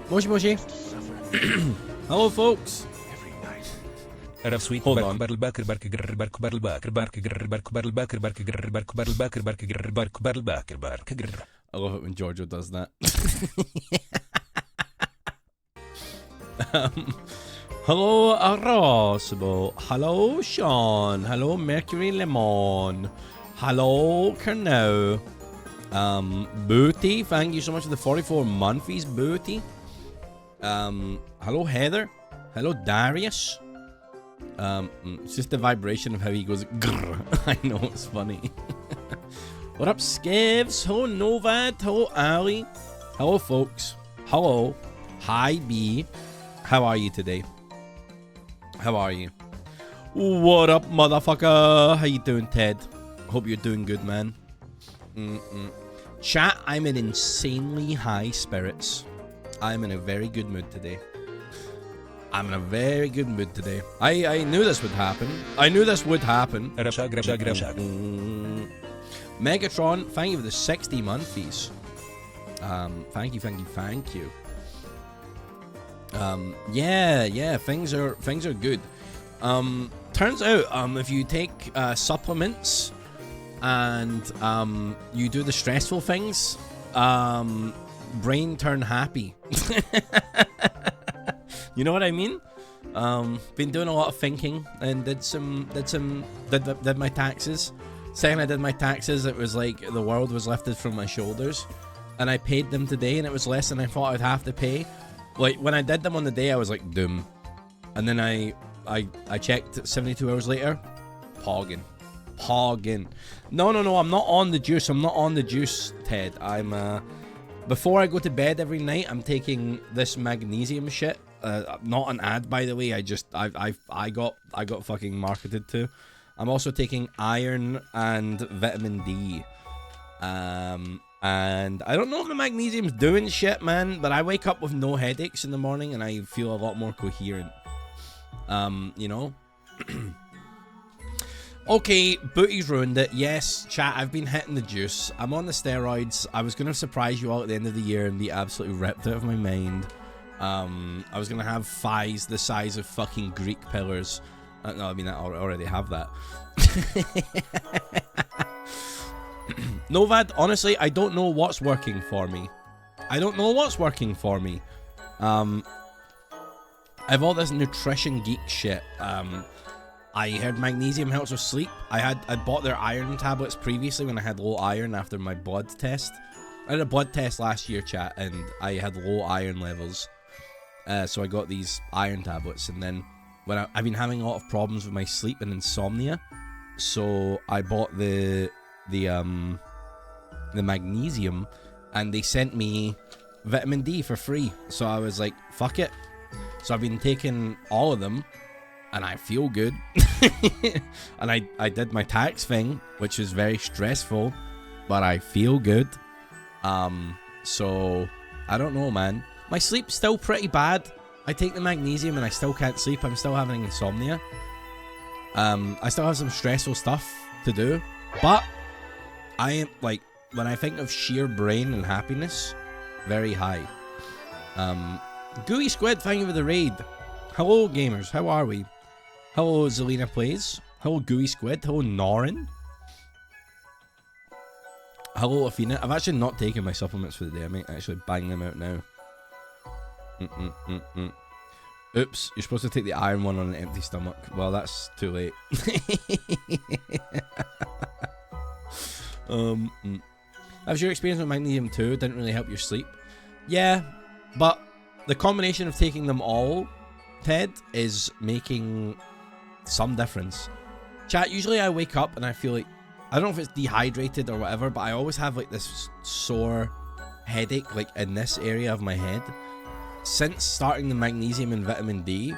Moshi Moshi. Hello, folks. Ravs Let. Hold on. I love it when Giorgio does that. Hello, Arosbo. Hello, Sean. Hello, Mercury Lemon. Hello, Kernow. Booty. Thank you so much for the 44 monthlies, Booty. Hello, Heather. Hello, Darius. It's just the vibration of how he goes grrr. I know, it's funny. What up, Skivs? Hello, Novad. Hello, Ali. Hello, folks. Hello. Hi, B. How are you today? How are you? What up, motherfucker? How you doing, Ted? Hope you're doing good, man. Chat, I'm in insanely high spirits. I'm in a very good mood today. I'm in a very good mood today. I knew this would happen. I knew this would happen. Megatron, thank you for the 60 monthlies. Thank you. Yeah, things are good. Turns out, if you take supplements and you do the stressful things, brain turn happy. You know what I mean? Been doing a lot of thinking and did my taxes. Second I did my taxes, it was like the world was lifted from my shoulders, and I paid them today, and it was less than I thought I'd have to pay. Like when I did them on the day, I was like, doom. And then I checked 72 hours later, pogging. No, I'm not on the juice. I'm not on the juice, Ted. I'm before I go to bed every night, I'm taking this magnesium shit. Not an ad, by the way. I got fucking marketed to. I'm also taking iron and vitamin D. And I don't know if the magnesium's doing shit, man, but I wake up with no headaches in the morning and I feel a lot more coherent. You know? Okay, Booty's ruined it. Yes, chat, I've been hitting the juice. I'm on the steroids. I was going to surprise you all at the end of the year and be absolutely ripped out of my mind. I was going to have thighs the size of fucking Greek pillars. No, I mean, I already have that. Novad, honestly, I don't know what's working for me. I have all this nutrition geek shit. I heard magnesium helps with sleep. I'd bought their iron tablets previously when I had low iron after my blood test. I had a blood test last year, chat, and I had low iron levels. So I got these iron tablets, and then when I've been having a lot of problems with my sleep and insomnia, so I bought the magnesium, and they sent me vitamin D for free. So I was like, fuck it. So I've been taking all of them, and I feel good. And I did my tax thing, which is very stressful, but I feel good. So I don't know, man. My sleep's still pretty bad. I take the magnesium and I still can't sleep. I'm still having insomnia. I still have some stressful stuff to do, but I am, like, when I think of sheer brain and happiness, very high. Gooey Squid, thank you for the raid. Hello, gamers. How are we? Hello, Zelina Plays. Hello, Gooey Squid. Hello, Norin. Hello, Athena. I've actually not taken my supplements for the day. I might actually bang them out now. Oops, you're supposed to take the iron one on an empty stomach. Well, that's too late. How's your experience with magnesium too? Didn't really help your sleep? Yeah, but the combination of taking them all, Ted, is making some difference. Chat, usually I wake up and I feel like, I don't know if it's dehydrated or whatever, but I always have like this sore headache like in this area of my head. Since starting the magnesium and vitamin D,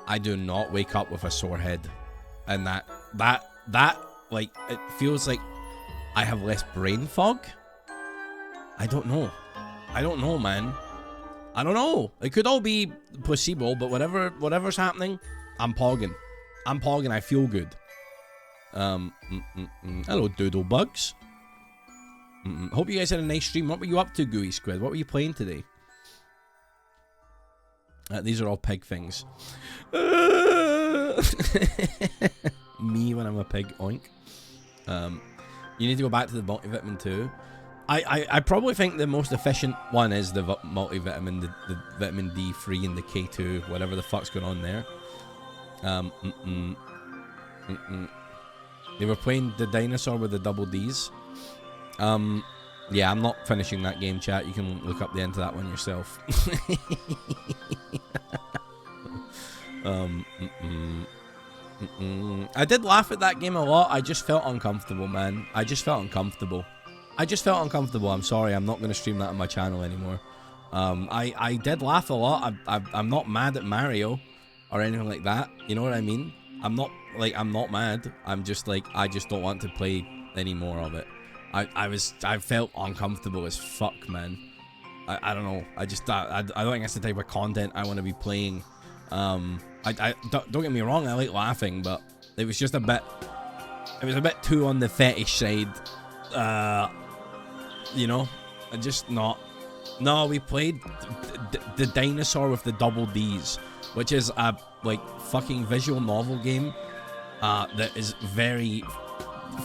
I do not wake up with a sore head. And that like, it feels like I have less brain fog. I don't know, man. I don't know. It could all be placebo, but whatever's happening, I'm pogging. I feel good. Hello, Doodle Bugs. Hope you guys had a nice stream. What were you up to, Gooey Squid? What were you playing today? These are all pig things. Me when I'm a pig, oink. You need to go back to the multivitamin too. I probably think the most efficient one is the multivitamin, the vitamin D3 and the K2, whatever the fuck's going on there. They were playing the dinosaur with the double Ds. Yeah, I'm not finishing that game, chat. You can look up the end of that one yourself. I did laugh at that game a lot. I just felt uncomfortable, man. I just felt uncomfortable. I'm sorry. I'm not going to stream that on my channel anymore. I did laugh a lot. I'm not mad at Mario or anything like that. You know what I mean? I'm not mad. I'm just like, I just don't want to play any more of it. I felt uncomfortable as fuck, man. I don't know. I don't think that's the type of content I want to be playing. Don't get me wrong, I like laughing, but it was just a bit too on the fetish side. You know, just not. No, we played the dinosaur with the double Ds, which is a like fucking visual novel game that is very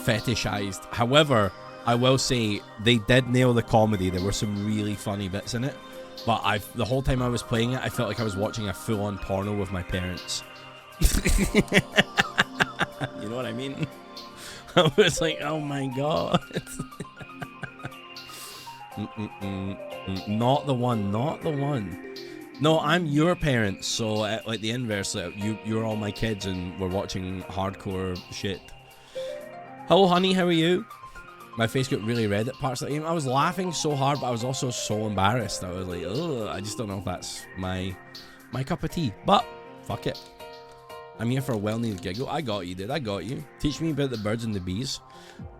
fetishized. However, I will say they did nail the comedy. There were some really funny bits in it, but the whole time I was playing it, I felt like I was watching a full-on porno with my parents. You know what I mean? I was like, oh my god. Not the one. No, I'm your parents, so like the inverse. Like, you're all my kids, and we're watching hardcore shit. Hello, honey. How are you? My face got really red at parts of the game. I was laughing so hard, but I was also so embarrassed. I was like, ugh, I just don't know if that's my cup of tea. But fuck it. I'm here for a well-needed giggle. I got you, dude. I got you. Teach me about the birds and the bees.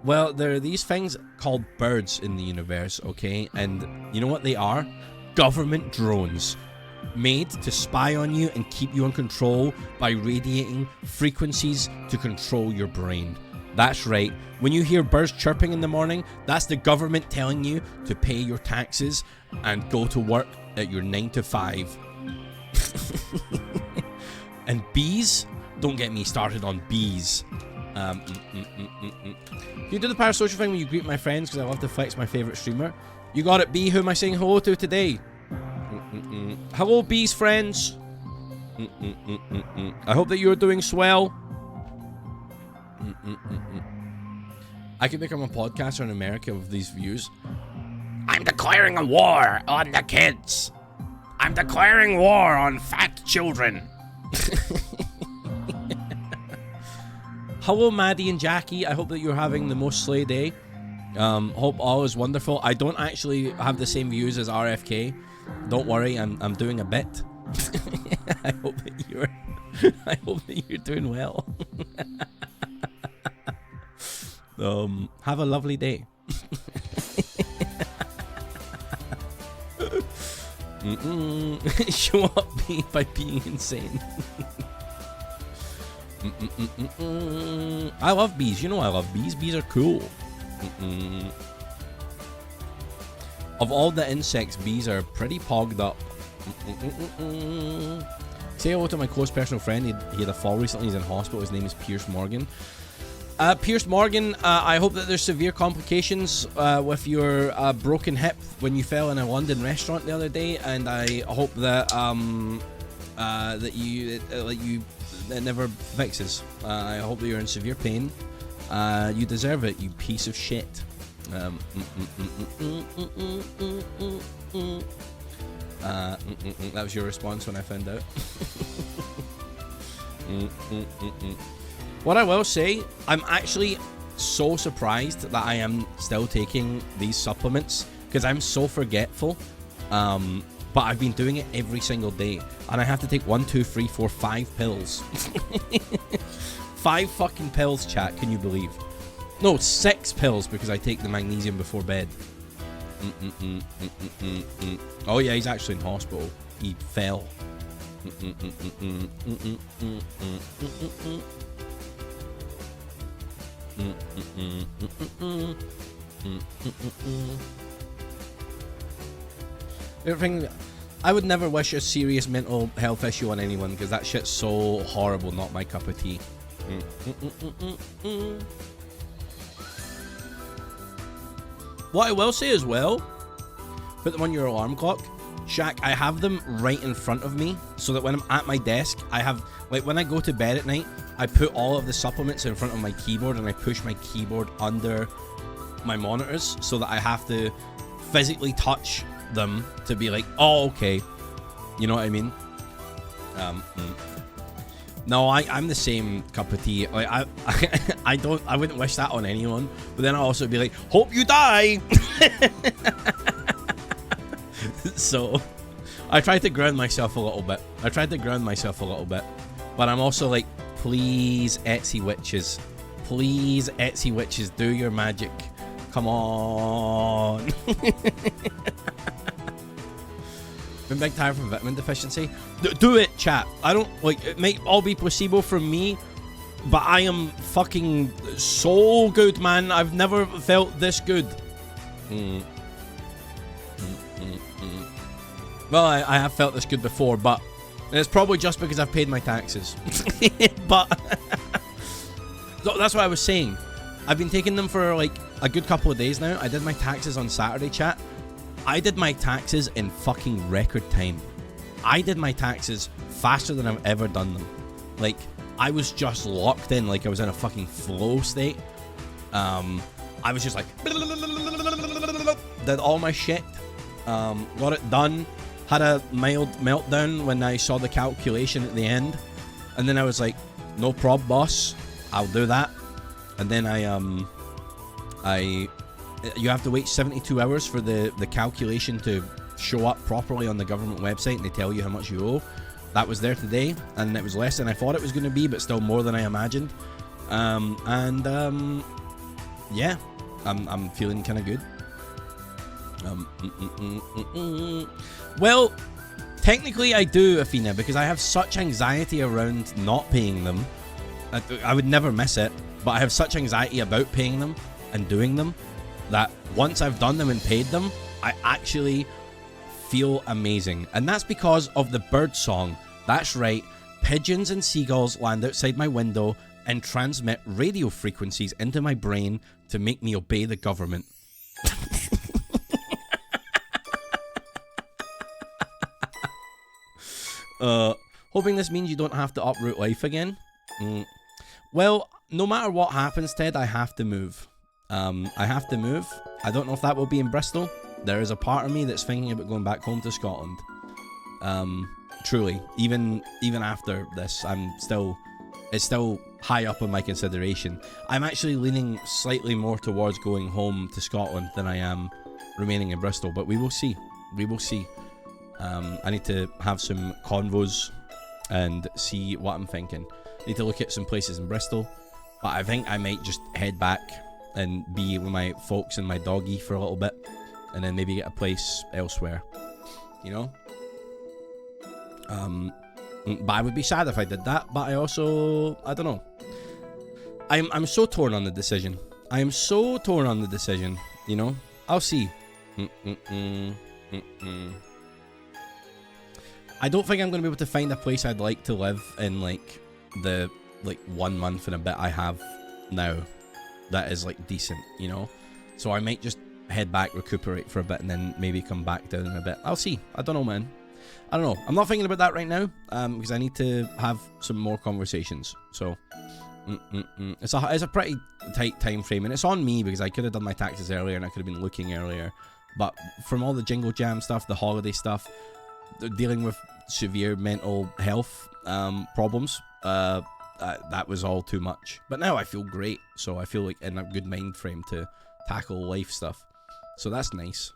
Well, there are these things called birds in the universe, okay? And you know what they are? Government drones. Made to spy on you and keep you in control by radiating frequencies to control your brain. That's right. When you hear birds chirping in the morning, that's the government telling you to pay your taxes and go to work at your 9 to 5. And bees? Don't get me started on bees. You do the parasocial thing when you greet my friends because I love to flex my favorite streamer. You got it, B. Who am I saying hello to today? Hello, bees friends. I hope that you're doing swell. I could become a podcaster in America with these views. I'm declaring a war on the kids. I'm declaring war on fat children. Hello, Maddie and Jackie. I hope that you're having the most slay day. Hope all is wonderful. I don't actually have the same views as RFK. Don't worry, I'm doing a bit. I hope that you're doing well. Have a lovely day. Show up by being insane. I love bees. You know I love bees. Bees are cool. Of all the insects, bees are pretty pogged up. Say hello to my close personal friend. He had a fall recently. He's in hospital. His name is Pierce Morgan. Pierce Morgan, I hope that there's severe complications with your broken hip when you fell in a London restaurant the other day, and I hope that it never fixes. I hope that you're in severe pain. You deserve it, you piece of shit. That was your response when I found out. What I will say, I'm actually so surprised that I am still taking these supplements because I'm so forgetful. But I've been doing it every single day, and I have to take 1, 2, 3, 4, 5 pills. 5 fucking pills, chat. Can you believe? No, 6 pills because I take the magnesium before bed. Oh yeah, he's actually in hospital. He fell. The other thing, I would never wish a serious mental health issue on anyone because that shit's so horrible, not my cup of tea. What I will say as well, put them on your alarm clock. Shaq, I have them right in front of me so that when I'm at my desk, I have, like, when I go to bed at night, I put all of the supplements in front of my keyboard and I push my keyboard under my monitors so that I have to physically touch them to be like, oh, okay. You know what I mean? No, I'm the same cup of tea. Like, I wouldn't wish that on anyone. But then I'll also be like, hope you die. So, I try to ground myself a little bit. But I'm also like, please, Etsy witches. Please, Etsy witches, do your magic. Come on. Been big time from vitamin deficiency. Do it, chat. I don't, like, it might all be placebo from me, but I am fucking so good, man. I've never felt this good. Well, I have felt this good before, but it's probably just because I've paid my taxes. But that's what I was saying. I've been taking them for like a good couple of days now. I did my taxes on Saturday, chat. I did my taxes in fucking record time. I did my taxes faster than I've ever done them. Like, I was just locked in, like I was in a fucking flow state. I was just like, did all my shit, got it done, had a mild meltdown when I saw the calculation at the end, and then I was like, no prob, boss, I'll do that. And then you have to wait 72 hours for the calculation to show up properly on the government website, and they tell you how much you owe. That was there today, and it was less than I thought it was going to be, but still more than I imagined. Yeah, I'm feeling kind of good. Well, technically I do, Athena, because I have such anxiety around not paying them. I would never miss it, but I have such anxiety about paying them and doing them that once I've done them and paid them, I actually feel amazing. And that's because of the bird song. That's right, pigeons and seagulls land outside my window and transmit radio frequencies into my brain to make me obey the government. Hoping this means you don't have to uproot life again. Well, no matter what happens, Ted, I have to move. I have to move. I don't know if that will be in Bristol. There is a part of me that's thinking about going back home to Scotland. Truly, even after this, it's still high up on my consideration. I'm actually leaning slightly more towards going home to Scotland than I am remaining in Bristol, but we will see. We will see. I need to have some convos and see what I'm thinking. Need to look at some places in Bristol, but I think I might just head back and be with my folks and my doggy for a little bit, and then maybe get a place elsewhere, you know? But I would be sad if I did that, but I don't know. I'm so torn on the decision. I am so torn on the decision, you know? I'll see. I don't think I'm going to be able to find a place I'd like to live in, like, the 1 month and a bit I have now that is, like, decent, you know? So I might just head back, recuperate for a bit, and then maybe come back down in a bit. I'll see. I don't know, man. I don't know. I'm not thinking about that right now, because I need to have some more conversations. So, it's a pretty tight time frame, and it's on me because I could have done my taxes earlier and I could have been looking earlier. But from all the Jingle Jam stuff, the holiday stuff, dealing with severe mental health problems, that was all too much. But now I feel great, so I feel like in a good mind frame to tackle life stuff. So that's nice.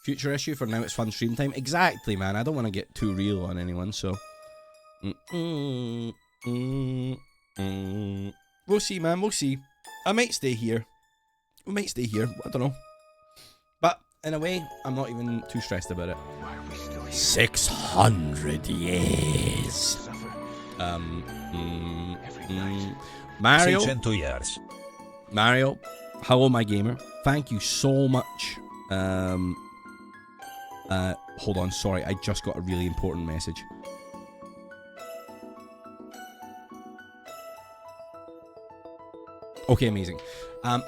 Future issue, for now it's fun stream time. Exactly, man. I don't want to get too real on anyone, so we'll see, man. We'll see. I might stay here. We might stay here. I don't know. But in a way, I'm not even too stressed about it. 600 years. Mario. 600 years. Mario, hello, my gamer. Thank you so much. Hold on, sorry, I just got a really important message. Okay, amazing.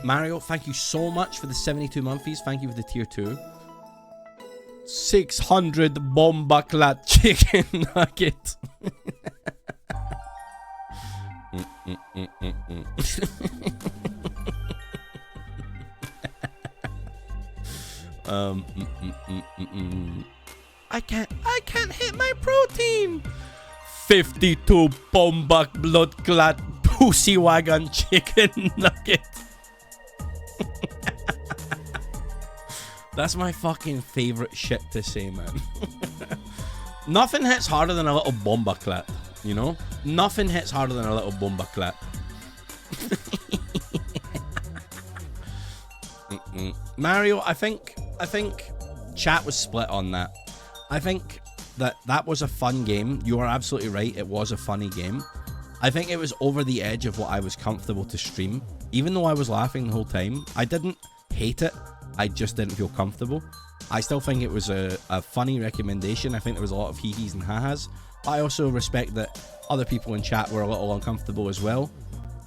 Mario, thank you so much for the 72 monthlies. Thank you for the tier 2. 600 bombaklat chicken nugget. I can't hit my protein. 52 bombak blood clot pussy wagon chicken nugget. That's my fucking favorite shit to say, man. Nothing hits harder than a little bomba clap, you know? Nothing hits harder than a little bomba clap. Mario, I think chat was split on that. I think that was a fun game. You are absolutely right. It was a funny game. I think it was over the edge of what I was comfortable to stream. Even though I was laughing the whole time, I didn't hate it. I just didn't feel comfortable. I still think it was a funny recommendation. I think there was a lot of hee-hees and ha-has. I also respect that other people in chat were a little uncomfortable as well.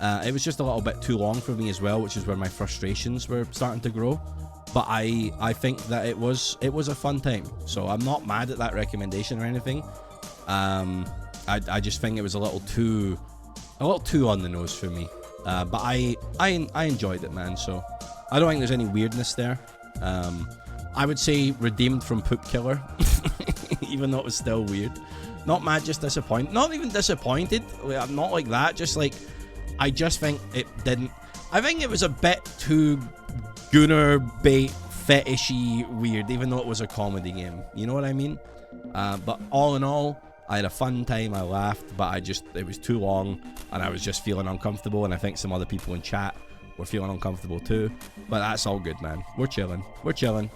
It was just a little bit too long for me as well, which is where my frustrations were starting to grow. But I think that it was a fun time. So I'm not mad at that recommendation or anything. I just think it was a little too on the nose for me. But I enjoyed it, man. So I don't think there's any weirdness there. I would say redeemed from Poop Killer, even though it was still weird. Not mad, just disappointed. Not even disappointed. I'm not like that. Just like, I just think it didn't. I think it was a bit too gooner bait fetishy weird, even though it was a comedy game. You know what I mean? But all in all, I had a fun time. I laughed, but it was too long, and I was just feeling uncomfortable. And I think some other people in chat were feeling uncomfortable too. But that's all good, man. We're chilling. We're chilling.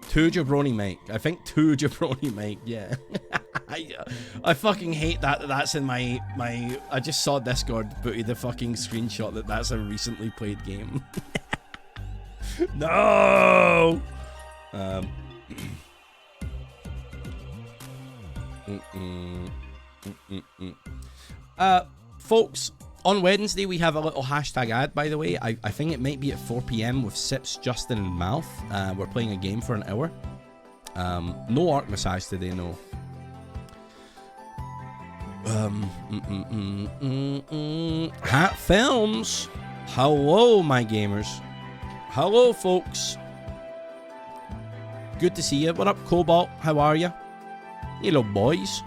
Two jabroni Mike. I think two jabroni Mike. Yeah. I fucking hate that. That's in my. I just saw Discord put the fucking screenshot that's a recently played game. No. Folks, on Wednesday we have a little hashtag ad, by the way. I think it might be at 4 PM with Sips, Justin, and Mouth. We're playing a game for an hour. No arc massage today, no. Hat Films. Hello, my gamers. Hello, folks. Good to see you. What up, Cobalt? How are you? Hello, boys.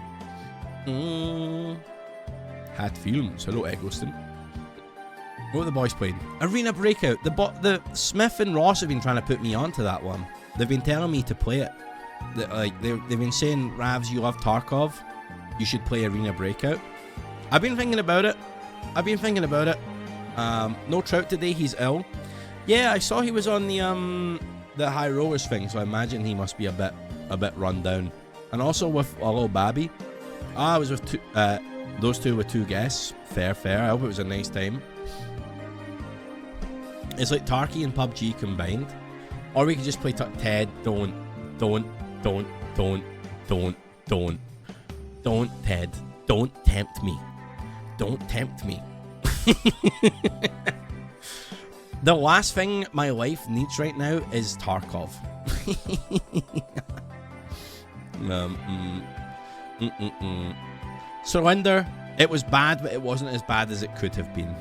Hat Films. Hello, Eggleston. What are the boys playing? Arena Breakout. The Smith and Ross have been trying to put me onto that one. They've been telling me to play it. They've been saying, Ravs, you love Tarkov. You should play Arena Breakout. I've been thinking about it. No Trout today. He's ill. Yeah, I saw he was on the high rollers thing, so I imagine he must be a bit run down. And also with a little Babby. I was with those two with two guests. Fair. I hope it was a nice time. It's like Tarky and PUBG combined. Or we could just play Ted. Don't, Ted. Don't tempt me. Don't tempt me. The last thing my life needs right now is Tarkov. Surrender. It was bad, but it wasn't as bad as it could have been.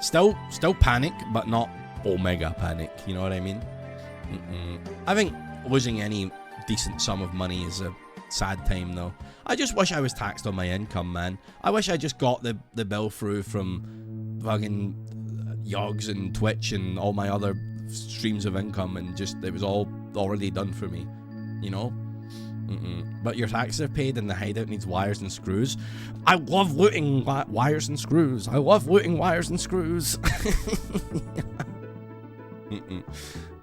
Still panic, but not omega panic. You know what I mean? I think losing any decent sum of money is a sad time, though. I just wish I was taxed on my income, man. I wish I just got the bill through from fucking Yogs and Twitch and all my other streams of income, and just it was all already done for me, you know. But your taxes are paid and the hideout needs wires and screws. I love looting wires and screws.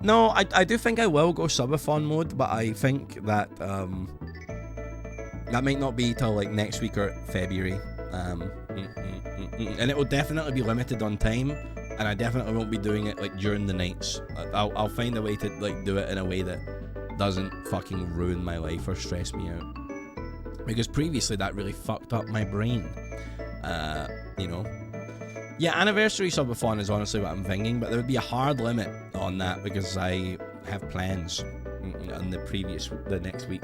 No, I do think I will go subathon mode, but I think that that might not be till like next week or February. And it will definitely be limited on time, and I definitely won't be doing it like during the nights. I'll find a way to like do it in a way that doesn't fucking ruin my life or stress me out, because previously that really fucked up my brain. You know. Yeah, anniversary subathon is honestly what I'm thinking, but there would be a hard limit on that because I have plans on the next week.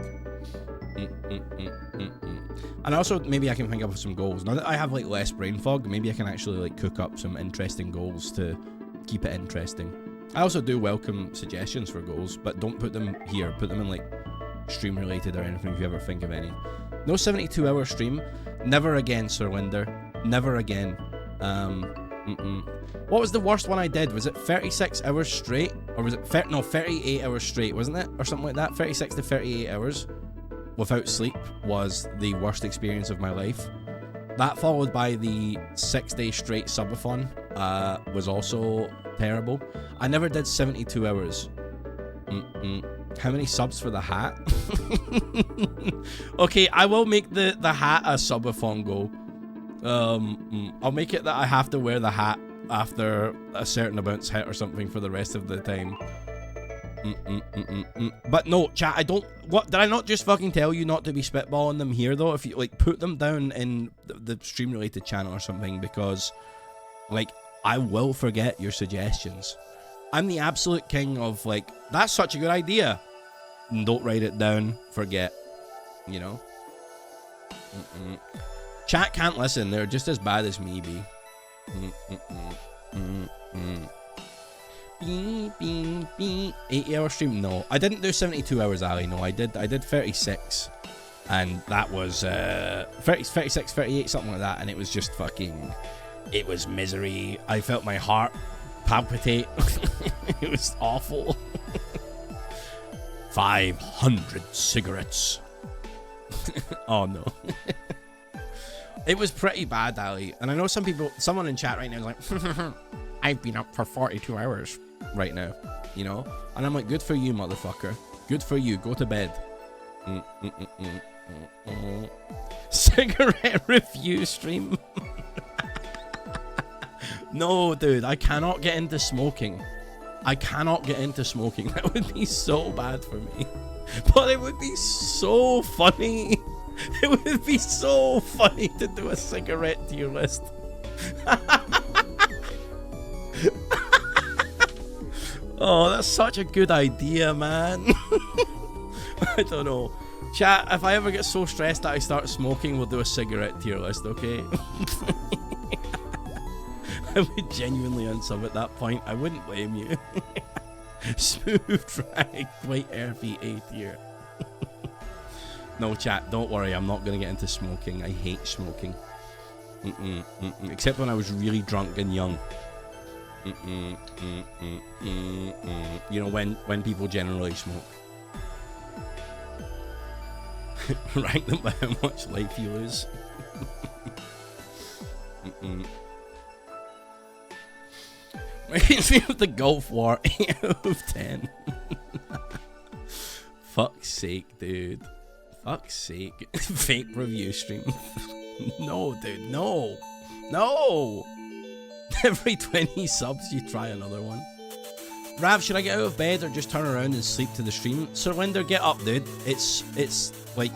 And also maybe I can think up some goals. Now that I have like less brain fog, maybe I can actually like cook up some interesting goals to keep it interesting. I also do welcome suggestions for goals, but don't put them here. Put them in like stream related or anything if you ever think of any. No 72-hour stream. Never again, Sir Linder. Never again. What was the worst one I did? Was it 36 hours straight? Or was it 38 hours straight, wasn't it? Or something like that. 36 to 38 hours without sleep was the worst experience of my life. That followed by the 6-day straight subathon was also terrible. I never did 72 hours. How many subs for the hat? Okay, I will make the hat a subathon goal. I'll make it that I have to wear the hat after a certain amount's hit or something for the rest of the time. But no, chat, I don't... What, did I not just fucking tell you not to be spitballing them here, though? If you, like, put them down in the stream-related channel or something, because, like, I will forget your suggestions. I'm the absolute king of, like, that's such a good idea. Don't write it down, forget. You know? Chat can't listen, they're just as bad as me be. Beep, beep, beep. 8-hour stream? No. I didn't do 72 hours, Ali. No, I did 36. And that was 36, 38, something like that. And it was just fucking... It was misery. I felt my heart palpitate. It was awful. 500 cigarettes. Oh, no. It was pretty bad, Ali. And I know someone in chat right now is like, I've been up for 42 hours right now, you know? And I'm like, good for you, motherfucker. Good for you. Go to bed. Cigarette review stream. No, dude, I cannot get into smoking. I cannot get into smoking. That would be so bad for me. But it would be so funny. It would be so funny to do a cigarette tier list. Oh, that's such a good idea, man. I don't know. Chat, if I ever get so stressed that I start smoking, we'll do a cigarette tier list, okay? I would genuinely unsub at that point. I wouldn't blame you. Smooth drag, white earthy A tier. No, chat, don't worry. I'm not going to get into smoking. I hate smoking. Except when I was really drunk and young. You know, when people generally smoke. Rank them by how much life you lose. Reminds me of the Gulf War. 8 out of 10. Fuck's sake, dude. Fuck's sake. Fake review stream. No, dude, no. No! Every 20 subs you try another one. Rav, should I get out of bed or just turn around and sleep to the stream? Sir Linder, get up, dude. It's like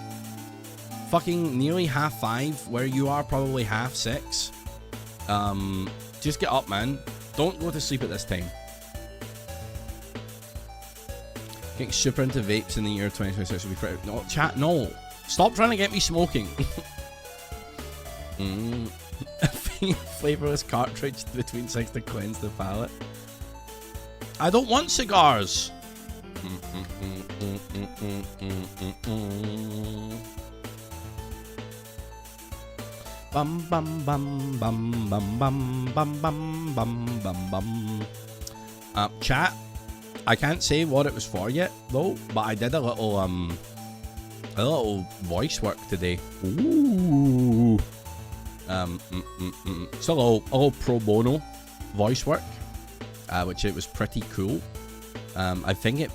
fucking nearly 5:30, where you are probably 6:30. Just get up, man. Don't go to sleep at this time. Getting super into vapes in the year 2026 will be pretty... No, chat, no. Stop trying to get me smoking. Flavorless cartridge between 6 to cleanse the palate. I don't want cigars. Bum bum bum bum bum bum bum bum bum bum bum. Chat. I can't say what it was for yet though, but I did a little voice work today. Ooh. It's a little pro bono voice work, which it was pretty cool. I think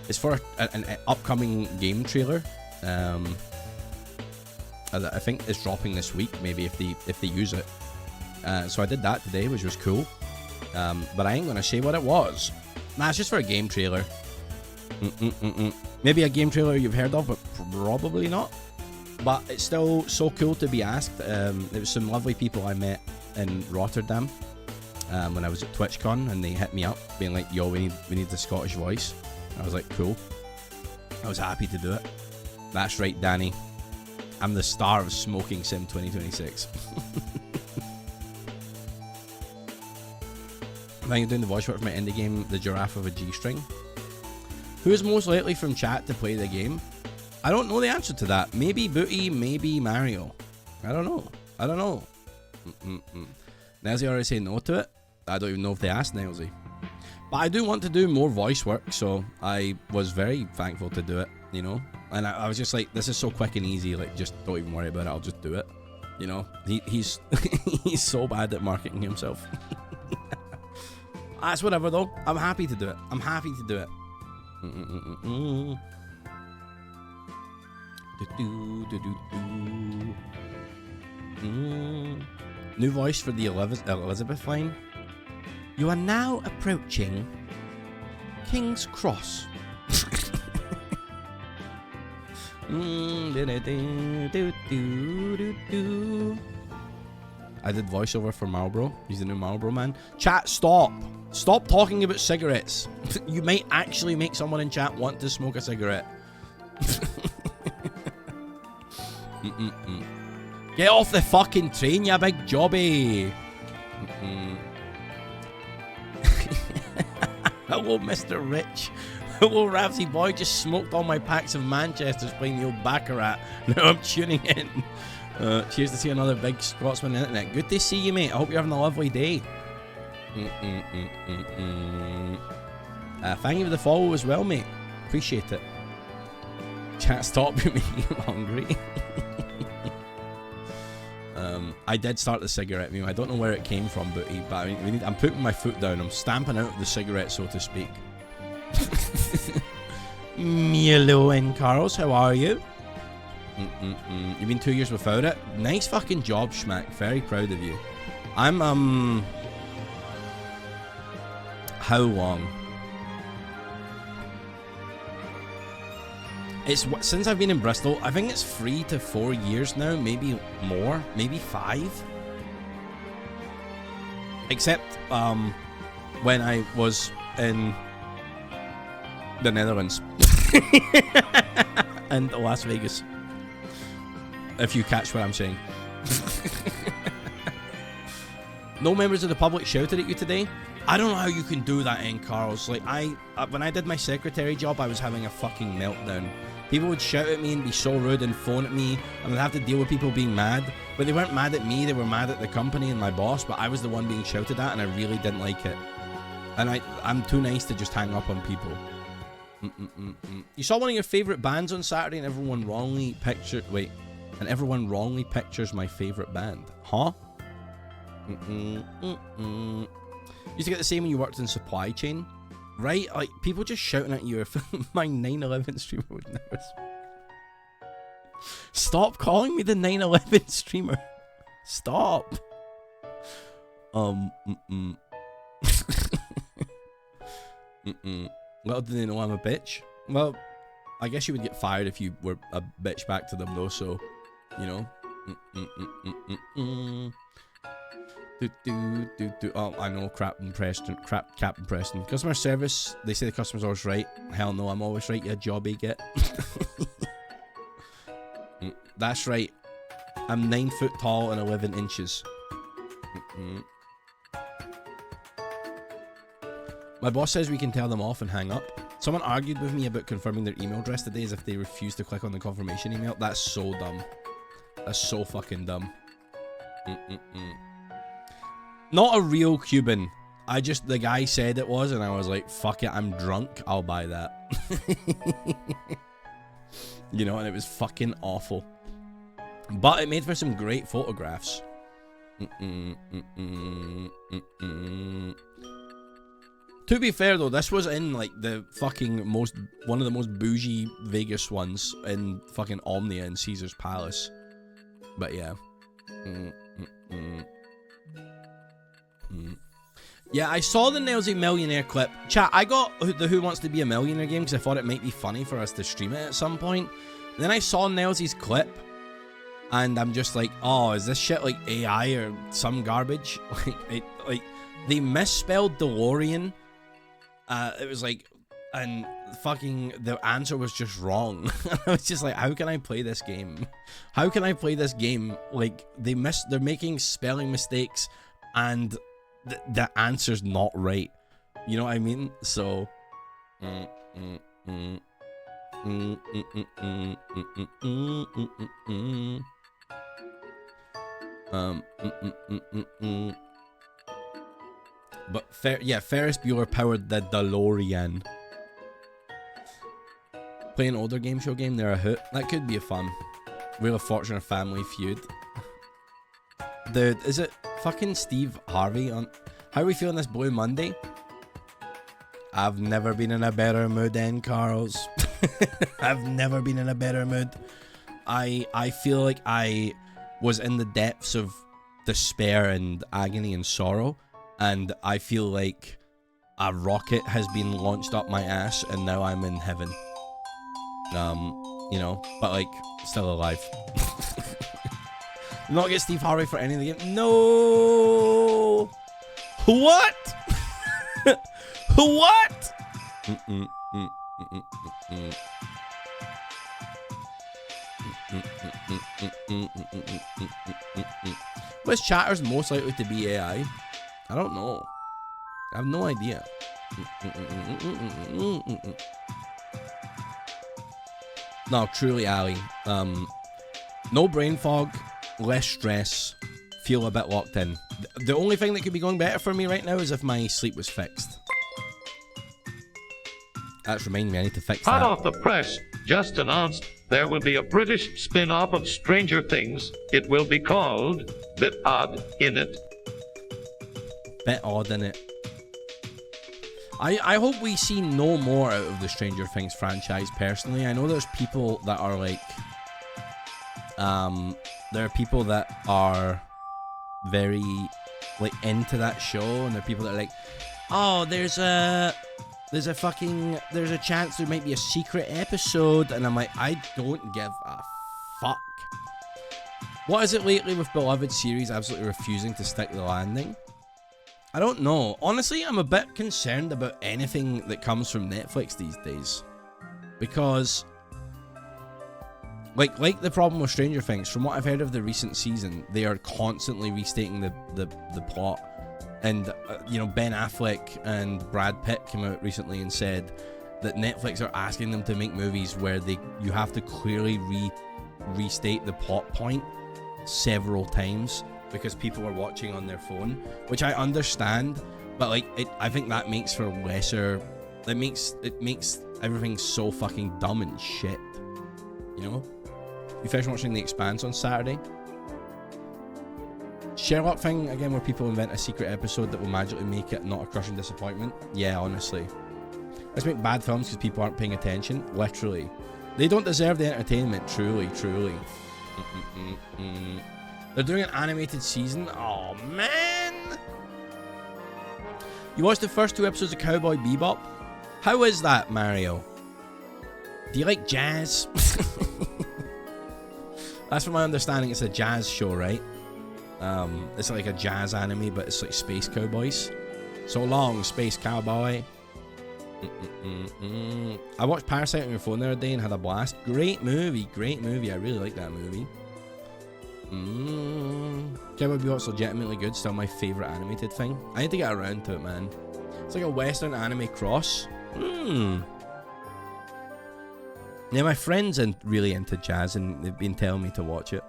it's for an upcoming game trailer. I think it's dropping this week, maybe if they use it. So I did that today, which was cool. But I ain't gonna say what it was. Nah, it's just for a game trailer. Maybe a game trailer you've heard of, but probably not. But it's still so cool to be asked. It was some lovely people I met in Rotterdam when I was at TwitchCon, and they hit me up being like, yo, we need the Scottish voice. I was like, cool. I was happy to do it. That's right, Danny. I'm the star of Smoking Sim 2026. I think I'm doing the voice work for my indie game, The Giraffe of a G-String. Who is most likely from chat to play the game? I don't know the answer to that. Maybe Booty, maybe Mario. I don't know. Nelsie already said no to it. I don't even know if they asked Nelsie. But I do want to do more voice work, so I was very thankful to do it, you know? And I was just like, this is so quick and easy, like, just don't even worry about it, I'll just do it. You know? He's he's so bad at marketing himself. That's whatever, though. I'm happy to do it. New voice for the Elizabeth line. You are now approaching King's Cross. I did voiceover for Marlboro. He's the new Marlboro man. Chat, stop. Stop talking about cigarettes. You might actually make someone in chat want to smoke a cigarette. Get off the fucking train, you big jobby. Hello, Mr. Rich. Hello, Ravsy boy. Just smoked all my packs of Manchesters playing the old Baccarat. Now I'm tuning in. Cheers to see another big Scotsman on the internet. Good to see you, mate. I hope you're having a lovely day. Thank you for the follow as well, mate. Appreciate it. Chat, stop making me hungry. I did start the cigarette meme. I don't know where it came from, but I'm putting my foot down. I'm stamping out the cigarette, so to speak. Hello, and Carlos, how are you? You've been 2 years without it. Nice fucking job, Schmack. Very proud of you. I'm how long? It's since I've been in Bristol. I think it's 3 to 4 years now, maybe more, maybe 5. Except when I was in the Netherlands and Las Vegas. If you catch what I'm saying. No members of the public shouted at you today. I don't know how you can do that, in Carlos. Like when I did my secretary job, I was having a fucking meltdown. People would shout at me and be so rude and phone at me, and I'd have to deal with people being mad. But they weren't mad at me, they were mad at the company and my boss, but I was the one being shouted at, and I really didn't like it. And I'm too nice to just hang up on people. You saw one of your favourite bands on Saturday and everyone wrongly pictured... Wait. And everyone wrongly pictures my favourite band. Huh? Used to get the same when you worked in supply chain. Right? Like, people just shouting at you if my 9/11 streamer would never... Stop calling me the 9/11 streamer. Stop. Little do they know I'm a bitch. Well, I guess you would get fired if you were a bitch back to them though, so, you know. Oh, I know, Captain Preston. Customer service, they say the customer's always right. Hell no, I'm always right, you jobby git. That's right. I'm 9 foot tall and 11 inches. My boss says we can tell them off and hang up. Someone argued with me about confirming their email address today as if they refused to click on the confirmation email. That's so dumb. That's so fucking dumb. Not a real Cuban. The guy said it was, and I was like, fuck it, I'm drunk, I'll buy that. You know, and it was fucking awful. But it made for some great photographs. To be fair though, this was in like the fucking one of the most bougie Vegas ones in fucking Omnia and Caesar's Palace. But yeah. Mm, mm, mm. Mm. Yeah, I saw the Nailsy Millionaire clip. Chat, I got the Who Wants to Be a Millionaire game because I thought it might be funny for us to stream it at some point. Then I saw Nailsy's clip, and I'm just like, oh, is this shit like AI or some garbage? Like they misspelled DeLorean. It was like, and fucking the answer was just wrong. I was just like, how can I play this game? How can I play this game? Like they're making spelling mistakes, and the answer's not right. You know what I mean? So. But Ferris Bueller powered the DeLorean. Play an older game show game, they're a hoot. That could be a fun. Wheel of Fortune or Family Feud. Dude, is it fucking Steve Harvey on... How are we feeling this Blue Monday? I've never been in a better mood than Carl's. I've never been in a better mood. I feel like I was in the depths of despair and agony and sorrow, and I feel like a rocket has been launched up my ass and now I'm in heaven. You know, but like still alive. Not get Steve Harvey for any of the game. No. What? What? Which chatter's most likely to be AI? I don't know. I have no idea. No, truly, Ali. No brain fog, less stress, feel a bit locked in. The only thing that could be going better for me right now is if my sleep was fixed. That's reminding me, I need to fix that. Hot off the press, just announced there will be a British spin-off of Stranger Things. It will be called Bit Odd, Innit. Bit odd, innit? I hope we see no more out of the Stranger Things franchise, personally. I know there's people that are like... there are people that are very, like, into that show, and there are people that are like, oh, there's a chance there might be a secret episode, and I'm like, I don't give a fuck. What is it lately with beloved series absolutely refusing to stick the landing? I don't know. Honestly, I'm a bit concerned about anything that comes from Netflix these days. Because, like the problem with Stranger Things, from what I've heard of the recent season, they are constantly restating the plot. And, you know, Ben Affleck and Brad Pitt came out recently and said that Netflix are asking them to make movies where you have to clearly restate the plot point several times because people are watching on their phone, which I understand, but like I think that makes for lesser. It makes everything so fucking dumb and shit. You know? You finished watching The Expanse on Saturday? Sherlock thing again, where people invent a secret episode that will magically make it not a crushing disappointment. Yeah, honestly, let's make bad films because people aren't paying attention. Literally, they don't deserve the entertainment. Truly. They're doing an animated season. Oh man! You watched the first 2 episodes of Cowboy Bebop? How is that, Mario? Do you like jazz? That's from my understanding. It's a jazz show, right? It's like a jazz anime, but it's like space cowboys. So long, space cowboy. I watched Parasite on your phone the other day and had a blast. Great movie. I really like that movie. Cowboy Bebop's legitimately good. Still my favorite animated thing. I need to get around to it, man. It's like a Western anime cross. Yeah, my friends are really into jazz and they've been telling me to watch it.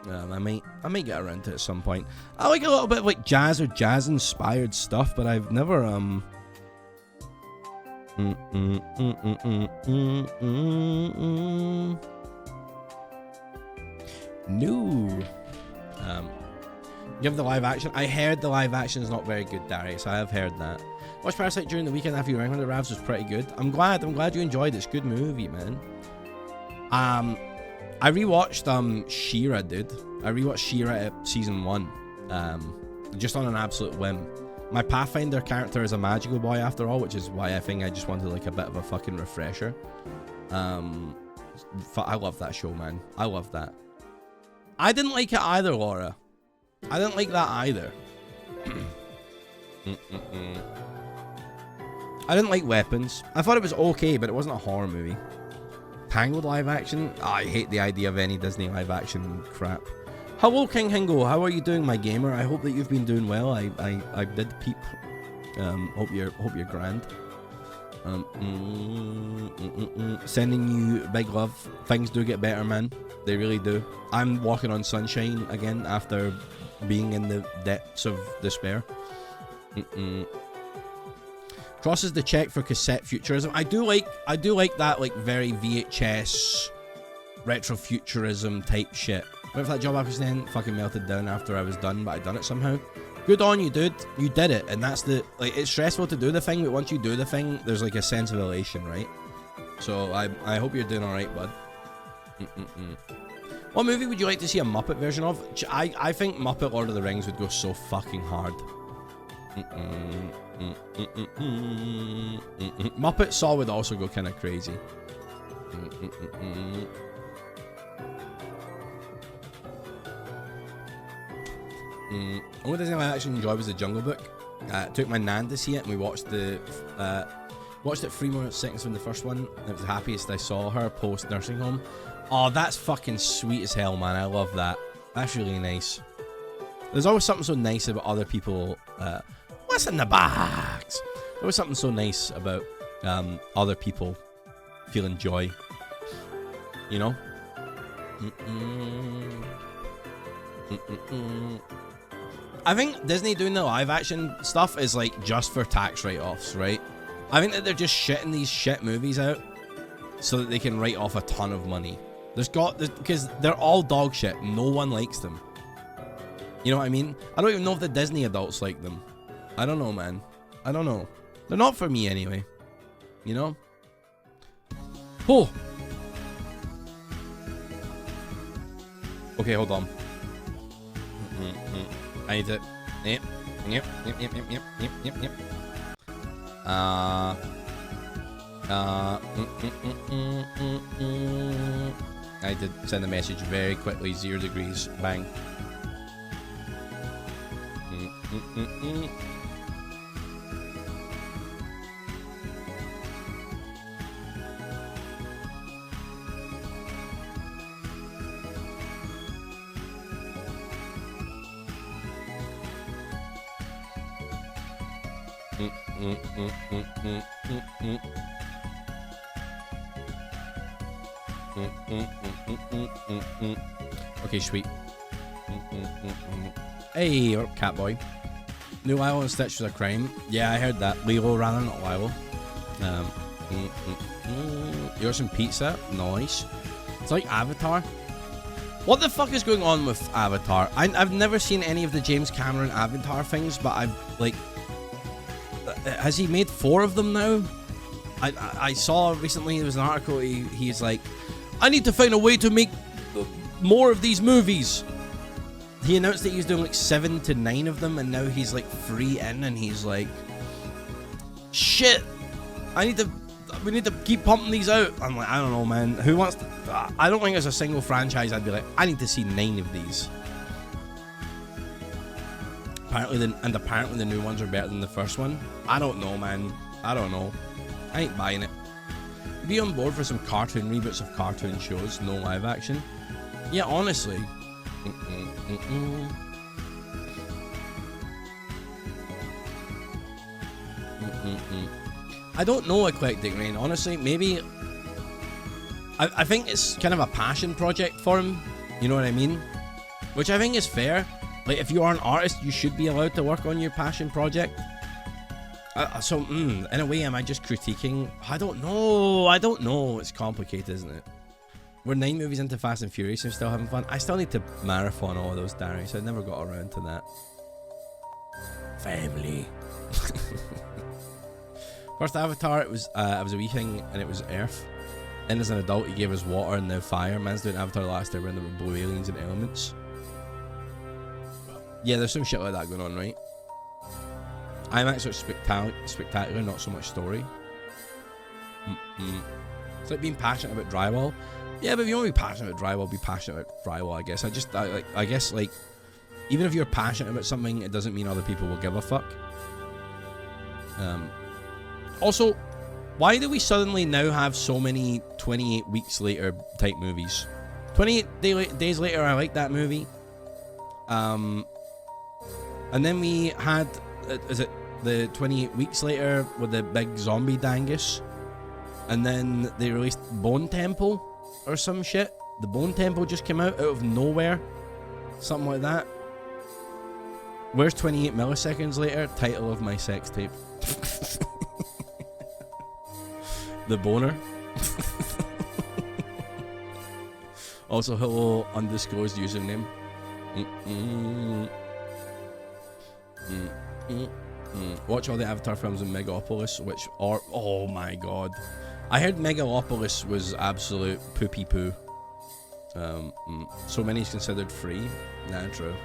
I might get around to it at some point. I like a little bit of like jazz or jazz inspired stuff, but I've never No. Give the live action. I heard the live action is not very good, Darius. I have heard that. Watched Parasite during the weekend after you rang on the Ravs was pretty good. I'm glad you enjoyed it. It's a good movie, man. I rewatched She-Ra, dude. I rewatched She-Ra season 1, just on an absolute whim. My Pathfinder character is a magical boy after all, which is why I think I just wanted like a bit of a fucking refresher. I love that show, man. I love that. I didn't like it either, Laura. I didn't like that either. I didn't like Weapons. I thought it was okay, but it wasn't a horror movie. Tangled live action? Oh, I hate the idea of any Disney live action crap. Hello, King Hingo. How are you doing, my gamer? I hope that you've been doing well. I did peep. Hope you're grand. Sending you big love. Things do get better, man. They really do. I'm walking on sunshine again after being in the depths of despair. Crosses the check for cassette futurism. I do like that, like, very VHS retrofuturism type shit. What if that job I was then fucking melted down after I was done, but I done it somehow? Good on you, dude. You did it, and that's the, like, it's stressful to do the thing, but once you do the thing, there's like a sense of elation, right? So I hope you're doing all right, bud. What movie would you like to see a Muppet version of? I think Muppet Lord of the Rings would go so fucking hard. Muppet Saw would also go kind of crazy. Only Disney live action I enjoyed was The Jungle Book. Took my nan to see it, and we watched it 3 more seconds from the first one. It was the happiest I saw her post nursing home. Oh, that's fucking sweet as hell, man. I love that. That's really nice. There's always something so nice about other people. What's in the box? There was something so nice about other people feeling joy. You know? I think Disney doing the live action stuff is like just for tax write-offs, right? I think that they're just shitting these shit movies out so that they can write off a ton of money. Because they're all dog shit. No one likes them. You know what I mean? I don't even know if the Disney adults like them. I don't know, man. I don't know. They're not for me anyway. You know? Oh! Okay, hold on. I need to... Yep. I did send a message very quickly. 0 degrees. Bang. Okay, sweet. Hey, what up, Catboy? New Lilo and Stitch was a crime. Yeah, I heard that. Lilo rather, not Lilo. You got some pizza? Nice. It's like Avatar. What the fuck is going on with Avatar? I've never seen any of the James Cameron Avatar things, but I've, like... Has he made 4 of them now? I saw recently, there was an article, he's like, I need to find a way to make more of these movies. He announced that he's doing like 7 to 9 of them, and now he's like 3 in, and he's like, shit, we need to keep pumping these out. I'm like, I don't know, man. Who wants to, I don't think there's a single franchise I'd be like, I need to see 9 of these. Apparently the new ones are better than the first one. I don't know, man. I don't know. I ain't buying it. Be on board for some cartoon reboots of cartoon shows, no live action. Yeah, honestly. I don't know, Eclectic Rain. Honestly, maybe. I think it's kind of a passion project for him. You know what I mean? Which I think is fair. Like, if you are an artist, you should be allowed to work on your passion project. So, in a way, am I just critiquing? I don't know. It's complicated, isn't it? We're 9 movies into Fast and Furious and still having fun. I still need to marathon all of those, Darius. I never got around to that. Family. First Avatar, it was I was a wee thing, and it was Earth. And as an adult, he gave us water and now fire. Man's doing Avatar The Last Airbender with blue aliens and elements. Yeah, there's some shit like that going on, right? IMAX are spectacular, not so much story. It's like being passionate about drywall. Yeah, but if you want to be passionate about drywall, be passionate about drywall, I guess. I guess, like, even if you're passionate about something, it doesn't mean other people will give a fuck. Also, why do we suddenly now have so many 28 weeks later type movies? 28 days later, I like that movie. And then we had, is it the 28 weeks later with the big zombie dangus? And then they released Bone Temple or some shit. The Bone Temple just came out of nowhere. Something like that. Where's 28 milliseconds later? Title of my sex tape. The Boner. Also, hello, undisclosed username. Watch all the Avatar films in Megalopolis, which are, oh my god. I heard Megalopolis was absolute poopy poo. So many is considered free. Nah, true.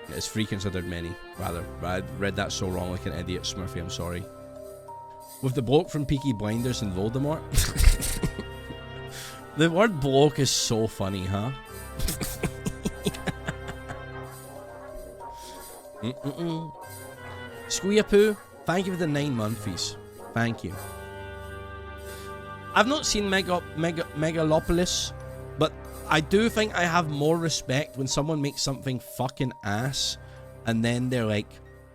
It's free considered many, rather. I read that so wrong like an idiot, Smurfy, I'm sorry. With the bloke from Peaky Blinders and Voldemort. The word bloke is so funny, huh? Squeapoo, thank you for the 9 months. Thank you. I've not seen Megalopolis, but I do think I have more respect when someone makes something fucking ass and then they're like,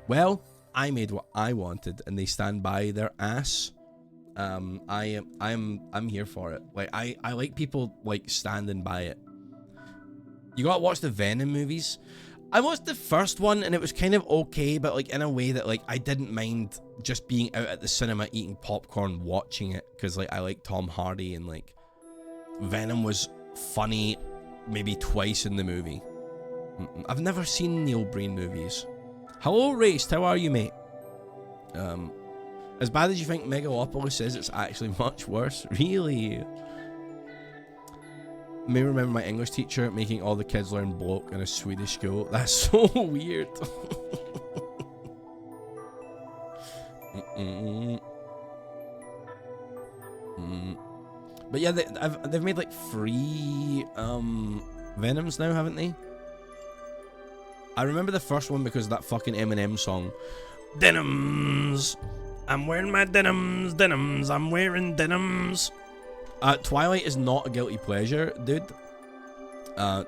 well, I made what I wanted, and they stand by their ass. I'm here for it. Like, I like people like standing by it. You gotta watch the Venom movies. I watched the first one and it was kind of okay, but like in a way that like I didn't mind just being out at the cinema eating popcorn watching it, because like I like Tom Hardy, and like Venom was funny maybe twice in the movie. I've never seen Neil Breen movies. Hello Raced, how are you, mate? As bad as you think Megalopolis is, it's actually much worse. Really? I may remember my English teacher making all the kids learn bloke in a Swedish school. That's so weird. But yeah, they've made like 3 Venoms now, haven't they? I remember the first one because of that fucking Eminem song. Denims! I'm wearing my denims, I'm wearing denims. Twilight is not a guilty pleasure, dude.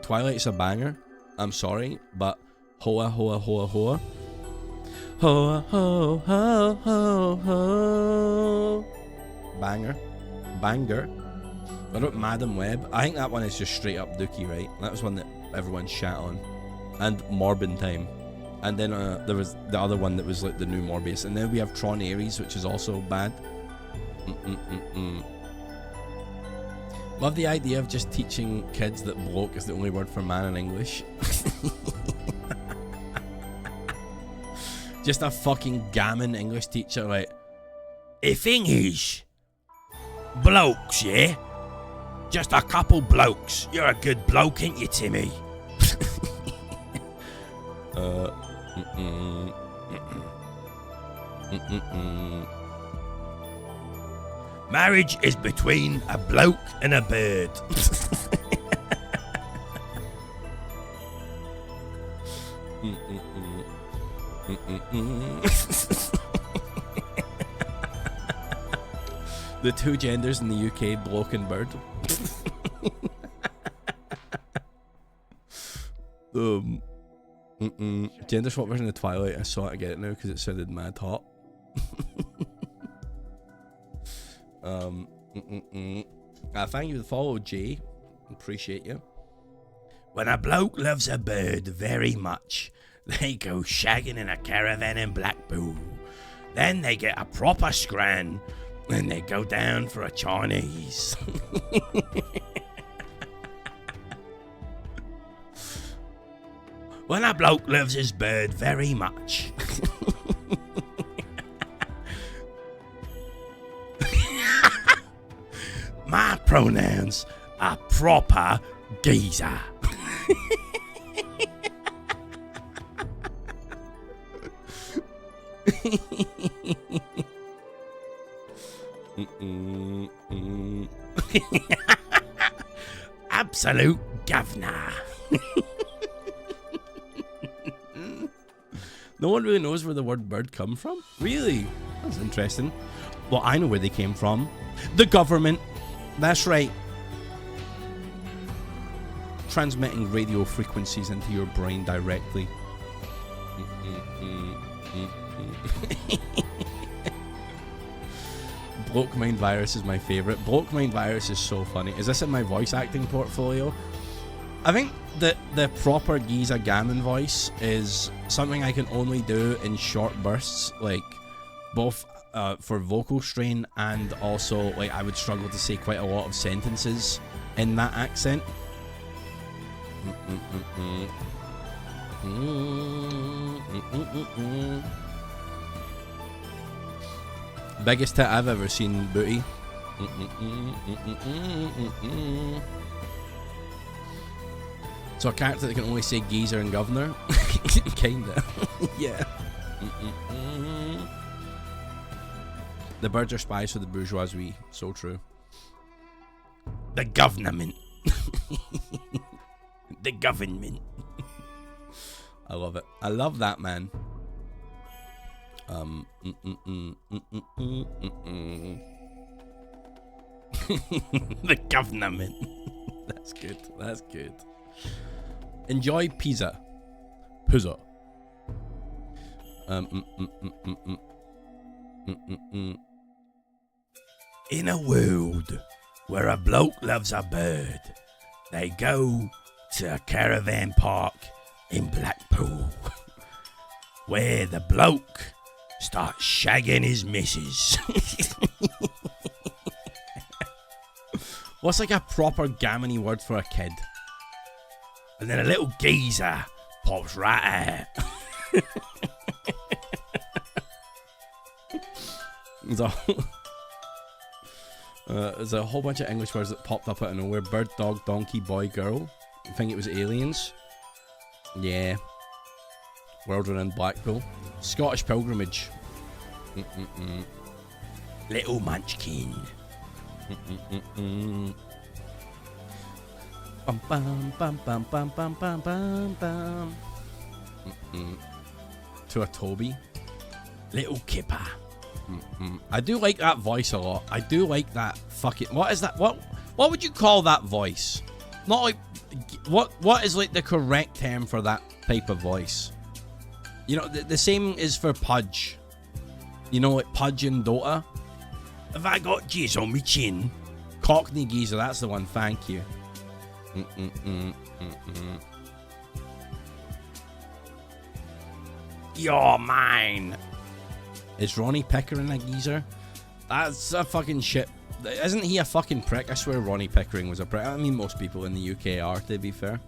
Twilight's a banger. I'm sorry, but hoa hoa hoa hoa. Hoa ho ho ho ho. Banger. Banger. What about Madam Web? I think that one is just straight up Dookie, right? That was one that everyone shat on. And Morbin Time. And then there was the other one that was like the new Morbius. And then we have Tron Ares, which is also bad. Love the idea of just teaching kids that bloke is the only word for man in English. Just a fucking gammon English teacher, like, the thing is, blokes, yeah? Just a couple blokes. You're a good bloke, ain't you, Timmy? Marriage is between a bloke and a bird. The 2 genders in the UK, bloke and bird. Gender swap version of Twilight. I saw it, I get it now because it sounded mad hot. Thank you for the follow, Jay. Appreciate you. When a bloke loves a bird very much, they go shagging in a caravan in Blackpool. Then they get a proper scran, and they go down for a Chinese. When a bloke loves his bird very much. pronouns. A proper geezer. Absolute governor. No one really knows where the word bird come from. Really? That's interesting. Well, I know where they came from. The government. That's right. Transmitting radio frequencies into your brain directly. Bloke Mind Virus is my favorite. Bloke Mind Virus is so funny. Is this in my voice acting portfolio? I think the proper Giza Gammon voice is something I can only do in short bursts, like both for vocal strain and also like I would struggle to say quite a lot of sentences in that accent. Biggest tit I've ever seen, booty. So a character that can only say geezer and governor? Kinda. Yeah. The birds are spies for the bourgeoisie. So true. The government. The government. I love it. I love that, man. The government. That's good. That's good. Enjoy pizza. Pizza. In a world where a bloke loves a bird, they go to a caravan park in Blackpool, where the bloke starts shagging his missus. What's like a proper gammony word for a kid? And then a little geezer pops right out. There's a whole bunch of English words that popped up out of nowhere. Bird, dog, donkey, boy, girl. I think it was aliens. Yeah. World Renowned Blackpool. Scottish pilgrimage. Little munchkin. Bum bum bum bum bum bum bum bum bum. To a Toby. Little kipper. I do like that voice a lot. I do like that fucking... What is that? What would you call that voice? Not like... What is like the correct term for that type of voice? You know, the same is for Pudge. You know, like Pudge in Dota. Have I got jizz on me chin? Cockney geezer, that's the one, thank you. You're mine. Is Ronnie Pickering a geezer? That's a fucking shit. Isn't he a fucking prick? I swear Ronnie Pickering was a prick. I mean, most people in the UK are, to be fair.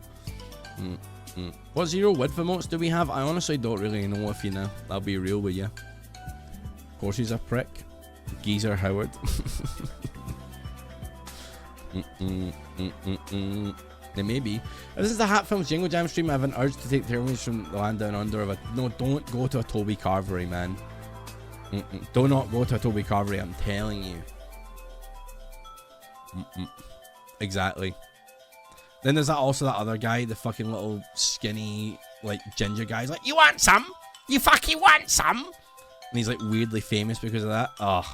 What zero width emotes do we have? I honestly don't really know if you know. I'll be real with you. Of course he's a prick. Geezer Howard. They may be. This is the Hat Films Jingle Jam stream. I have an urge to take terms from the land down under. No, don't go to a Toby Carvery, man. Do not go to a Toby Carvery, I'm telling you. Exactly. Then there's also that other guy, the fucking little skinny, like, ginger guy. He's like, you want some? You fucking want some? And he's like weirdly famous because of that. Ugh.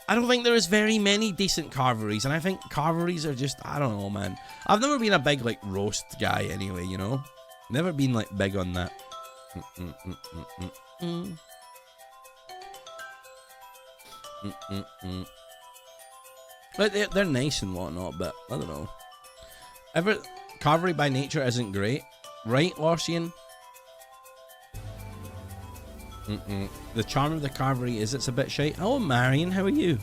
I don't think there is very many decent carveries, and I think carveries are just, I don't know, man. I've never been a big, like, roast guy anyway, you know? Never been, like, big on that. Like, they're nice and whatnot, but I don't know. Carvery by nature isn't great, right, Lorsian? The charm of the carvery is it's a bit shite. Oh, Marion, how are you?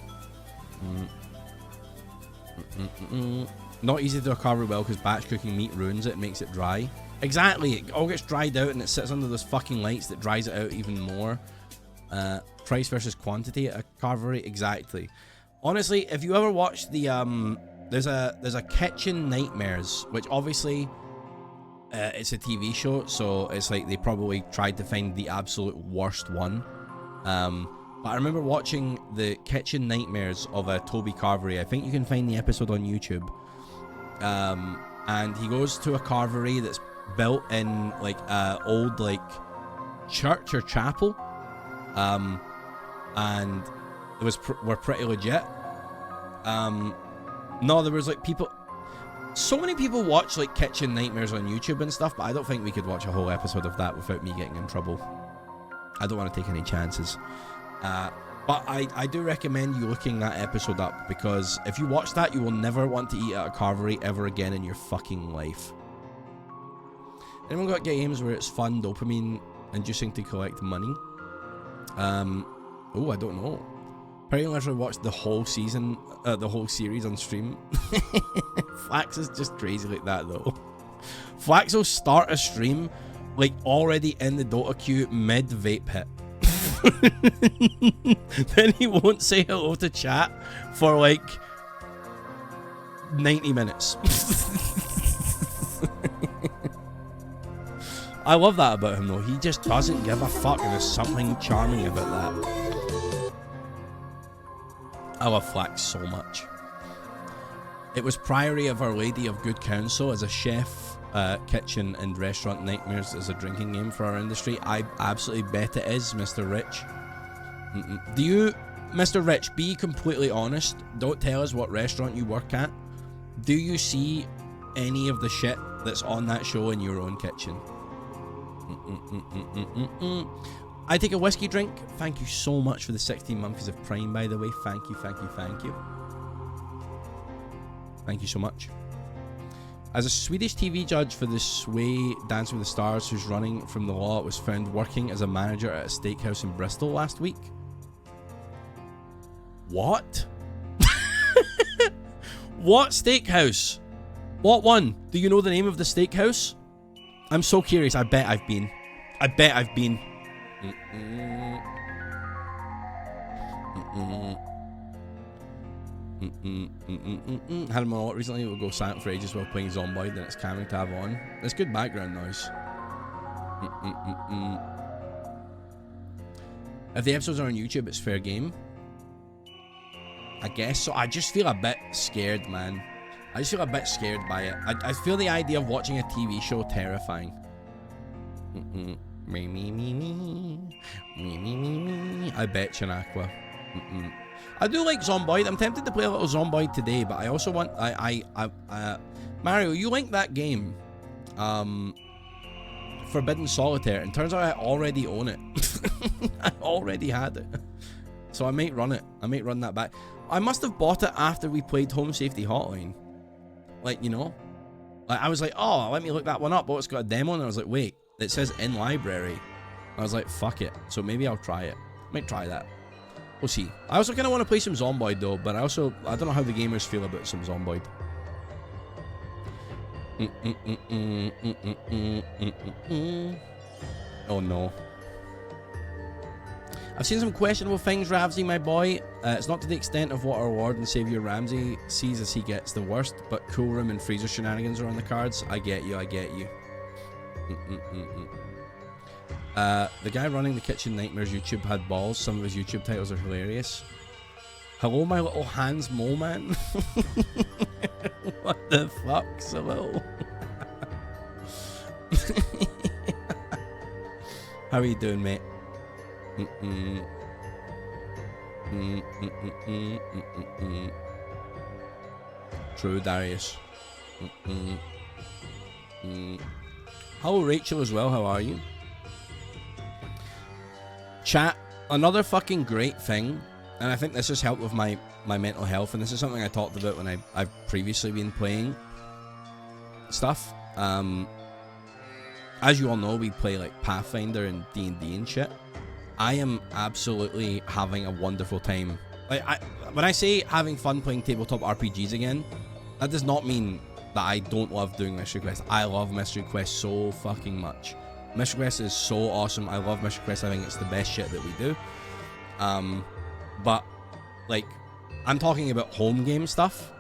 Not easy to do a carvery well because batch cooking meat ruins it and makes it dry. Exactly, it all gets dried out and it sits under those fucking lights that dries it out even more. Price versus quantity at a carvery, exactly. Honestly, if you ever watch the there's a Kitchen Nightmares, which obviously it's a TV show, so it's like they probably tried to find the absolute worst one. But I remember watching the Kitchen Nightmares of a Toby Carvery. I think you can find the episode on YouTube. And he goes to a carvery that's built in like old like church or chapel, and it was were pretty legit. No, there was like people. So many people watch like Kitchen Nightmares on YouTube and stuff, but I don't think we could watch a whole episode of that without me getting in trouble. I don't want to take any chances. But I do recommend you looking that episode up, because if you watch that, you will never want to eat at a carvery ever again in your fucking life. Anyone got games where it's fun, dopamine inducing to collect money? Oh, I don't know. Apparently literally watched the whole season, the whole series on stream. Flax is just crazy like that though. Flax will start a stream like already in the Dota queue mid vape hit. Then he won't say hello to chat for like 90 minutes. I love that about him though. He just doesn't give a fuck, and there's something charming about that. I love Flax so much. It was Priory of Our Lady of Good Counsel as a chef, kitchen and restaurant nightmares as a drinking game for our industry. I absolutely bet it is, Mr. Rich. Do you, Mr. Rich, be completely honest. Don't tell us what restaurant you work at. Do you see any of the shit that's on that show in your own kitchen? I take a whiskey drink. Thank you so much for the 16 months of Prime, by the way. Thank you, thank you, thank you. Thank you so much. As a Swedish TV judge for the Sway Dance with the Stars, who's running from the law, was found working as a manager at a steakhouse in Bristol last week. What? What steakhouse? What one? Do you know the name of the steakhouse? I'm so curious. I bet I've been. I bet I've been. Had him on a lot recently. We'll go silent for ages while playing Zomboid, and it's calming to have on. It's good background noise. If the episodes are on YouTube, it's fair game. I guess so. I just feel a bit scared, man. I just feel a bit scared by it. I feel the idea of watching a TV show terrifying. I bet Chanakwa. I do like Zomboid. I'm tempted to play a little Zomboid today, but I also want Mario, you linked that game, Forbidden Solitaire, and turns out I already own it. I already had it, so I might run it. I might run that back. I must have bought it after we played Home Safety Hotline. Like, you know, like I was like, oh, let me look that one up. Oh, it's got a demo, and I was like, wait, it says in library. I was like, fuck it. So maybe I'll try it. Might try that. We'll see. I also kind of want to play some Zomboid though, but I don't know how the gamers feel about some Zomboid. Oh no. I've seen some questionable things, Ravsy, my boy. It's not to the extent of what our Lord and Savior Ramsey sees as he gets the worst, but cool room and freezer shenanigans are on the cards. I get you, I get you. The guy running the Kitchen Nightmares YouTube had balls. Some of his YouTube titles are hilarious. Hello, my little Hans Mole Man. What the fuck, hello? How are you doing, mate? True, Darius. Hello, Rachel, as well. How are you? Chat, another fucking great thing, and I think this has helped with my mental health, and this is something I talked about when I've previously been playing stuff. As you all know, we play like Pathfinder and D&D and shit. I am absolutely having a wonderful time. Like, when I say having fun playing tabletop RPGs again, that does not mean that I don't love doing Mystery Quest. I love Mystery Quest so fucking much. Mystery Quest is so awesome. I love Mystery Quest. I think it's the best shit that we do. But like, I'm talking about home game stuff.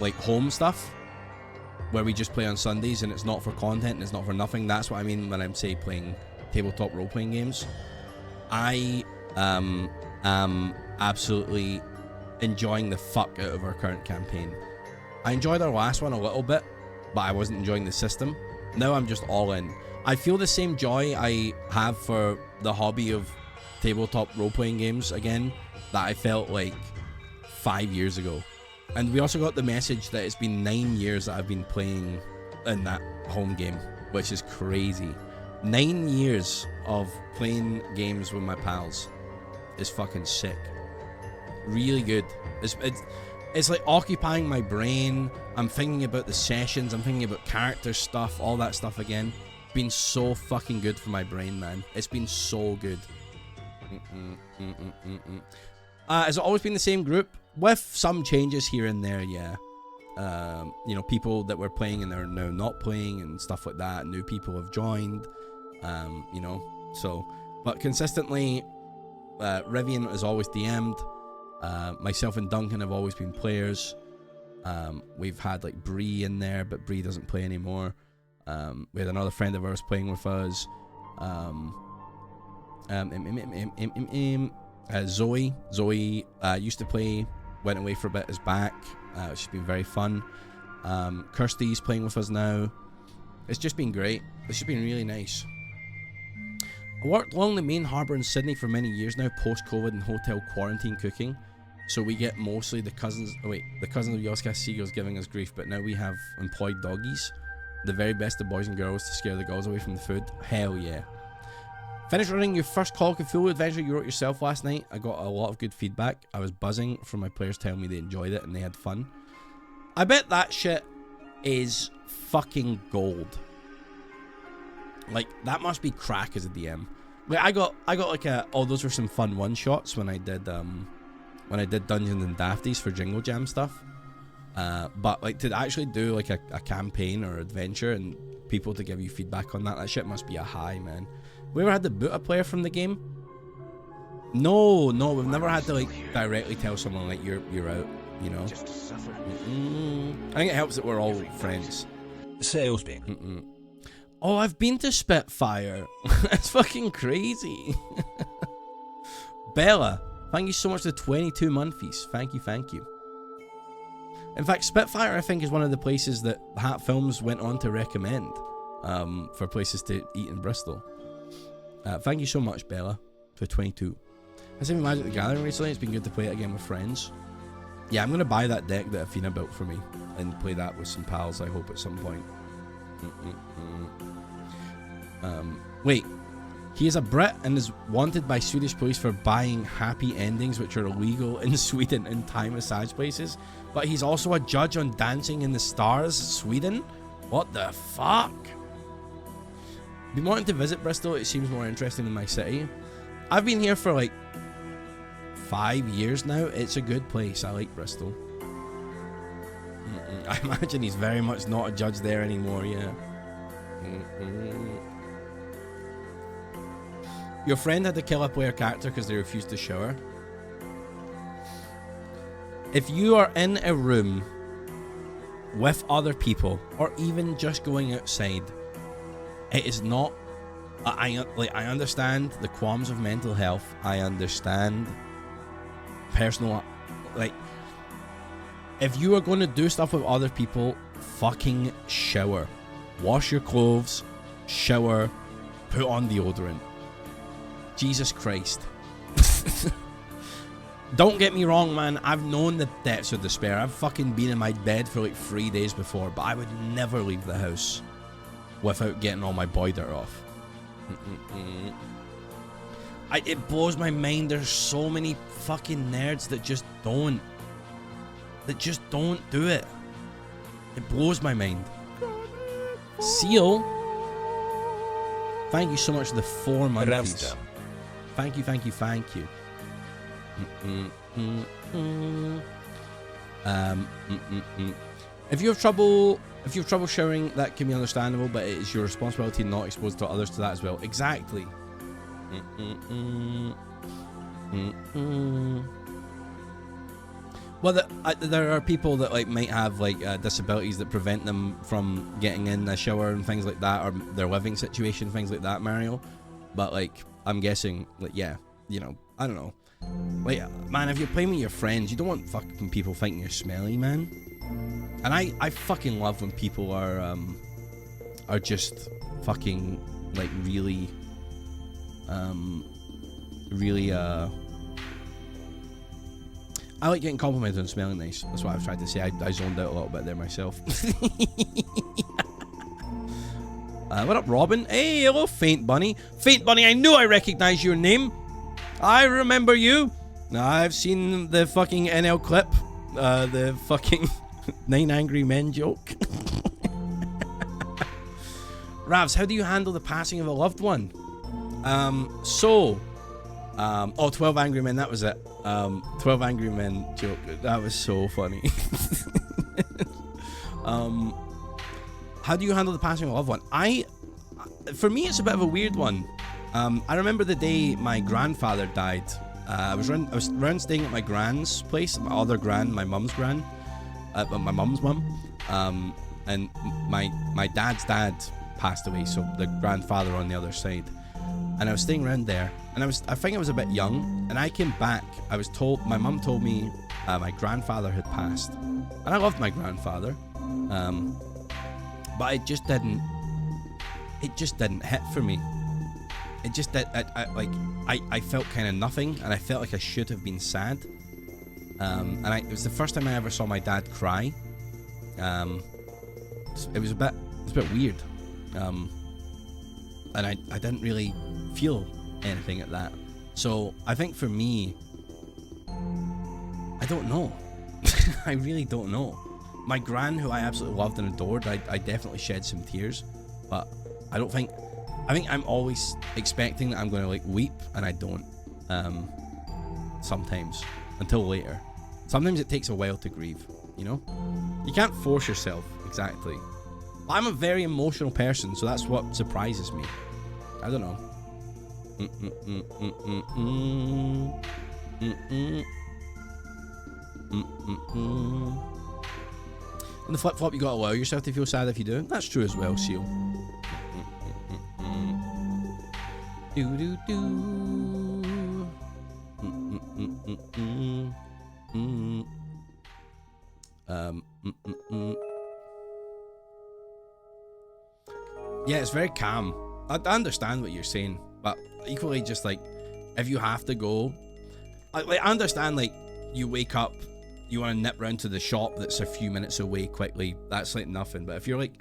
Like home stuff, where we just play on Sundays and it's not for content and it's not for nothing. That's what I mean when I'm say playing tabletop role-playing games. I am absolutely enjoying the fuck out of our current campaign. I enjoyed our last one a little bit, but I wasn't enjoying the system. Now I'm just all in. I feel the same joy I have for the hobby of tabletop role-playing games again that I felt like 5 years ago. And we also got the message that it's been 9 years that I've been playing in that home game, which is crazy. 9 years of playing games with my pals is fucking sick. Really good. It's like occupying my brain. I'm thinking about the sessions. I'm thinking about character stuff, all that stuff again. It's been so fucking good for my brain, man. It's been so good. Has it always been the same group? With some changes here and there, yeah. You know, people that were playing and they're now not playing and stuff like that. New people have joined, you know. So, but consistently, Rivian has always DM'd. Myself and Duncan have always been players. We've had like Bree in there, but Bree doesn't play anymore. We had another friend of ours playing with us. Zoe used to play, went away for a bit, is back. Which has been very fun. Kirsty's playing with us now. It's just been great. It's just been really nice. I worked along the main harbour in Sydney for many years now, post-COVID and hotel quarantine cooking. So we get mostly the cousins of Yoska Seagulls giving us grief, but now we have employed doggies. The very best of boys and girls to scare the girls away from the food. Hell yeah. Finished running your first Call of Cthulhu adventure you wrote yourself last night. I got a lot of good feedback. I was buzzing from my players telling me they enjoyed it and they had fun. I bet that shit is fucking gold. Like, that must be crack as a DM. Like, I got like those were some fun one-shots when I did Dungeons and Dafties for Jingle Jam stuff. But like to actually do like a campaign or adventure and people to give you feedback on that shit must be a high, man. We ever had to boot a player from the game? No, we've never had to like directly tell someone like you're out, you know. I think it helps that we're all friends. Sales being. Oh, I've been to Spitfire. That's fucking crazy. Bella, thank you so much for the 22 monthlies. Thank you. In fact, Spitfire, I think, is one of the places that Hat Films went on to recommend for places to eat in Bristol. Thank you so much, Bella, for 22. I was in Magic the Gathering recently. It's been good to play it again with friends. Yeah, I'm going to buy that deck that Athena built for me and play that with some pals, I hope, at some point. Wait. He is a Brit and is wanted by Swedish police for buying happy endings, which are illegal in Sweden in Thai massage places. But he's also a judge on Dancing in the Stars, Sweden? What the fuck? Been wanting to visit Bristol. It seems more interesting than my city. I've been here for like 5 years now. It's a good place. I like Bristol. I imagine he's very much not a judge there anymore, yeah. Your friend had to kill a player character because they refused to shower. If you are in a room with other people, or even just going outside, it is not. I understand the qualms of mental health. I understand personal. Like, if you are going to do stuff with other people, fucking shower, wash your clothes, shower, put on deodorant. Jesus Christ. Don't get me wrong, man. I've known the depths of despair. I've fucking been in my bed for like 3 days before, but I would never leave the house without getting all my boy dirt off. It blows my mind. There's so many fucking nerds that just don't do it. It blows my mind. Seal, thank you so much for the 4 months. Thank you. If you have trouble showering, that can be understandable, but it is your responsibility not expose to others to that as well. Exactly. Well, there are people that like might have like disabilities that prevent them from getting in the shower and things like that, or their living situation, things like that, Mario. But like, I'm guessing, like, yeah, you know, I don't know. Like, man, if you're playing with your friends, you don't want fucking people thinking you're smelly, man. And I fucking love when people are just fucking like really I like getting complimented on smelling nice. That's what I've tried to say. I zoned out a little bit there myself. What up, Robin? Hey, hello, Faint Bunny. Faint Bunny, I knew I recognized your name. I remember you. I've seen the fucking NL clip. The fucking 9 Angry Men joke. Ravs, how do you handle the passing of a loved one? 12 Angry Men, that was it. 12 Angry Men joke. That was so funny. How do you handle the passing of a loved one? For me, it's a bit of a weird one. I remember the day my grandfather died. I was around staying at my gran's place, my other gran, my mum's gran, my mum's mum, and my dad's dad passed away, so the grandfather on the other side. And I was staying around there, and I think I was a bit young, and I came back. My mum told me my grandfather had passed, and I loved my grandfather, but it just didn't hit for me. It just did. I felt kind of nothing, and I felt like I should have been sad. It was the first time I ever saw my dad cry. It was a bit weird, and I didn't really feel anything at that. So I think for me, I don't know. I really don't know. My gran, who I absolutely loved and adored, I definitely shed some tears, but I think I'm always expecting that I'm going to like weep, and I don't. Sometimes, until later. Sometimes it takes a while to grieve, you know? You can't force yourself, exactly. I'm a very emotional person, so that's what surprises me. I don't know. On the flip-flop, you gotta allow yourself to feel sad if you do. That's true as well, Seal. Yeah, it's very calm. I understand what you're saying, but equally, just like, if you have to go, I understand, like, you wake up, you want to nip round to the shop that's a few minutes away quickly, that's like nothing. But if you're like,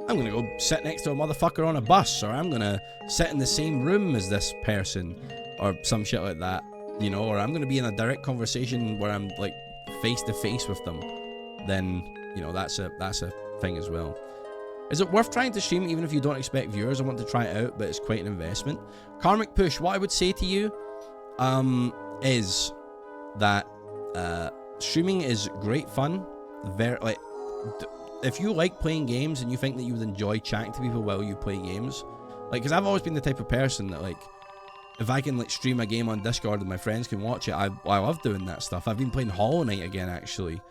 I'm gonna go sit next to a motherfucker on a bus, or I'm gonna sit in the same room as this person, or some shit like that, you know, or I'm gonna be in a direct conversation where I'm like face to face with them, then, you know, that's a thing as well. Is it worth trying to stream even if you don't expect viewers? I want to try it out, but it's quite an investment. Karmic Push, what I would say to you is that streaming is great fun. If you like playing games and you think that you would enjoy chatting to people while you play games, like, because I've always been the type of person that, like, if I can like stream a game on Discord and my friends can watch it, I love doing that stuff. I've been playing Hollow Knight again, actually,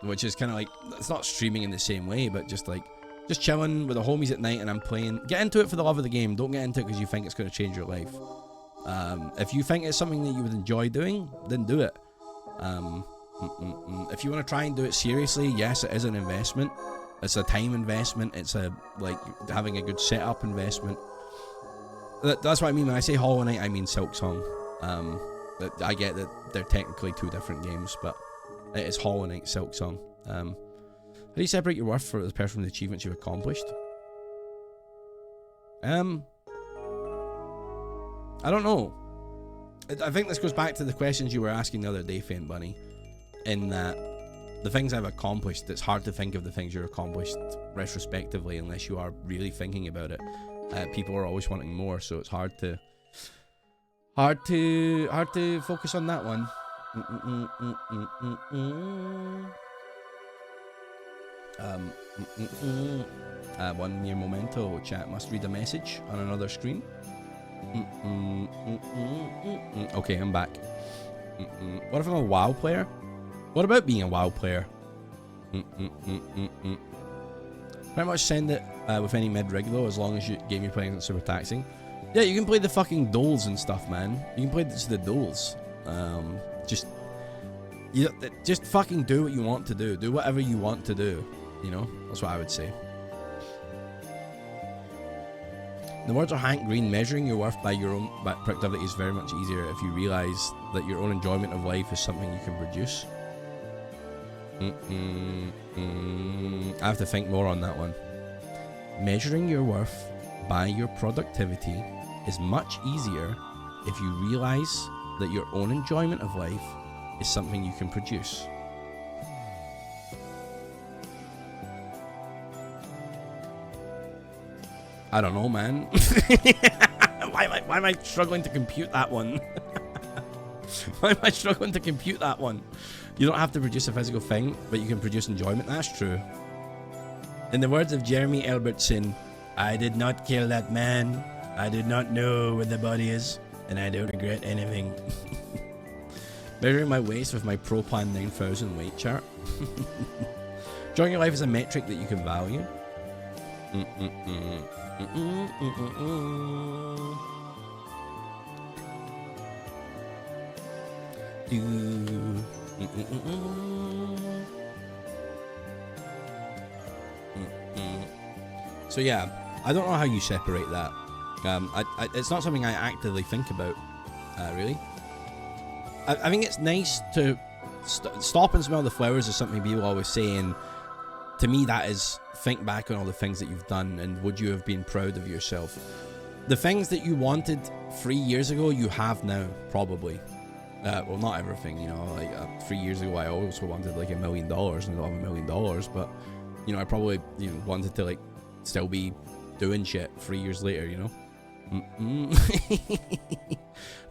which is kind of like, it's not streaming in the same way, but just chilling with the homies at night, and I'm playing. Get into it for the love of the game. Don't get into it because you think it's going to change your life. If you think it's something that you would enjoy doing, then do it. If you want to try and do it seriously, yes, it is an investment. It's a time investment. It's a, like, having a good setup investment. That's what I mean when I say Hollow Knight. I mean Silksong. I get that they're technically two different games, but it is Hollow Knight, Silksong. How do you separate your worth for the person from the achievements you've accomplished? I don't know. I think this goes back to the questions you were asking the other day, Faint Bunny, in that the things I've accomplished, it's hard to think of the things you've accomplished retrospectively unless you are really thinking about it. People are always wanting more, so it's hard to focus on that one. One mere momento. Chat must read a message on another screen. Okay, I'm back. What if I'm a WoW player? What about being a WoW player? Pretty much send it with any mid-rig though, as long as you game you're playing isn't super taxing. Yeah, you can play the fucking duels and stuff, man. You can play the duels. Just fucking do what you want to do. Do whatever you want to do. You know, that's what I would say. In the words of Hank Green, measuring your worth by your own productivity is very much easier if you realise that your own enjoyment of life is something you can produce. I have to think more on that one. Measuring your worth by your productivity is much easier if you realise that your own enjoyment of life is something you can produce. I don't know, man. Why am I struggling to compute that one? Why am I struggling to compute that one? You don't have to produce a physical thing, but you can produce enjoyment. That's true. In the words of Jeremy Albertson, I did not kill that man. I did not know where the body is, and I don't regret anything. Measuring my waist with my ProPlan 9000 weight chart. Enjoying your life is a metric that you can value. So yeah, I don't know how you separate that. It's not something I actively think about, really. I think it's nice to stop and smell the flowers is something people always say, and to me that is think back on all the things that you've done and would you have been proud of yourself. The things that you wanted 3 years ago, you have now, probably. Well, not everything, you know, like 3 years ago I also wanted like $1 million, and I don't have $1 million, but, you know, I probably, you know, wanted to like still be doing shit 3 years later, you know.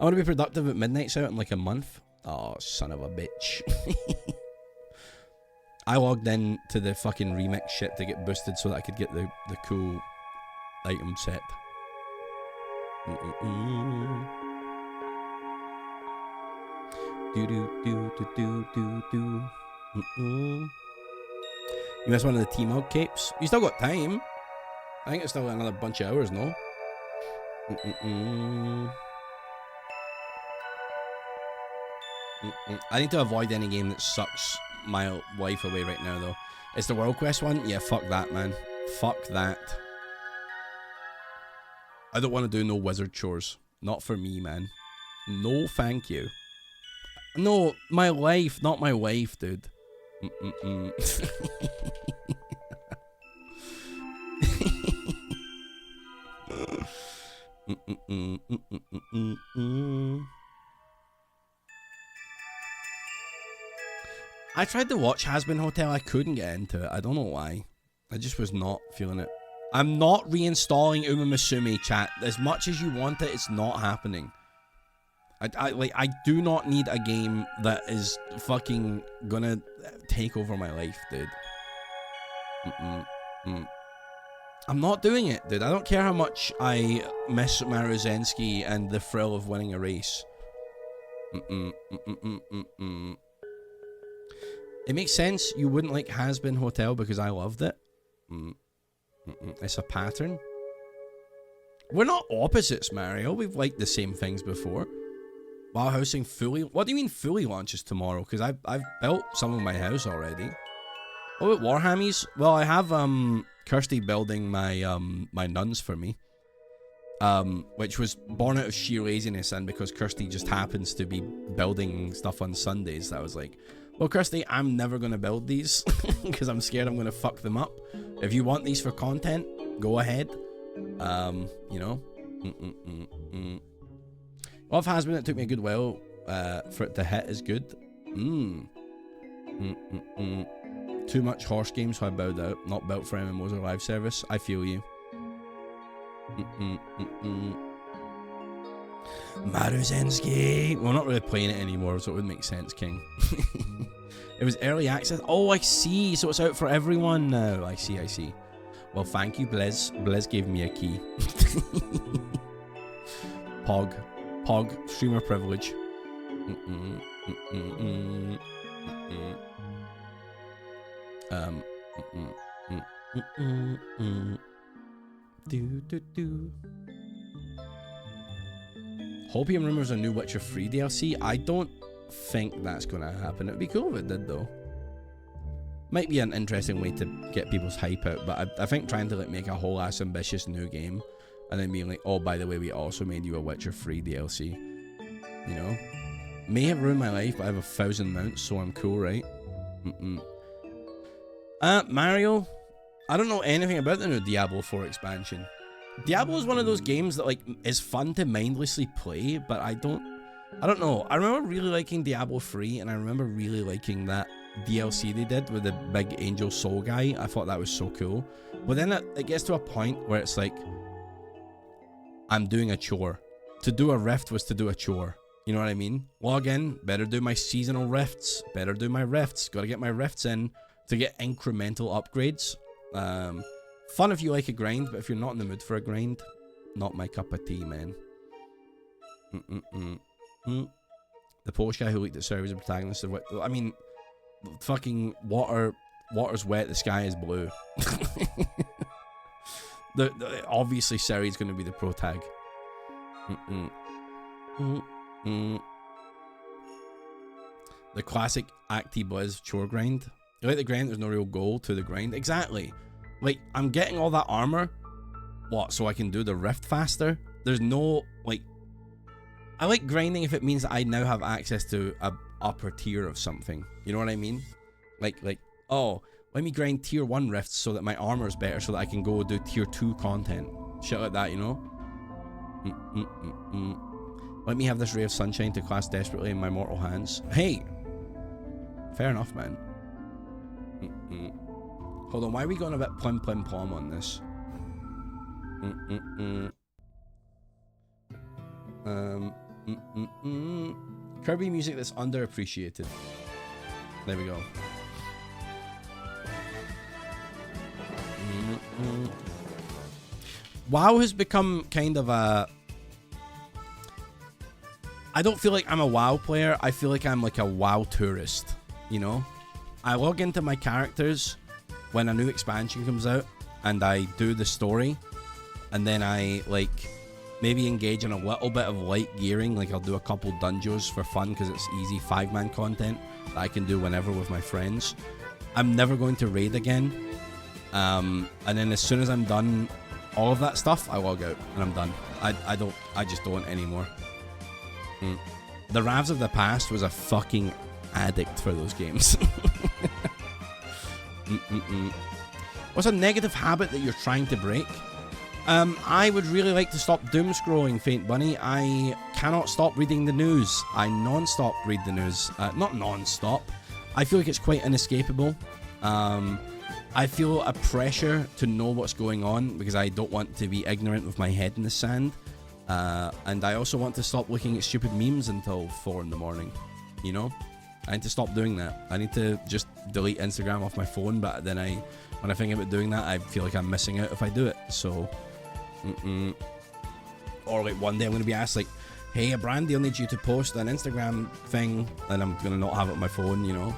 I want to be productive at Midnight's out in like a month. Oh, son of a bitch. I logged in to the fucking remix shit to get boosted so that I could get the cool item set. You missed one of the T-Mug capes? You still got time. I think it's still another bunch of hours, no? I need to avoid any game that sucks my life away right now, though. It's the World Quest one? Yeah, fuck that, man. Fuck that. I don't want to do no wizard chores. Not for me, man. No, thank you. No, my life, not my wife, dude. I tried to watch Has Been Hotel. I couldn't get into it. I don't know why. I just was not feeling it. I'm not reinstalling Uma Musume, chat. As much as you want it, it's not happening. I do not need a game that is fucking gonna take over my life, dude. I'm not doing it, dude. I don't care how much I miss Maruzensky and the thrill of winning a race. It makes sense you wouldn't like Has Been Hotel because I loved it. It's a pattern. We're not opposites, Mario. We've liked the same things before. While housing fully... What do you mean fully launches tomorrow? Because I've built some of my house already. What about Warhammies? Well, I have Kirsty building my my nuns for me. Which was born out of sheer laziness, and because Kirsty just happens to be building stuff on Sundays, I was like, well, Kirsty, I'm never going to build these because I'm scared I'm going to fuck them up. If you want these for content, go ahead. You know. Love Has Been. It took me a good while for it to hit is good. Too much horse games, so I bowed out. Not built for MMOs or live service. I feel you. Maruzensky. We're not really playing it anymore, so it would make sense, King. It was early access. Oh, I see. So it's out for everyone now. I see. Well, thank you, Blez. Blez gave me a key. Pog. Streamer privilege. Mm-mm. Mm-mm. Do. Hopium rumors a new Witcher 3 DLC. I don't think that's going to happen. It'd be cool if it did, though. Might be an interesting way to get people's hype out, but I think trying to like make a whole ass ambitious new game and then being like, oh, by the way, we also made you a Witcher 3 DLC. You know? May have ruined my life, but I have 1,000 mounts, so I'm cool, right? Mario. I don't know anything about the new Diablo 4 expansion. Diablo is one of those games that like is fun to mindlessly play, but I don't know. I remember really liking Diablo 3, and I remember really liking that DLC they did with the big Angel Soul guy. I thought that was so cool. But then it gets to a point where it's like, I'm doing a chore. To do a rift was to do a chore. You know what I mean? Log in, better do my seasonal rifts, better do my rifts, gotta get my rifts in to get incremental upgrades. Fun if you like a grind, but if you're not in the mood for a grind, not my cup of tea, man. The Polish guy who leaked that Sarah was a protagonist of what? I mean, fucking water's wet, the sky is blue. Obviously Sari's going to be the pro tag. The classic Acti Blizz chore grind. You like the grind, there's no real goal to the grind. Exactly. Like, I'm getting all that armor. What, so I can do the rift faster? There's no, like... I like grinding if it means that I now have access to a upper tier of something. You know what I mean? Like, oh, let me grind tier 1 rifts so that my armor is better so that I can go do tier 2 content. Shit like that, you know? Let me have this ray of sunshine to class desperately in my mortal hands. Hey! Fair enough, man. Hold on, why are we going a bit plum on this? Kirby music that's underappreciated. There we go. WoW has become kind of a... I don't feel like I'm a WoW player. I feel like I'm like a WoW tourist, you know? I log into my characters when a new expansion comes out, and I do the story, and then I, like, maybe engage in a little bit of light gearing, like I'll do a couple dungeons for fun, because it's easy 5-man content that I can do whenever with my friends. I'm never going to raid again, and then as soon as I'm done all of that stuff, I log out, and I'm done. I just don't anymore. The Ravs of the past was a fucking addict for those games. What's a negative habit that you're trying to break? I would really like to stop doom scrolling, Faint Bunny. I cannot stop reading the news. I non-stop read the news. Not non-stop. I feel like it's quite inescapable. I feel a pressure to know what's going on because I don't want to be ignorant with my head in the sand. And I also want to stop looking at stupid memes until 4 in the morning. You know? I need to stop doing that. I need to just delete Instagram off my phone, but then when I think about doing that, I feel like I'm missing out if I do it. So, or like one day I'm going to be asked like, hey, a brand deal needs you to post an Instagram thing, and I'm going to not have it on my phone, you know?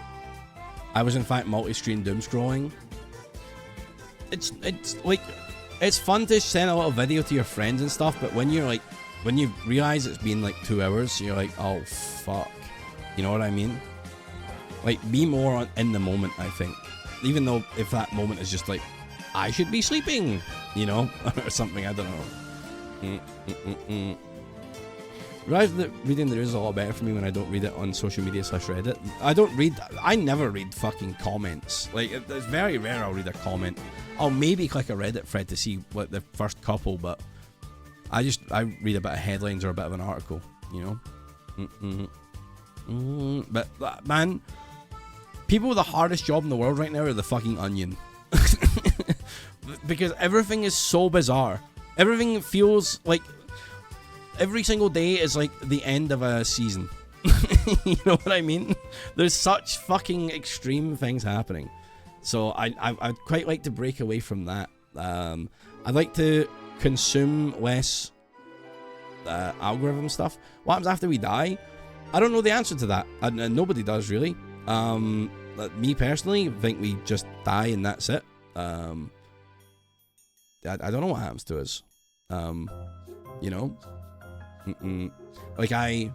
I was in fact multi-screen doom scrolling. It's like, it's fun to send a little video to your friends and stuff, but when you realize it's been like 2 hours, you're like, oh fuck. You know what I mean? Like, be more in the moment, I think. Even though if that moment is just like, I should be sleeping, you know? Or something, I don't know. Realize that reading the news is a lot better for me when I don't read it on social media /Reddit. I never read fucking comments. Like, it's very rare I'll read a comment. I'll maybe click a Reddit thread to see what the first couple, but I read a bit of headlines or a bit of an article, you know? But man, people with the hardest job in the world right now are the fucking Onion. Because everything is so bizarre. Everything feels like every single day is like the end of a season. You know what I mean? There's such fucking extreme things happening. So I'd quite like to break away from that. I'd like to consume less algorithm stuff. What happens after we die? I don't know the answer to that, and nobody does really. Me personally, think we just die and that's it. I don't know what happens to us. You know, like I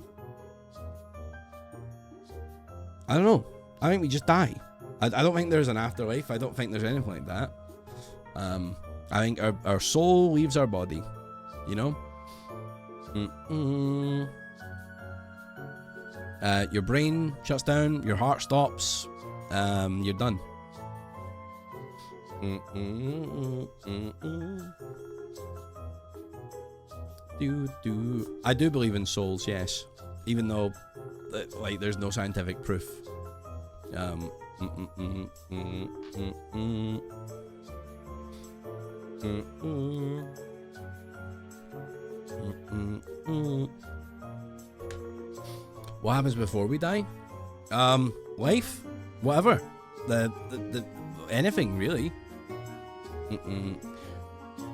don't know. I think we just die. I don't think there's an afterlife. I don't think there's anything like that. I think our soul leaves our body. You know. Your brain shuts down. Your heart stops. You're done. I do believe in souls, yes, even though like there's no scientific proof. What happens before we die? Life, whatever, the anything really.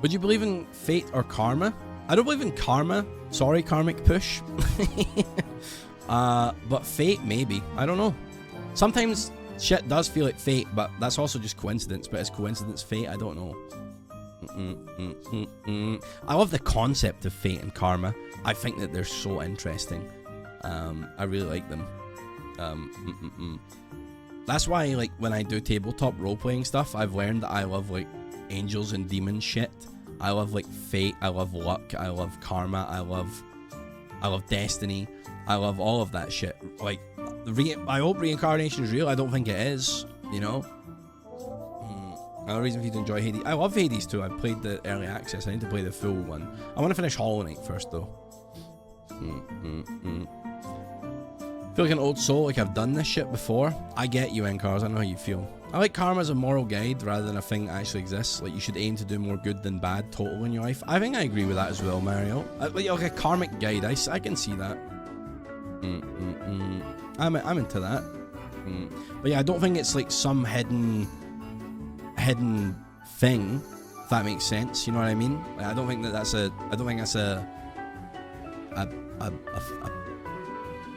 Would you believe in fate or karma? I don't believe in karma. Sorry, karmic push. But fate, maybe. I don't know. Sometimes shit does feel like fate, but that's also just coincidence. But is coincidence fate? I don't know. I love the concept of fate and karma. I think that they're so interesting. I really like them. That's why, like, when I do tabletop role-playing stuff, I've learned that I love, like, angels and demon shit. I love, like, fate. I love luck. I love karma. I love destiny. I love all of that shit. Like, I hope reincarnation is real. I don't think it is, you know? Another reason for you to enjoy Hades. I love Hades too. I played the early access. I need to play the full one. I want to finish Hollow Knight first, though. Feel like an old soul, like I've done this shit before. I get you, Cars. I know how you feel. I like karma as a moral guide rather than a thing that actually exists. Like, you should aim to do more good than bad total in your life. I think I agree with that as well, Mario. Like a karmic guide. I can see that. I'm into that. But yeah, I don't think it's like some hidden thing, if that makes sense. You know what I mean? Like, I don't think that's a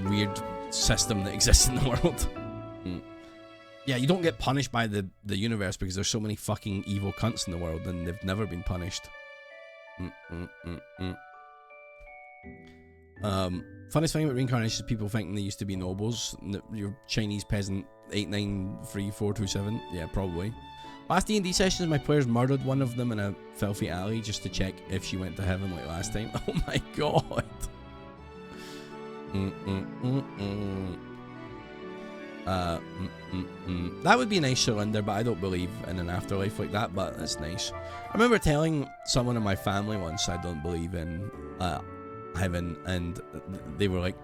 weird system that exists in the world. Yeah, you don't get punished by the universe because there's so many fucking evil cunts in the world and they've never been punished. Funniest thing about reincarnation is people thinking they used to be nobles. Your Chinese peasant 893427. Yeah, probably. Last D&D sessions, my players murdered one of them in a filthy alley just to check if she went to heaven like last time. Oh my god. That would be a nice surrender, but I don't believe in an afterlife like that, but that's nice. I remember telling someone in my family once I don't believe in heaven, and they were like,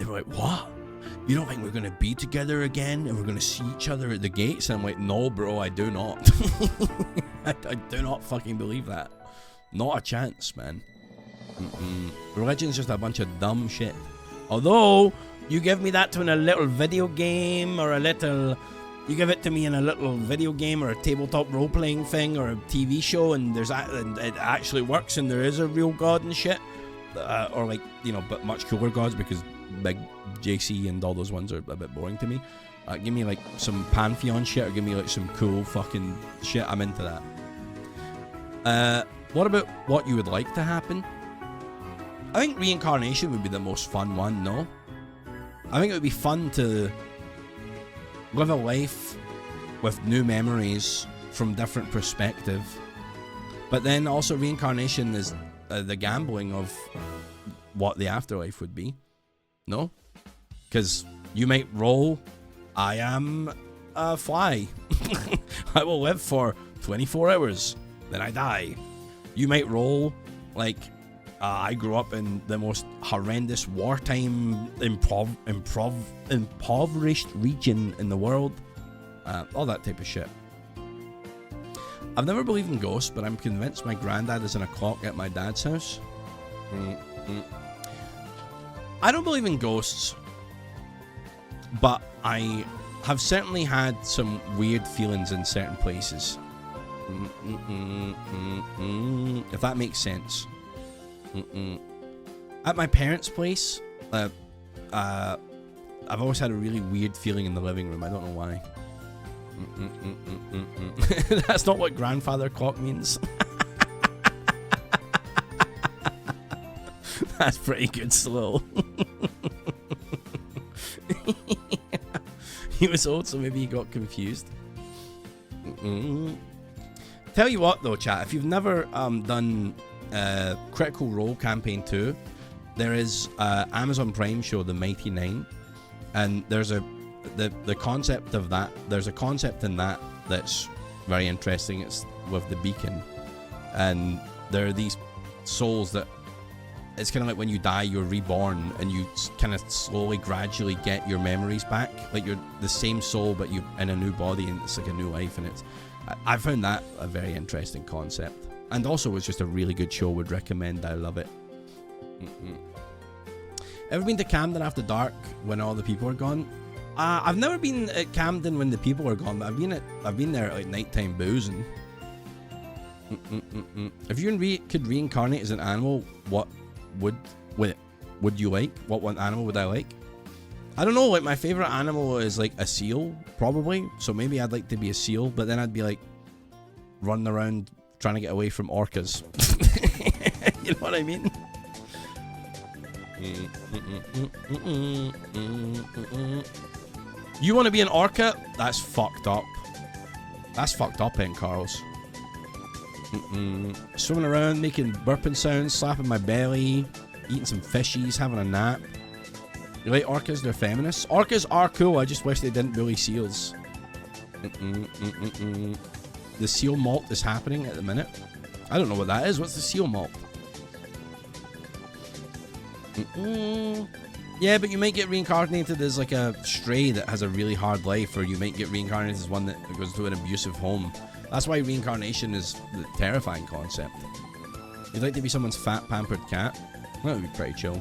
what? You don't think we're gonna be together again and we're gonna see each other at the gates? And I'm like, no bro, I do not. I do not fucking believe that. Not a chance, man. Religion's just a bunch of dumb shit. Although you give me that to in a little video game, or you give it to me in a little video game or a tabletop role-playing thing or a TV show, and and it actually works and there is a real god and shit, or like, you know, but much cooler gods, because big JC and all those ones are a bit boring to me. Give me like some Pantheon shit, or give me like some cool fucking shit. I'm into that. What about what you would like to happen? I think reincarnation would be the most fun one, no? I think it would be fun to live a life with new memories from different perspective. But then also reincarnation is the gambling of what the afterlife would be. No? Because you might roll, I am a fly. I will live for 24 hours, then I die. You might roll, like, I grew up in the most horrendous wartime impoverished region in the world. All that type of shit. I've never believed in ghosts, but I'm convinced my granddad is in a clock at my dad's house. I don't believe in ghosts, but I have certainly had some weird feelings in certain places. If that makes sense. At my parents' place, I've always had a really weird feeling in the living room. I don't know why. That's not what grandfather clock means. That's pretty good, Slow. He was old, so maybe he got confused. Tell you what, though, chat, if you've never done Critical Role Campaign 2, there is Amazon Prime show, The Mighty Nine, and there's the concept of that. There's a concept in that that's very interesting. It's with the beacon, and there are these souls that it's kind of like when you die, you're reborn, and you kind of slowly, gradually get your memories back. Like you're the same soul, but you're in a new body, and it's like a new life. And I found that a very interesting concept, and also it's just a really good show. Would recommend. I love it. Ever been to Camden after dark when all the people are gone? I've never been at Camden when the people are gone, but I've been there at like nighttime boozing. If you could reincarnate as an animal, what would you like? What one animal would I like? I don't know, like my favorite animal is like a seal, probably. So maybe I'd like to be a seal, but then I'd be like running around trying to get away from orcas. You know what I mean? You want to be an orca? That's fucked up. That's fucked up, ain't Carlos? Swimming around, making burping sounds, slapping my belly, eating some fishies, having a nap. You like orcas? They're feminists. Orcas are cool. I just wish they didn't bully seals. The seal malt is happening at the minute. I don't know what that is. What's the seal malt? Yeah, but you might get reincarnated as like a stray that has a really hard life, or you might get reincarnated as one that goes to an abusive home. That's why reincarnation is the terrifying concept. You'd like to be someone's fat, pampered cat? That would be pretty chill.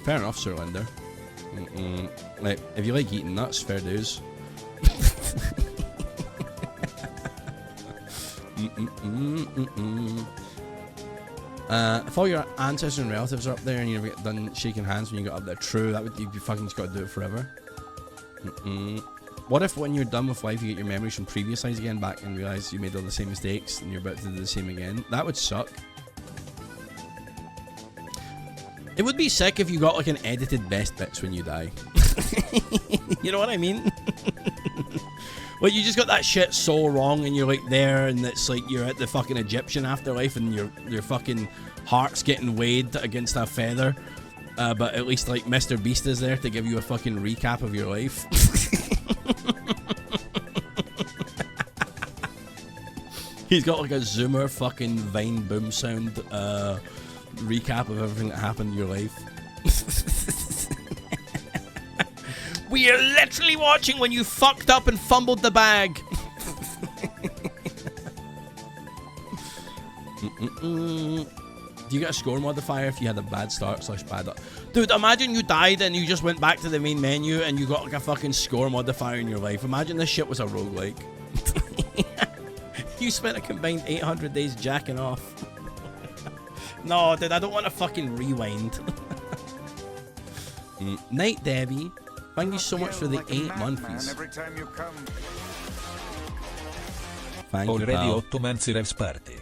Fair enough, Sir Linder. Like, if you like eating nuts, fair dues. If all your ancestors and relatives are up there and you never get done shaking hands when you got up there, true, that would, you'd be fucking just gotta do it forever. What if when you're done with life you get your memories from previous lives again back and realize you made all the same mistakes and you're about to do the same again? That would suck. It would be sick if you got like an edited best bits when you die. You know what I mean? Like you just got that shit so wrong and you're like there and it's like you're at the fucking Egyptian afterlife and your fucking heart's getting weighed against a feather. But at least like Mr. Beast is there to give you a fucking recap of your life. He's got like a Zoomer fucking Vine boom sound recap of everything that happened in your life. We are literally watching when you fucked up and fumbled the bag. Do you get a score modifier if you had a bad start / bad up? Dude, imagine you died and you just went back to the main menu and you got like a fucking score modifier in your life. Imagine this shit was a roguelike. You spent a combined 800 days jacking off. No, dude, I don't want to fucking rewind. Night, Debbie. Thank you so much for the 8 months. Thank you, Already pal. 8 months Ravs party.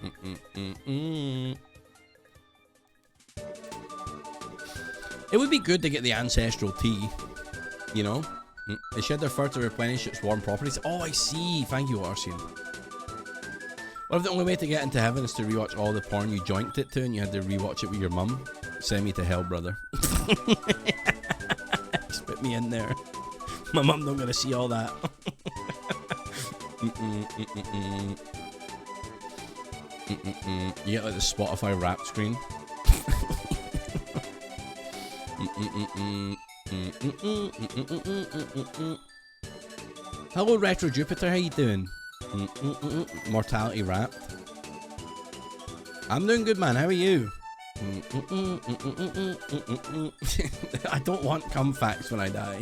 It would be good to get the ancestral tea, you know? They shed their fur to replenish its warm properties. Oh, I see. Thank you, Arsian. What if the only way to get into heaven is to rewatch all the porn you joinked it to and you had to rewatch it with your mum? Send me to hell, brother. Spit me in there. My mum don't gotta see all that. You get like the Spotify rap screen. Hello, Retro Jupiter. How you doing? Mortality Wrapped. I'm doing good, man. How are you? I don't want cum facts when I die.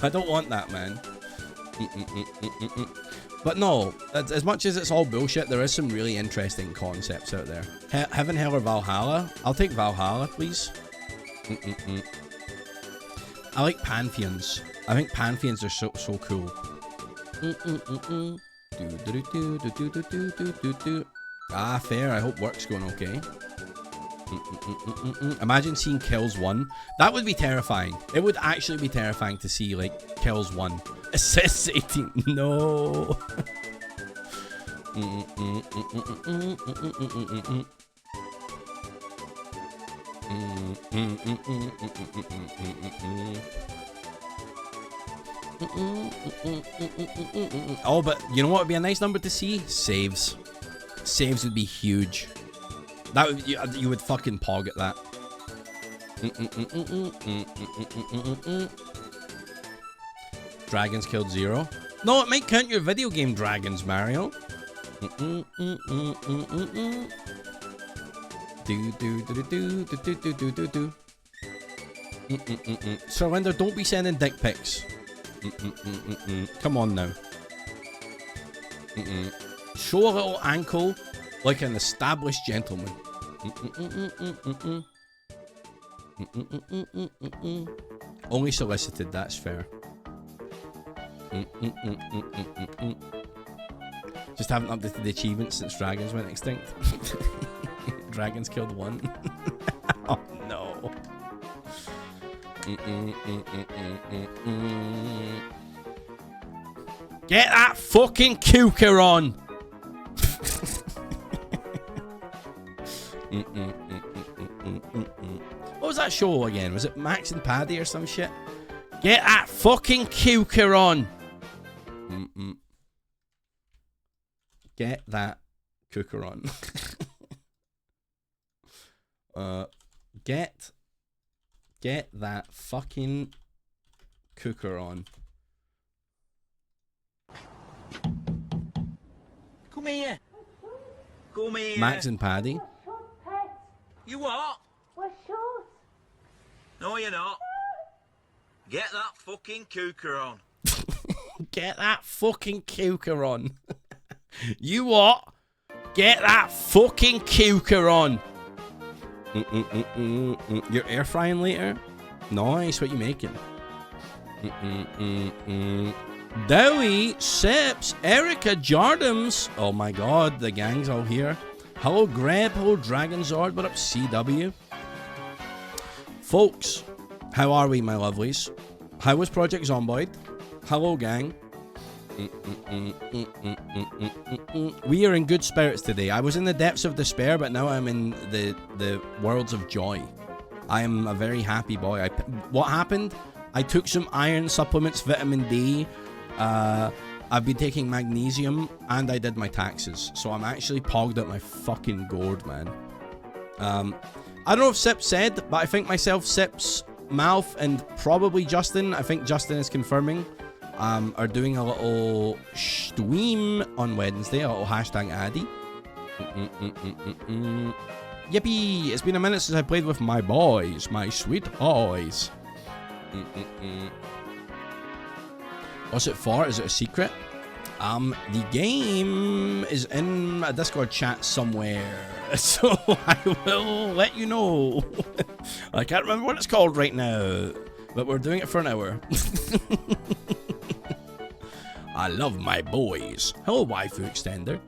I don't want that, man. But no, as much as it's all bullshit, there is some really interesting concepts out there. Heaven, Hell, or Valhalla? I'll take Valhalla, please. I like pantheons. I think pantheons are so cool. Ah, fair. I hope work's going okay. Imagine seeing kills 1. That would be terrifying. It would actually be terrifying to see, like, kills 1. Assists 18. No. Oh, but you know what would be a nice number to see? Saves. Saves would be huge. That would, you would fucking pog at that. Dragons killed 0. No, it might count your video game dragons, Mario. Surrender, don't be sending dick pics. Come on now. Show a little ankle like an established gentleman. Only solicited, that's fair. Just haven't updated the achievements since dragons went extinct. Dragons killed 1. Oh no. Get that fucking cucur on! What was that show again? Was it Max and Paddy or some shit? Get that fucking cucur on! Get that cooker on. Get that fucking cooker on. Come here. Come here. Max and Paddy. You what? We're short. No, you're not. Get that fucking cooker on. Get that fucking cooker on. You what? Get that fucking cooker on. You're air frying later? Nice, what you making? Dowie, Sips, Erica, Jardams. Oh my god, the gang's all here. Hello Greb, hello Dragonzord, what up CW? Folks, how are we, my lovelies? How was Project Zomboid? Hello gang. We are in good spirits today. I was in the depths of despair, but now I'm in the worlds of joy. I am a very happy boy. What happened? I took some iron supplements, vitamin D. I've been taking magnesium, and I did my taxes. So I'm actually pogged at my fucking gourd, man. I don't know if Sip said, but I think myself, Sips, Malf, and probably Justin, I think Justin is confirming, are doing a little stream on Wednesday, a little hashtag Addy. Yippee! It's been a minute since I played with my boys, my sweet boys. What's it for? Is it a secret? The game is in a Discord chat somewhere, so I will let you know. I can't remember what it's called right now, but we're doing it for an hour. I love my boys. Hello, waifu extender.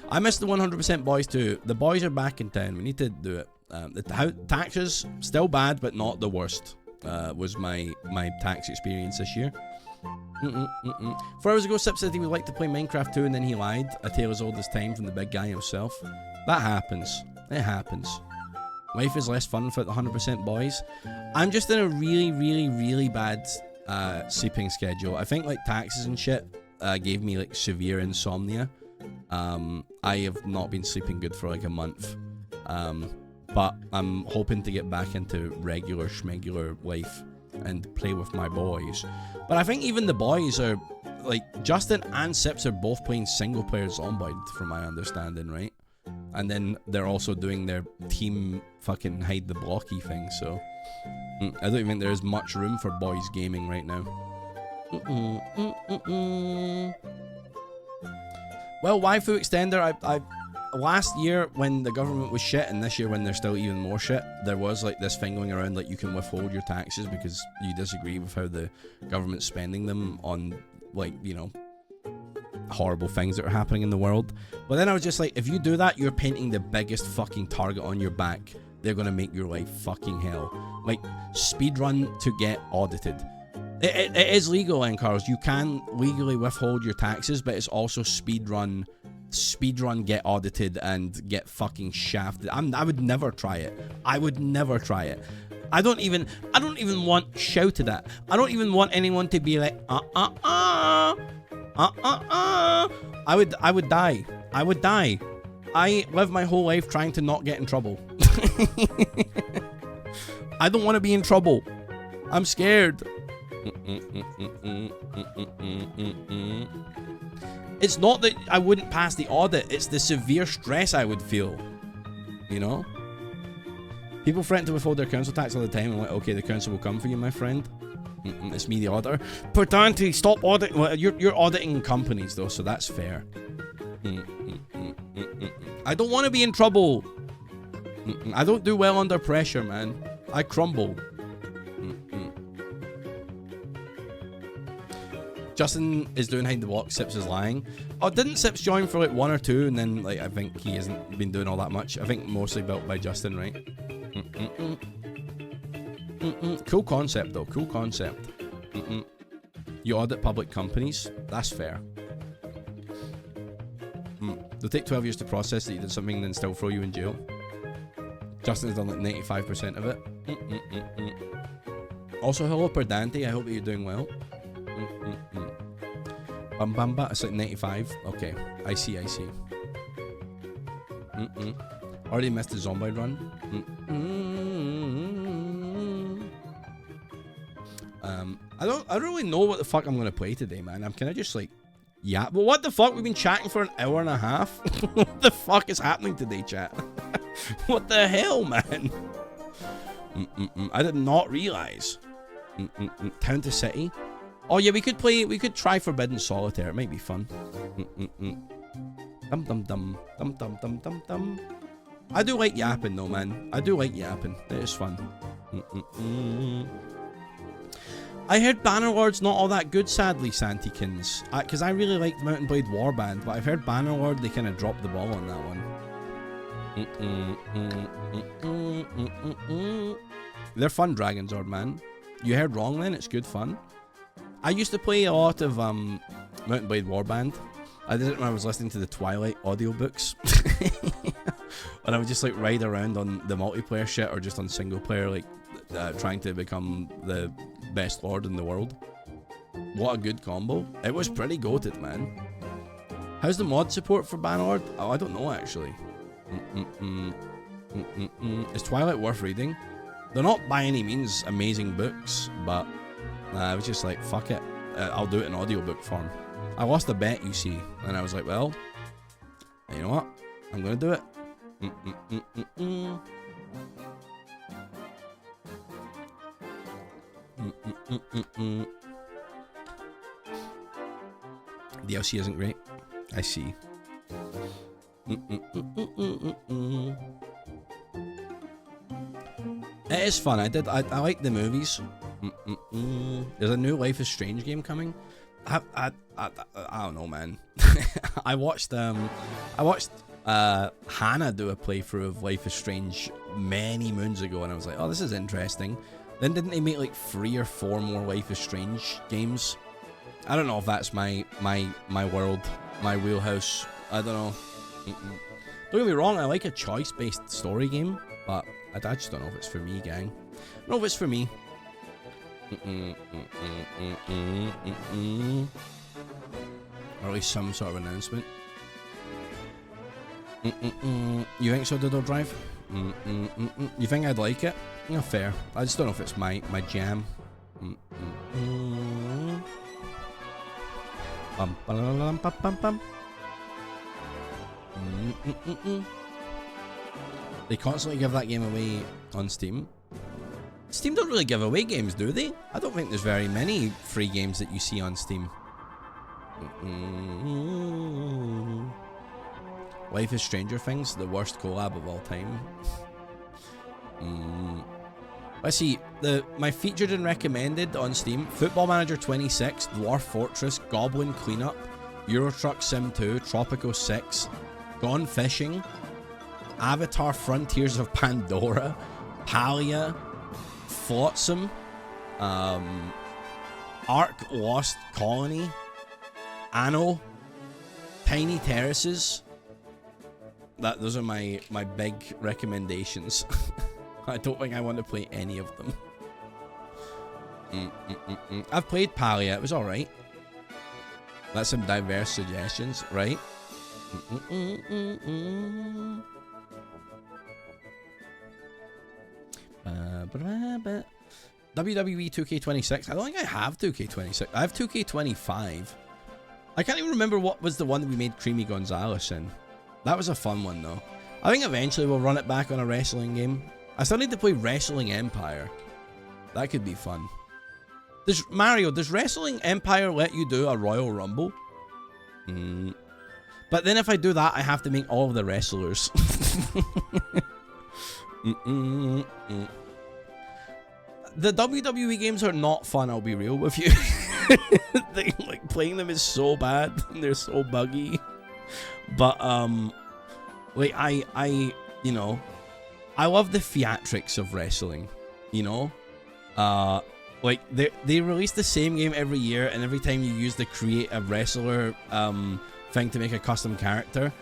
I missed the 100% boys too. The boys are back in town. We need to do it. The taxes still bad, but not the worst. Was my tax experience this year. 4 hours ago, Sip said he would like to play Minecraft 2, and then he lied. A tale as old as time from the big guy himself. That happens. It happens. Life is less fun for the 100% boys. I'm just in a really, really, really bad sleeping schedule. I think like taxes and shit gave me like severe insomnia. I have not been sleeping good for like a month. But I'm hoping to get back into regular schmegular life and play with my boys. But I think even the boys are, like, Justin and Sips are both playing single player Zomboid, from my understanding, right? And then they're also doing their team fucking hide the blocky thing, so I don't even think there's much room for boys gaming right now. Well, waifu extender, last year when the government was shit, and this year when they're still even more shit, there was like this thing going around like you can withhold your taxes because you disagree with how the government's spending them on, like, you know, horrible things that are happening in the world. But then I was just like, if you do that, you're painting the biggest fucking target on your back. They're gonna make your life fucking hell. Like, speedrun to get audited. It is legal, Cars. You can legally withhold your taxes, but it's also speedrun get audited and get fucking shafted. I would never try it. I would never try it. I don't even want shouted at. I don't even want anyone to be like I would die. I would die. I live my whole life trying to not get in trouble. I don't want to be in trouble. I'm scared. It's not that I wouldn't pass the audit, it's the severe stress I would feel. You know? People threaten to withhold their council tax all the time. I'm like, okay, the council will come for you, my friend. It's me, the auditor. Perdante, stop auditing. Well, you're auditing companies, though, so that's fair. I don't want to be in trouble. I don't do well under pressure, man. I crumble. Justin is doing Hide the Block. Sips is lying. Oh, didn't Sips join for like 1 or 2, and then like I think he hasn't been doing all that much. I think mostly built by Justin, right? Cool concept though. Cool concept. You audit public companies. That's fair. They'll take 12 years to process that you did something and then still throw you in jail. Justin's done like 95% of it. Also, hello Perdante. I hope that you're doing well. Bamba, it's like 95. Okay, I see. Already missed the zombie run. I don't really know what the fuck I'm gonna play today, man. I'm kinda just like, yeah. But what the fuck? We've been chatting for an hour and a half. What the fuck is happening today, chat? What the hell, man? I did not realize. Town to city. Oh yeah, we could try Forbidden Solitaire. It might be fun. Dum dum dum dum dum dum dum dum. I do like yapping though, man. I do like yapping. It is fun. I heard Bannerlord's not all that good, sadly, Santikins. Because I really liked Mountain Blade Warband, but I've heard Bannerlord, they kind of dropped the ball on that one. They're fun, Dragonzord, man. You heard wrong then, it's good fun. I used to play a lot of Mountain Blade Warband. I did it when I was listening to the Twilight audiobooks. And I would just like ride around on the multiplayer shit or just on single player, like trying to become the best lord in the world. What a good combo. It was pretty goated, man. How's the mod support for Bannerlord? Oh, I don't know actually. Is Twilight worth reading? They're not by any means amazing books, but I was just like, fuck it. I'll do it in audiobook form. I lost a bet, you see, and I was like, well, you know what? I'm gonna do it. DLC isn't great. I see. It is fun. I like the movies. There's a new Life is Strange game coming. I don't know, man. I watched Hannah do a playthrough of Life is Strange many moons ago, and I was like, oh, this is interesting. Then didn't they make like 3 or 4 more Life is Strange games? I don't know if that's my world, my wheelhouse. I don't know. Don't get me wrong, I like a choice-based story game, but I just don't know if it's for me, gang. I don't know if it's for me. Or at least some sort of announcement. You think so, Doodle Drive? You think I'd like it? Yeah, fair. I just don't know if it's my jam. They constantly give that game away on Steam. Steam don't really give away games, do they? I don't think there's very many free games that you see on Steam. Life is Stranger Things, the worst collab of all time. Let's see, my featured and recommended on Steam: Football Manager 26, Dwarf Fortress, Goblin Cleanup, Euro Truck Sim 2, Tropico 6, Gone Fishing, Avatar Frontiers of Pandora, Palia, Flotsam, Ark Lost Colony, Anno, Tiny Terraces. Those are my big recommendations. I don't think I want to play any of them. I've played Palia, it was alright. That's some diverse suggestions, right? WWE 2K26. I don't think I have 2K26. I have 2K25. I can't even remember what was the one that we made Creamy Gonzalez in. That was a fun one though. I think eventually we'll run it back on a wrestling game. I still need to play Wrestling Empire. That could be fun. Mario, does Wrestling Empire let you do a Royal Rumble? But then if I do that, I have to make all of the wrestlers. The WWE games are not fun, I'll be real with you. Like, playing them is so bad. They're so buggy. But, like, you know, I love the theatrics of wrestling, you know? Like, they release the same game every year, and every time you use the create a wrestler thing to make a custom character,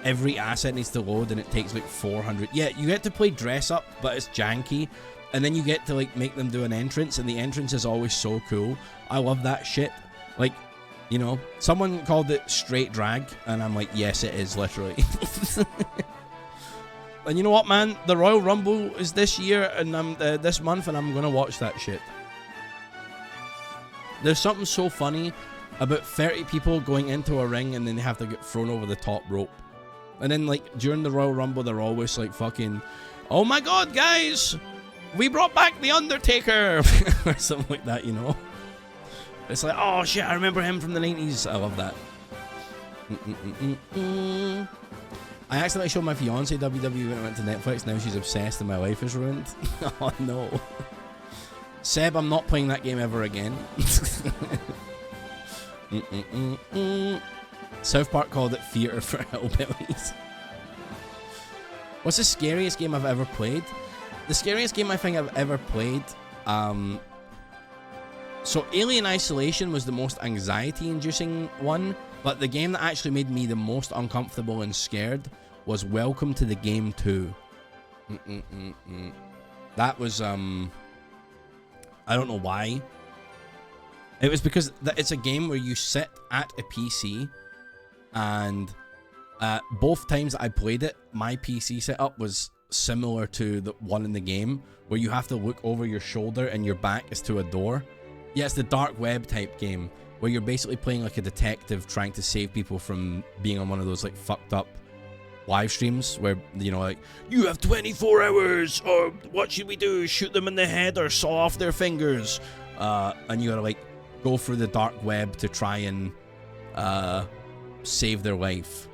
every asset needs to load, and it takes like 400. Yeah, you get to play dress up, but it's janky, and then you get to like make them do an entrance, and the entrance is always so cool. I love that shit. Like, you know, someone called it straight drag, and I'm like, yes, it is, literally. And you know what, man? The Royal Rumble is this year, and this month, and I'm gonna watch that shit. There's something so funny about 30 people going into a ring, and then they have to get thrown over the top rope. And then, like, during the Royal Rumble, they're always like, fucking, oh my god, guys! We brought back The Undertaker! Or something like that, you know? It's like, oh shit, I remember him from the 90s. I love that. I accidentally showed my fiance WWE when I went to Netflix. Now she's obsessed and my life is ruined. Oh no. Seb, I'm not playing that game ever again. South Park called it Theater for Hillbillies. What's the scariest game I've ever played? The scariest game I think I've ever played, so Alien Isolation was the most anxiety-inducing one, but the game that actually made me the most uncomfortable and scared was Welcome to the Game 2. That was, I don't know why. It was because it's a game where you sit at a PC, and both times that I played it, my PC setup was similar to the one in the game, where you have to look over your shoulder and your back is to a door. Yeah, it's the dark web type game, where you're basically playing like a detective trying to save people from being on one of those like fucked up live streams where, you know, like, you have 24 hours, or what should we do? Shoot them in the head or saw off their fingers? And you gotta like go through the dark web to try and save their life.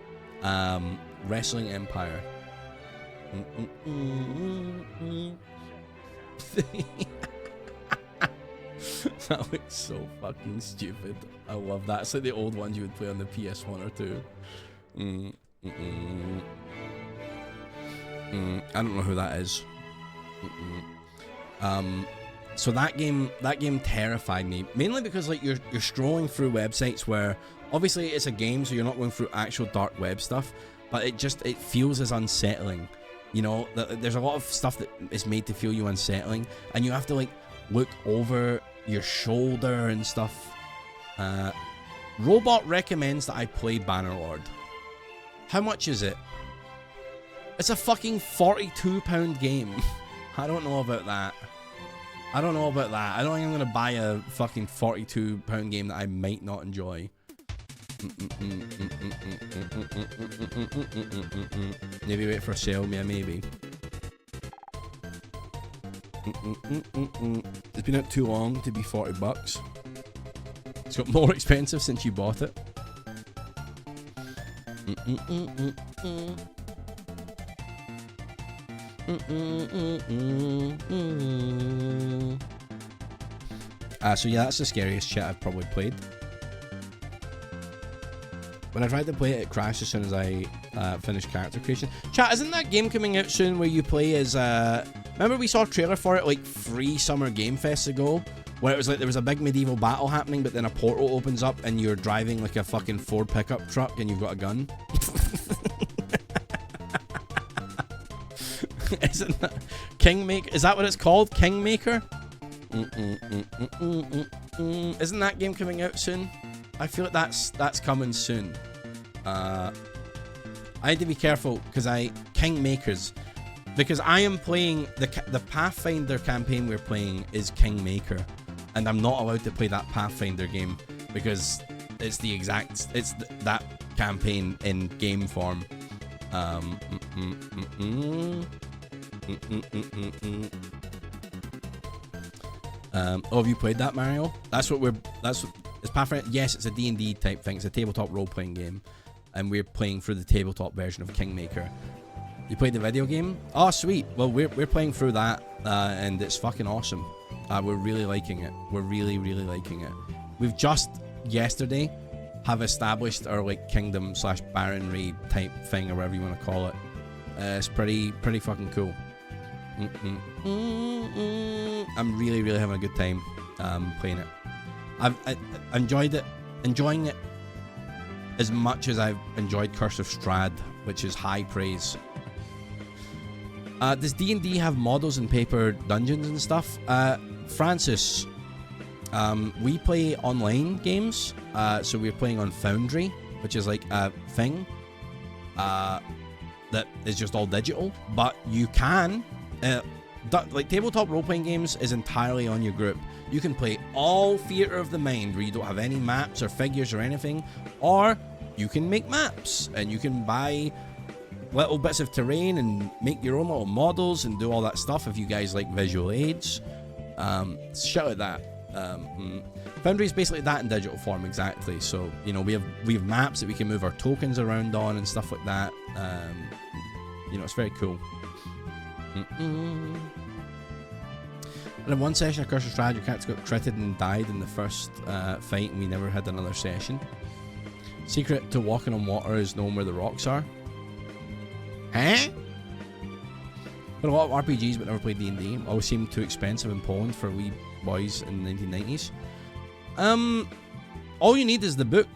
Wrestling Empire. That looks so fucking stupid. I love that. It's like the old ones you would play on the PS1 or 2. I don't know who that is. So that game terrified me, mainly because like you're scrolling through websites where obviously it's a game, so you're not going through actual dark web stuff, but it feels as unsettling. You know, there's a lot of stuff that is made to feel you unsettling, and you have to like look over your shoulder and stuff. Robot recommends that I play Bannerlord. How much is it? It's a fucking £42 game. I don't know about that. I don't know about that. I don't think I'm gonna buy a fucking £42 game that I might not enjoy. Maybe wait for a sale, yeah, maybe. It's been out too long to be $40. It's got more expensive since you bought it. So yeah, that's the scariest shit I've probably played. When I tried to play it, it crashed as soon as I finished character creation. Chat, isn't that game coming out soon where you play as... remember we saw a trailer for it like 3 Summer Game Fests ago? Where it was like there was a big medieval battle happening, but then a portal opens up and you're driving like a fucking Ford pickup truck and you've got a gun. Isn't that... Kingmaker? Is that what it's called? Kingmaker? Isn't that game coming out soon? I feel like that's coming soon. I need to be careful because Kingmakers, because I am playing the Pathfinder campaign we're playing is Kingmaker, and I'm not allowed to play that Pathfinder game because it's that campaign in game form. Oh, have you played that, Mario? It's Pathfinder. Yes, it's a D&D type thing. It's a tabletop role-playing game, and we're playing through the tabletop version of Kingmaker. You played the video game? Oh, sweet. Well, we're playing through that, and it's fucking awesome. We're really liking it. We're really, really liking it. We've just yesterday have established our like kingdom / baronry type thing, or whatever you want to call it. It's pretty fucking cool. I'm really, really having a good time playing it. I've enjoying it as much as I've enjoyed Curse of Strahd, which is high praise. Does D&D have models and paper dungeons and stuff? Francis, we play online games, so we're playing on Foundry, which is like a thing that is just all digital, but you can... like tabletop role-playing games is entirely on your group. You can play all theater of the mind where you don't have any maps or figures or anything, or you can make maps and you can buy little bits of terrain and make your own little models and do all that stuff if you guys like visual aids, shit like that. Foundry is basically that in digital form, exactly. So you know we have maps that we can move our tokens around on and stuff like that. You know, it's very cool. And in one session of Curse of Strahd, your character got critted and died in the first fight, and we never had another session. Secret to walking on water is knowing where the rocks are. Huh? But a lot of RPGs but never played D&D. Always seemed too expensive in Poland for wee boys in the 1990s. All you need is the book.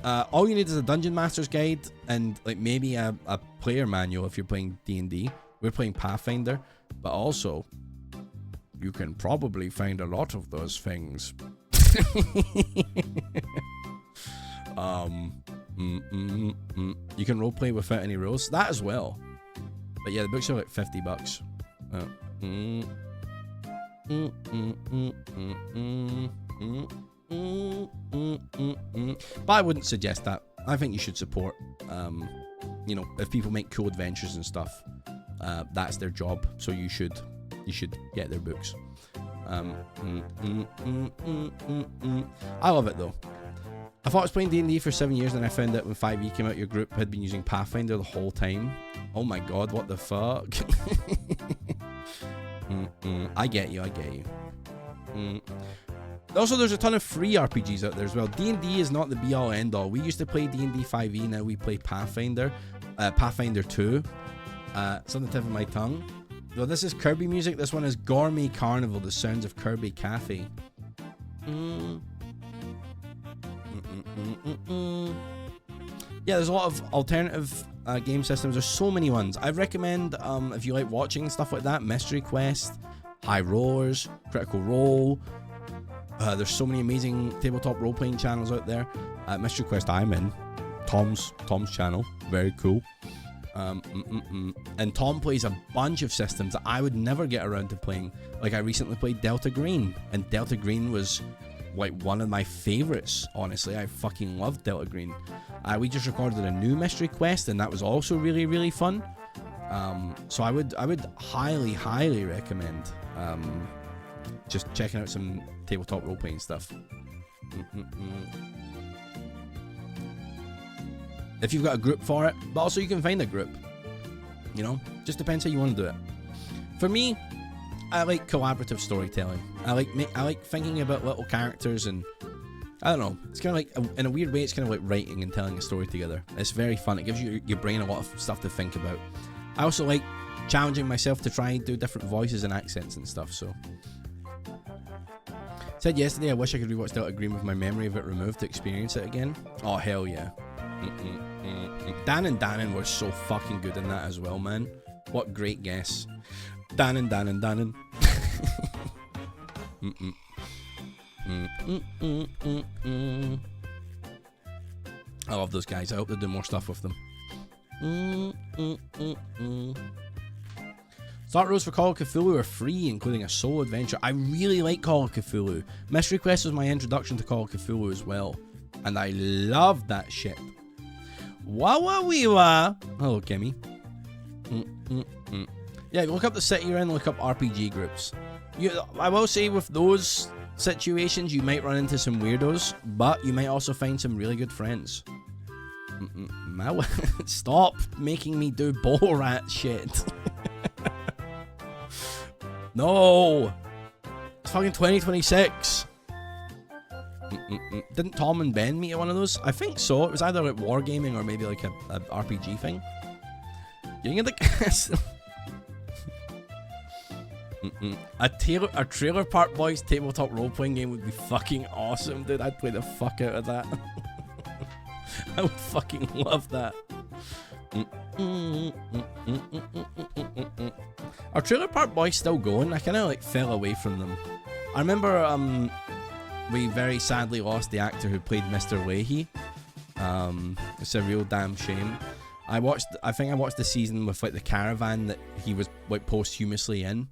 All you need is a Dungeon Master's Guide and like maybe a player manual if you're playing D&D. We're playing Pathfinder, but also you can probably find a lot of those things. You can roleplay without any rules. That as well. But yeah, the books are like $50. But I wouldn't suggest that. I think you should support, you know, if people make cool adventures and stuff, that's their job. So you should get their books. I love it though. I thought I was playing D&D for 7 years, and I found out when 5e came out, your group had been using Pathfinder the whole time. Oh my god, what the fuck? I get you. Also, there's a ton of free RPGs out there as well. D&D is not the be-all end-all. We used to play D&D 5e, now we play Pathfinder. Pathfinder 2. It's on the tip of my tongue. Well, this is Kirby music. This one is Gourmet Carnival, the sounds of Kirby Cafe. Yeah, there's a lot of alternative game systems. There's so many ones. I recommend, if you like watching stuff like that, Mystery Quest, High Rollers, Critical Role. There's so many amazing tabletop role-playing channels out there. Mystery Quest I'm in. Tom's channel. Very cool. And Tom plays a bunch of systems that I would never get around to playing. Like I recently played Delta Green, and Delta Green was like one of my favorites, honestly. I fucking loved Delta Green. We just recorded a new Mystery Quest, and that was also really, really fun. So I would highly recommend just checking out some tabletop role-playing stuff. if you've got a group for it, but also you can find a group. You know, just depends how you want to do it. For me, I like collaborative storytelling. I like thinking about little characters, and I don't know. It's kind of like, in a weird way, it's kind of like writing and telling a story together. It's very fun. It gives your brain a lot of stuff to think about. I also like challenging myself to try and do different voices and accents and stuff. So, said yesterday, I wish I could rewatch Delta Green with my memory of it removed to experience it again. Oh hell yeah. Dan and Dannon were so fucking good in that as well, man. What great guess. Dannon. I love those guys. I hope they do more stuff with them. Start rows for Call of Cthulhu are free, including a solo adventure. I really like Call of Cthulhu. Mystery Quest was my introduction to Call of Cthulhu as well, and I love that shit. Wah. Hello, Kimmy. Yeah, look up the city you're in, look up RPG groups. I will say with those situations, you might run into some weirdos, but you might also find some really good friends. Stop making me do Borat shit. No! It's fucking 2026. Didn't Tom and Ben meet at one of those? I think so. It was either like wargaming or maybe like a RPG thing. Getting in the castle. A Trailer Park Boys tabletop role-playing game would be fucking awesome, dude. I'd play the fuck out of that. I would fucking love that. Are Trailer Park Boys still going? I kind of like fell away from them. I remember we very sadly lost the actor who played Mr. Leahy. It's a real damn shame. I think I watched the season with like the caravan that he was like posthumously in,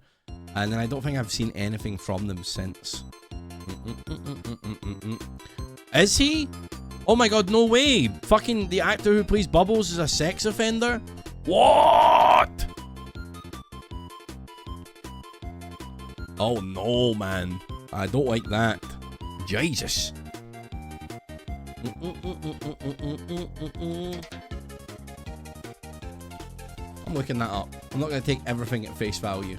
and then I don't think I've seen anything from them since. Is he? Oh my god, no way! Fucking the actor who plays Bubbles is a sex offender? What? Oh no, man. I don't like that. Jesus. I'm looking that up. I'm not going to take everything at face value.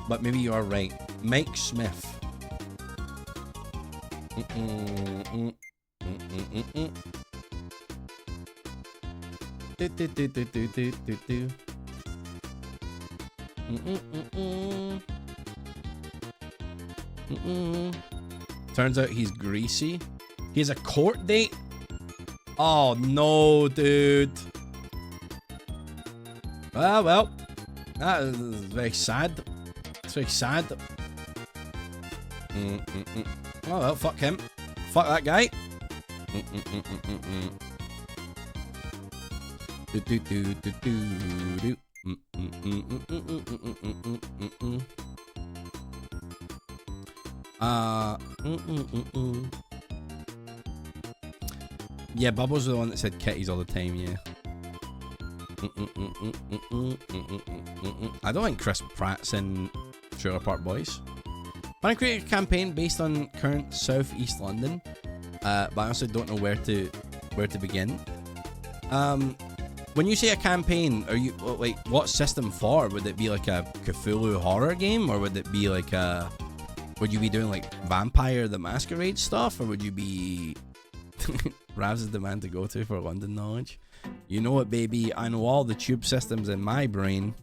But maybe you are right. Mike Smith. Turns out he's greasy. He has a court date? Oh no, dude. Well, that is very sad. It's very sad. Oh well, fuck him. Fuck that guy. Yeah, Bubbles was the one that said kitties all the time, yeah. I don't think Chris Pratt's in Trailer Park Boys. When I create a campaign based on current South-East London, but I also don't know where to begin. When you say a campaign, are you like what system for? Would it be like a Cthulhu horror game, or would it be like a? Would you be doing like Vampire the Masquerade stuff, or would you be? Ravs is the man to go to for London knowledge. You know it, baby. I know all the tube systems in my brain.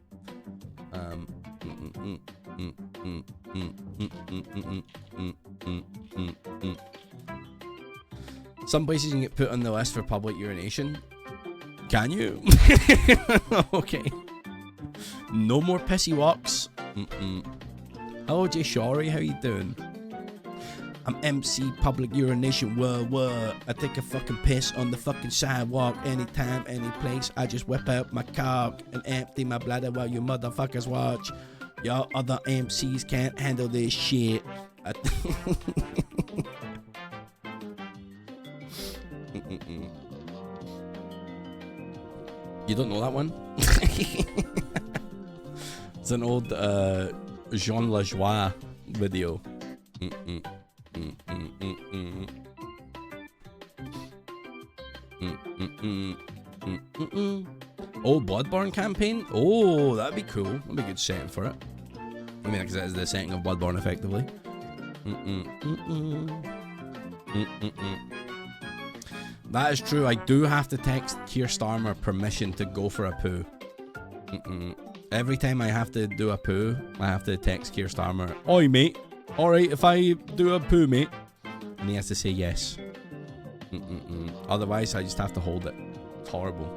Some places you can get put on the list for public urination. Can you? Okay. No more pissy walks. Hello, Jay Shorey. How you doing? I'm MC public urination. What? I take a fucking piss on the fucking sidewalk anytime, any place. I just whip out my cock and empty my bladder while you motherfuckers watch. Y'all other MCs can't handle this shit. You don't know that one? It's an old Jean Lajoie video. Oh, Bloodborne campaign? Oh, that'd be cool. That'd be a good setting for it. I mean, because that is the setting of Bloodborne, effectively. That is true. I do have to text Keir Starmer permission to go for a poo. Every time I have to do a poo, I have to text Keir Starmer. Oi, mate. Alright, if I do a poo, mate. And he has to say yes. Otherwise, I just have to hold it. It's horrible.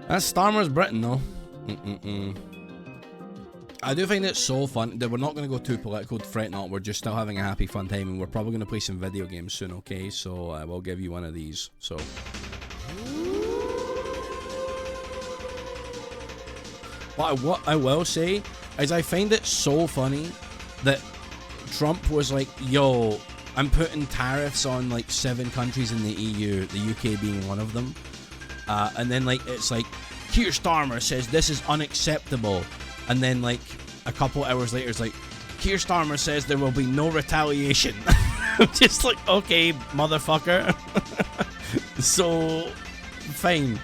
That's Starmer's Britain, though. I do find it so fun that we're not going to go too political. Fret not, we're just still having a happy, fun time, and we're probably going to play some video games soon, okay? So I will give you one of these. So. But what I will say is I find it so funny that Trump was like, yo, I'm putting tariffs on like 7 countries in the EU, the UK being one of them. And then like, it's like, Keir Starmer says this is unacceptable. And then like, a couple hours later, it's like, Keir Starmer says there will be no retaliation. I'm just like, okay, motherfucker. So, fine.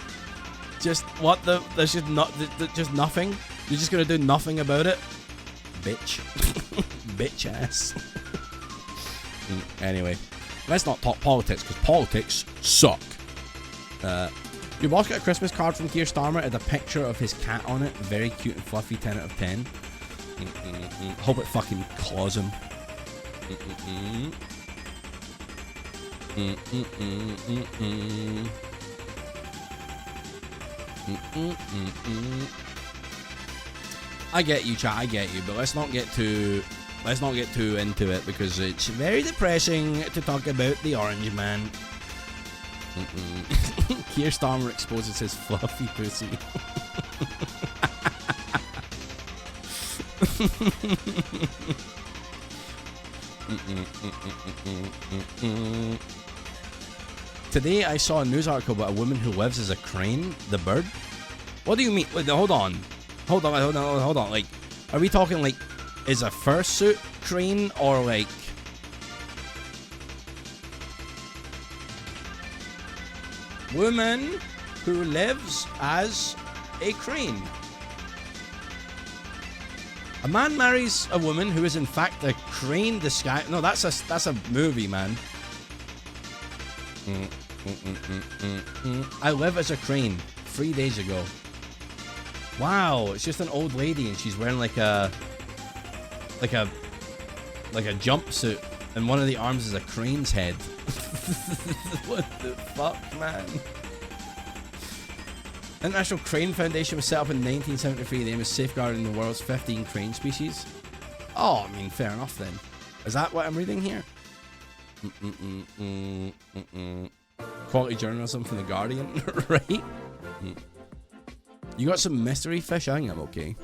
Just, what the, there's just not, just nothing? You're just gonna do nothing about it? Bitch. Bitch ass. Anyway, let's not talk politics, because politics suck. Your boss got a Christmas card from Keir Starmer. It had a picture of his cat on it. Very cute and fluffy, 10 out of 10. Hope it fucking claws him. I get you, chat, I get you, but let's not get too into it, because it's very depressing to talk about the Orange Man. Keir Starmer exposes his fluffy pussy. Today I saw a news article about a woman who lives as a crane, the bird. What do you mean? Wait, hold on. Like, are we talking like, is a fursuit crane, or like woman who lives as a crane? A man marries a woman who is in fact a crane disguise. No, that's a movie, man. I live as a crane 3 days ago. Wow, it's just an old lady and she's wearing like a jumpsuit, and one of the arms is a crane's head. What the fuck, man? International Crane Foundation was set up in 1973. The aim is safeguarding the world's 15 crane species. Oh, I mean, fair enough then. Is that what I'm reading here? Quality journalism from The Guardian, right? You got some mystery fish? I think I'm okay.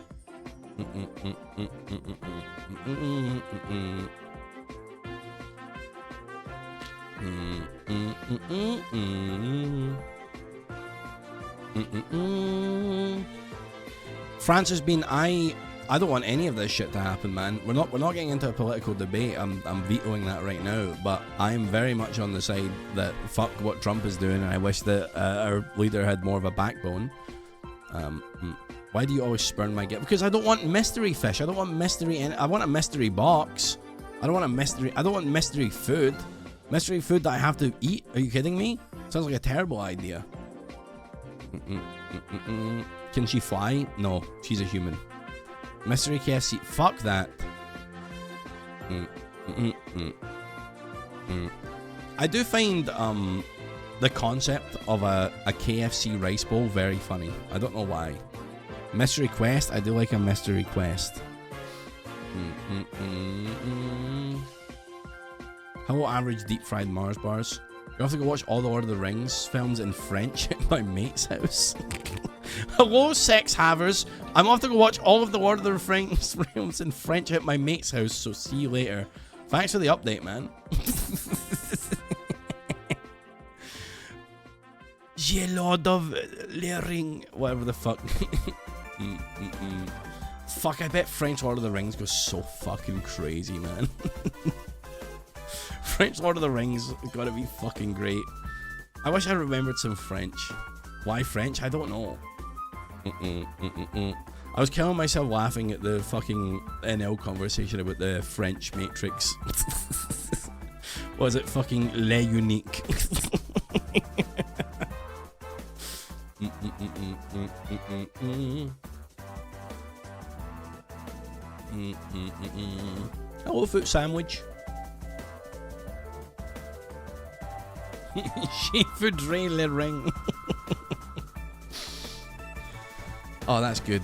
France has been. I don't want any of this shit to happen, man. We're not getting into a political debate. I'm vetoing that right now. But I am very much on the side that fuck what Trump is doing, and I wish that our leader had more of a backbone. Why do you always spurn my gift? Because I don't want mystery fish. I don't want mystery. I want a mystery box. I don't want a mystery. I don't want mystery food. Mystery food that I have to eat. Are you kidding me? Sounds like a terrible idea. Can she fly? No, she's a human. Mystery KFC. Fuck that. I do find the concept of a KFC rice bowl very funny. I don't know why. Mystery quest. I do like a mystery quest. Hello, average deep fried Mars bars. You have to go watch all the Lord of the Rings films in French at my mate's house. Hello, sex havers. I'm off to go watch all of the Lord of the Rings films in French at my mate's house, so see you later. Thanks for the update, man. J'ai Lord of the Ring. Whatever the fuck. Fuck, I bet French Lord of the Rings goes so fucking crazy, man. French Lord of the Rings has gotta be fucking great. I wish I remembered some French. Why French? I don't know. I was killing myself laughing at the fucking NL conversation about the French Matrix. Was it fucking Le Unique? Hello, foot sandwich. Seafood le ring. Oh, that's good.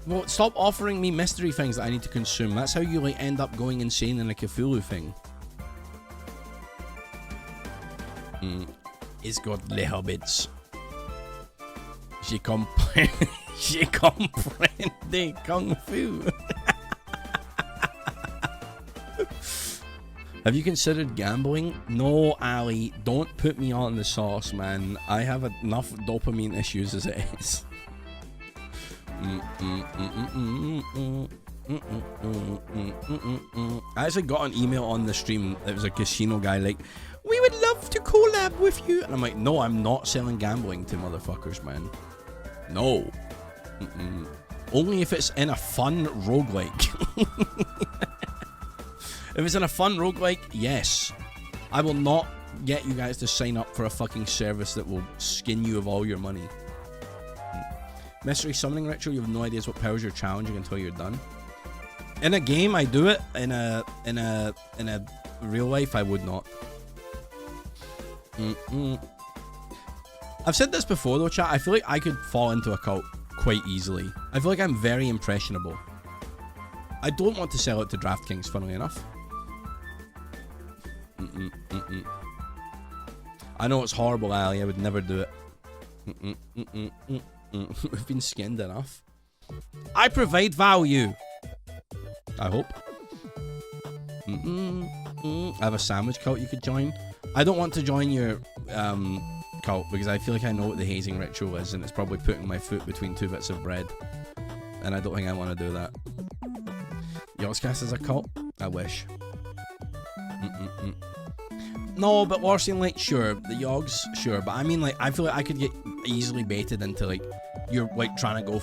Well, stop offering me mystery things that I need to consume. That's how you like end up going insane in a Cthulhu thing. It's got le hobbits. She comprende kung fu. Have you considered gambling? No, Ali, don't put me on the sauce, man. I have enough dopamine issues as it is. I actually got an email on the stream. It was a casino guy like, we would love to collab with you. And I'm like, no, I'm not selling gambling to motherfuckers, man. No. Only if it's in a fun roguelike. If it's in a fun roguelike, yes. I will not get you guys to sign up for a fucking service that will skin you of all your money. Mystery summoning ritual, you have no idea what powers you're challenging until you're done. In a game, I do it. In a real life, I would not. I've said this before though, chat. I feel like I could fall into a cult quite easily. I feel like I'm very impressionable. I don't want to sell it to DraftKings, funnily enough. I know it's horrible, Ali. I would never do it. We've been skinned enough. I provide value. I hope. I have a sandwich cult you could join. I don't want to join your cult because I feel like I know what the hazing ritual is, and it's probably putting my foot between two bits of bread. And I don't think I want to do that. Yogscast is a cult? I wish. No, but Larson, like, sure, the Yogs, sure, but I mean, like, I feel like I could get easily baited into, like, you're, like, trying to go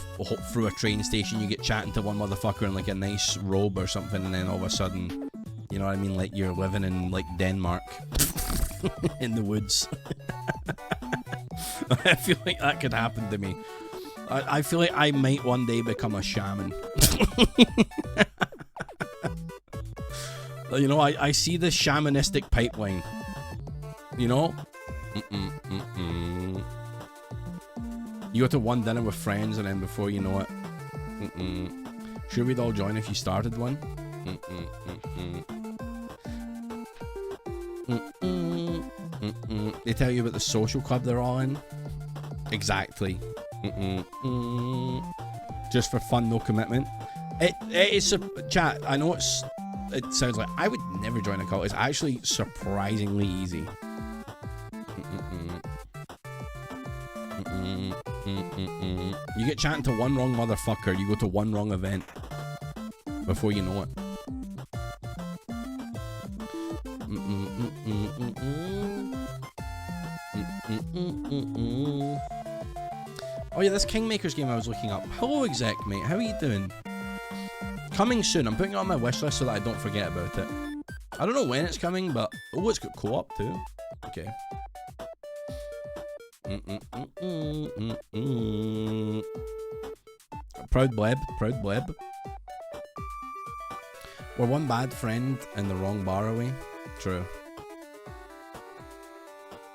through a train station, you get chatting to one motherfucker in, like, a nice robe or something, and then all of a sudden, you know what I mean, like, you're living in, like, Denmark, in the woods. I feel like that could happen to me. I feel like I might one day become a shaman. You know, I see the shamanistic pipeline. You know? You go to one dinner with friends and then before you know it... Sure we'd all join if you started one? They tell you about the social club they're all in? Exactly. Just for fun, no commitment. It is... Chat, I know it sounds like I would never join a cult. It's actually surprisingly easy. You get chatting to one wrong motherfucker, you go to one wrong event before you know it. Oh yeah, this Kingmakers game I was looking up. Hello exec mate, how are you doing? Coming soon. I'm putting it on my wish list so that I don't forget about it. I don't know when it's coming, but... Oh, it's got co-op too. Okay. Proud bleb. Proud bleb. We're one bad friend and the wrong bar away. True.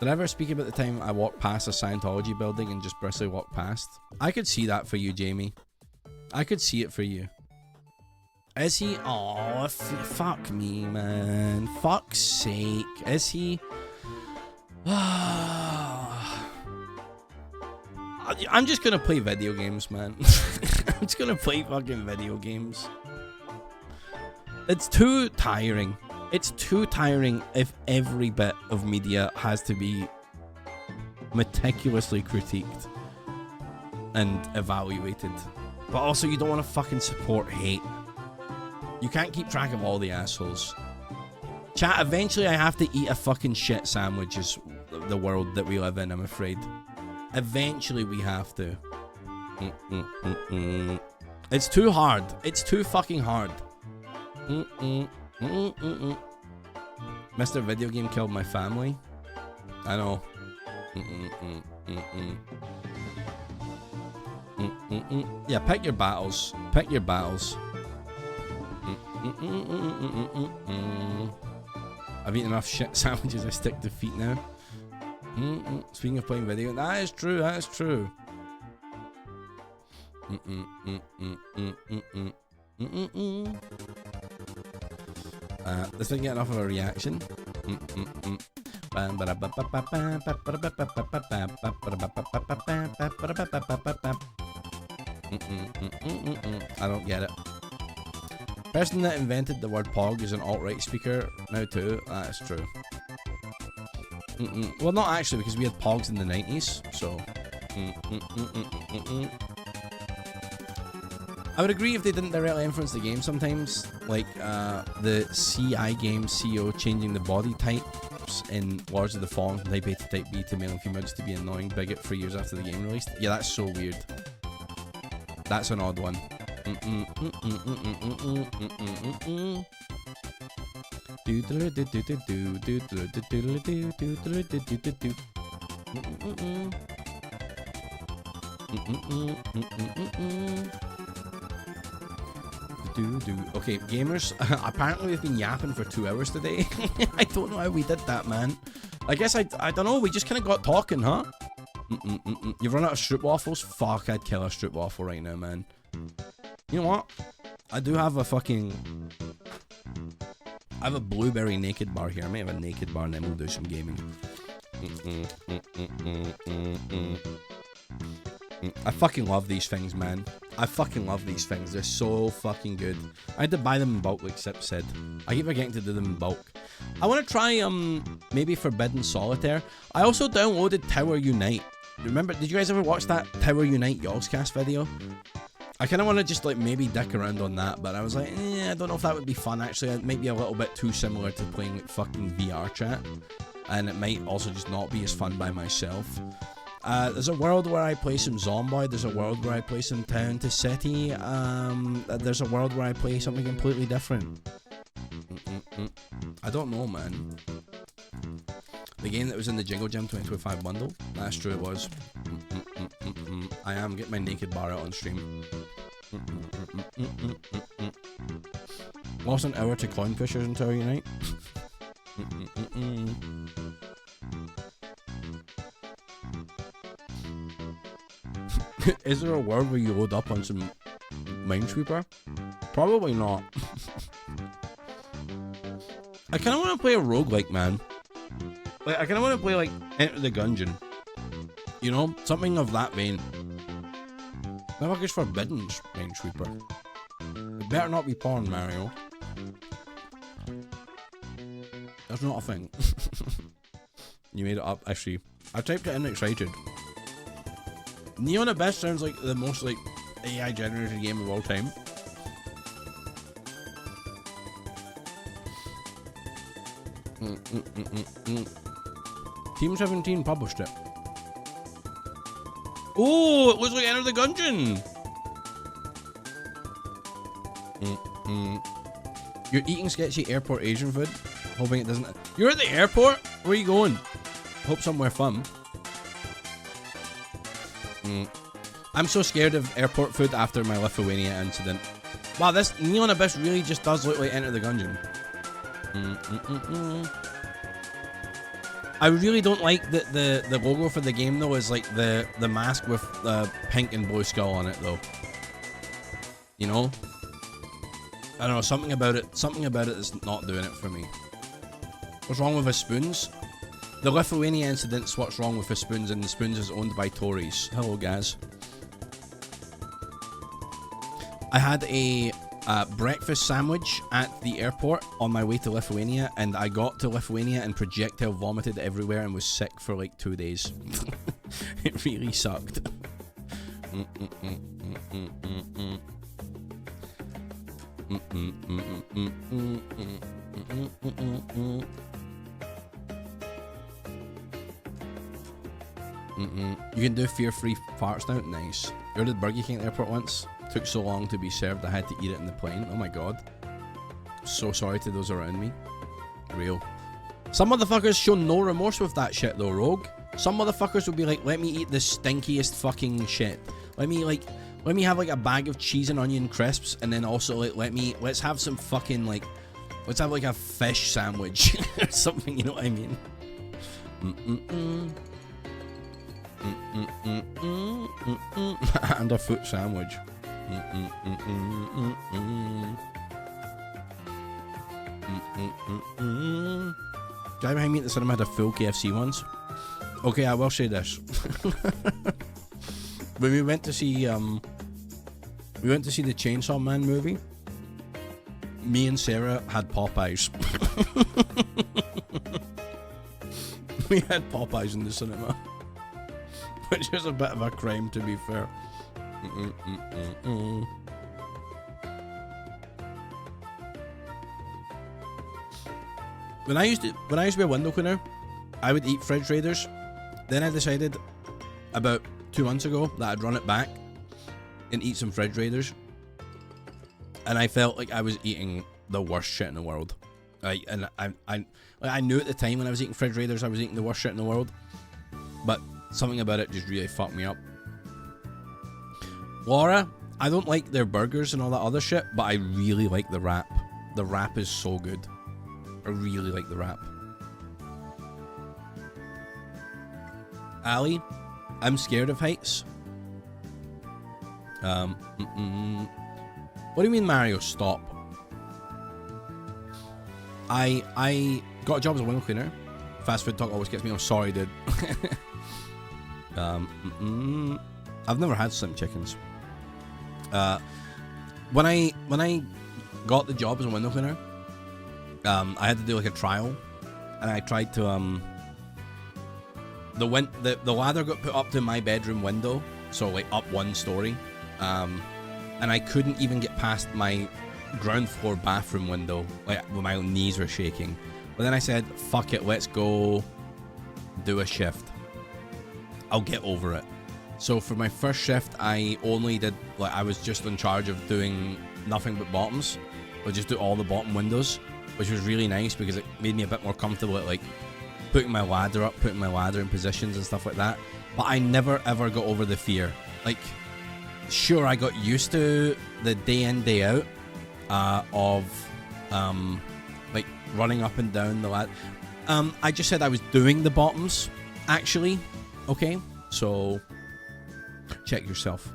Did I ever speak about the time I walked past a Scientology building and just briskly walked past? I could see that for you, Jamie. I could see it for you. Is he? Oh, fuck me, man. Fuck's sake. Is he? I'm just gonna play video games, man. I'm just gonna play fucking video games. It's too tiring. It's too tiring if every bit of media has to be meticulously critiqued and evaluated. But also, you don't want to fucking support hate. You can't keep track of all the assholes. Chat, eventually I have to eat a fucking shit sandwich is the world that we live in, I'm afraid. Eventually we have to. It's too hard. It's too fucking hard. Mr. Video Game killed my family. I know. Yeah, pick your battles. Pick your battles. I've eaten enough shit sandwiches, I stick to feet now. Speaking of playing video, that is true, that is true. This didn't get enough of a reaction. I don't get it. Person that invented the word pog is an alt-right speaker now too. That's true. Well, not actually, because we had pogs in the 90s, so. I would agree if they didn't directly influence the game sometimes, like the CI game CEO changing the body types in Lords of the Fallen from type A to type B to male and female just to be annoying bigot 3 years after the game released. Yeah, that's so weird. That's an odd one. Okay, gamers, apparently we've been yapping for 2 hours today. I don't know how we did that, man. I guess I don't know, we just kind of got talking, huh? You've run out of strip waffles? Fuck, I'd kill a strip waffle right now, man. You know what? I do have a fucking... I have a blueberry naked bar here. I may have a naked bar and then we'll do some gaming. I fucking love these things, man. I fucking love these things. They're so fucking good. I had to buy them in bulk, like Sip said. I keep forgetting to do them in bulk. I want to try, maybe Forbidden Solitaire. I also downloaded Tower Unite. Remember, did you guys ever watch that Tower Unite Yogscast video? I kind of want to just, like, maybe dick around on that, but I was like, I don't know if that would be fun, actually. It might be a little bit too similar to playing, like, fucking VR chat. And it might also just not be as fun by myself. There's a world where I play some Zomboid. There's a world where I play some Town to City. There's a world where I play something completely different. I don't know, man. The game that was in the Jingle Jam 2025 bundle? That's true, it was. I am getting my naked bar out on stream. Lost an hour to coin fishers in Tower Unite. Is there a world where you load up on some Minesweeper? Probably not. I kind of want to play a roguelike, man. Like, I kind of want to play, like, Enter the Gungeon. You know? Something of that vein. The fuck is Forbidden Minesweeper? It better not be porn, Mario. That's not a thing. You made it up, actually. I typed it in excited. Neon Abyss sounds like the most, like, AI generated game of all time. Team 17 published it. Oh, it looks like Enter the Gungeon. You're eating sketchy airport Asian food, hoping it doesn't... You're at the airport? Where are you going? Hope somewhere fun. I'm so scared of airport food after my Lithuania incident. Wow, this Neon Abyss really just does look like Enter the Gungeon. I really don't like that the logo for the game though is like the mask with the pink and blue skull on it though. You know? I don't know, something about it is not doing it for me. What's wrong with the spoons? The Lithuania incident's what's wrong with the spoons, and the spoons is owned by Tories. Hello guys. I had a breakfast sandwich at the airport on my way to Lithuania, and I got to Lithuania and projectile vomited everywhere and was sick for like 2 days. It really sucked. You can do fear-free farts now. Nice. I ordered Burger King at the airport once. Took so long to be served I had to eat it in the plane. Oh my god. So sorry to those around me. Real. Some motherfuckers show no remorse with that shit though, Rogue. Some motherfuckers will be like, let me eat the stinkiest fucking shit. Let me have like a bag of cheese and onion crisps, and then also like let's have some fucking like, let's have like a fish sandwich or something, you know what I mean? And a foot sandwich. Guy behind me at the cinema had a full KFC once. Okay, I will say this. When we went to see the Chainsaw Man movie, me and Sarah had Popeyes. We had Popeyes in the cinema, which is a bit of a crime, to be fair. When I used to be a window cleaner, I would eat fridge raiders. Then I decided about 2 months ago that I'd run it back and eat some fridge raiders, and I felt like I was eating the worst shit in the world. I knew at the time when I was eating fridge raiders I was eating the worst shit in the world, but something about it just really fucked me up. Laura, I don't like their burgers and all that other shit, but I really like the wrap. The wrap is so good. I really like the wrap. Ali, I'm scared of heights. What do you mean, Mario? Stop. I got a job as a window cleaner. Fast food talk always gets me. I'm sorry, dude. I've never had some chickens. When I got the job as a window cleaner, I had to do like a trial, and I tried to the ladder got put up to my bedroom window, so like up 1 story, and I couldn't even get past my ground floor bathroom window, like when my knees were shaking. But then I said, fuck it, let's go do a shift. I'll get over it. So for my first shift, I only did, like, I was just in charge of doing nothing but bottoms. I'll just do all the bottom windows, which was really nice because it made me a bit more comfortable at like putting my ladder up, putting my ladder in positions and stuff like that. But I never ever got over the fear. Like, sure, I got used to the day in, day out of like running up and down the ladder. I just said I was doing the bottoms, actually. Okay, so check yourself.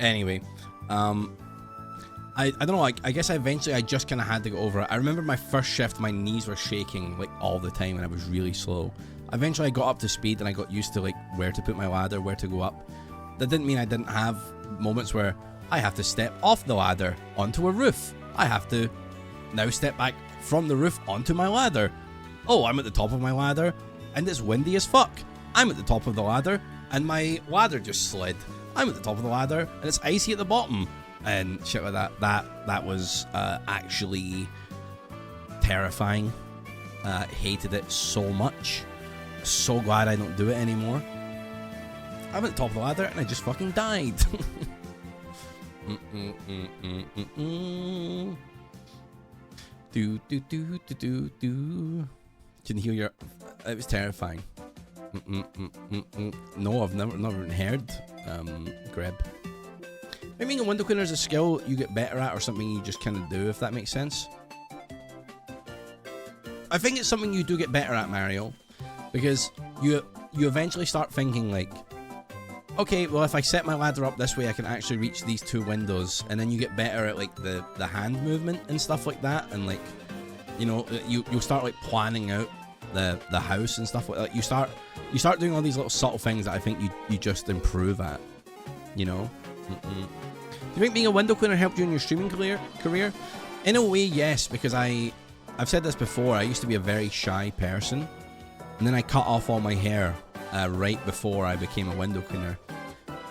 Anyway, I don't know, I guess eventually I just kind of had to go over it. I remember my first shift, my knees were shaking like all the time and I was really slow. Eventually I got up to speed and I got used to like where to put my ladder, where to go up. That didn't mean I didn't have moments where I have to step off the ladder onto a roof. I have to now step back from the roof onto my ladder. Oh, I'm at the top of my ladder and it's windy as fuck. I'm at the top of the ladder and my ladder just slid. I'm at the top of the ladder and it's icy at the bottom and shit like that. That was actually terrifying. Hated it so much. So glad I don't do it anymore. I'm at the top of the ladder and I just fucking died. Do. Can you hear your... It was terrifying. No, I've never even heard Greb. I mean, a window cleaner is a skill you get better at or something you just kind of do, if that makes sense. I think it's something you do get better at, Mario, because you eventually start thinking like, okay, well, if I set my ladder up this way, I can actually reach these 2 windows, and then you get better at like the hand movement and stuff like that, and like, you know, you'll start like planning out the house and stuff like that. You start doing all these little subtle things that I think you just improve at, you know. Do you think being a window cleaner helped you in your streaming career? In a way, yes, because I've said this before. I used to be a very shy person, and then I cut off all my hair right before I became a window cleaner,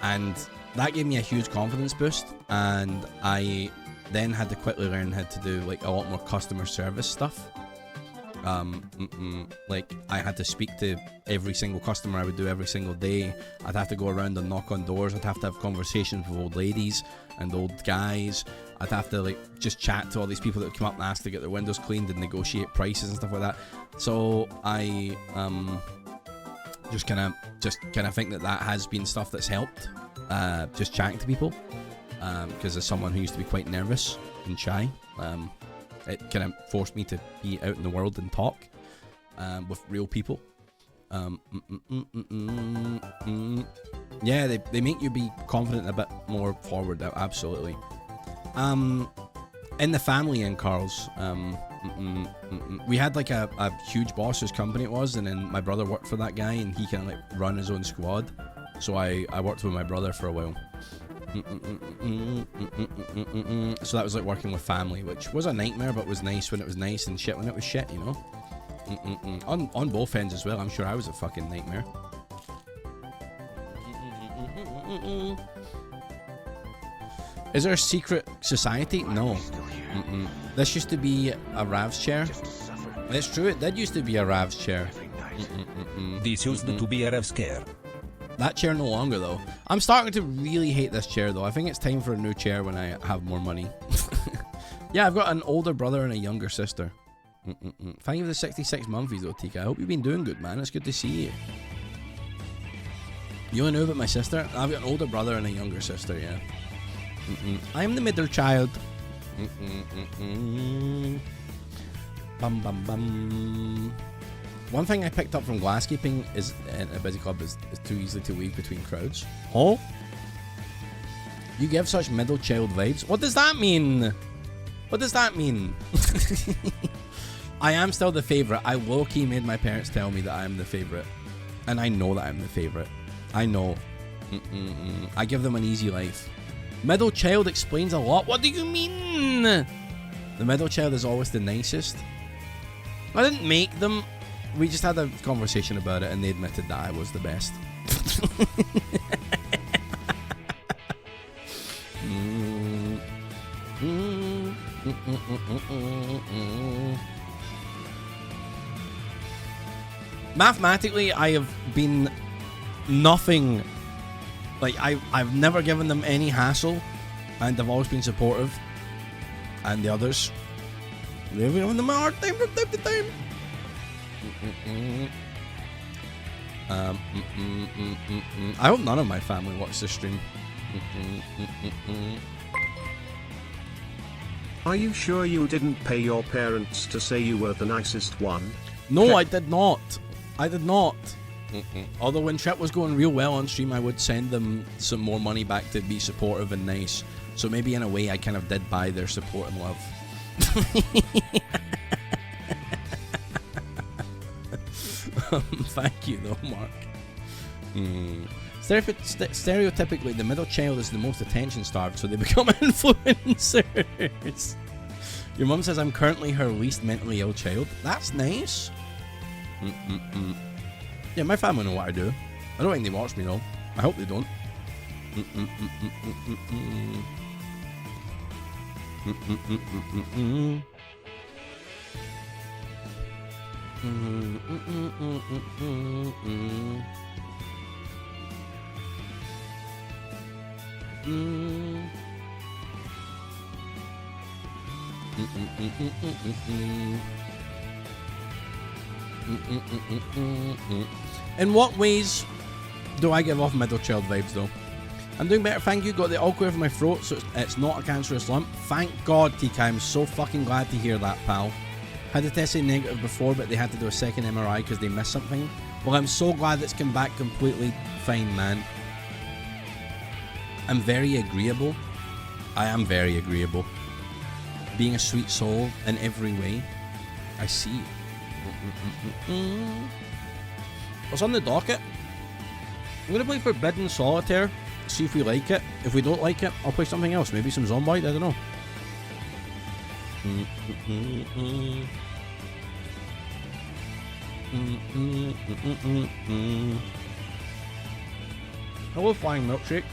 and that gave me a huge confidence boost, and I then had to quickly learn how to do like a lot more customer service stuff. Like I had to speak to every single customer I would do every single day. I'd have to go around and knock on doors. I'd have to have conversations with old ladies and old guys. I'd have to like just chat to all these people that would come up and ask to get their windows cleaned and negotiate prices and stuff like that. So I just kind of think that has been stuff that's helped. Just chatting to people, because as someone who used to be quite nervous and shy, it kind of forced me to be out in the world and talk with real people. Yeah, they make you be confident, a bit more forward. Absolutely. In the family in Carl's, we had like a huge boss whose company it was, and then my brother worked for that guy, and he kind of like run his own squad. So I worked with my brother for a while. So that was like working with family, which was a nightmare, but was nice when it was nice and shit when it was shit, you know? On both ends as well. I'm sure I was a fucking nightmare. Is there a secret society? No. This used to be a Ravs chair. That's true, it did used to be a Ravs chair. This used to be a Ravs chair. That chair no longer though. I'm starting to really hate this chair though. I think it's time for a new chair when I have more money. Yeah, I've got an older brother and a younger sister. Thank you for the 66 months though, Tika. I hope you've been doing good, man. It's good to see you. You wanna know about my sister? I've got an older brother and a younger sister, yeah. I'm the middle child. Bum bum bum. One thing I picked up from glasskeeping is in a busy club is too easily to weave between crowds. Oh? You give such middle child vibes. What does that mean? What does that mean? I am still the favourite. I low-key made my parents tell me that I am the favourite. And I know that I'm the favourite. I know. I give them an easy life. Middle child explains a lot. What do you mean? The middle child is always the nicest. I didn't make them. We just had a conversation about it and they admitted that I was the best. Mathematically, I have been nothing. Like, I've never given them any hassle, and I've always been supportive. And the others, they've given them a hard time from time to time. I hope none of my family watch this stream. Are you sure you didn't pay your parents to say you were the nicest one? No, I did not. I did not. Although when shit was going real well on stream, I would send them some more money back to be supportive and nice. So maybe in a way I kind of did buy their support and love. Thank you though, Mark. Stereotypically, the middle child is the most attention starved, so they become influencers. Your mum says I'm currently her least mentally ill child. That's nice. Yeah, my family know what I do. I don't think they watch me though. I hope they don't. In what ways do I give off middle child vibes though? I'm doing better, thank you. Got the all clear for my throat, so it's not a cancerous lump. Thank God, TK. I'm so fucking glad to hear that, pal. Had the test say negative before, but they had to do a second MRI because they missed something. Well, I'm so glad it's come back completely fine, man. I'm very agreeable. I am very agreeable. Being a sweet soul in every way. I see. What's on the docket? I'm going to play Forbidden Solitaire. See if we like it. If we don't like it, I'll play something else. Maybe some Zomboid, I don't know. Hello, Flying Milkshake.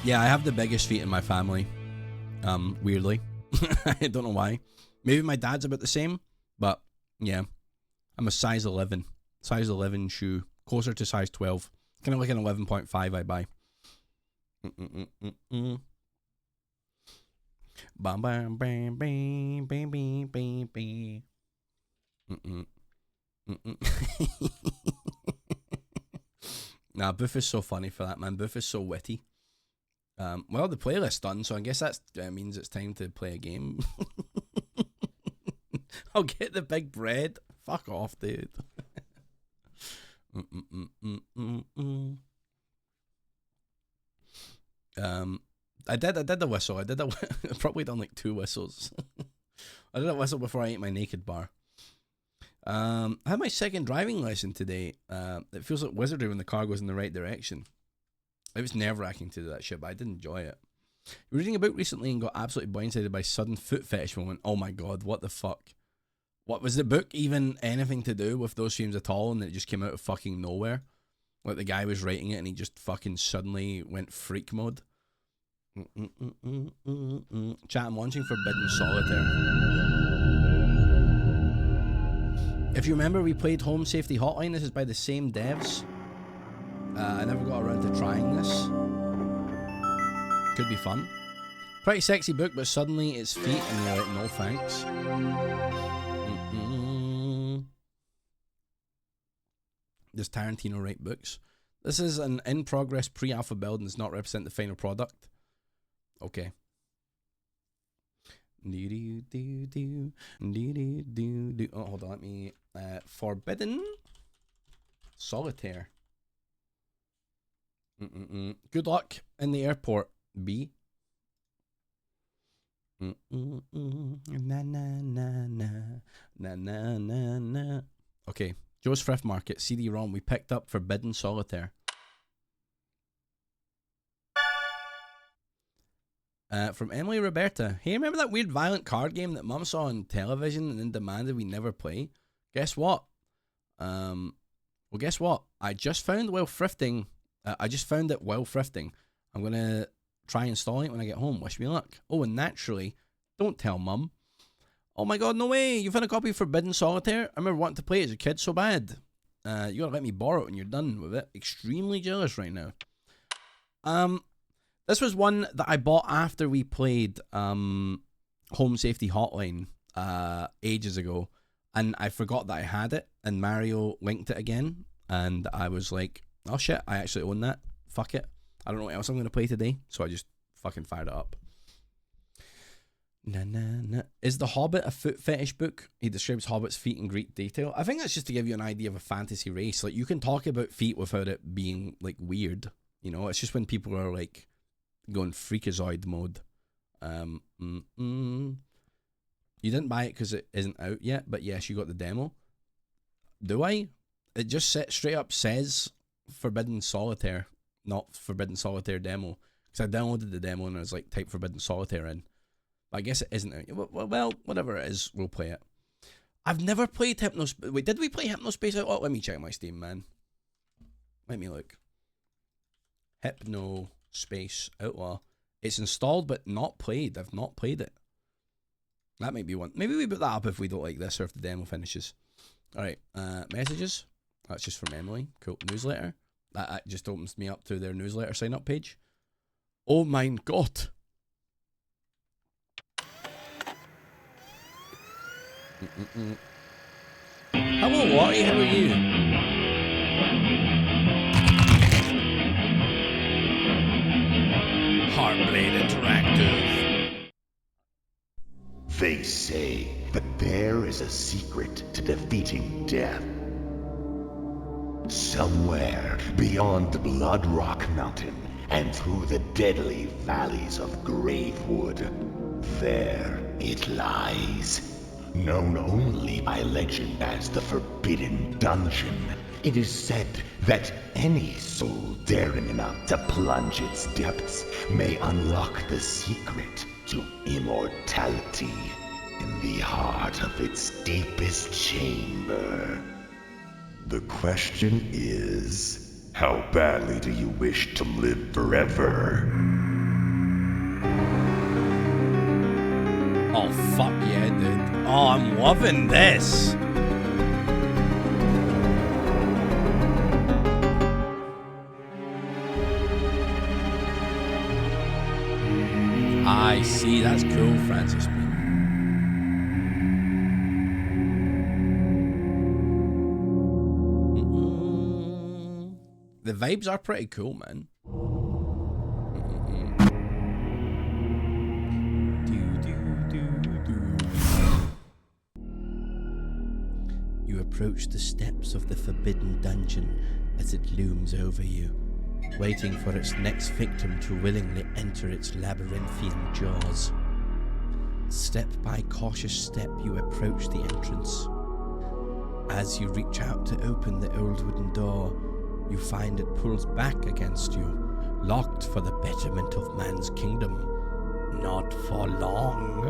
Yeah, I have the biggest feet in my family. Weirdly. I don't know why. Maybe my dad's about the same, but yeah. I'm a size 11. Size 11 shoe. Closer to size 12. Kind of like an 11.5 I buy. Bam bam bam bam bam bam bam bam. Nah, Boof is so funny for that, man. Boof is so witty. Well, the playlist's done, so I guess that means it's time to play a game. I'll get the big bread. Fuck off, dude. I did the whistle. I probably done like 2 whistles. I did a whistle before I ate my naked bar. I had my second driving lesson today. It feels like wizardry when the car goes in the right direction. It was nerve-wracking to do that shit, but I did enjoy it. Reading a book recently and got absolutely blindsided by sudden foot fetish moment. Oh my god, what the fuck? What was the book even anything to do with those streams at all, and it just came out of fucking nowhere? Like the guy was writing it and he just fucking suddenly went freak mode. Chat, I'm launching Forbidden Solitaire. If you remember, we played Home Safety Hotline. This is by the same devs. I never got around to trying this. Could be fun. Pretty sexy book, but suddenly it's feet and you're like, no thanks. Does Tarantino write books? This is an in-progress pre-alpha build and does not represent the final product. Okay. Oh, hold on, let me... Forbidden Solitaire. Good luck in the airport, B. Na na na na na na na na. Okay, Joe's Thrift Market, CD-ROM. We picked up Forbidden Solitaire. From Emily Roberta. Hey, remember that weird violent card game that Mum saw on television and then demanded we never play? Guess what? Well, guess what? I just found while thrifting. I just found it while thrifting. I'm gonna try installing it when I get home. Wish me luck. Oh, and naturally, don't tell Mum. Oh my god, no way! You found a copy of Forbidden Solitaire? I remember wanting to play it as a kid so bad. You gotta let me borrow it when you're done with it. Extremely jealous right now. This was one that I bought after we played Home Safety Hotline ages ago, and I forgot that I had it, and Mario linked it again, and I was like, oh shit, I actually own that. Fuck it. I don't know what else I'm going to play today, so I just fucking fired it up. Na, na, na. Is The Hobbit a foot fetish book? He describes Hobbit's feet in great detail. I think that's just to give you an idea of a fantasy race. Like, you can talk about feet without it being, like, weird. You know, it's just when people are, like, going freakazoid mode. You didn't buy it because it isn't out yet, but yes, you got the demo. Do I? It just straight up says Forbidden Solitaire, not Forbidden Solitaire demo. Because I downloaded the demo and I was like, type Forbidden Solitaire in. But I guess it isn't out. Well, whatever it is, we'll play it. I've never played Hypnospace. Wait, did we play Hypnospace Outlaw? Let me check my Steam, man. Let me look. Hypnospace Outlaw. It's installed but not played. I've not played it. That might be one. Maybe we put that up if we don't like this or if the demo finishes. Alright, messages. That's just from Emily. Cool. Newsletter. That just opens me up to their newsletter sign up page. Oh my god. Hello, Lottie. How are you? Heartblade Interactive. They say that there is a secret to defeating death. Somewhere beyond Blood Rock Mountain and through the deadly valleys of Gravewood, there it lies. Known only by legend as the Forbidden Dungeon, it is said that any soul daring enough to plunge its depths may unlock the secret to immortality in the heart of its deepest chamber. The question is, How badly do you wish to live forever? Oh, fuck yeah, dude. Oh, I'm loving this. I see. That's cool, Francis. The vibes are pretty cool, man. You approach the steps of the forbidden dungeon as it looms over you, waiting for its next victim to willingly enter its labyrinthian jaws. Step by cautious step, you approach the entrance. As you reach out to open the old wooden door, you find it pulls back against you, locked for the betterment of man's kingdom. Not for long.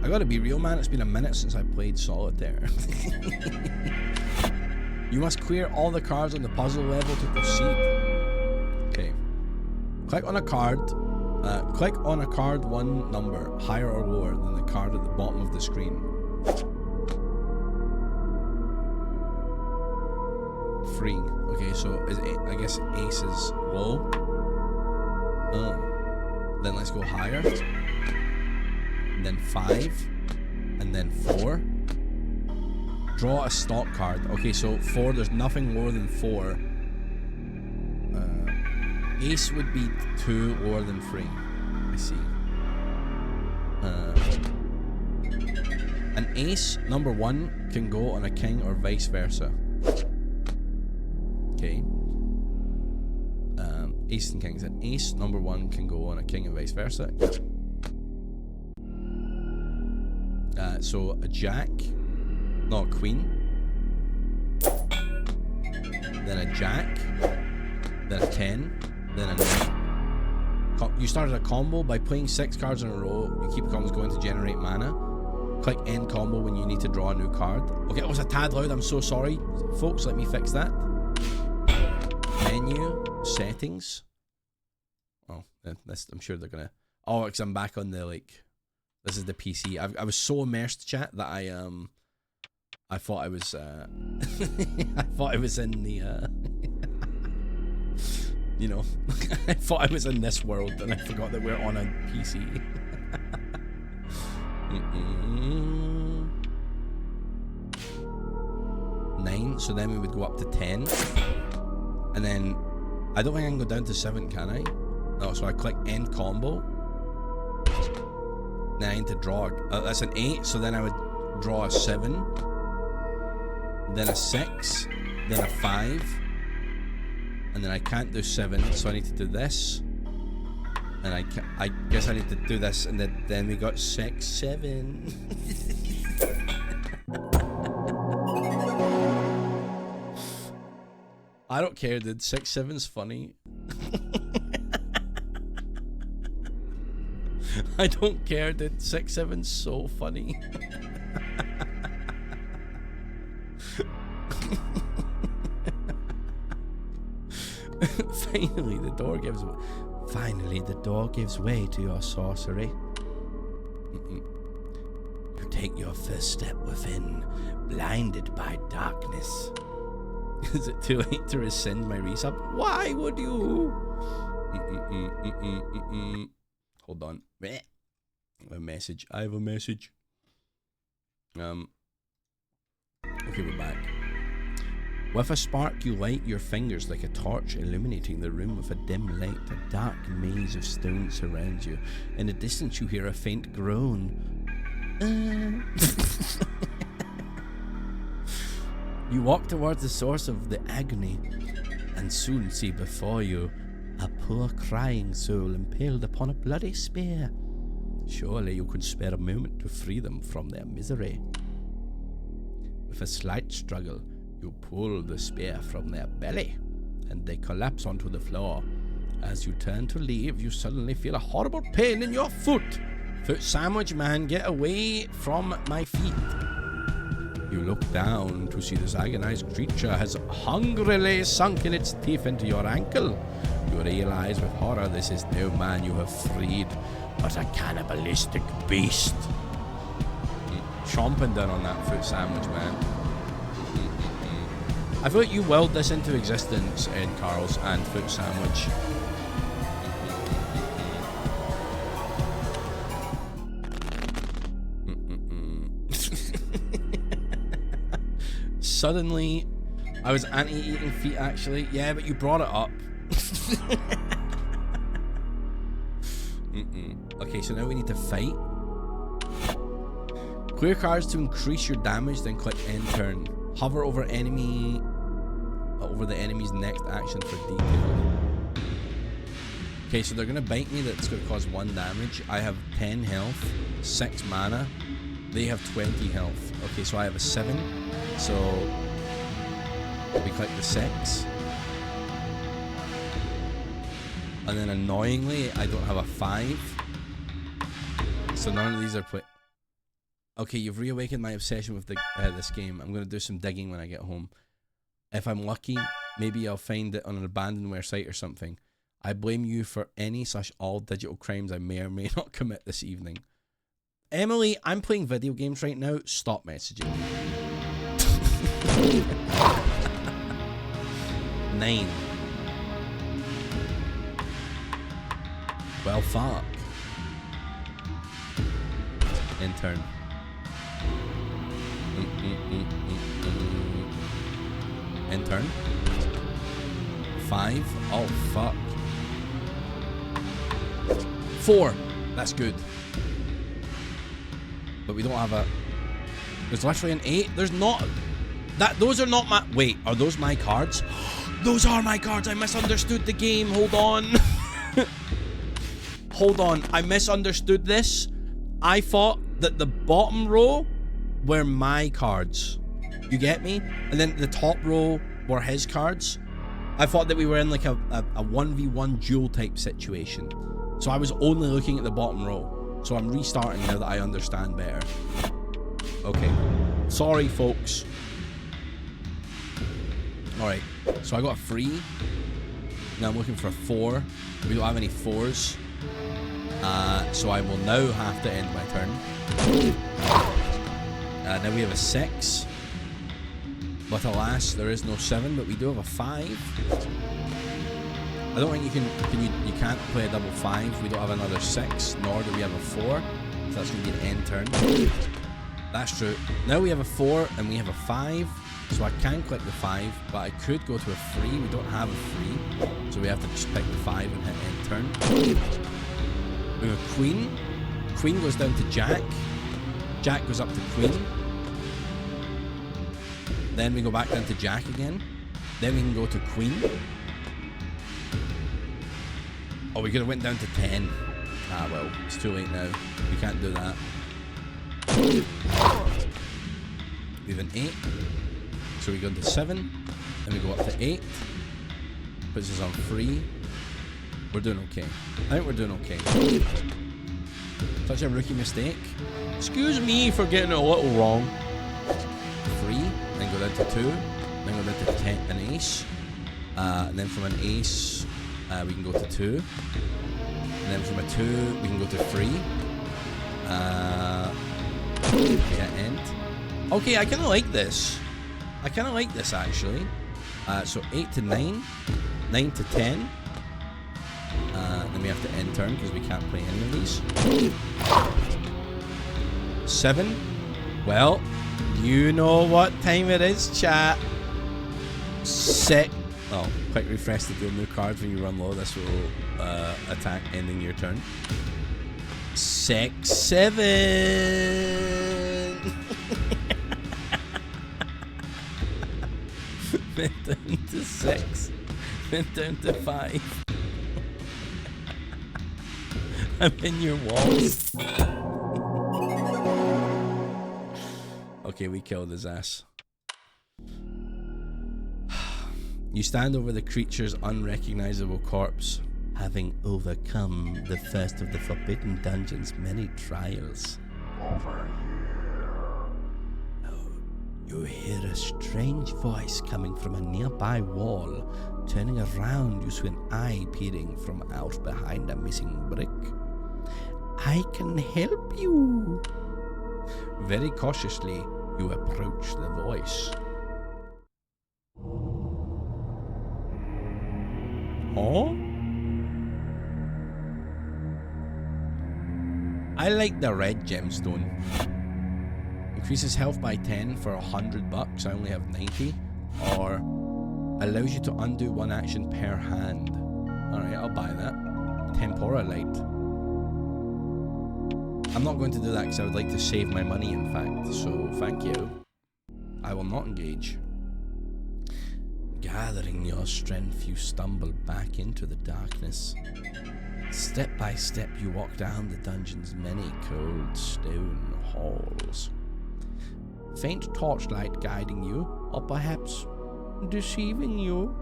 I gotta be real, man, it's been a minute since I played Solitaire. You must clear all the cards on the puzzle level to proceed. Okay. Click on a card. Click on a card one number, higher or lower than the card at the bottom of the screen. Free. Okay, so I guess ace is low. Oh. Then let's go higher. And then 5. And then 4. Draw a stock card. Okay, so 4, there's nothing lower than 4. Ace would be 2 lower than 3. I see. An ace, number 1, can go on a king or vice versa. Okay. Ace and kings. An ace, number 1, can go on a king and vice versa. So a jack. No, a queen. Then a jack. Then a 10. Then a 9. You started a combo by playing 6 cards in a row. You keep combos going to generate mana. Click end combo when you need to draw a new card. Okay, it was a tad loud. I'm so sorry, folks. Let me fix that. Menu settings. Oh, this, I'm sure they're gonna. Oh, because I'm back on the like. This is the PC. I was so immersed, chat, that I thought I was I thought I was in the you know, I thought I was in this world and I forgot that we're on a PC. 9, so then we would go up to 10. And then I don't think I can go down to 7, can I? No, so I click end combo. 9 to draw. That's an 8, so then I would draw a 7, then a 6, then a 5, and then I can't do 7, so I need to do this, and I guess I need to do this, and then we got 6, 7. I don't care, dude. 6, 7's funny. I don't care, dude. 6, 7's so funny. Finally, the door gives way to your sorcery. You take your first step within, blinded by darkness. Is it too late to rescind my resub? Why would you? Hold on. I have a message. Okay, we're back. With a spark, you light your fingers like a torch, illuminating the room with a dim light. A dark maze of stone surrounds you. In the distance, you hear a faint groan. You walk towards the source of the agony, and soon see before you a poor crying soul impaled upon a bloody spear. Surely you could spare a moment to free them from their misery. With a slight struggle, you pull the spear from their belly, and they collapse onto the floor. As you turn to leave, you suddenly feel a horrible pain in your foot. Foot sandwich, man, get away from my feet. You look down to see this agonized creature has hungrily sunken its teeth into your ankle. You realize with horror this is no man you have freed, but a cannibalistic beast. Chomping down on that foot sandwich, man. I feel like you willed this into existence, Ed Carls and foot sandwich. Suddenly, I was anti-eating feet actually. Yeah, but you brought it up. Okay, so now we need to fight. Clear cards to increase your damage, then click end turn. Hover over the enemy's next action for detail. Okay, so they're gonna bite me. That's gonna cause 1 damage. I have 10 health, 6 mana. They have 20 health. Okay, so I have a 7. So we click the 6. And then annoyingly, I don't have a 5. So none of these are put. Okay, you've reawakened my obsession with this game. I'm going to do some digging when I get home. If I'm lucky, maybe I'll find it on an abandonware site or something. I blame you for any/all digital crimes I may or may not commit this evening. Emily, I'm playing video games right now. Stop messaging me. 9. Well, fuck. In turn. In turn. 5. Oh, fuck. 4. That's good. But we don't have a... There's literally an 8. There's not... Those are not my... Wait, are those my cards? Those are my cards. I misunderstood the game. Hold on. Hold on. I misunderstood this. I thought that the bottom row were my cards. You get me? And then the top row were his cards. I thought that we were in like a 1v1 duel type situation. So I was only looking at the bottom row. So I'm restarting now that I understand better. Okay. Sorry, folks. Alright. So I got a 3. Now I'm looking for a 4. We don't have any 4s. So I will now have to end my turn. Now we have a 6. But alas, there is no 7, but we do have a 5. I don't think you can't play a double 5. We don't have another 6, nor do we have a 4. So that's going to be an end turn. That's true. Now we have a 4 and we have a 5. So I can click the 5, but I could go to a 3. We don't have a 3. So we have to just pick the 5 and hit end turn. We have a queen. Queen goes down to Jack. Jack goes up to queen. Then we go back down to Jack again. Then we can go to queen. Oh, we could have went down to 10. Ah, well, it's too late now. We can't do that. We have an 8. So we go to 7. Then we go up to 8. Puts us on 3. We're doing okay. I think we're doing okay. Such a rookie mistake. Excuse me for getting it a little wrong. 3. Then go down to 2. Then go down to 10, an ace. And then from an ace, we can go to 2. And then from a 2, we can go to 3. Yeah, end. Okay, I kind of like this. I kind of like this, actually. So 8 to 9. 9 to 10. Then we have to end turn because we can't play any of these. 7. Well, you know what time it is, chat. 6. Oh, quick refresh to deal new cards when you run low. This will attack ending your turn. 6, 7. Went down to 6. Went down to 5. I'm in your walls. Okay, we killed his ass. You stand over the creature's unrecognizable corpse, having overcome the first of the Forbidden Dungeon's many trials. You hear a strange voice coming from a nearby wall. Turning around, you see an eye peering from out behind a missing brick. I can help you. Very cautiously, you approach the voice. Oh? I like the red gemstone. Increases health by 10 for $100. I only have 90. Or allows you to undo one action per hand. Alright, I'll buy that. Tempora light. I'm not going to do that because I would like to save my money, in fact. So, thank you. I will not engage. Gathering your strength, you stumble back into the darkness. Step by step, you walk down the dungeon's many cold stone halls. Faint torchlight guiding you, or perhaps deceiving you.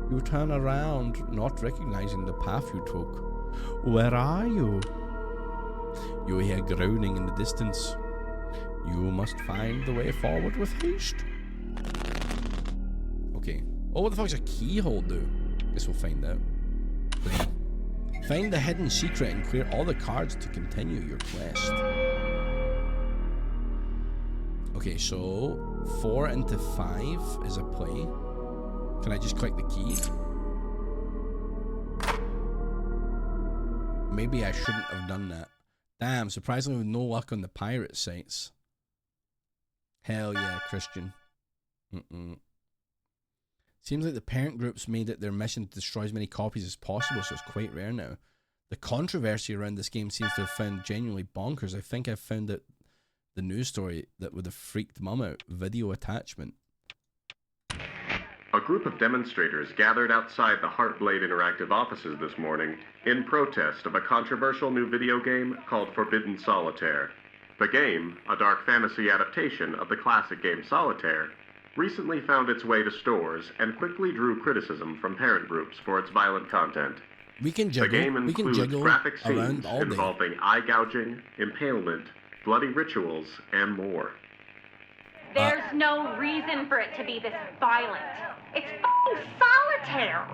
You turn around, not recognizing the path you took. Where are you? You hear groaning in the distance. You must find the way forward with haste. Okay. Oh, what the fuck's a keyhole do? Guess we'll find out. Find the hidden secret and clear all the cards to continue your quest. Okay, so 4 into 5 is a play. Can I just click the key? Maybe I shouldn't have done that. Damn, surprisingly with no luck on the pirate sites. Hell yeah, Christian. Seems like the parent group's made it their mission to destroy as many copies as possible, so it's quite rare now. The controversy around this game seems to have found genuinely bonkers. I think I've found it the news story that would have freaked mum out. Video attachment. A group of demonstrators gathered outside the Heartblade Interactive offices this morning in protest of a controversial new video game called Forbidden Solitaire. The game, a dark fantasy adaptation of the classic game Solitaire, recently found its way to stores and quickly drew criticism from parent groups for its violent content. We can jiggle. The game includes graphic scenes involving eye gouging, impalement, bloody rituals, and more. There's no reason for it to be this violent. It's fucking Solitaire!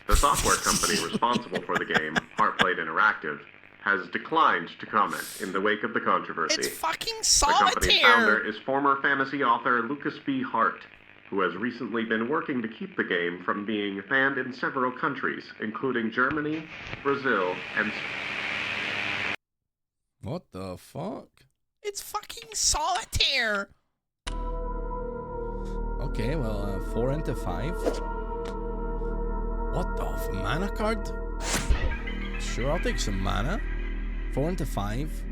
The software company responsible for the game, Heartblade Interactive, has declined to comment in the wake of the controversy. It's fucking Solitaire! The company's founder is former fantasy author Lucas B. Hart, who has recently been working to keep the game from being banned in several countries, including Germany, Brazil, and... What the fuck? It's fucking Solitaire! Okay, well, 4 into 5. What the mana card? Sure, I'll take some mana. 4 into 5.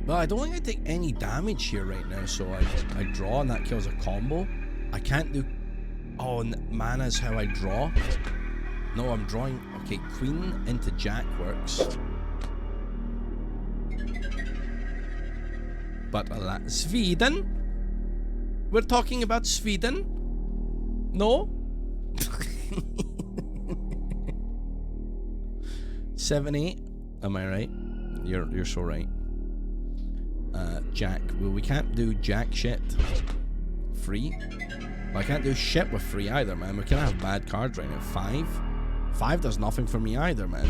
Well, I don't think I take any damage here right now, so I draw and that kills a combo. I can't do... Oh, and mana's how I draw? No, I'm drawing... Okay, Queen into Jack works. But Sweden? We're talking about Sweden? No? 7-8. Am I right? You're so right. Jack. Well, we can't do jack shit. Free? Well, I can't do shit with free either, man. We can't have bad cards right now. 5? 5 does nothing for me either, man.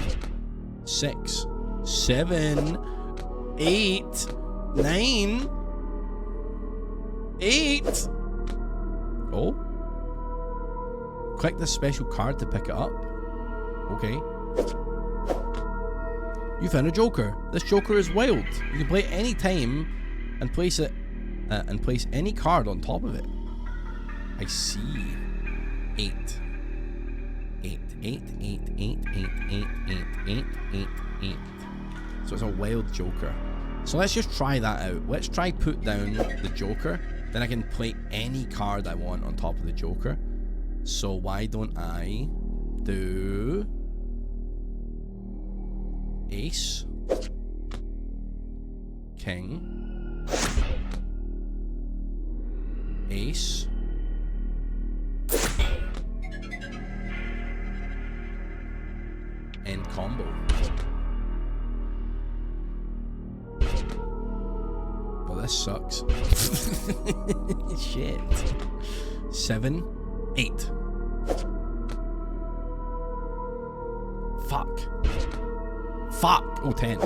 6. 7. 8. 9. 8. Oh. Click this special card to pick it up. Okay. You found a joker. This joker is wild. You can play it any time and place it and place any card on top of it. I see. 8. 8. 8. 8. 8. 8. 8. 8. 8. 8. 8. So it's a wild joker. So let's just try that out. Let's try put down the joker. Then I can play any card I want on top of the joker. So why don't I do Ace, King, Ace, and combo. Well, this sucks. Shit. 7, 8. Fuck. Oh, 10.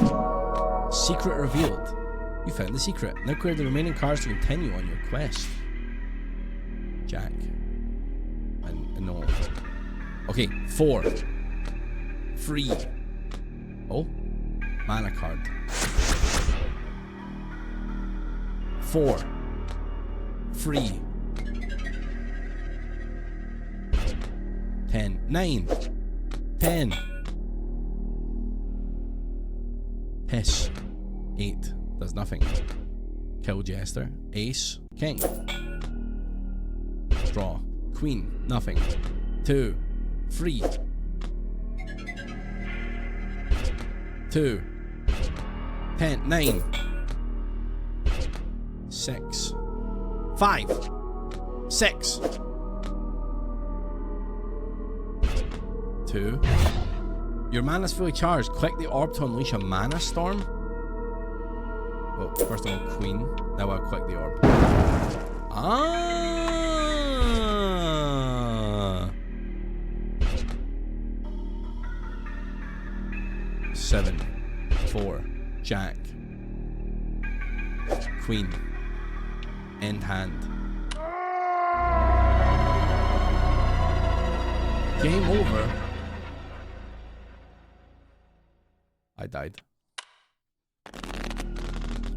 Secret revealed. You found the secret. Now clear the remaining cards to continue on your quest. Jack. And no. Okay, 4. Free. Oh. Mana card. 4. Free. 10. 9. 10. Piss. 8. Does nothing. Kill Jester. Ace. King. Draw. Queen. Nothing. 2. Free. 2. 10. 9. 6. 5. 6. 2. Your mana's fully charged. Click the orb to unleash a mana storm. Well, first of all, Queen. Now I'll click the orb. Ah. 7. 4. Jack. Queen. End hand. Game over. I died.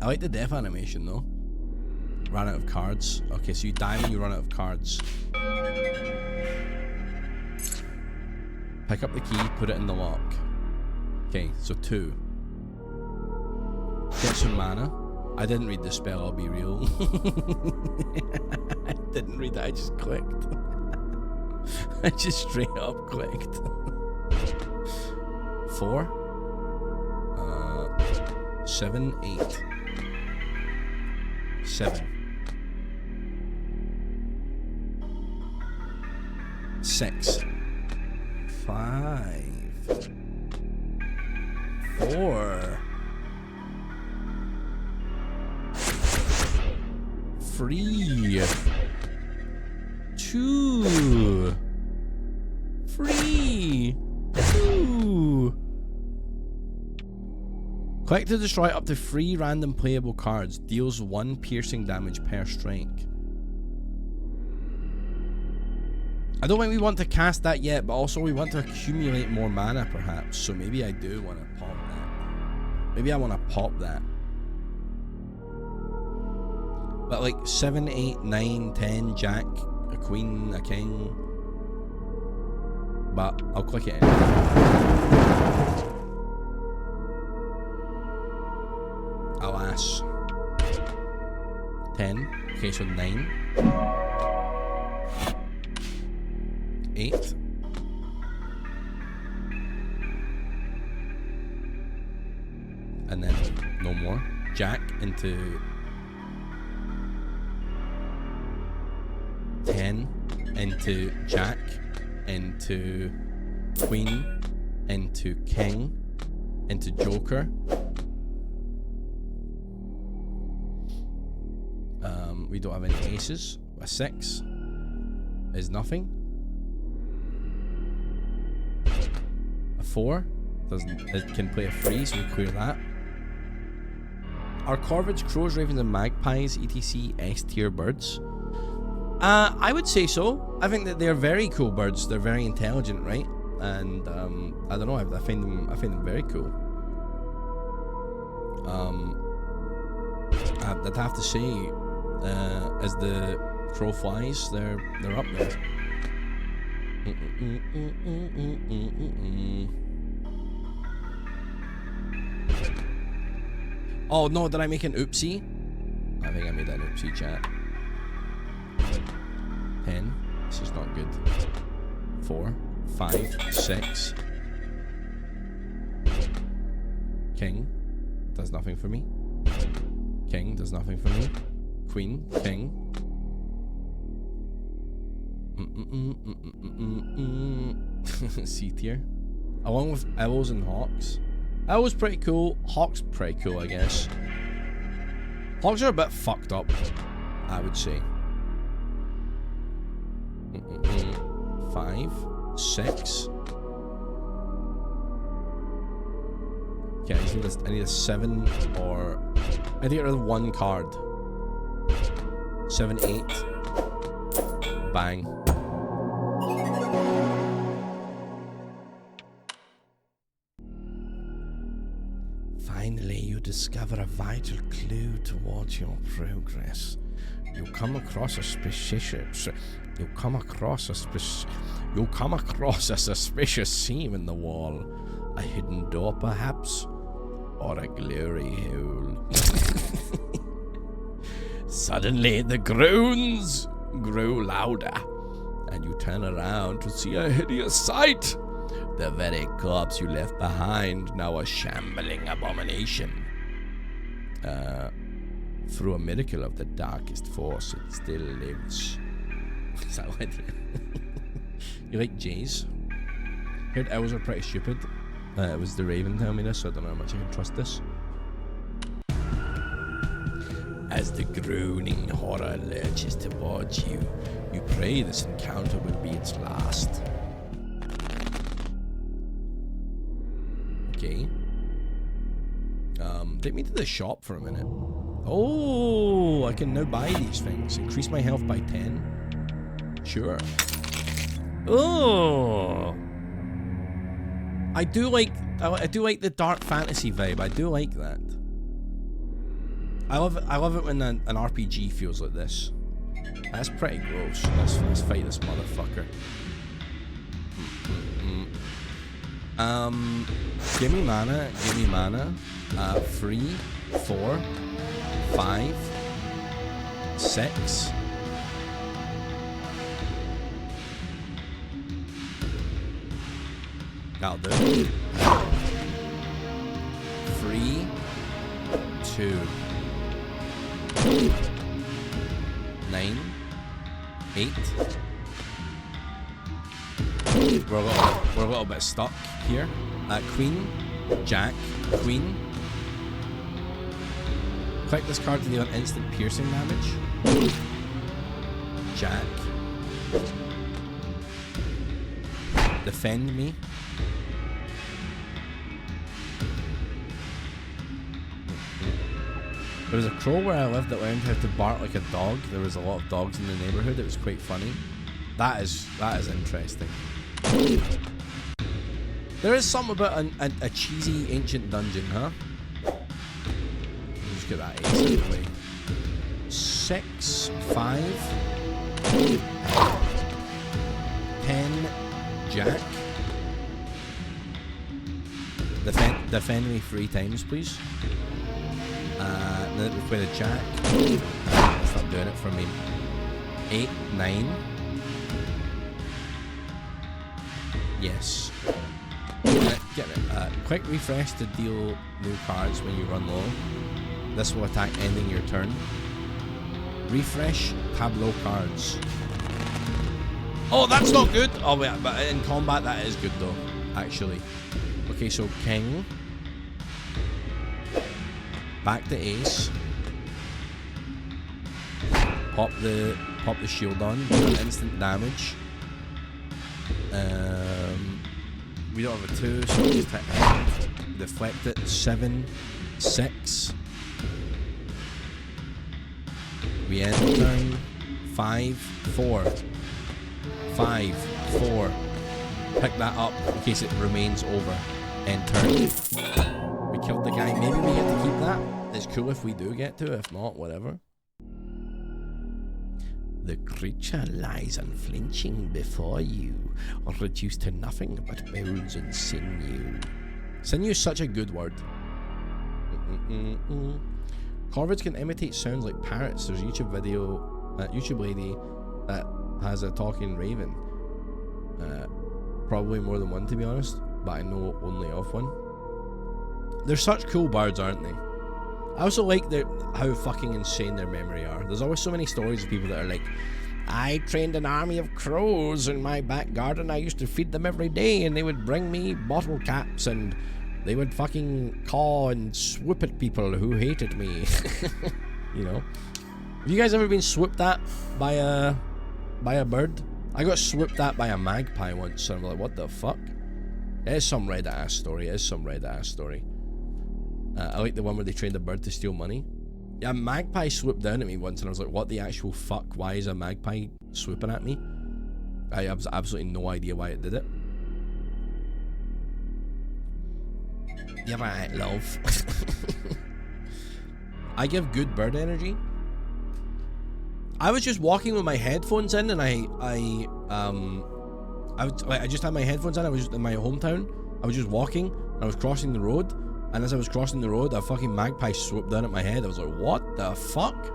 I like the death animation though. Ran out of cards. Okay, so you die when you run out of cards. Pick up the key, put it in the lock. Okay, so 2. Get some mana. I didn't read the spell, I'll be real. I didn't read it, I just clicked. I just straight up clicked. 4. 7, 8. 7. 6. 5. 4. 3. 2. 3. 2. Click to destroy up to 3 random playable cards. Deals 1 piercing damage per strike. I don't think we want to cast that yet, but also we want to accumulate more mana perhaps. So maybe I do want to pop that. Maybe I want to pop that. But like 7, 8, 9, 10, Jack, a Queen, a King. But I'll click it in. Alas. 10. Okay, so 9. 8. And then no more. Jack into 10. Into Jack. Into Queen. Into King. Into Joker. We don't have any aces. A 6 is nothing. A 4 it can play a 3, so we clear that. Are corvids, crows, ravens, and magpies etc. S tier birds? I would say so. I think that they're very cool birds. They're very intelligent, right? And I don't know. I find them very cool. I'd have to say. As the crow flies, they're up there. Oh no, did I make an oopsie? I think I made an oopsie, chat. 10. This is not good. 4, 5, 6. King does nothing for me. King does nothing for me. Queen, King. C tier. Along with Owls and Hawks. Owls pretty cool. Hawks pretty cool, I guess. Hogs are a bit fucked up, I would say. 5, 6. Okay, I need a 7 or... I think it's 1 card. 7, 8. Bang. Finally, you discover a vital clue towards your progress. You come across a suspicious seam in the wall. A hidden door, perhaps? Or a glory hole. Suddenly, the groans grow louder, and you turn around to see a hideous sight. The very corpse you left behind, now a shambling abomination. Through a miracle of the darkest force, it still lives. Is that what? You like Jays? Heard owls are pretty stupid. It was the Raven telling me this, so I don't know how much I can trust this. As the groaning horror lurches towards you, you pray this encounter will be its last. Okay. Take me to the shop for a minute. Oh, I can now buy these things. Increase my health by 10. Sure. Oh. I do like the dark fantasy vibe. I do like that. I love it when an RPG feels like this. That's pretty gross. Let's fight this motherfucker. Give me mana. 3, 4, 5, 6. That'll do. 3, 2, 9, 8. We're a little bit stuck here. Queen, Jack, Queen. Click this card to deal an instant piercing damage. Jack. Defend me. There was a crow where I lived that learned how to bark like a dog. There was a lot of dogs in the neighborhood. It was quite funny. That is interesting. There is something about a cheesy ancient dungeon, huh? Let's get that ace out of the way. 6, 5, 10, Jack. Defend me 3 times, please. Then we play the Jack. It's not doing it for me. 8, 9. Yes. Get it. Quick refresh to deal new cards when you run low. This will attack ending your turn. Refresh tableau cards. Oh, that's not good. Oh wait, but in combat that is good though, actually. Okay, so King. Back the ace. Pop the shield on. Instant damage. We don't have a 2, so we just hit deflect it. 7, 6. We end the turn. 5, 4. 5, 4. Pick that up in case it remains over. End turn. We killed the guy. Maybe we get to keep that. It's cool if we do get to. If not, whatever. The creature lies unflinching before you, reduced to nothing but bones and sinew. Sinew is such a good word. Corvids can imitate sounds like parrots. There's a YouTube lady that has a talking raven. Probably more than one, to be honest, but I know only of one. They're such cool birds, aren't they? I also like how fucking insane their memory are. There's always so many stories of people that are like, I trained an army of crows in my back garden. I used to feed them every day, and they would bring me bottle caps, and they would fucking caw and swoop at people who hated me. You know? Have you guys ever been swooped at by a bird? I got swooped at by a magpie once, and I'm like, what the fuck? It is some Reddit ass story. I like the one where they trained a bird to steal money. Yeah, a magpie swooped down at me once, and I was like, what the actual fuck? Why is a magpie swooping at me? I have absolutely no idea why it did it. Yeah, right, love. I give good bird energy. I was just walking with my headphones in, and I just had my headphones in. I was just in my hometown. I was just walking, and I was crossing the road, and as I was crossing the road, a fucking magpie swooped down at my head. I was like, what the fuck?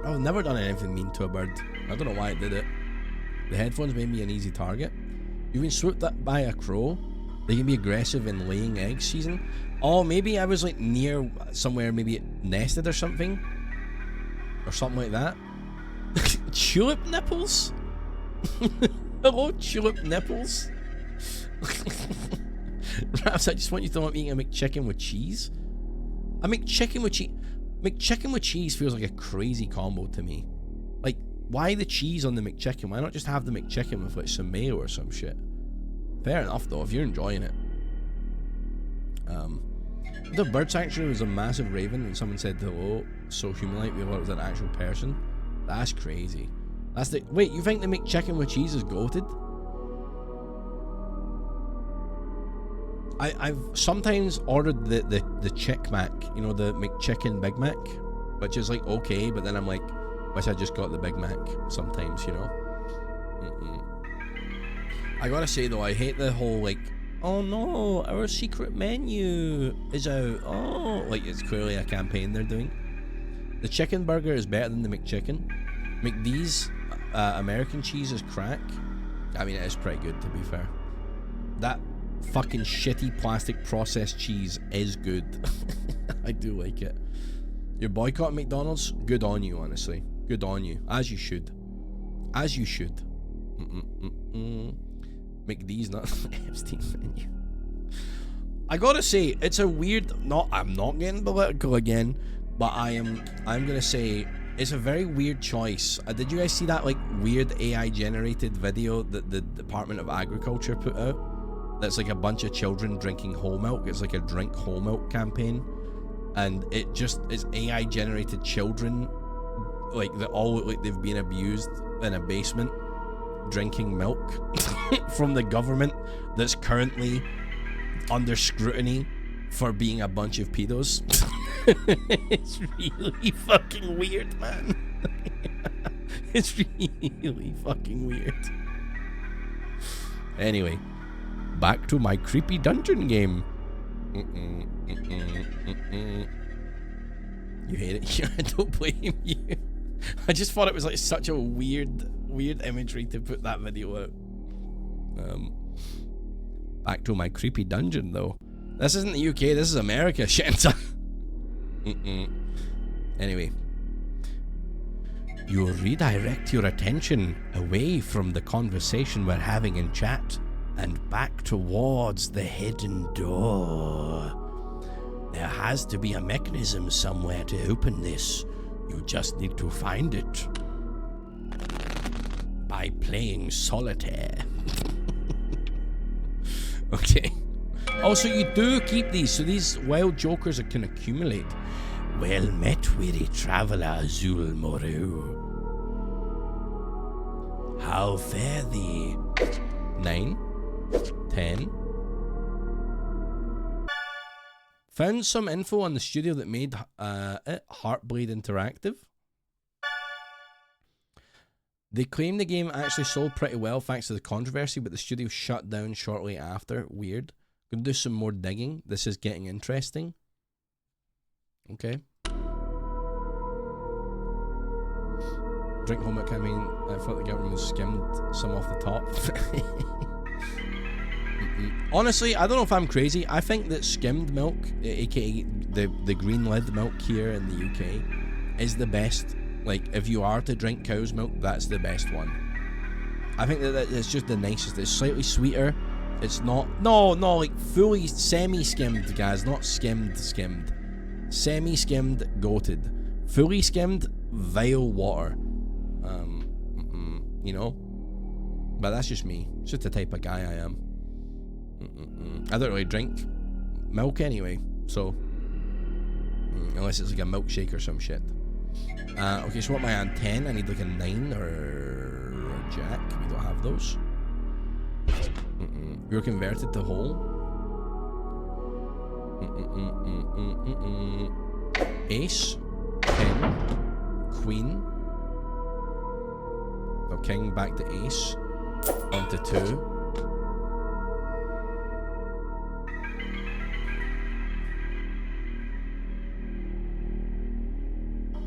I've never done anything mean to a bird. I don't know why it did it. The headphones made me an easy target. You've been swooped at by a crow. They can be aggressive in laying egg season. Oh, maybe I was like near somewhere, maybe it nested or something. Or something like that. Tulip nipples? Hello, tulip nipples? Ravs, I just want you to know I'm eating a McChicken with cheese. A McChicken with cheese. McChicken with cheese feels like a crazy combo to me. Like, why the cheese on the McChicken? Why not just have the McChicken with like some mayo or some shit? Fair enough though, if you're enjoying it. The bird sanctuary was a massive raven and someone said hello, so human-like, we thought it was an actual person. That's crazy. That's the... Wait, you think the McChicken with cheese is goated? I've sometimes ordered the Chick Mac, you know, the McChicken Big Mac, which is like okay, but then I'm like, wish I just got the Big Mac sometimes, you know? I gotta say though, I hate the whole like, oh no, our secret menu is out. Oh, like it's clearly a campaign they're doing. The chicken burger is better than the McChicken. McD's American cheese is crack. I mean, it is pretty good to be fair. That fucking shitty plastic processed cheese is good. I do like it. You're boycotting McDonald's? Good on you, honestly. Good on you. As you should. As you should. McD's not Epstein menu. I gotta say, it's a weird... I'm not getting political again, but I'm gonna say it's a very weird choice. Did you guys see that like weird AI generated video that the Department of Agriculture put out? That's like a bunch of children drinking whole milk. It's like a drink whole milk campaign, and it's AI generated children, like they all look like they've been abused in a basement, drinking milk from the government that's currently under scrutiny for being a bunch of pedos. It's really fucking weird, man. It's really fucking weird. Anyway, back to my creepy dungeon game. You hate it? Yeah, I don't blame you. I just thought it was like such a weird imagery to put that video out. Back to my creepy dungeon though. This isn't the UK, this is America, Shenta. Anyway. You redirect your attention away from the conversation we're having in chat and back towards the hidden door. There has to be a mechanism somewhere to open this. You just need to find it by playing solitaire. Okay. Also, you do keep these, so these wild jokers can accumulate. Well met, weary traveller, Azul Moreau. How fare thee? 9, 10. Found some info on the studio that made it Heartblade Interactive. They claim the game actually sold pretty well thanks to the controversy, but the studio shut down shortly after. Weird. Gonna do some more digging. This is getting interesting. Okay. Drink home milk, I mean, I thought the government skimmed some off the top. Honestly, I don't know if I'm crazy. I think that skimmed milk, aka the green lid milk here in the UK, is the best. Like, if you are to drink cow's milk, that's the best one. I think that it's just the nicest. It's slightly sweeter. It's not... No, like fully semi-skimmed, guys. Not skimmed. Semi-skimmed, goated. Fully skimmed, vile water. You know? But that's just me. It's just the type of guy I am. I don't really drink milk anyway, so... unless it's like a milkshake or some shit. Okay, so what am I on? 10? I need like a 9 or a jack. We don't have those. We were converted to whole. Ace, king, queen. So king back to ace. Onto 2.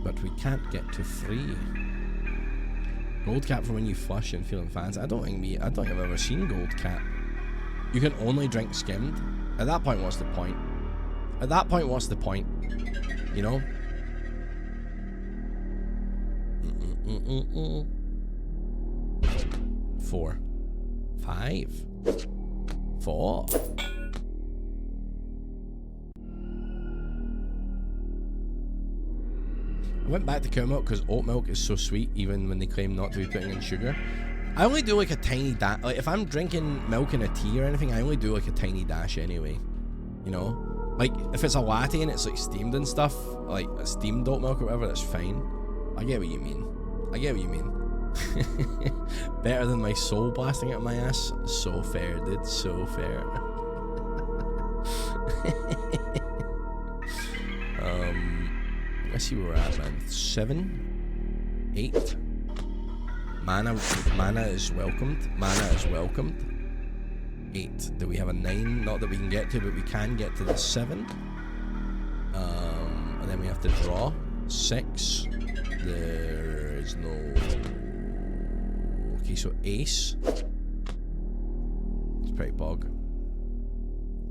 But we can't get to 3. Gold cap for when you flush and feeling fancy. I don't think I've ever seen gold cap. You can only drink skimmed. At that point, what's the point? At that point, what's the point? You know? 4. 5. 4. I went back to cow milk because oat milk is so sweet even when they claim not to be putting in sugar. I only do like a tiny dash. Like if I'm drinking milk in a tea or anything, I only do like a tiny dash anyway. You know? Like if it's a latte and it's like steamed and stuff, like a steamed oat milk or whatever, that's fine. I get what you mean. I get what you mean. Better than my soul blasting out of my ass. So fair, dude. So fair. Let's see where we're at, man. 7, 8. Mana is welcomed. Mana is welcomed. 8. Do we have a 9? Not that we can get to, but we can get to the 7. And then we have to draw. 6. There is no... Okay, so ace. It's pretty bog.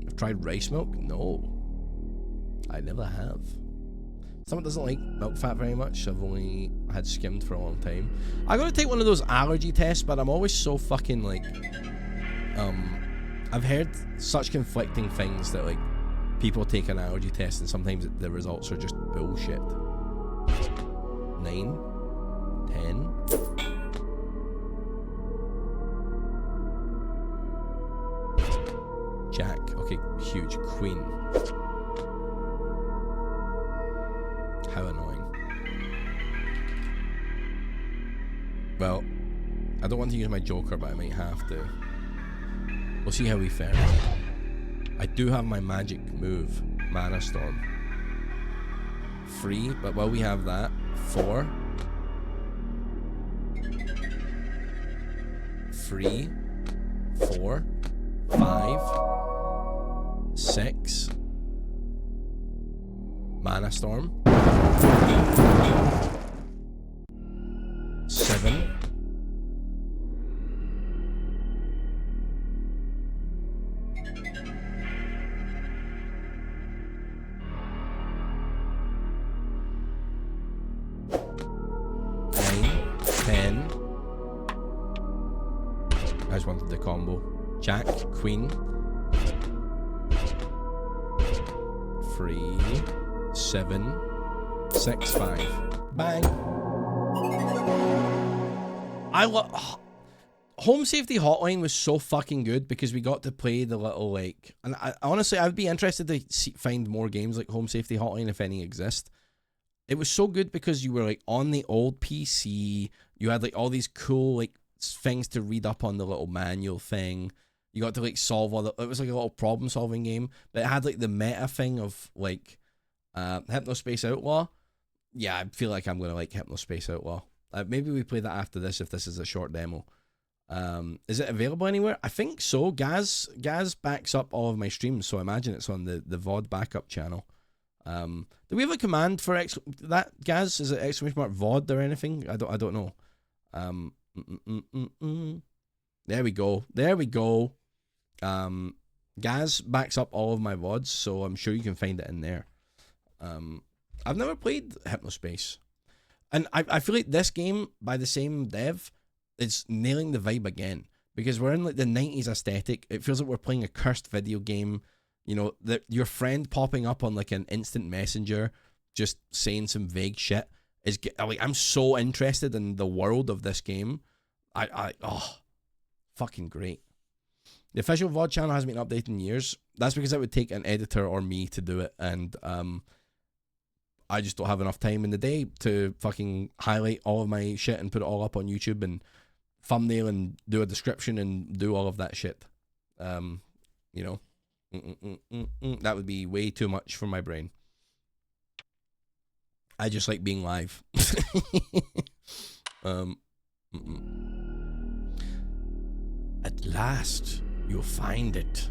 I've tried rice milk? No. I never have. Someone doesn't like milk fat very much. I've only had skimmed for a long time. I gotta take one of those allergy tests, but I'm always so fucking like... I've heard such conflicting things that like people take an allergy test and sometimes the results are just bullshit. 9. 10. Jack. Okay, huge. Queen. How annoying. Well, I don't want to use my joker, but I might have to. We'll see how we fare. I do have my magic move, Mana Storm. 3, but while we have that, 4. 3, 4, 5, 6. Mana Storm. 7. 10. I just wanted the combo. Jack, Queen. 3, 7, 6, 5. Bang. Home Safety Hotline was so fucking good because we got to play the little like, and honestly I'd be interested to find more games like Home Safety Hotline if any exist. It was so good because you were like on the old PC, you had like all these cool like things to read up on the little manual thing. You got to like solve all the, it was like a little problem solving game, but it had like the meta thing of like Hypnospace Outlaw. Yeah, I feel like I'm gonna like Hypnospace Outlaw. Maybe we play that after this if this is a short demo. Is it available anywhere? I think so. Gaz backs up all of my streams, so I imagine it's on the VOD backup channel. Do we have a command for that, Gaz? Is it !VOD or anything? I don't know. There we go. There we go. Gaz backs up all of my VODs, so I'm sure you can find it in there. I've never played Hypnospace. And I feel like this game, by the same dev, is nailing the vibe again. Because we're in like the 90s aesthetic. It feels like we're playing a cursed video game. You know, that your friend popping up on like an instant messenger, just saying some vague shit is like, I'm so interested in the world of this game. Oh, fucking great. The official VOD channel hasn't been updated in years. That's because it would take an editor or me to do it, and I just don't have enough time in the day to fucking highlight all of my shit and put it all up on YouTube and thumbnail and do a description and do all of that shit. You know, that would be way too much for my brain. I just like being live. At last, you'll find it.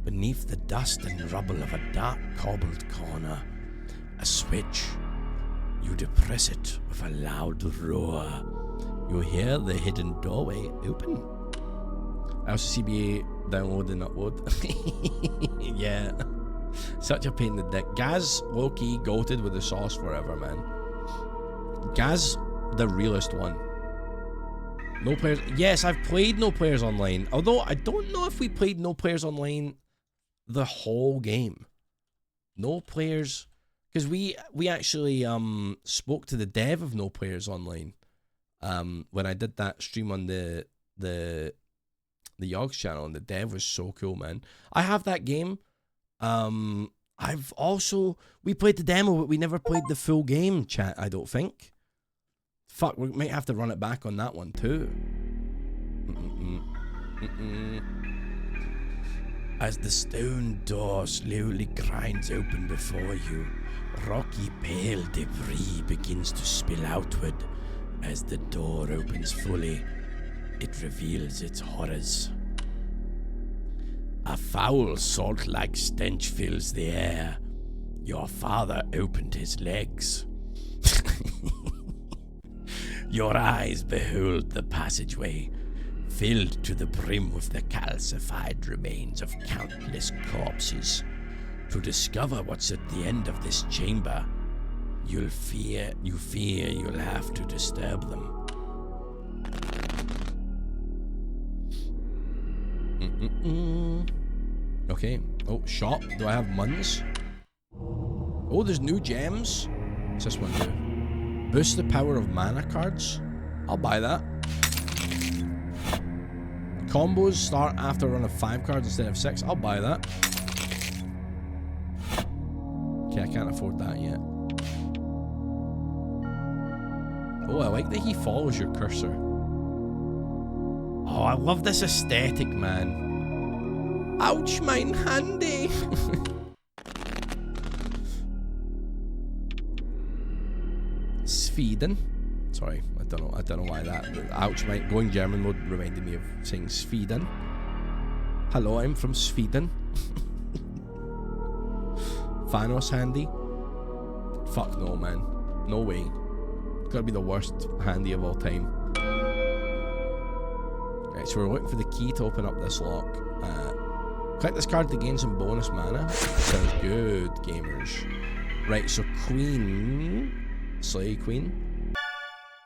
Beneath the dust and rubble of a dark cobbled corner, a switch. You depress it with a loud roar. You hear the hidden doorway open. LCCBA download and upload. Yeah. Such a pain in the dick. Gaz, low-key, goated with the sauce forever, man. Gaz, the realest one. No players. Yes, I've played No Players Online. Although, I don't know if we played No Players Online the whole game. No Players... Because we actually spoke to the dev of No Players Online when I did that stream on the Yogs channel, and the dev was so cool, man. I have that game. We played the demo, but we never played the full game, chat, I don't think. Fuck, we might have to run it back on that one too. As the stone door slowly grinds open before you, rocky pale debris begins to spill outward. As the door opens fully, it reveals its horrors. A foul salt-like stench fills the air. Your father opened his legs. Your eyes behold the passageway, filled to the brim with the calcified remains of countless corpses. To discover what's at the end of this chamber, you fear you'll have to disturb them. Okay. Oh, shop. Do I have muns? Oh, there's new gems. What's this one do? Boost the power of mana cards. I'll buy that. Combos start after a run of 5 cards instead of 6. I'll buy that. Okay, I can't afford that yet. Oh, I like that he follows your cursor. Oh, I love this aesthetic, man. Ouch, mine handy. Sweden. Sorry, I don't know why that. Ouch, mine. Going German mode reminded me of saying Sweden. Hello, I'm from Sweden. Thanos handy? Fuck no, man. No way. Gotta be the worst handy of all time. Right, so we're looking for the key to open up this lock. Collect this card to gain some bonus mana. Sounds good, gamers. Right, so Queen. Slay Queen.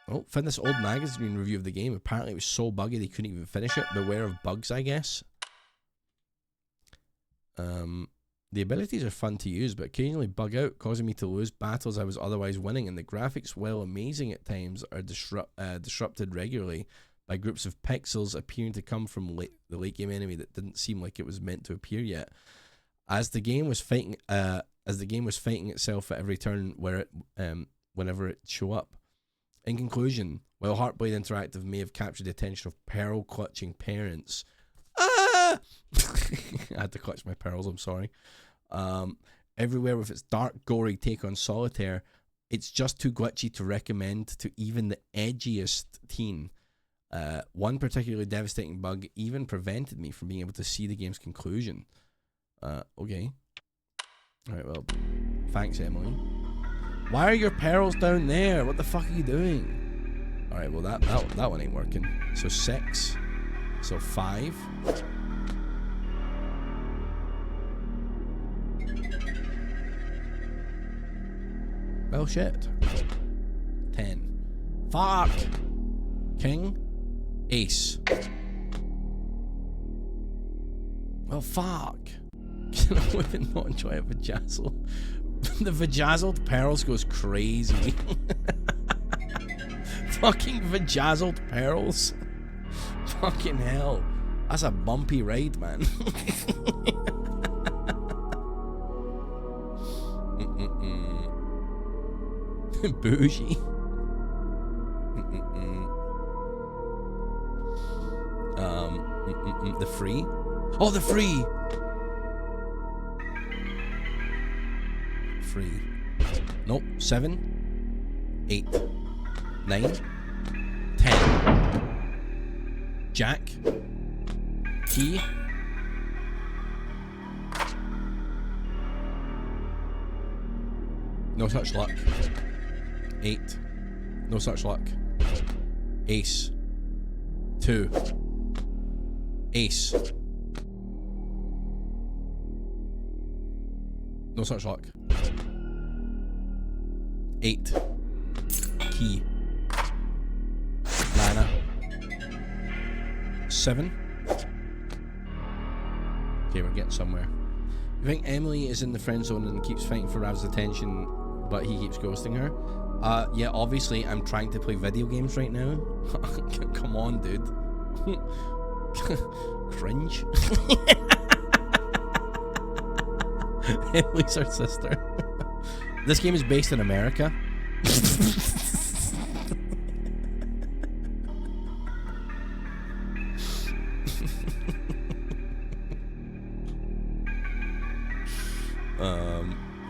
Oh, found this old magazine review of the game. Apparently it was so buggy they couldn't even finish it. Beware of bugs, I guess. The abilities are fun to use, but occasionally bug out, causing me to lose battles I was otherwise winning, and the graphics, while amazing at times, are disrupted regularly by groups of pixels appearing to come from the late game enemy that didn't seem like it was meant to appear yet. As the game was fighting itself at every turn whenever it show up. In conclusion, while Heartblade Interactive may have captured the attention of pearl-clutching parents... I had to clutch my pearls, I'm sorry. Everywhere with its dark, gory take on Solitaire, it's just too glitchy to recommend to even the edgiest teen. One particularly devastating bug even prevented me from being able to see the game's conclusion. Okay. Alright, well, thanks, Emily. Why are your pearls down there? What the fuck are you doing? Alright, well, that one ain't working. So 6. So 5. Well, shit. 10. Fuck! King. Ace. Well, fuck. Can a woman not enjoy a vajazzle? The vajazzled pearls goes crazy. Fucking vajazzled pearls. Fucking hell. That's a bumpy ride, man. Bougie. The free. Oh, the free. Free. Nope. 7, 8, 9, 10. Jack. Key. No such luck. 8. No such luck. Ace. 2. Ace. No such luck. 8. Key. Nana. 7. Okay, we're getting somewhere. You think Emily is in the friend zone and keeps fighting for Rav's attention, but he keeps ghosting her? Yeah, obviously I'm trying to play video games right now. Come on, dude. Cringe. Emily's our sister. This game is based in America.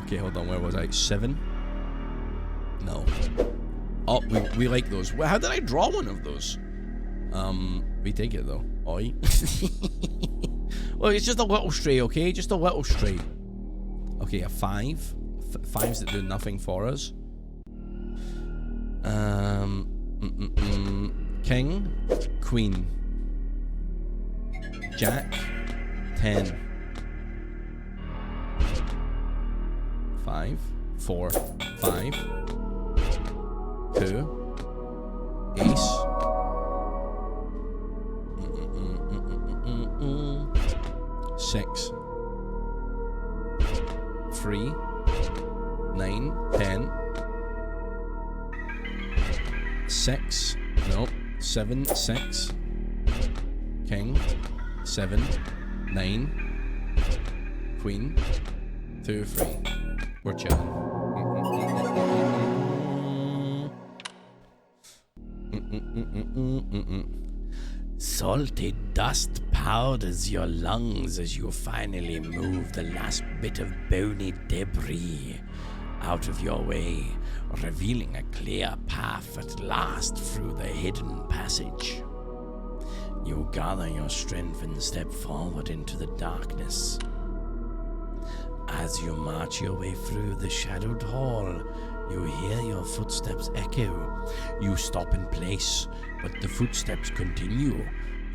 Okay, hold on. Where was I? 7? No. Oh, we like those. How did I draw one of those? We take it though. Oi. Well, it's just a little stray, okay? Just a little stray. Okay, a 5. 5s that do nothing for us. King, Queen, Jack, 10. 5, 4, 5, 2, Ace, 6, 3, 9, 10, 6, nope, 7, 6, King, 7, 9, Queen, 2, 3. We're chilling. Salty dust powders your lungs as you finally move the last bit of bony debris out of your way, revealing a clear path at last through the hidden passage. You gather your strength and step forward into the darkness. As you march your way through the shadowed hall, you hear your footsteps echo. You stop in place, but the footsteps continue.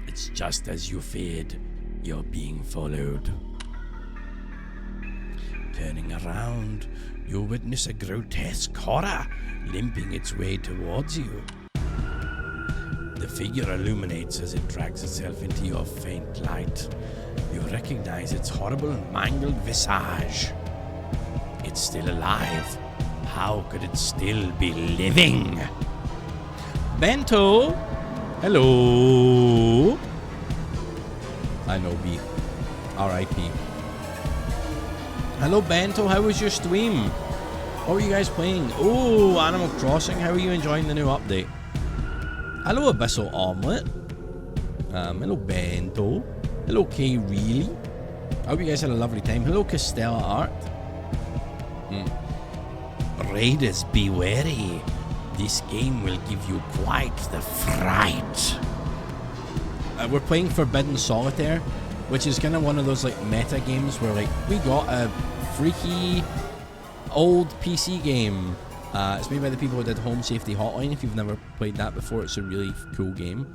It's just as you feared. You're being followed. Turning around, you witness a grotesque horror limping its way towards you. The figure illuminates as it drags itself into your faint light. You recognize its horrible, mangled visage. It's still alive. How could it still be living? Bento! Hello! I know B. R.I.P. Hello, Bento. How was your stream? What were you guys playing? Oh, Animal Crossing. How are you enjoying the new update? Hello, Abyssal Omelette. Hello, Bento. Hello, K. Really. I hope you guys had a lovely time. Hello, Castella Art. Raiders, be wary. This game will give you quite the fright. We're playing Forbidden Solitaire, which is kind of one of those like meta games where like we got a freaky old PC game. It's made by the people who did Home Safety Hotline. If you've never played that before, it's a really cool game.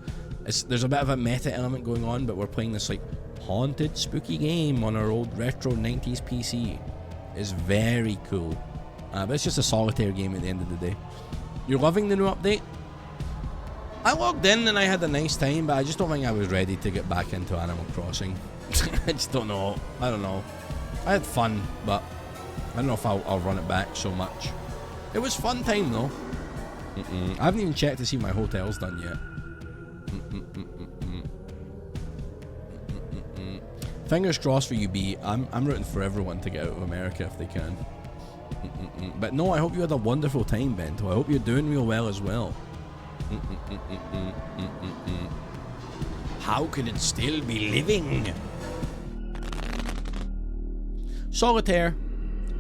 There's a bit of a meta element going on, but we're playing this like haunted, spooky game on our old retro 90s PC. It's very cool. But it's just a solitaire game at the end of the day. You're loving the new update? I logged in and I had a nice time, but I just don't think I was ready to get back into Animal Crossing. I just don't know. I don't know. I had fun, but I don't know if I'll run it back so much. It was fun time though. I haven't even checked to see if my hotel's done yet. Fingers crossed for you, B. I'm rooting for everyone to get out of America if they can. But no, I hope you had a wonderful time, Bento. I hope you're doing real well as well. How can it still be living? Solitaire.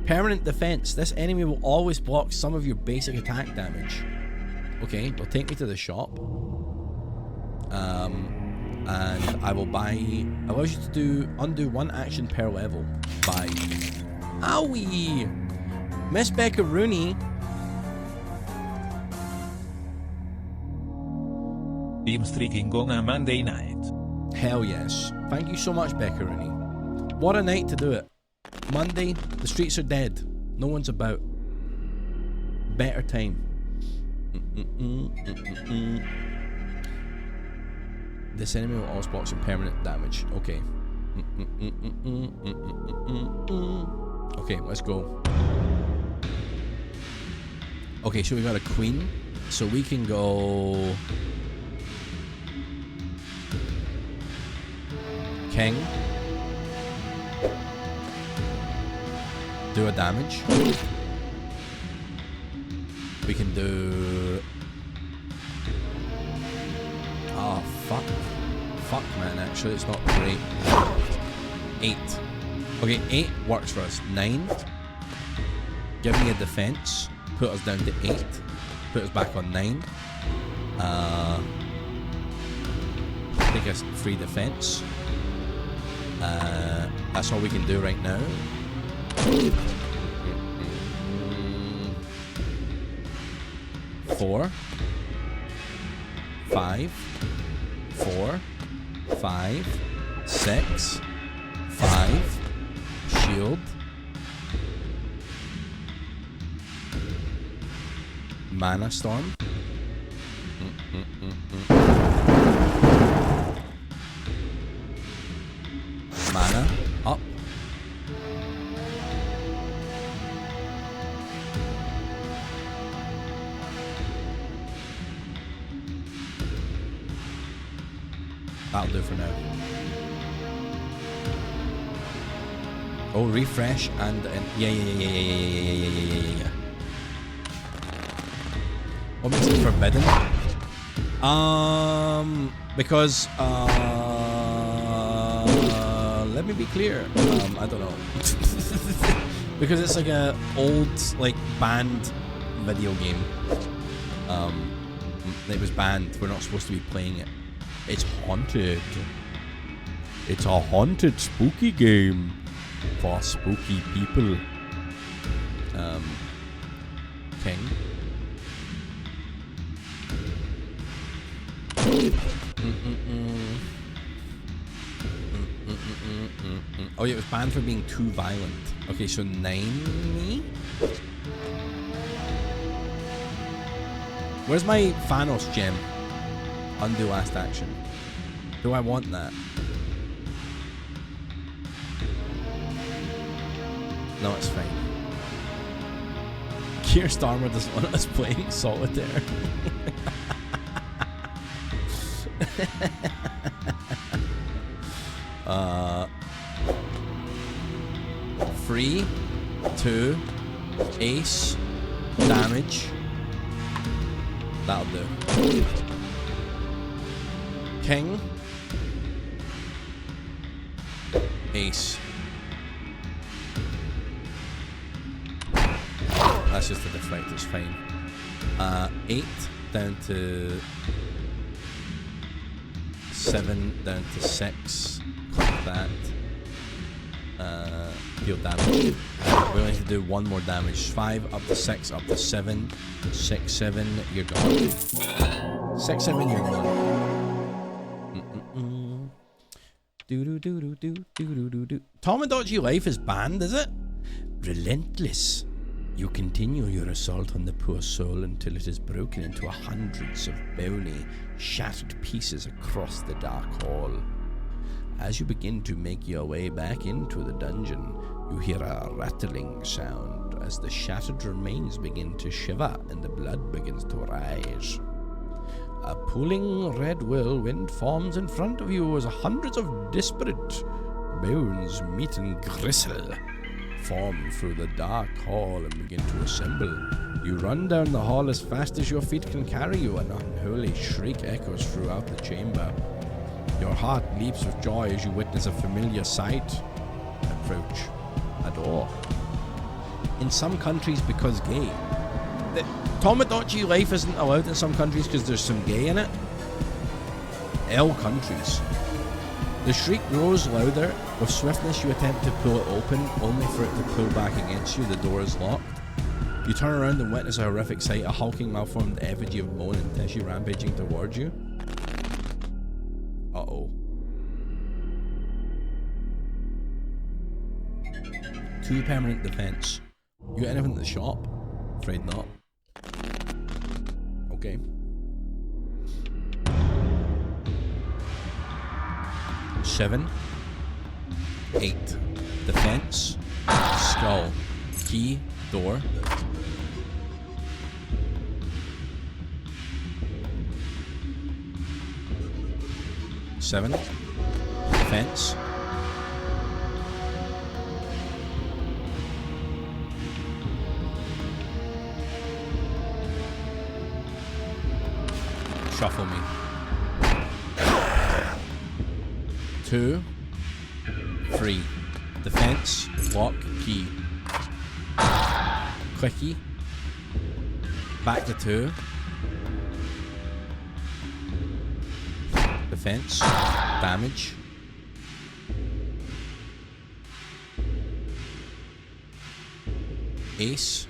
Permanent defense. This enemy will always block some of your basic attack damage. Okay, well, take me to the shop. And I will buy... Allows you to undo 1 action per level. Buy. Owie! Miss Becca Rooney. Team streaking on a Monday night. Hell yes. Thank you so much, Becca Rooney. What a night to do it. Monday, the streets are dead. No one's about. Better time. This enemy will always block some permanent damage. Okay. Okay, let's go. Okay, so we got a queen. So we can go... King. Do a damage. We can do... Oh, fuck. Fuck, man, actually, it's not great. 8. Okay, 8 works for us. 9. Give me a defense. Put us down to 8. Put us back on 9. Take us free defense. That's all we can do right now. 4. 5. 4. 5. 6. 5. Shield. Mana Storm. Mana up. That'll do for now. Oh, refresh and yeah. What makes it forbidden? Because let me be clear. I don't know. Because it's like a old, like, banned video game. It was banned. We're not supposed to be playing it. It's haunted. It's a haunted, spooky game for spooky people. King. Oh yeah, it was banned for being too violent. Okay, so 9 me? Where's my Thanos gem? Undo last action. Do I want that? No, it's fine. Keir Starmer doesn't want us playing solitaire. Free, 2, ace, damage. That'll do. King, ace. That's just a deflect, it's fine. 8 down to 7 down to 6. Click that. Deal damage. We only need to do 1 more damage. 5 up to 6 up to 7. 6, 7, you're gone. 6, 7, you're gone. Tomodachi Life is banned, is it? Relentless. You continue your assault on the poor soul until it is broken into hundreds of bony, shattered pieces across the dark hall. As you begin to make your way back into the dungeon, You hear a rattling sound as the shattered remains begin to shiver and the blood begins to rise. A pooling red whirlwind forms in front of you as hundreds of disparate bones meet and gristle, form through the dark hall and begin to assemble. You run down the hall as fast as your feet can carry you, an unholy shriek echoes throughout the chamber. Your heart leaps with joy as you witness a familiar sight. Approach a door. In some countries, because gay, the Tamagotchi life isn't allowed in some countries because there's some gay in it. All countries. The shriek grows louder. With swiftness, you attempt to pull it open, only for it to pull back against you. The door is locked. You turn around and witness a horrific sight, a hulking, malformed effigy of bone and tissue rampaging towards you. Uh-oh. 2 permanent defense. You got anything at the shop? Afraid not. Okay. Seven. 8. Defense. Skull. Key. Door. 7. Defense. Shuffle me. 2. 3. Defense. Lock. Key. Quickie. Back to 2. Defense. Damage. Ace.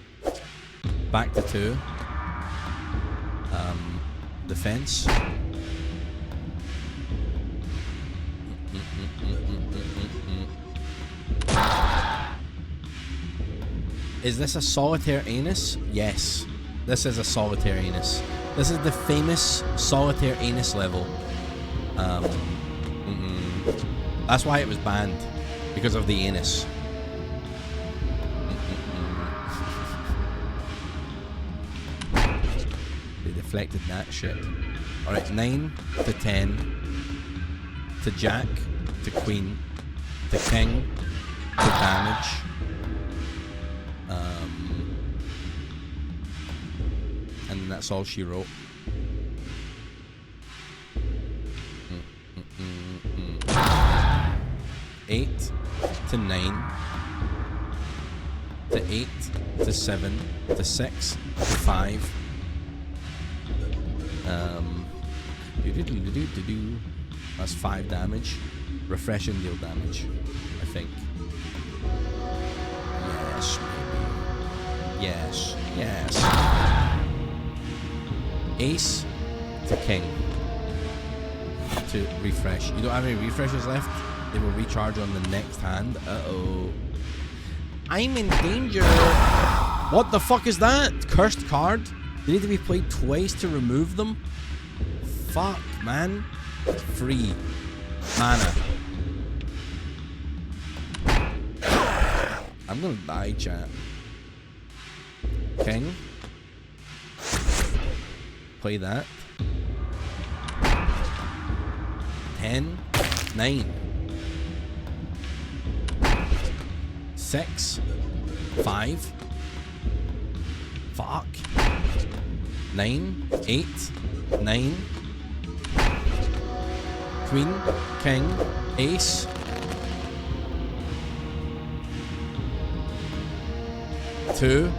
Back to 2. Defense. Is this a solitaire anus? Yes. This is a solitaire anus. This is the famous solitaire anus level. That's why it was banned. Because of the anus. They deflected that shit. Alright, 9 to 10. To Jack. To Queen. To King. To damage. And that's all she wrote. 8 to 9 to 8 to 7 to 6 to 5. That's 5 damage. Refresh and deal damage, I think. Yes, maybe. Yes, yes. Ace to King. To refresh. You don't have any refreshes left? They will recharge on the next hand. Uh-oh. I'm in danger. What the fuck is that? Cursed card? They need to be played twice to remove them? Fuck, man. Free. Mana. I'm gonna die, chat. King. Play that. 10. 9. 6. 5. Fuck. 9. 8. 9. Queen. King. Ace. 2.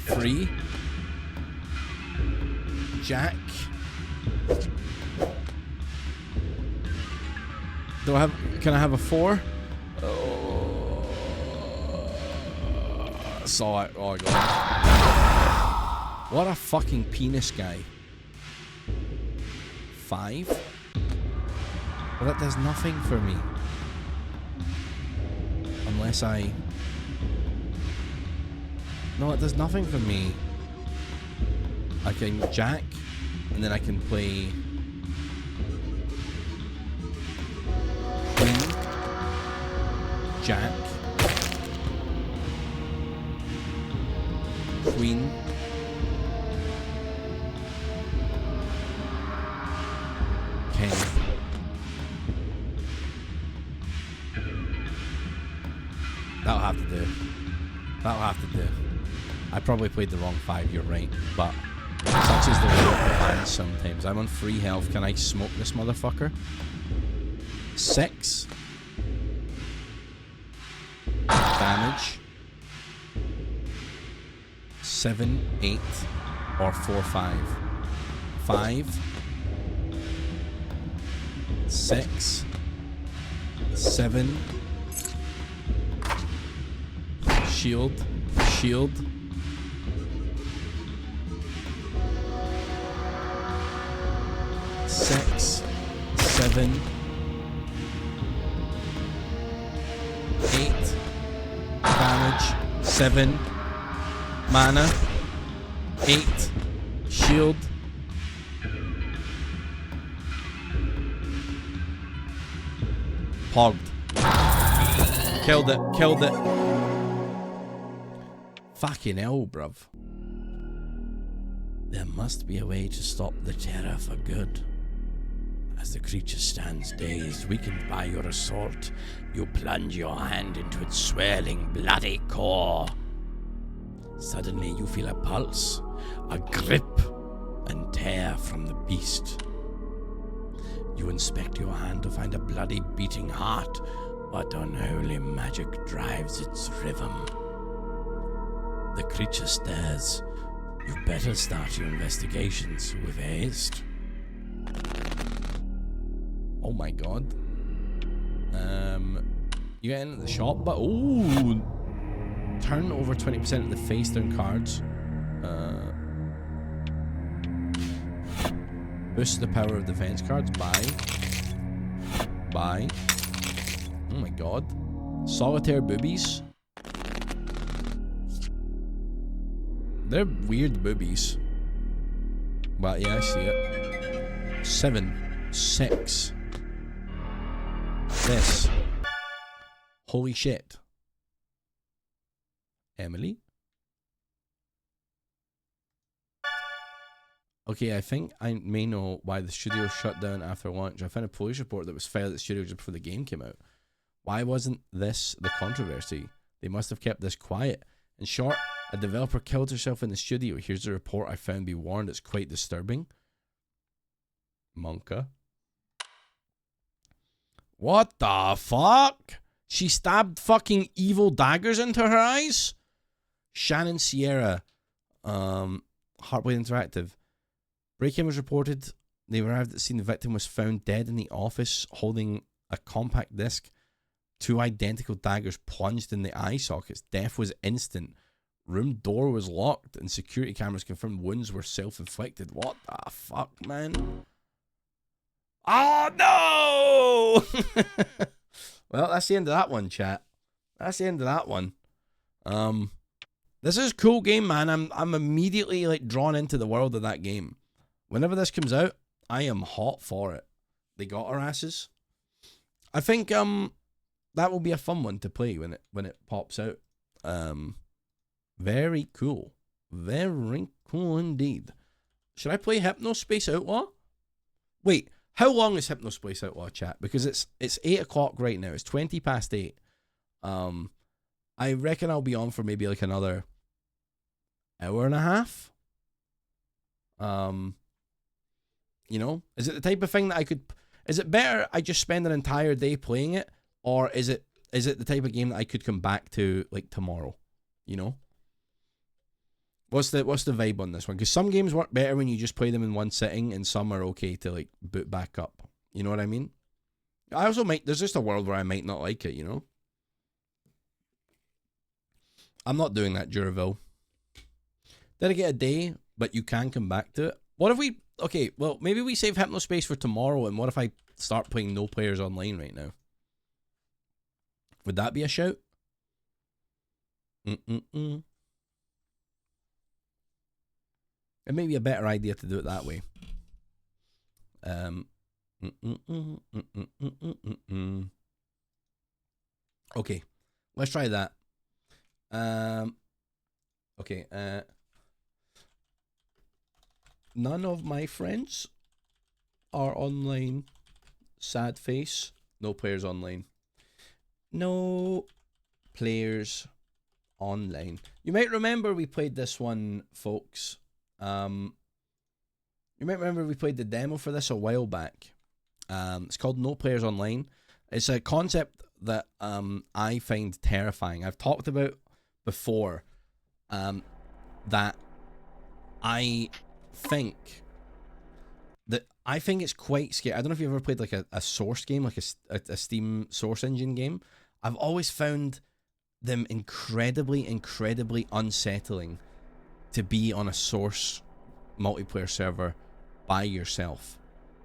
3. Jack. Do I have? Can I have a 4? Oh, saw it. Oh my god! What a fucking penis guy. 5. Well, that does nothing for me. Unless I. No, it does nothing for me. I can Jack. And then I can play Queen, Jack, Queen, King. That'll have to do. That'll have to do. I probably played the wrong 5, you're right, but such is the way of the hand sometimes. I'm on free health. Can I smoke this motherfucker? 6 damage. 7, 8, or 4, 5. 5, 6, 7. Shield, shield. 6, 7, 8 damage, 7 mana, 8 shield, pogged. Killed it, killed it. Fucking hell, bruv. There must be a way to stop the terror for good. As the creature stands dazed, weakened by your assault, you plunge your hand into its swirling, bloody core. Suddenly you feel a pulse, a grip, and tear from the beast. You inspect your hand to find a bloody beating heart, but unholy magic drives its rhythm. The creature stares. You better start your investigations with haste. Oh my god. You get into the shop, but ooh, turn over 20% of the face down cards. Boost the power of defense cards. Buy. Oh my god. Solitaire boobies. They're weird boobies. But yeah, I see it. 7, 6. This. Holy shit. Emily? Okay, I think I may know why the studio shut down after launch. I found a police report that was filed at the studio just before the game came out. Why wasn't this the controversy? They must have kept this quiet. In short, a developer killed herself in the studio. Here's the report I found. Be warned, it's quite disturbing. Monka. What the fuck? She stabbed fucking evil daggers into her eyes? Shannon Sierra. Heartblade Interactive. Break-in was reported. They arrived at the scene. The victim was found dead in the office holding a compact disc. 2 identical daggers plunged in the eye sockets. Death was instant. Room door was locked and security cameras confirmed wounds were self-inflicted. What the fuck, man? Oh, no! Well, that's the end of that one, chat. That's the end of that one. This is a cool game, man. I'm immediately like drawn into the world of that game. Whenever this comes out, I am hot for it. They got our asses. I think that will be a fun one to play when it pops out. Very cool. Very cool indeed. Should I play Hypnospace Outlaw? Wait, how long is Hypnospace Outlaw, chat? Because it's 8 o'clock right now. It's 20 past 8. I reckon I'll be on for maybe like another hour and a half. You know, is it the type of thing that I could? Is it better I just spend an entire day playing it, or is it the type of game that I could come back to like tomorrow? You know, what's the vibe on this one? Because some games work better when you just play them in one sitting, and some are okay to like boot back up. You know what I mean? I also might. There's just a world where I might not like it. You know. I'm not doing that, Duraville. Dedicate a day, but you can come back to it. What if we... Okay, well, maybe we save Hypnospace for tomorrow, and what if I start playing No Players Online right now? Would that be a shout? It may be a better idea to do it that way. Okay, let's try that. Okay, none of my friends are online. Sad face. No players online. No players online. You might remember we played this one, folks. You might remember we played the demo for this a while back. It's called No Players Online. It's a concept that I find terrifying. I've talked about before that I think it's quite scary. I don't know if you've ever played like a source game, like a Steam source engine game. I've always found them incredibly unsettling to be on a source multiplayer server by yourself.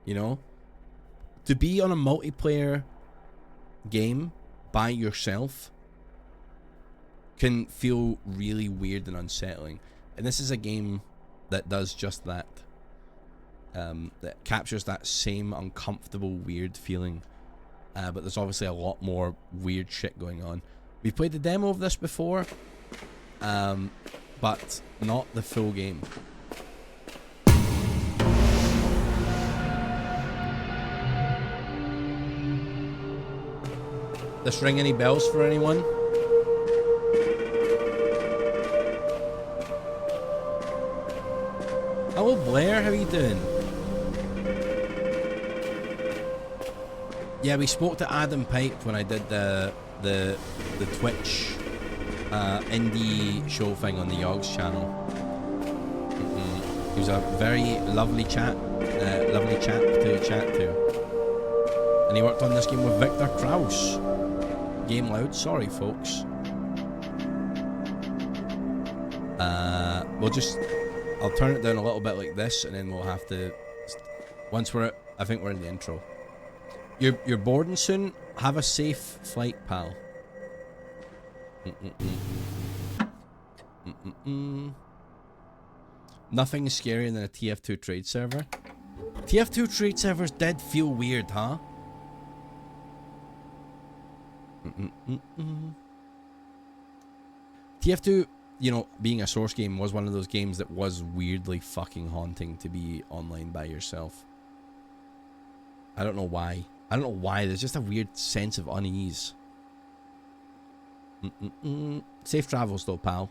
You know? To be on a multiplayer game by yourself can feel really weird and unsettling. And this is a game that does just that. That captures that same uncomfortable, weird feeling. But there's obviously a lot more weird shit going on. We played the demo of this before, but not the full game. This ring any bells for anyone? Hello Blair, how are you doing? Yeah, we spoke to Adam Pipe when I did the Twitch indie show thing on the Yogs channel. He was a very lovely chap to chat to. And he worked on this game with Victor Kraus. Game loud, sorry folks. I'll turn it down a little bit like this, and then we'll have to, once I think we're in the intro. You're boarding soon? Have a safe flight, pal. Nothing is scarier than a TF2 trade server. TF2 trade servers did feel weird, huh? TF2, you know, being a source game, was one of those games that was weirdly fucking haunting to be online by yourself. I don't know why. There's just a weird sense of unease. Safe travels though, pal.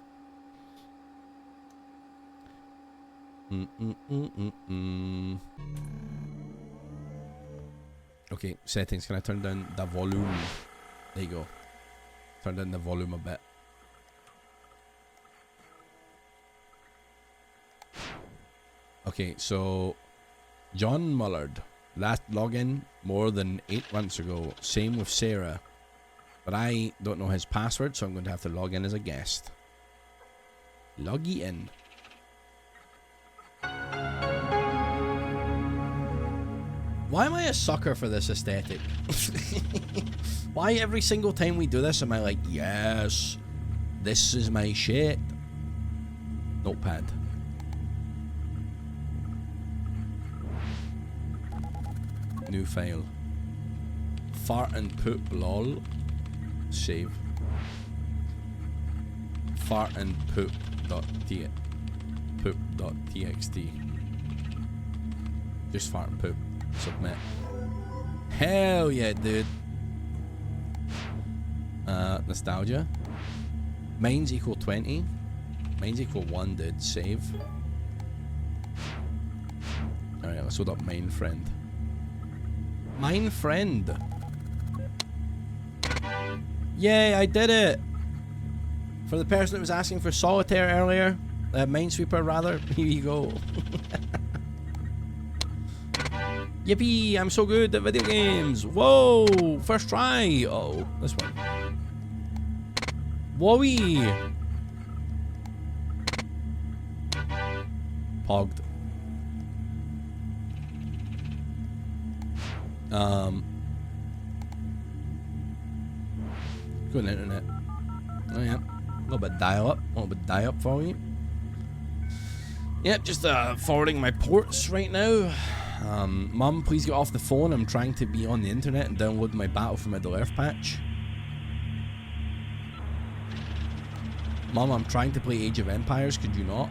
Okay, settings. Can I turn down the volume? There you go. Turn down the volume a bit. Okay, so John Mullard. Last login more than 8 months ago. Same with Sarah. But I don't know his password, so I'm going to have to log in as a guest. Loggy in. Why am I a sucker for this aesthetic? Why every single time we do this am I like, yes, this is my shit. Notepad. New file. Fart and poop lol. Save. Fart and poop.txt. Just fart and poop. Submit. Hell yeah, dude. Nostalgia. Mine's equal 20. Mine's equal 1, dude. Save. Alright, let's load up mine friend. Mine friend. Yay, I did it. For the person that was asking for solitaire earlier, Minesweeper rather, here you go. Yippee, I'm so good at video games. Whoa, first try. Oh, this one. Whoa-wee. Pogged. Good internet. Oh yeah. A little bit dial-up. A little bit dial-up for you. Yep, just forwarding my ports right now. Mum, please get off the phone. I'm trying to be on the internet and download my Battle for Middle-earth patch. Mum, I'm trying to play Age of Empires. Could you not?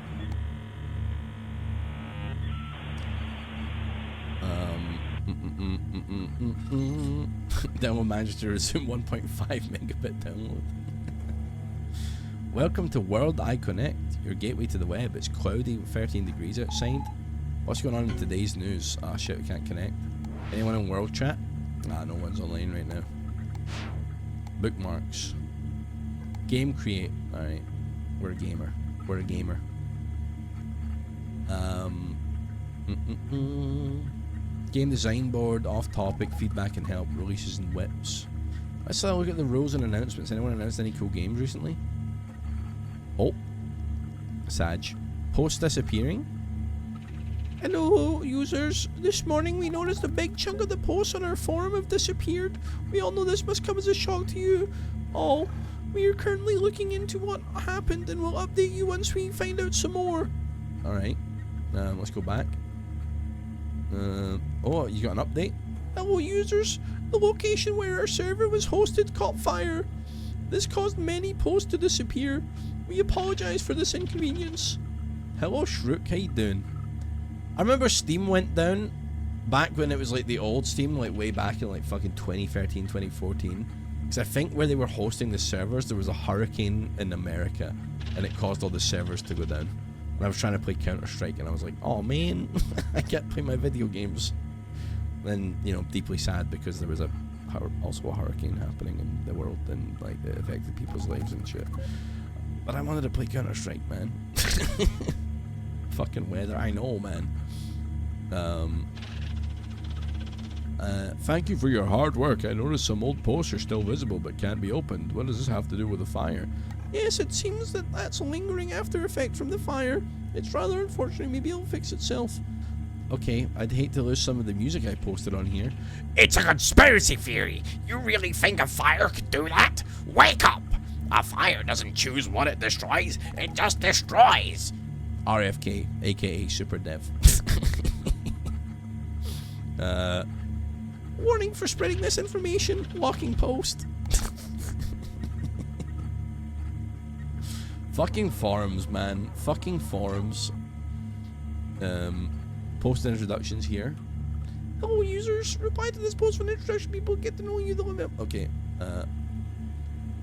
Download managed to resume 1.5 megabit download. Welcome to World I Connect, your gateway to the web. It's cloudy with 13 degrees outside. What's going on in today's news? Ah, shit, we can't connect. Anyone in world chat? Nah, no one's online right now. Bookmarks. Game create. Alright. We're a gamer. We're a gamer. Game design board, off topic, feedback and help, releases and whips. Let's have a look at the rules and announcements. Anyone announced any cool games recently? Oh. Sag. Post disappearing? Hello, users. This morning we noticed a big chunk of the posts on our forum have disappeared. We all know this must come as a shock to you all. We are currently looking into what happened and we'll update you once we find out some more. Alright. Let's go back. Oh, you got an update? Hello, users. The location where our server was hosted caught fire. This caused many posts to disappear. We apologize for this inconvenience. Hello, Shrook. How you doing? I remember Steam went down back when it was like the old Steam, like way back in like fucking 2013, 2014. Because I think where they were hosting the servers, there was a hurricane in America and it caused all the servers to go down. And I was trying to play Counter-Strike and I was like, oh man, I can't play my video games. Then, you know, deeply sad because there was also a hurricane happening in the world and like it affected people's lives and shit. But I wanted to play Counter-Strike, man. Fucking weather, I know, man. Thank you for your hard work. I noticed some old posts are still visible but can't be opened. What does this have to do with the fire? Yes, it seems that that's a lingering after effect from the fire. It's rather unfortunate. Maybe it'll fix itself. Okay, I'd hate to lose some of the music I posted on here. It's a conspiracy theory. You really think a fire could do that? Wake up! A fire doesn't choose what it destroys. It just destroys. RFK, aka Super Dev. Warning for spreading misinformation. Locking post. Fucking forums, man. Fucking forums. Post introductions here. Hello, users. Reply to this post for an introduction. People get to know you. The limit. Okay.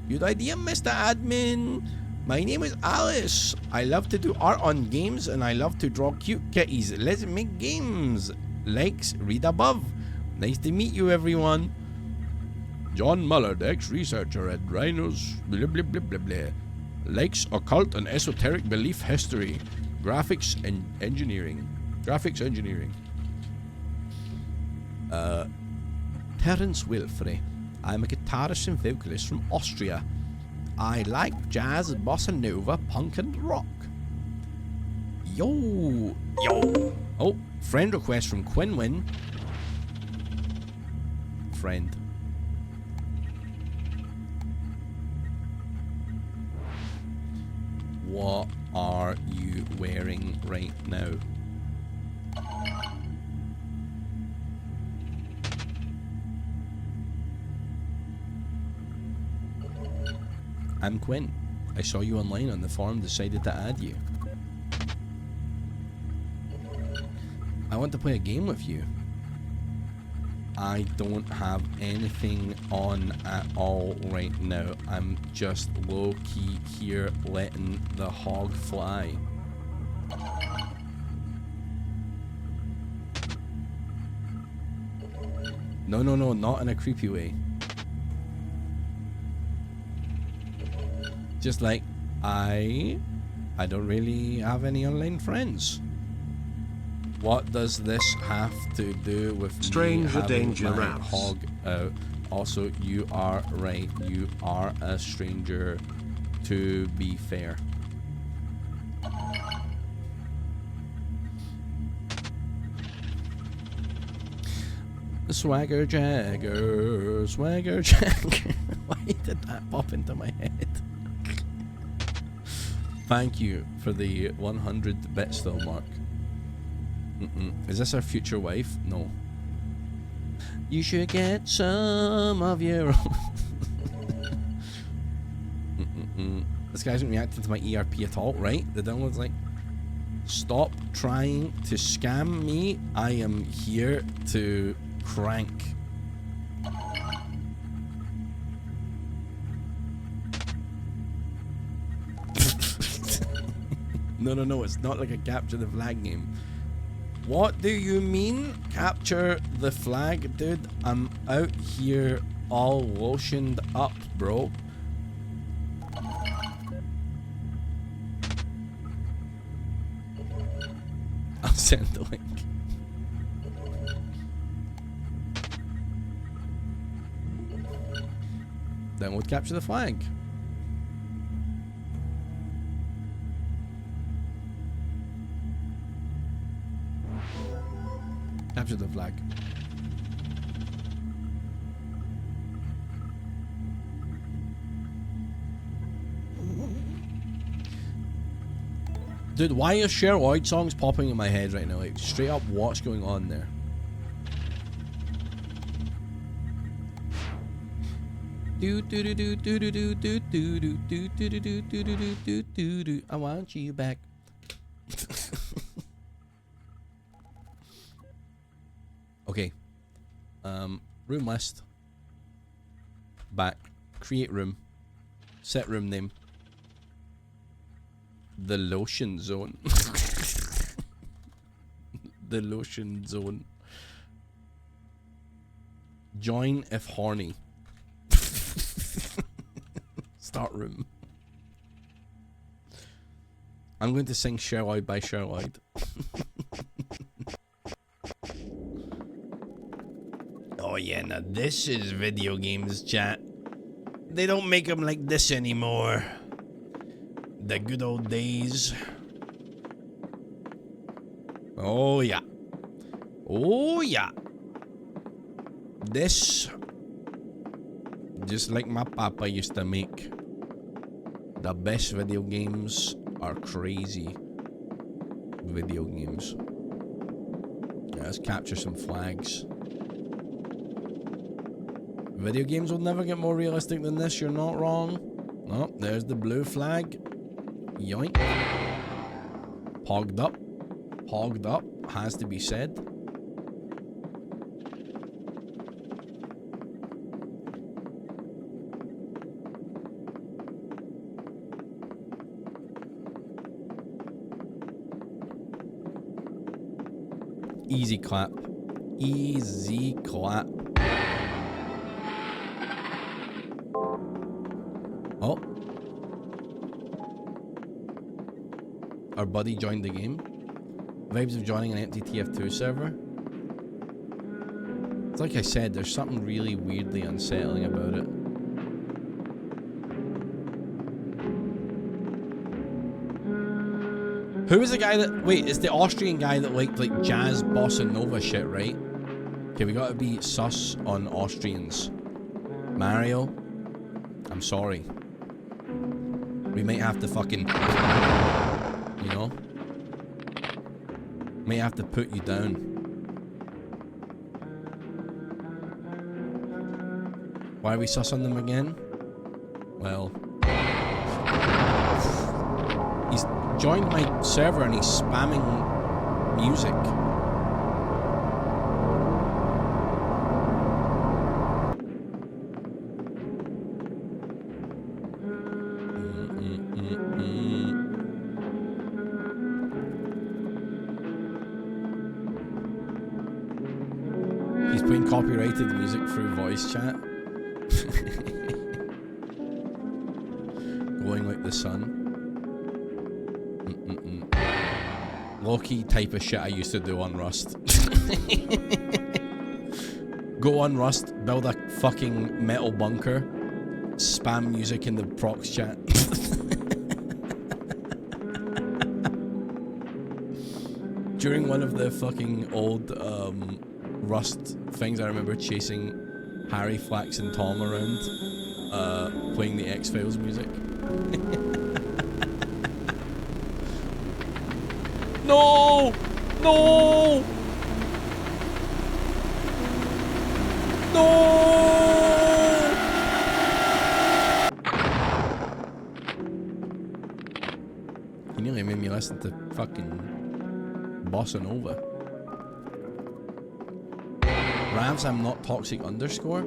Good idea, Mr. Admin. My name is Alice. I love to do art on games and I love to draw cute kitties. Let's make games. Likes, read above. Nice to meet you, everyone. John Mullard, ex-researcher at Rhinos. Blah, blah, blah, blah, blah. Likes occult and esoteric belief history. Graphics and engineering. Graphics engineering. Terence Wilfrey. I'm a guitarist and vocalist from Austria. I like jazz, bossa nova, punk and rock. Yo! Yo! Oh, friend request from Quinwin. Friend. What are you wearing right now? I'm Quinn. I saw you online on the forum, decided to add you. I want to play a game with you. I don't have anything on at all right now. I'm just low-key here letting the hog fly. No, no, no, not in a creepy way. Just like, I don't really have any online friends. What does this have to do with Stranger me danger, having my Ravs. hog out? Also, you are right. You are a stranger, to be fair. Swagger Jagger, Swagger Jagger. Why did that pop into my head? Thank you for the 100 bit still, Mark. Is this our future wife? No. You should get some of your own. This guy isn't reacting to my ERP at all, right? The download's like, stop trying to scam me. I am here to crank. No, it's not like a capture the flag game. What do you mean? Capture the flag? Dude, I'm out here all lotioned up, bro. I'll send the link. Then we'll capture the flag. Capture the flag. Dude, why are Cher Lloyd songs popping in my head right now? Like, straight up, what's going on there? I want you back. Okay. Room list. Back. Create room. Set room name. The lotion zone. The lotion zone. Join if horny. Start room. I'm going to sing Cher Lloyd by Cher Lloyd. Oh yeah, now this is video games, chat. They don't make them like this anymore. The good old days. Oh yeah. Oh yeah. This, just like my papa used to make. The best video games are crazy video games. Yeah, let's capture some flags. Video games will never get more realistic than this, you're not wrong. Oh, there's the blue flag. Yoink. Pogged up. Pogged up, has to be said. Easy clap. Easy clap. Oh. Our buddy joined the game. Vibes of joining an empty TF2 server. It's like I said, there's something really weirdly unsettling about it. Who was the guy that... Wait, it's the Austrian guy that liked like jazz bossa nova shit, right? Okay, we gotta be sus on Austrians. Mario, I'm sorry. We might have to fucking... You know? May have to put you down. Why are we sus on them again? Well... He's joined my server and he's spamming music. He's putting copyrighted music through voice chat. Going like the sun. Low-key type of shit I used to do on Rust. Go on Rust, build a fucking metal bunker, spam music in the prox chat. During one of the fucking old Rust things, I remember chasing Harry, Flax, and Tom around, playing the X-Files music. No! No! listen to fucking bossa nova. Ravs, I'm not toxic underscore.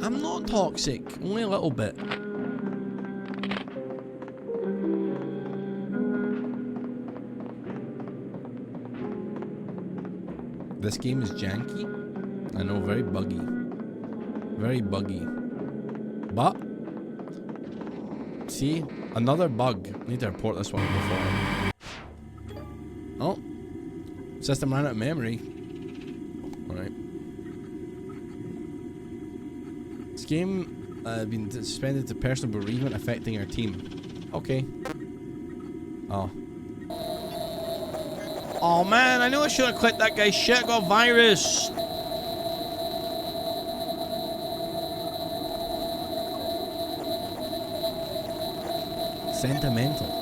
I'm not toxic, only a little bit. This game is janky. I know, very buggy. Very buggy. But, see, another bug. I need to report this one before. Oh, system ran out of memory. Alright. This game been suspended to personal bereavement affecting our team. Okay. Oh. Oh man, I knew I should have clicked that guy's shit. I got a virus. Sentimental.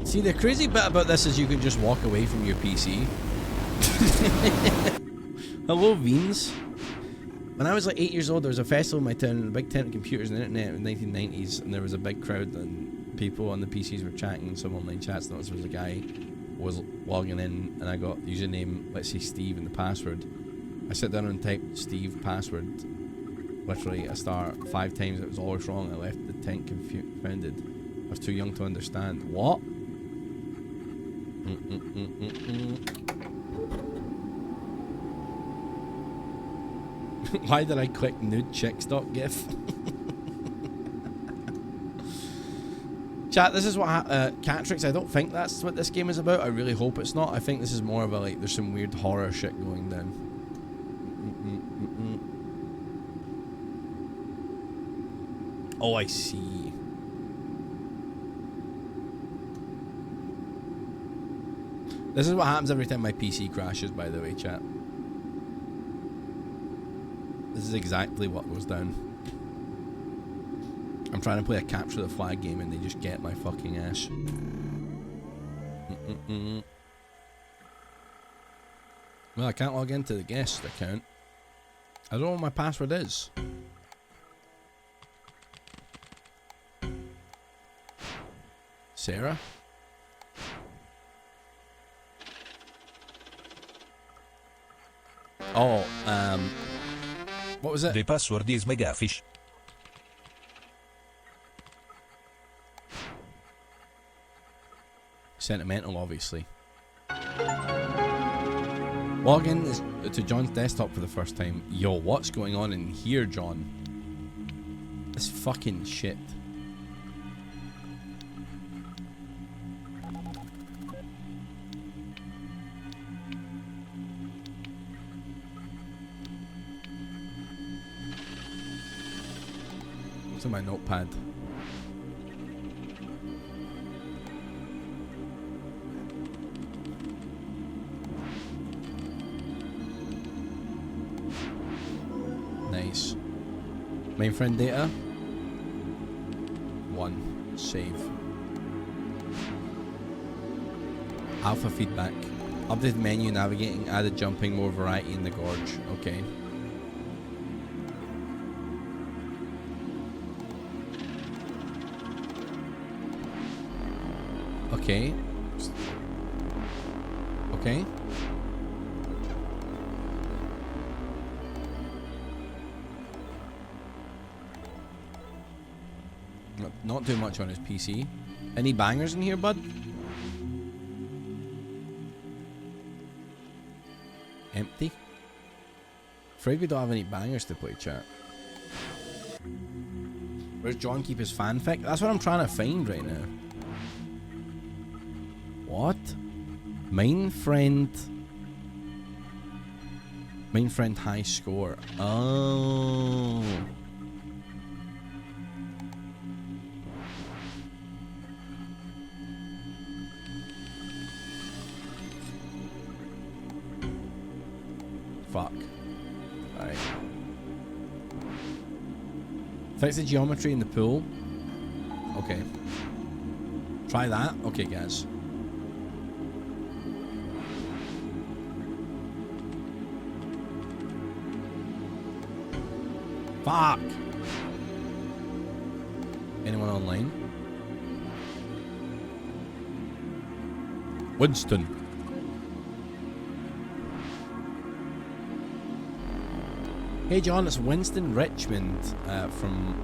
See, the crazy bit about this is you can just walk away from your PC. Hello, Veens. When I was like 8 years old, there was a festival in my town, a big tent of computers and the internet in the 1990s, and there was a big crowd and people on the PCs were chatting in some online chats. Noticed there was a guy was logging in, and I got the username, let's say Steve, and the password. I sat down and typed Steve password. Literally a star 5 times. It was always wrong. I left the tent confounded. I was too young to understand. What? Why did I click nude chicks.gif? Chat, this is what Catrix, I don't think that's what this game is about. I really hope it's not. I think this is more of a, like, there's some weird horror shit going down. Oh, I see. This is what happens every time my PC crashes, by the way, chat. This is exactly what goes down. I'm trying to play a capture the flag game and they just get my fucking ass. Well, I can't log into the guest account. I don't know what my password is. Sarah? Oh, what was it? The password is megafish. Sentimental, obviously. Login is to John's desktop for the first time. Yo, what's going on in here, John? This fucking shit. What's in my notepad? Nice. Mainframe data. 1. Save. Alpha feedback. Updated menu navigating, added jumping, more variety in the gorge. Okay. Okay. Okay. Not too much on his PC. Any bangers in here, bud? Empty? Afraid we don't have any bangers to play, chat. Where's John keep his fanfic? That's what I'm trying to find right now. What? Main friend high score. Oh. Fuck. Alright. Fix the geometry in the pool. Okay. Try that. Okay, guys. Fuck. Anyone online? Winston. Hey John, it's Winston Richmond from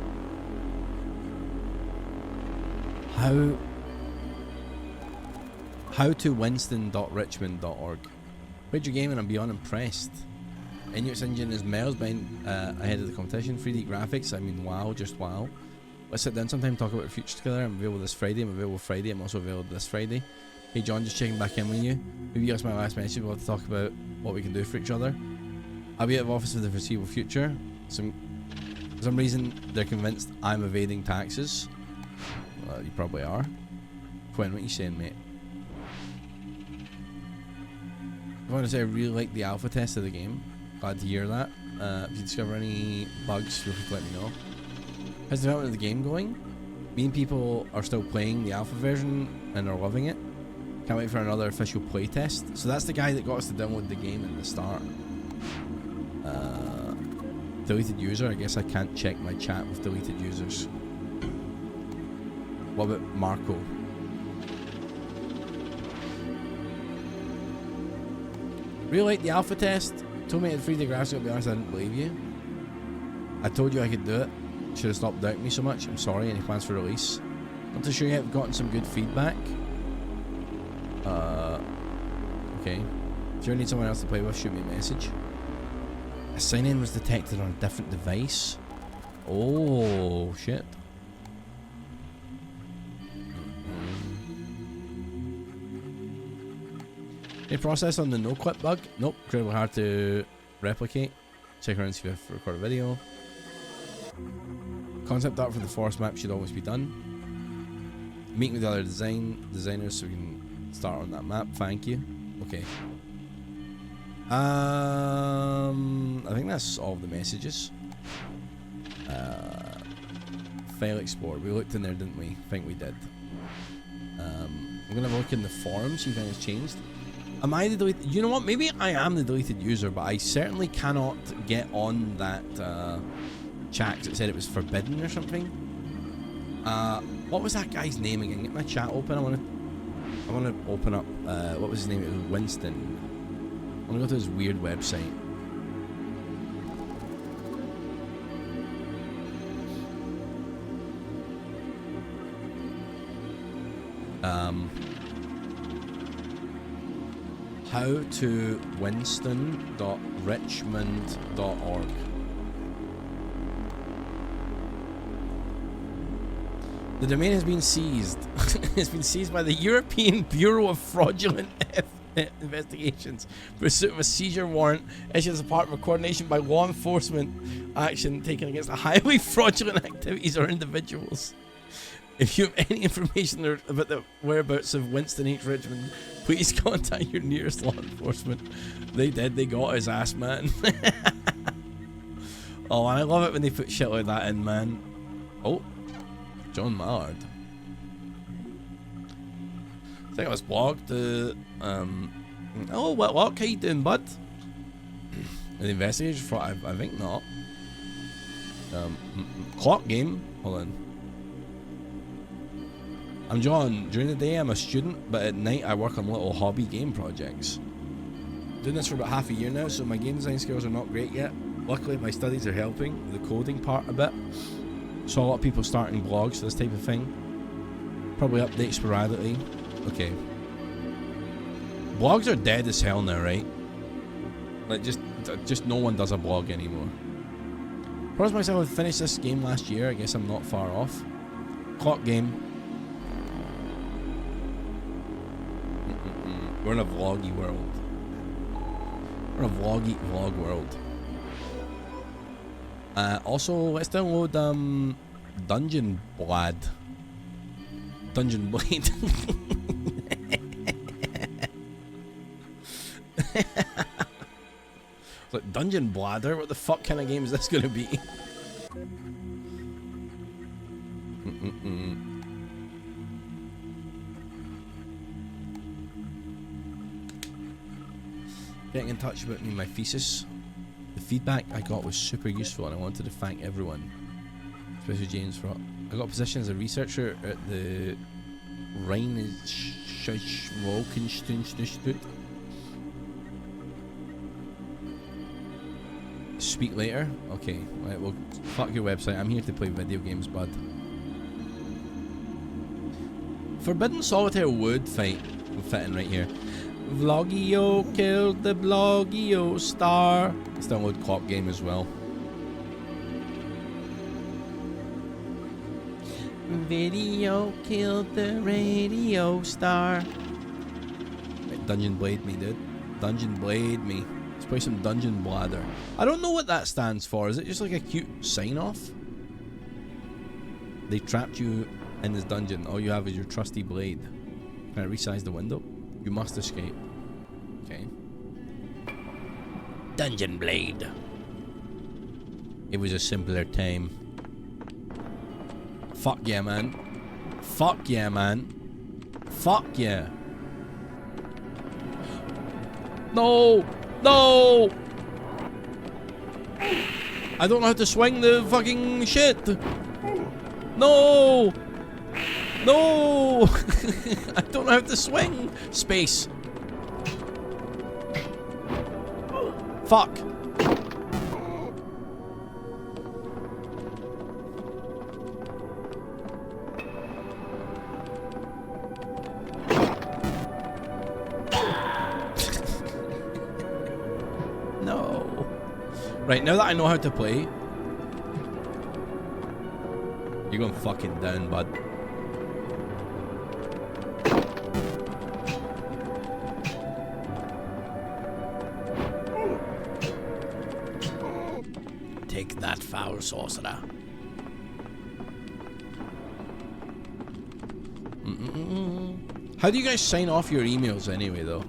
howtowinston.richmond.org. Played your game and I'm beyond impressed. Inuit's engine is miles behind ahead of the competition. 3D graphics, I mean wow, just wow. Let's sit down sometime, talk about the future together. I'm available this Friday, I'm also available this Friday. Hey John, just checking back in with you. Maybe that's my last message. We'll have to talk about what we can do for each other. I'll be out of office for the foreseeable future. For some reason, they're convinced I'm evading taxes. Well, you probably are. Quinn, what are you saying, mate? I want to say I really like the alpha test of the game. Glad to hear that. If you discover any bugs, feel free to let me know. How's the development of the game going? Me and people are still playing the alpha version and are loving it. Can't wait for another official playtest. So that's the guy that got us to download the game at the start. Deleted user, I guess I can't check my chat with deleted users. What about Marco? Really like the alpha test. Told me at 3D graphics, to be honest, I didn't believe you. I told you I could do it. Should have stopped doubting me so much. I'm sorry. Any plans for release? Not too sure yet. I've gotten some good feedback. Okay. If you need someone else to play with, shoot me a message. A sign-in was detected on a different device. Oh, shit. Any process on the no-clip bug? Nope. Incredibly hard to replicate. Check around and see if I record a video. Concept art for the forest map should always be done. Meeting with the other designers so we can start on that map. Thank you. Okay. I think that's all of the messages. File Explorer. We looked in there, didn't we? I think we did. I'm gonna have a look in the forums, see if anything's changed. Am I the deleted? You know what? Maybe I am the deleted user, but I certainly cannot get on that chat 'cause it said it was forbidden or something. What was that guy's name again? Get my chat open. I want to open up. What was his name? It was Winston. I'm gonna go to his weird website. howtowinston.richmond.org. The domain has been seized. It's been seized by the European Bureau of Fraudulent Investigations. Pursuit of a seizure warrant issued as a part of a coordination by law enforcement action taken against highly fraudulent activities or individuals. If you have any information about the whereabouts of Winston H. Richmond, please contact your nearest law enforcement. They did. They got his ass, man. Oh, and I love it when they put shit like that in, man. Oh, John Mallard. I think I was blocked. Oh, what? How you doing, bud? An investigation for? I think not. Clock game. Hold on. I'm John. During the day, I'm a student, but at night, I work on little hobby game projects. Doing this for about half a year now, so my game design skills are not great yet. Luckily, my studies are helping the coding part a bit. Saw a lot of people starting blogs for this type of thing. Probably update sporadically. Okay. Blogs are dead as hell now, right? Like, just no one does a blog anymore. Promised myself I'd finish this game last year. I guess I'm not far off. Clock game. We're in a vloggy world. We're in a vlog world. Also, let's download Dungeon Blade. Dungeon Blade. Like Dungeon Bladder. What the fuck kind of game is this gonna be? Getting in touch about me, my thesis. The feedback I got was super useful and I wanted to thank everyone. Especially James Frott. I got a position as a researcher at the Rhein-Schmalkenstüt. Speak later? Okay, right, well, fuck your website. I'm here to play video games, bud. Forbidden Solitaire would fit in right here. Vlogio killed the Blogio star. It's an old cop game as well. Video killed the radio star. Right, Dungeon Blade me, dude. Dungeon Blade me. Let's play some Dungeon Bladder. I don't know what that stands for. Is it just like a cute sign-off? They trapped you in this dungeon. All you have is your trusty blade. Can I resize the window? You must escape. Okay. Dungeon Blade. It was a simpler time. Fuck yeah, man. Fuck yeah, man. Fuck yeah. No! No! I don't know how to swing the fucking shit. No! No! I don't know how to swing. Space. Fuck. No. Right, now that I know how to play, you're going fucking down, bud. Take that, foul sorcerer. How do you guys sign off your emails anyway, though?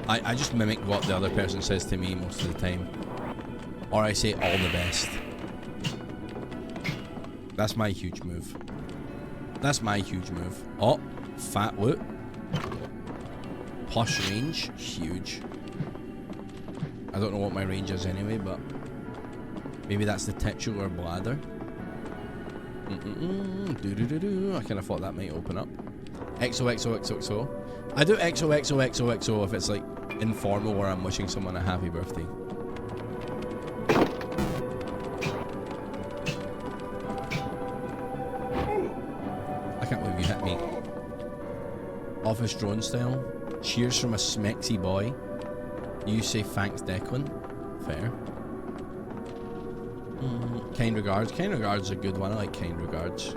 I just mimic what the other person says to me most of the time. Or I say all the best. That's my huge move. That's my huge move. Oh, fat loot. Posh range, huge. I don't know what my range is anyway, but maybe that's the titular bladder. I kind of thought that might open up. XOXOXOXO. I do XOXOXOXO if it's like informal where I'm wishing someone a happy birthday. I can't believe you hit me. Office drone style. Cheers from a smexy boy. You say thanks, Declan. Fair. Kind regards. Kind regards is a good one. I like kind regards.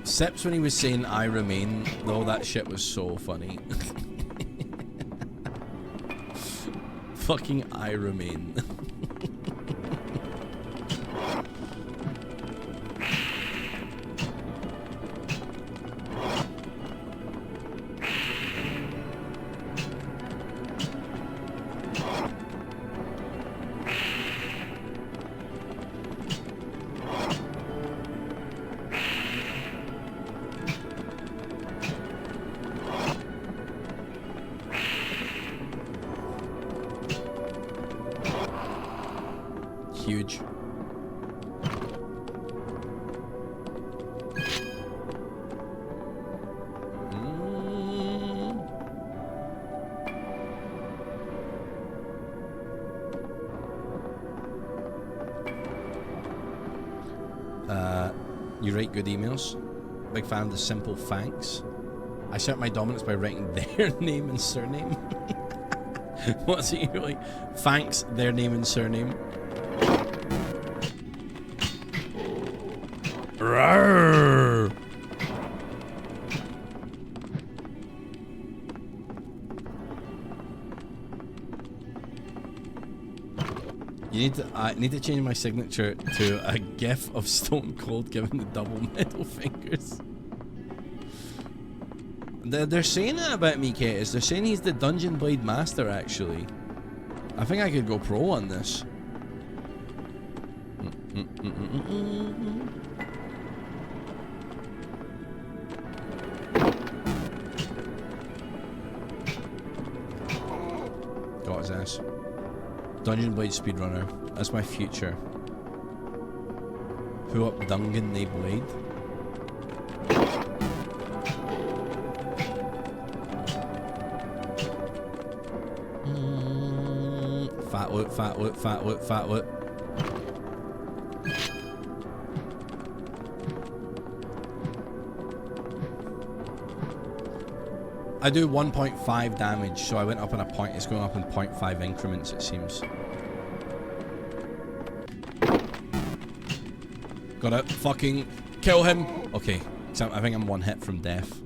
Sips when he was saying I remain, though, that shit was so funny. Fucking I remain. Huge. You write good emails. Big fan of the simple thanks. I assert my dominance by writing their name and surname. What's it? You're like, thanks, their name and surname. Rawr. I need to change my signature to a gif of Stone Cold giving the double middle fingers. They're saying that about me, Kate. They're saying he's the Dungeon Blade Master, actually. I think I could go pro on this. his ass. Dungeon Blade speedrunner. That's my future. Who up Dungeon they Blade? Fat loot, fat loot, fat loot, fat loot. I do 1.5 damage, so I went up in a point. It's going up in 0.5 increments, it seems. Gotta fucking kill him. Okay, so I think I'm one hit from death.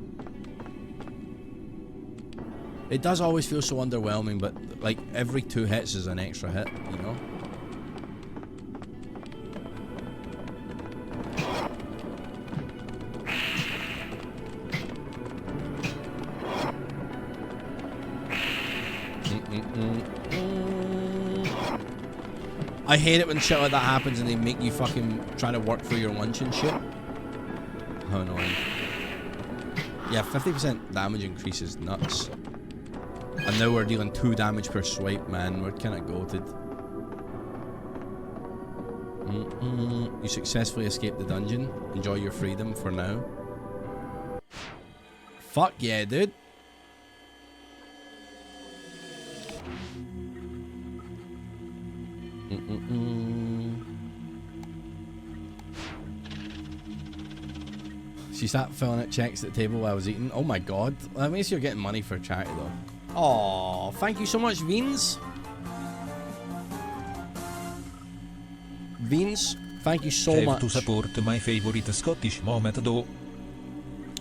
It does always feel so underwhelming, but like every 2 hits is an extra hit, you know? I hate it when shit like that happens and they make you fucking try to work for your lunch and shit. How annoying. Yeah, 50% damage increase is nuts. And now we're dealing 2 damage per swipe, man. We're kinda goated. You successfully escaped the dungeon. Enjoy your freedom for now. Fuck yeah, dude. She sat filling out checks at the table while I was eating. Oh my god. That means you're getting money for charity though. Oh, thank you so much, Veens. Veens, thank you so much. To support my favorite Scottish moment though.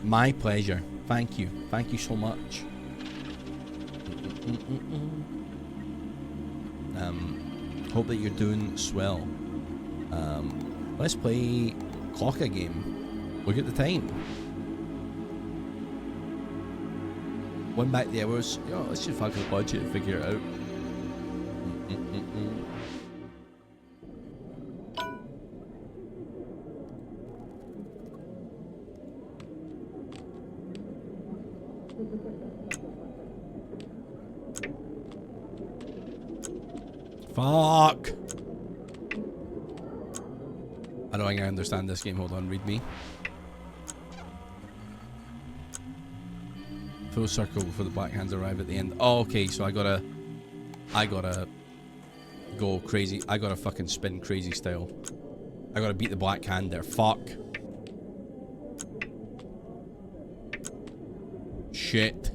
My pleasure. Thank you. Thank you so much. Hope that you're doing swell. Let's play clock a game. Look at the time. Win back the hours. Yo, let's just fucking watch it and figure it out. Fuck! I don't think I understand this game. Hold on, read me. Full circle before the black hands arrive at the end. Oh, okay, so I gotta go crazy. I gotta fucking spin crazy style. I gotta beat the black hand there. Fuck. Shit.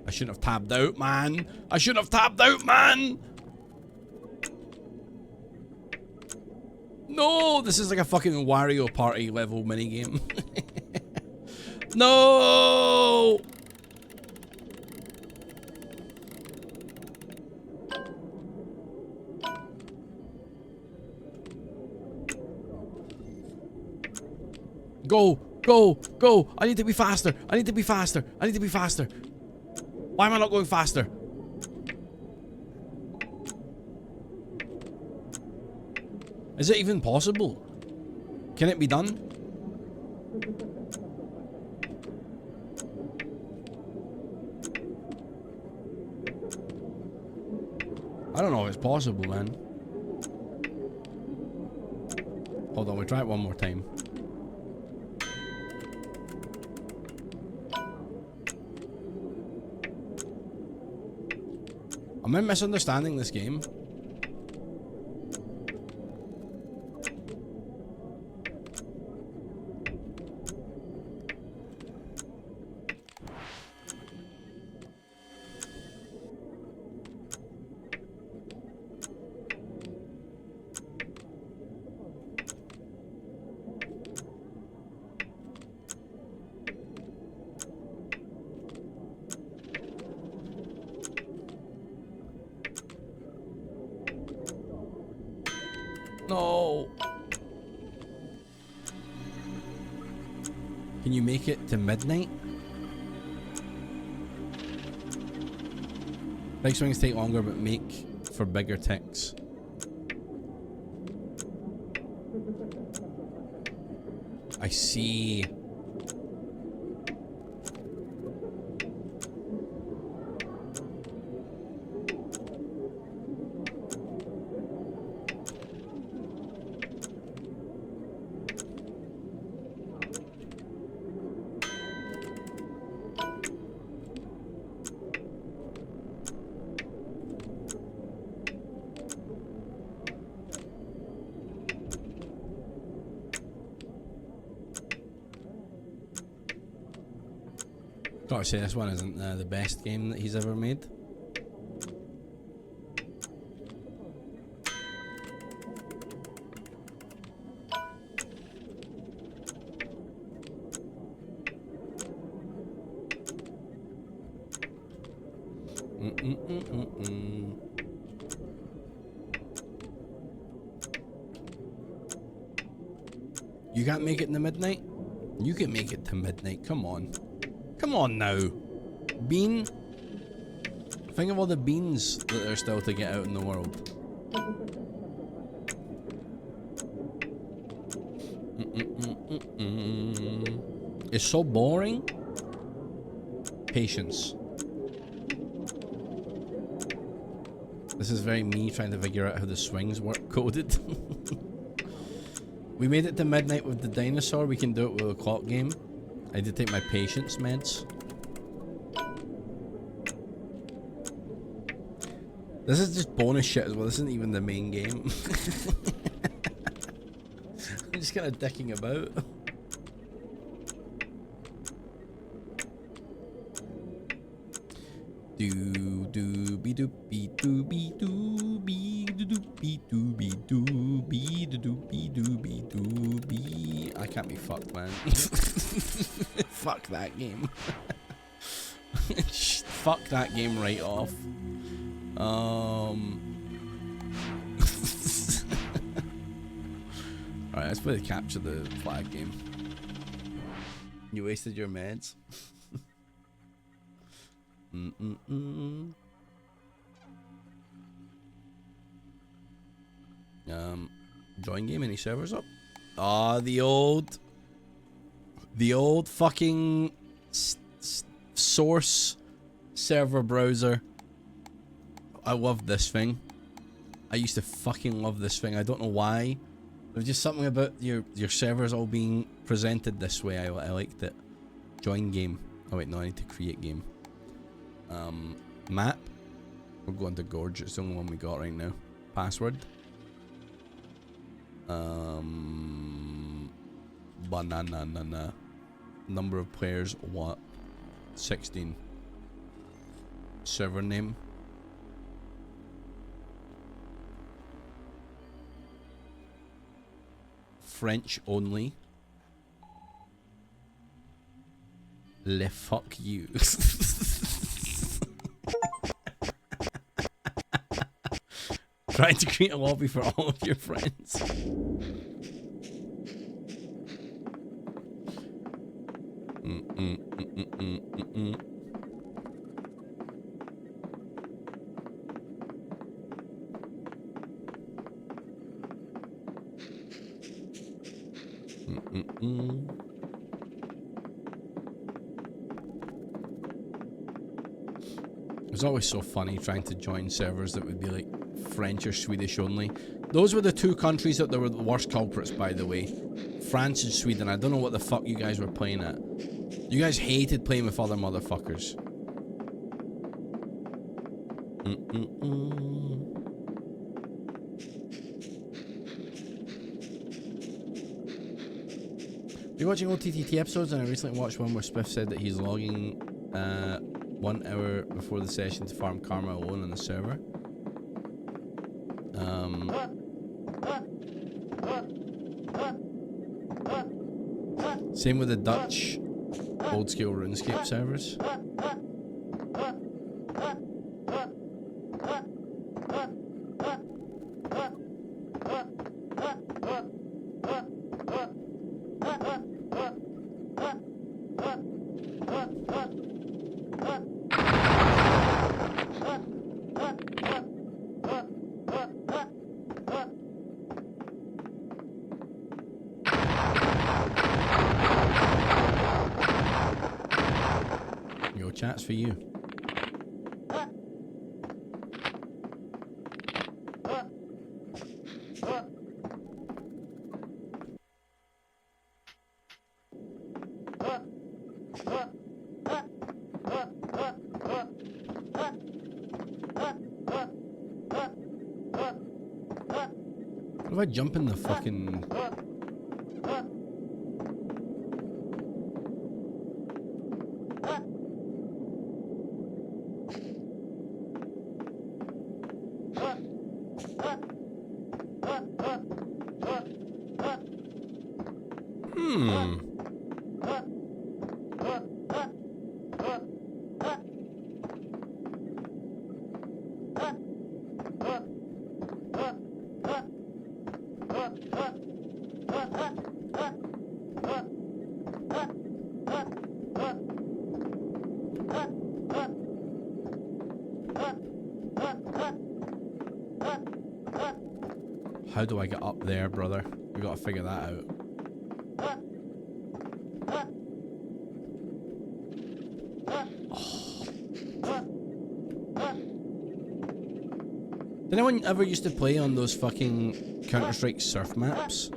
I shouldn't have tabbed out, man. I shouldn't have tabbed out, man. No, this is like a fucking Wario Party level minigame. No! Go, go, go. I need to be faster. I need to be faster. I need to be faster. Why am I not going faster? Is it even possible? Can it be done? I don't know if it's possible, man. Hold on, we'll try it one more time. Am I misunderstanding this game? No. Can you make it to midnight? Big swings take longer, but make for bigger ticks. I see. Gotta say, this one isn't the best game that he's ever made. You can't make it in the midnight? You can make it to midnight, come on. Come on now. Bean? Think of all the beans that are still to get out in the world. It's so boring. Patience. This is very me trying to figure out how the swings work coded. We made it to midnight with the dinosaur. We can do it with a clock game. I did take my patience meds. This is just bonus shit as well. This isn't even the main game. I'm just kind of dicking about. Doobie doobie doobie doobie doobie doobie doobie doobie doobie doobie. I can't be fucked, man. Fuck that game. Fuck that game right off. Alright, let's play the capture the flag game. You wasted your meds. Join game, any servers up? Ah, the old fucking source server browser. I love this thing. I used to fucking love this thing. I don't know why. There's just something about your servers all being presented this way. I liked it. Join game. Oh wait, no, I need to create game. Map. We're going to Gorge. It's the only one we got right now. Password. Banana. Number of players. What? 16. Server name. French only. Le fuck you. Trying to create a lobby for all of your friends. It was always so funny trying to join servers that would be like French or Swedish only. Those were the two countries that were the worst culprits, by the way. France and Sweden. I don't know what the fuck you guys were playing at. You guys hated playing with other motherfuckers. You're watching OTTT episodes, and I recently watched one where Spiff said that he's logging 1 hour before the session to farm karma alone on the server. Same with the Dutch old scale RuneScape servers. Chats for you. What if I jump in the fucking... How do I get up there, brother? We gotta figure that out. Oh. Did anyone ever used to play on those fucking Counter-Strike surf maps?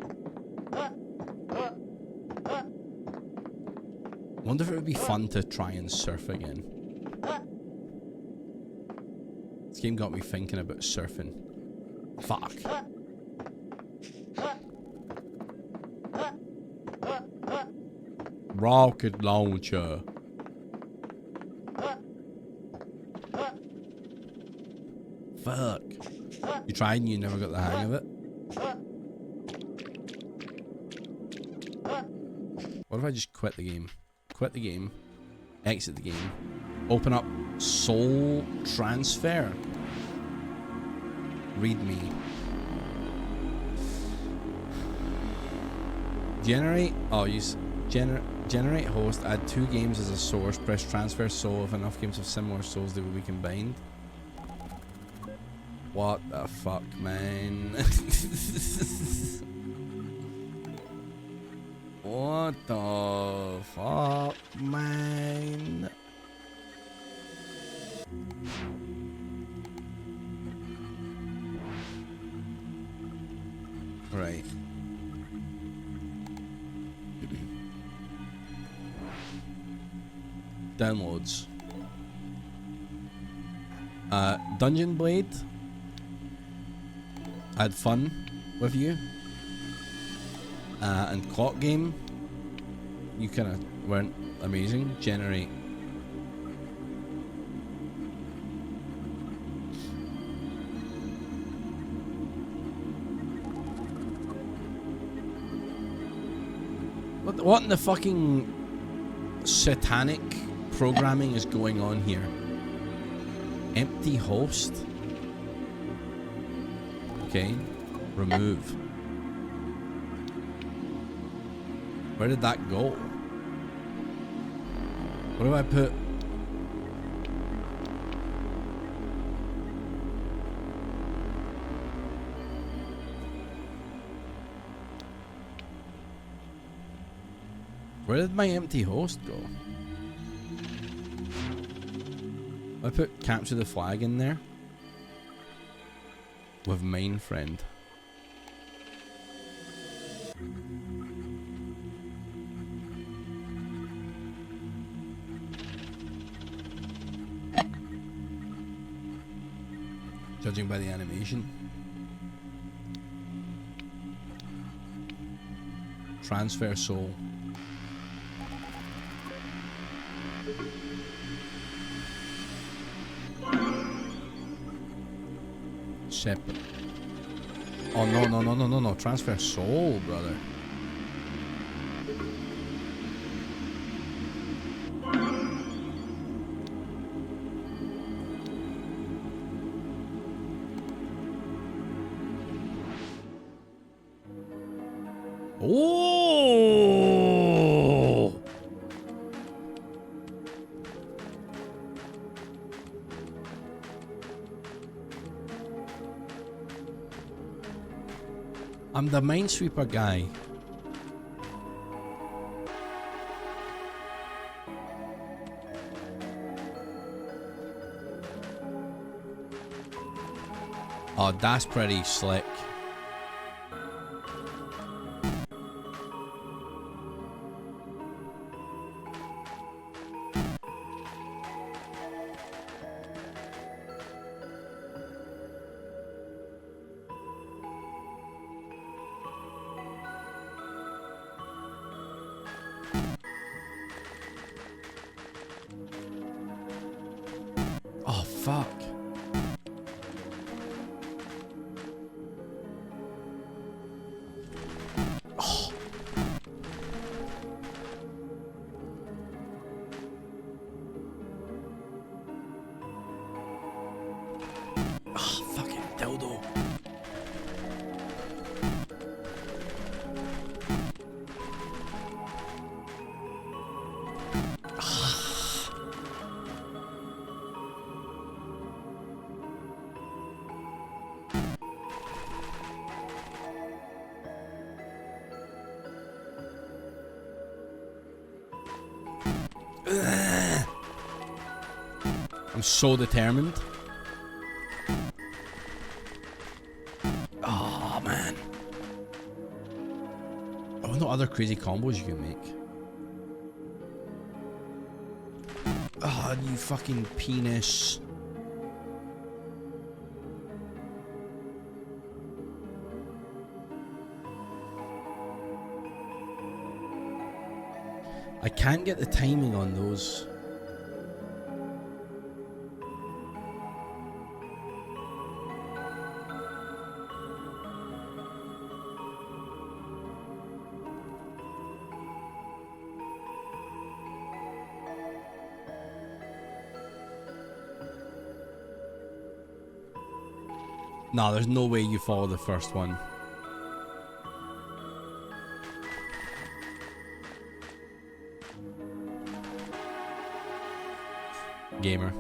Wonder if it would be fun to try and surf again. This game got me thinking about surfing. Fuck. Rocket launcher. Fuck. You tried and you never got the hang of it? What if I just quit the game? Quit the game. Exit the game. Open up Soul Transfer. Read me. Generate. Oh, use generate host. Add 2 games as a source. Press transfer soul. If enough games of similar souls, they will be combined. What the fuck, man? What the fuck, man? Right. Downloads. Dungeon Blade. I had fun with you. And Clock Game. You kind of weren't amazing. Generate. What in the fucking satanic programming is going on here? Empty host. Okay. Remove. Where did that go? What do I put? Where did my empty host go? I put capture the flag in there with main friend. Judging by the animation. Transfer soul. Separate. Oh no. Transfer soul, brother. Oh! I'm the Minesweeper guy. Oh, that's pretty slick. Oh, fuck. Oh. Ugh. I'm so determined. Oh, man. I wonder what other crazy combos you can make. Oh, you fucking penis. I can't get the timing on those. No, there's no way you follow the first one. Gamer.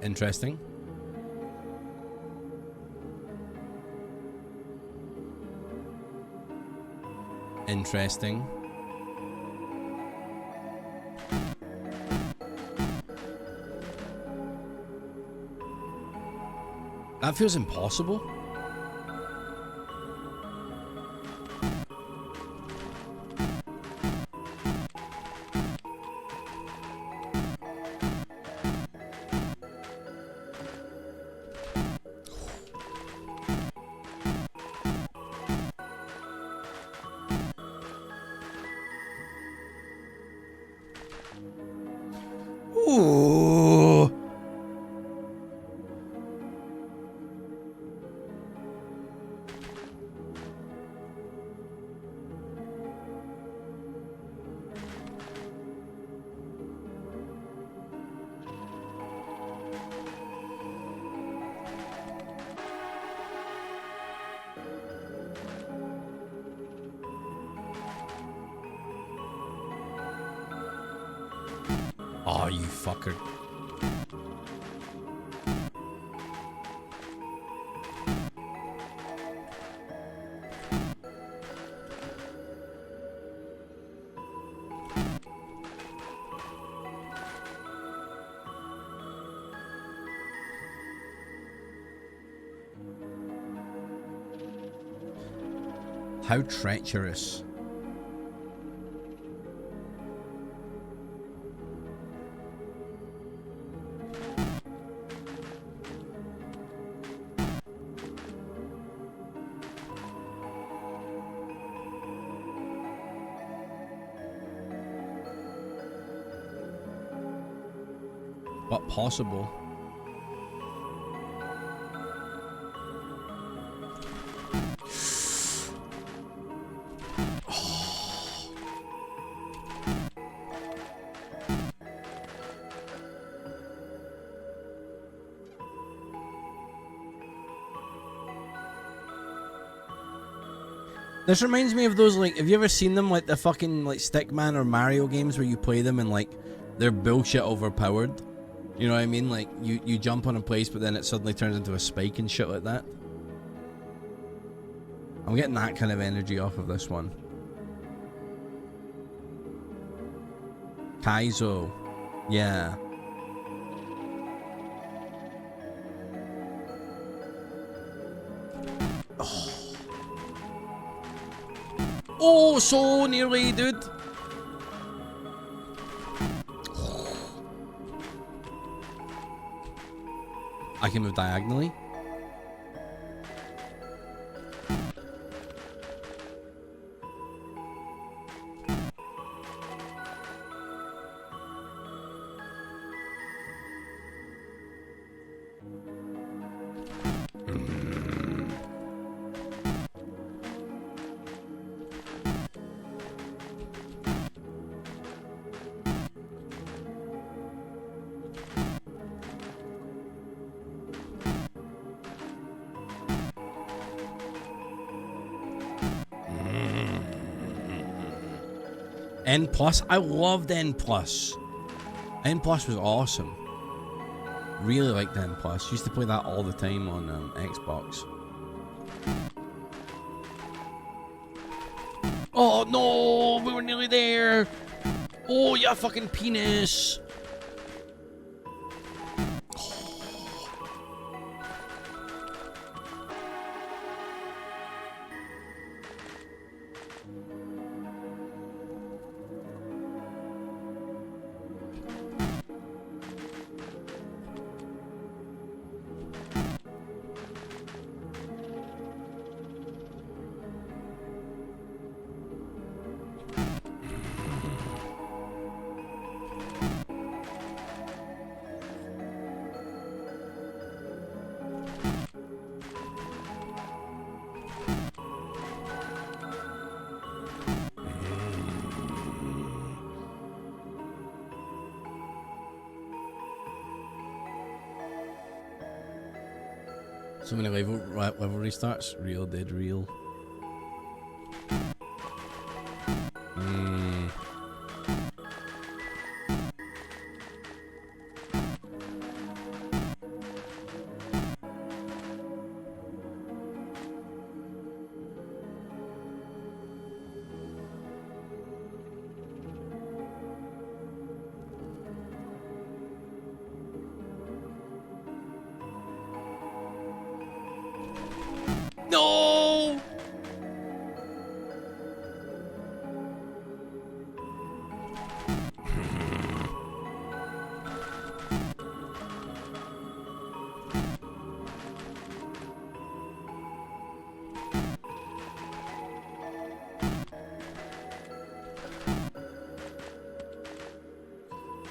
Interesting. Interesting. That feels impossible. Ooh. Oh, you fucker. How treacherous. But possible. This reminds me of those, like, have you ever seen them, like the fucking like Stickman or Mario games where you play them and like they're bullshit overpowered? You know what I mean? Like you jump on a place but then it suddenly turns into a spike and shit like that. I'm getting that kind of energy off of this one. Kaizo. Yeah. Oh, so nearly, dude. I can move diagonally. N plus, I loved N plus. N plus was awesome. Really liked N plus. Used to play that all the time on Xbox. Oh no, we were nearly there. Oh, you fucking penis. So many level restarts. Real, dead, real. No!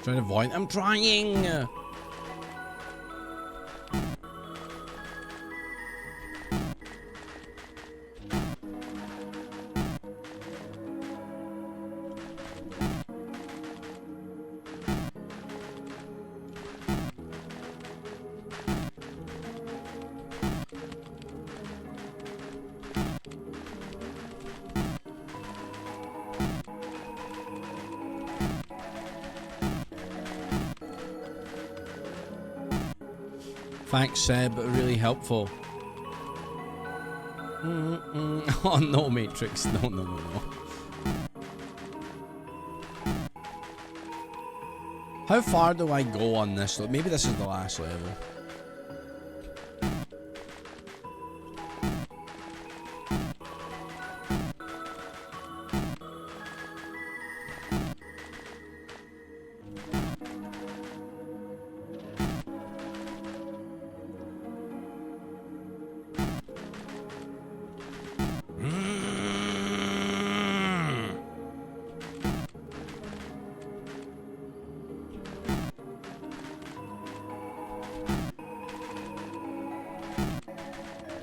Trying to avoid. I'm trying! Thanks, Seb. Really helpful. Oh no, Matrix. No, no, no, no. How far do I go on this? Maybe this is the last level.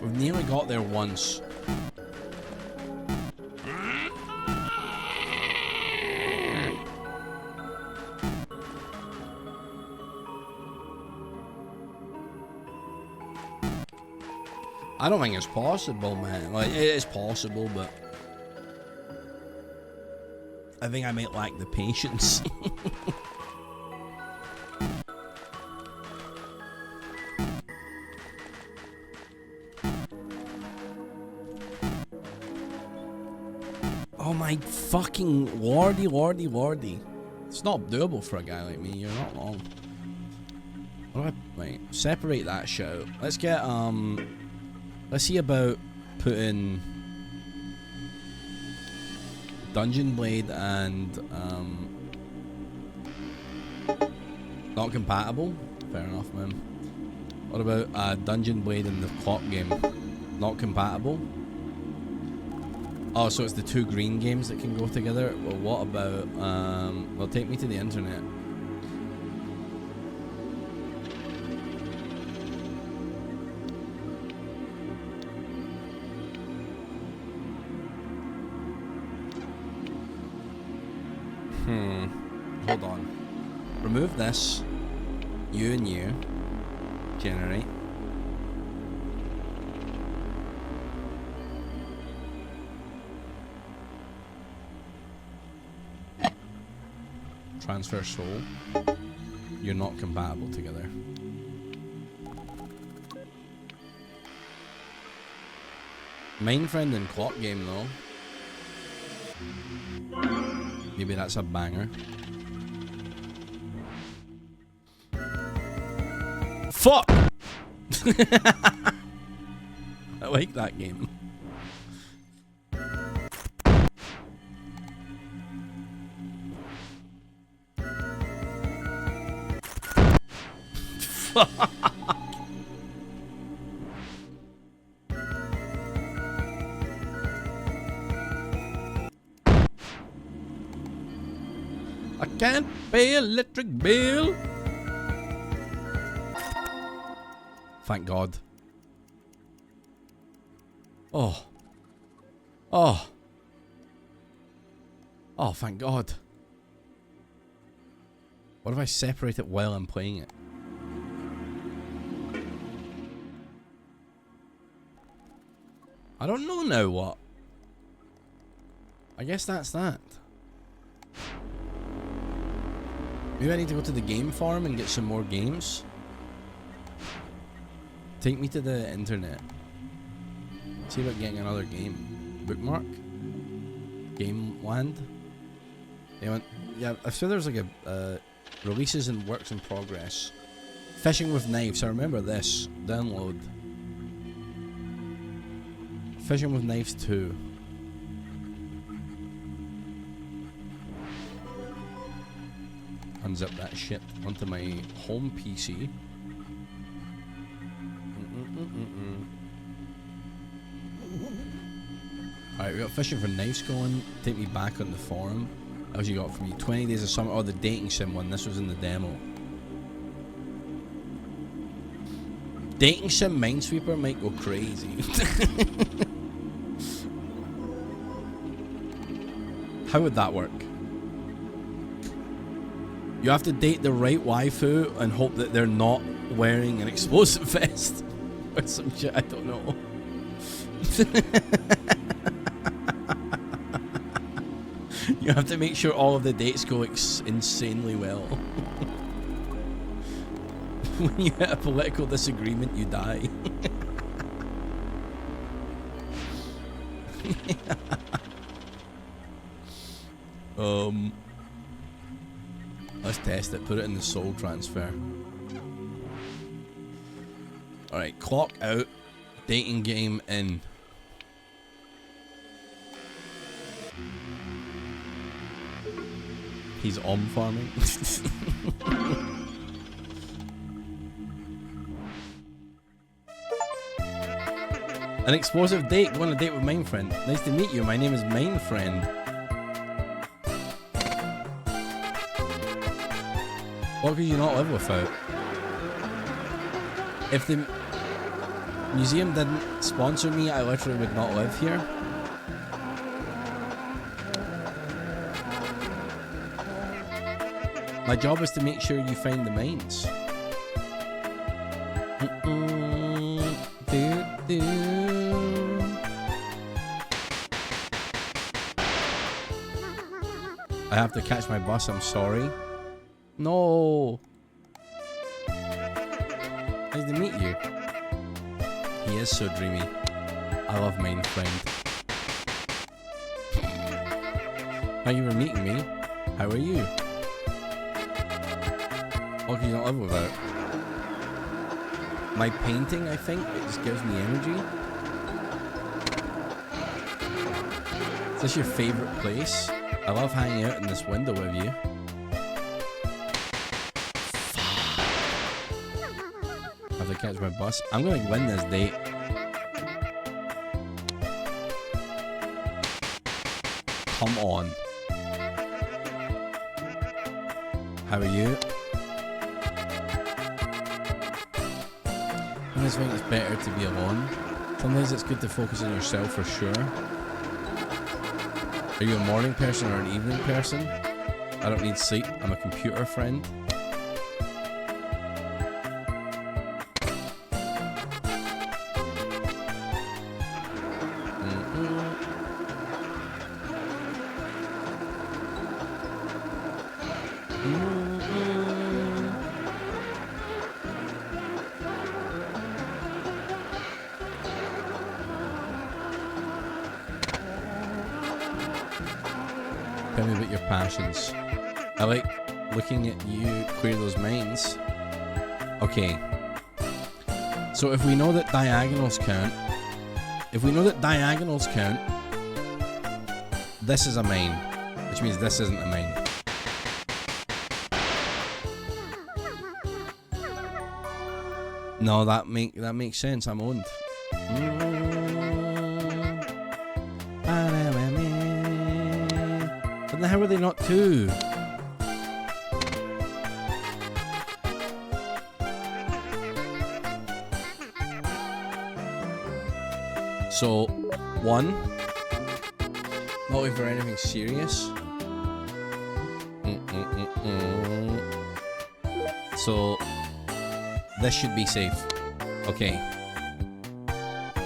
We've nearly got there once. I don't think it's possible, man. Like, it is possible, but I think I might lack the patience. Oh my fucking lordy, lordy, lordy. It's not doable for a guy like me, you're not wrong. What do I, right, separate that shit out. Let's get, let's see about putting Dungeon Blade and, not compatible? Fair enough, man. What about, Dungeon Blade and the clock game? Not compatible? Oh, so it's the two green games that can go together? Well, what about, well, take me to the internet. Hold on. Remove this. You and you. Generate. Transfer soul. You're not compatible together. Main friend and clock game though. Maybe that's a banger. Fuck! I like that game. Fuck! I can't pay electric bill. Thank God. Oh. Oh. Oh, thank God. What if I separate it while I'm playing it? I don't know now what. I guess that's that. Maybe I need to go to the game farm and get some more games. Take me to the internet. See about getting another game. Bookmark? Game land? Yeah, I swear there's like a releases and works in progress. Fishing with knives. I remember this. Download. Fishing with knives 2. Unzip that shit onto my home PC. Alright, we got fishing for knives going. Take me back on the forum. How's you got for me? 20 days of summer. Oh, the dating sim one. This was in the demo. Dating sim Minesweeper might go crazy. How would that work? You have to date the right waifu and hope that they're not wearing an explosive vest. Or some shit, I don't know. You have to make sure all of the dates go insanely well. When you hit a political disagreement, you die. Let's test it. Put it in the soul transfer. Alright, clock out. Dating game in. He's farming. An explosive date. Go on a date with Mine Friend. Nice to meet you. My name is Mine Friend. What could you not live without? If the museum didn't sponsor me, I literally would not live here. My job is to make sure you find the mines. I have to catch my bus, I'm sorry. No. Nice to meet you. He is so dreamy. I love Mine Friend. Thank you for meeting me. How are you? What can you not live without? My painting, I think. It just gives me energy. Is this your favorite place? I love hanging out in this window with you. I have to catch my bus. I'm gonna win this date. Come on. How are you? I just think it's better to be alone. Sometimes it's good to focus on yourself for sure. Are you a morning person or an evening person? I don't need sleep. I'm a computer friend. Tell me about your passions. I like looking at you clear those mines. Okay. So if we know that diagonals count, this is a main, which means this isn't a main. No, that makes sense. I'm owned. But then how are they not two? So, one. Not wait for anything serious. So, this should be safe. Okay.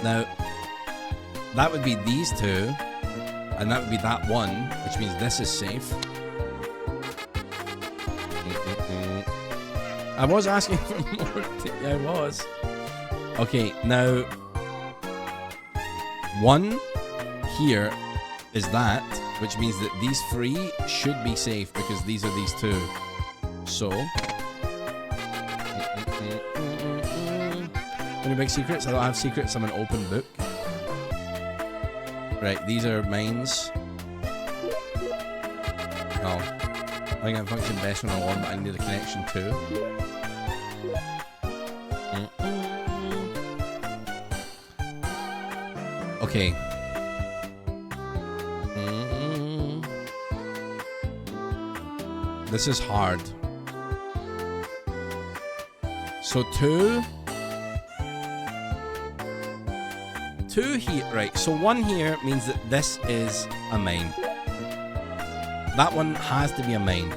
Now, that would be these two, and that would be that one, which means this is safe. I was asking for more. I was. Okay, now, one here is that, which means that these three should be safe because these are these two. So, any big secrets? I don't have secrets. I'm an open book. Right, these are mines. Oh, I think I function best when I want, but I need a connection too. Okay. This is hard. So two here, right? So one here means that this is a main. That one has to be a main.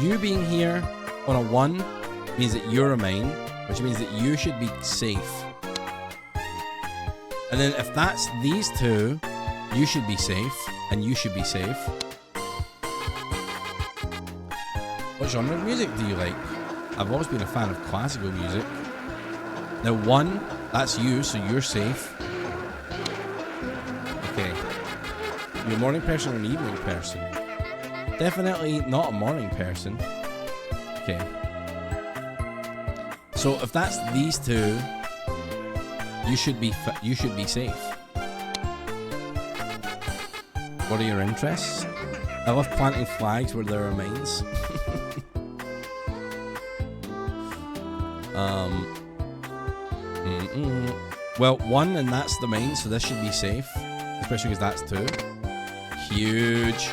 You being here on a 1 means that you're a main, which means that you should be safe. And then if that's these two, you should be safe, and you should be safe. What genre of music do you like? I've always been a fan of classical music. Now 1, that's you, so you're safe. Okay. You're a morning person or an evening person? Definitely not a morning person. Okay. So if that's these two, you should be safe. What are your interests? I love planting flags where there are mines. Well, 1 and that's the main, so this should be safe, especially because that's 2. Huge.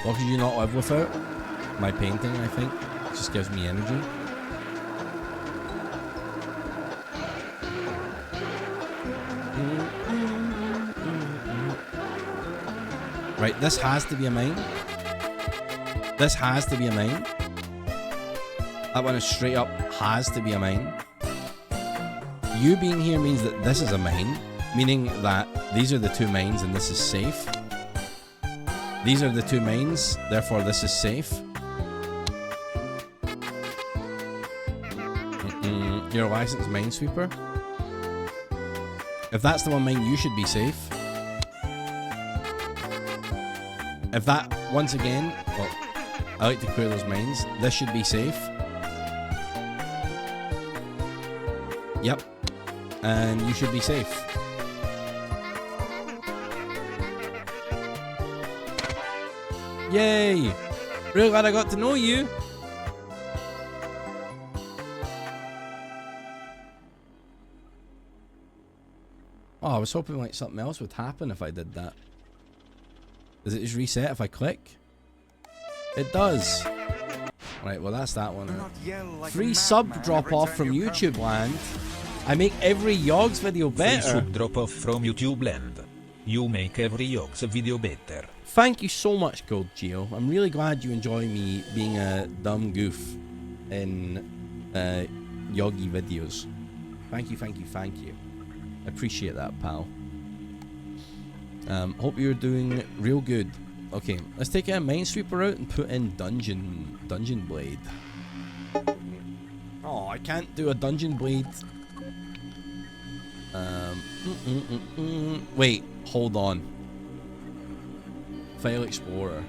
What could you not live without? My painting, I think. It just gives me energy. Right, this has to be a main. This has to be a main. That one is straight up has to be a main. You being here means that this is a main, meaning that these are the two mains and this is safe. These are the two mains, therefore this is safe. You're a licensed minesweeper. If that's the one main, you should be safe. If that, once again, well, I like to clear those mines. This should be safe. Yep. And you should be safe. Yay! Really glad I got to know you. Oh, I was hoping like something else would happen if I did that. Does it just reset if I click? It does. Right, well that's that one out. Free sub drop off from YouTube land. I make every Yogs video better. Free sub drop off from YouTube land. You make every Yogs video better. Thank you so much, Gold Geo. I'm really glad you enjoy me being a dumb goof in Yogi videos. Thank you, thank you, thank you. I appreciate that, pal. Hope you're doing real good. Okay, let's take a minesweeper out and put in dungeon blade. Oh, I can't do a dungeon blade. Wait, hold on. File Explorer.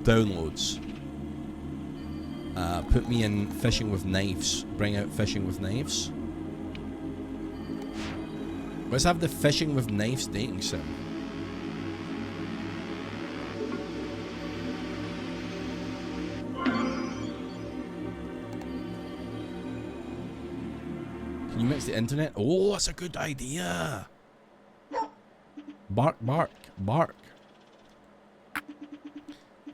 Downloads. Put me in fishing with knives. Bring out fishing with knives. Let's have the fishing with knives dating sim. Can you mix the internet? Oh, that's a good idea. Bark, bark, bark.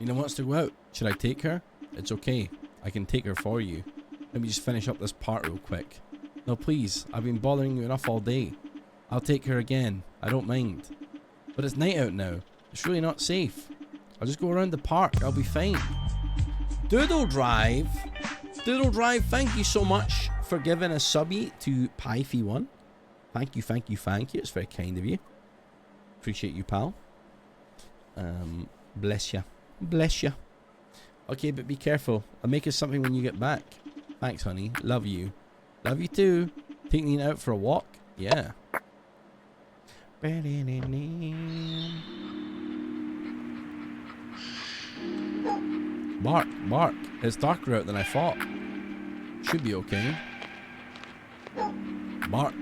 Nina wants to go out. Should I take her? It's okay. I can take her for you. Let me just finish up this part real quick. No, please. I've been bothering you enough all day. I'll take her again. I don't mind. But it's night out now. It's really not safe. I'll just go around the park. I'll be fine. Doodle Drive. Doodle Drive, thank you so much for giving a subby to Pyfy1. Thank you, thank you, thank you. It's very kind of you. Appreciate you, pal. Bless ya. Bless ya. Okay, but be careful. I'll make us something when you get back. Thanks, honey. Love you. Love you too. Take Nina out for a walk? Yeah. Bark, bark. It's darker out than I thought. Should be okay. Bark.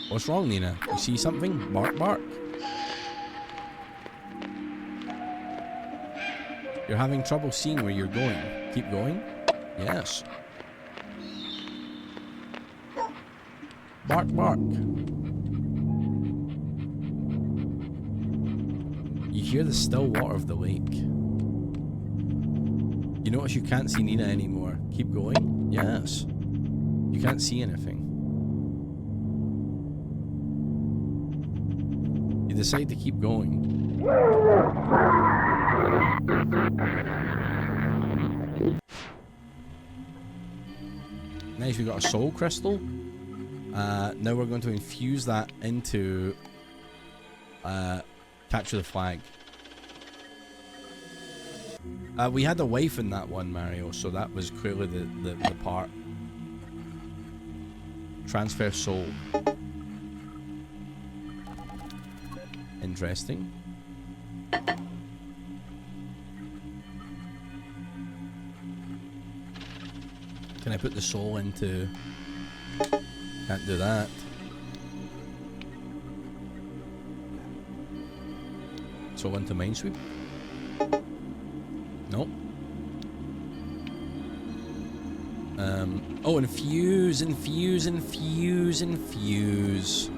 What's wrong, Nina? You see something? Bark, bark. You're having trouble seeing where you're going. Keep going? Yes. Bark, bark. You hear the still water of the lake. You notice you can't see Nina anymore. Keep going? Yes. You can't see anything. You decide to keep going. Nice, we got a soul crystal. Now we're going to infuse that into capture the flag. We had a wife in that one, Mario, so that was clearly the part. Transfer soul. Interesting. Can I put the soul into... Can't do that. Soul into Minesweep? Nope. Oh, infuse, infuse, infuse, infuse.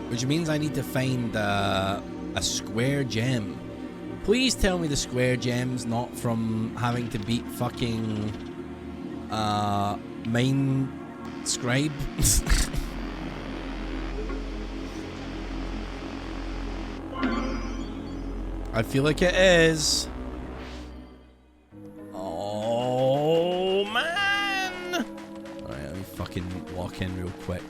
Which means I need to find a square gem. Please tell me the square gem's not from having to beat fucking main scribe. I feel like it is. Oh man! Alright, let me fucking walk in real quick.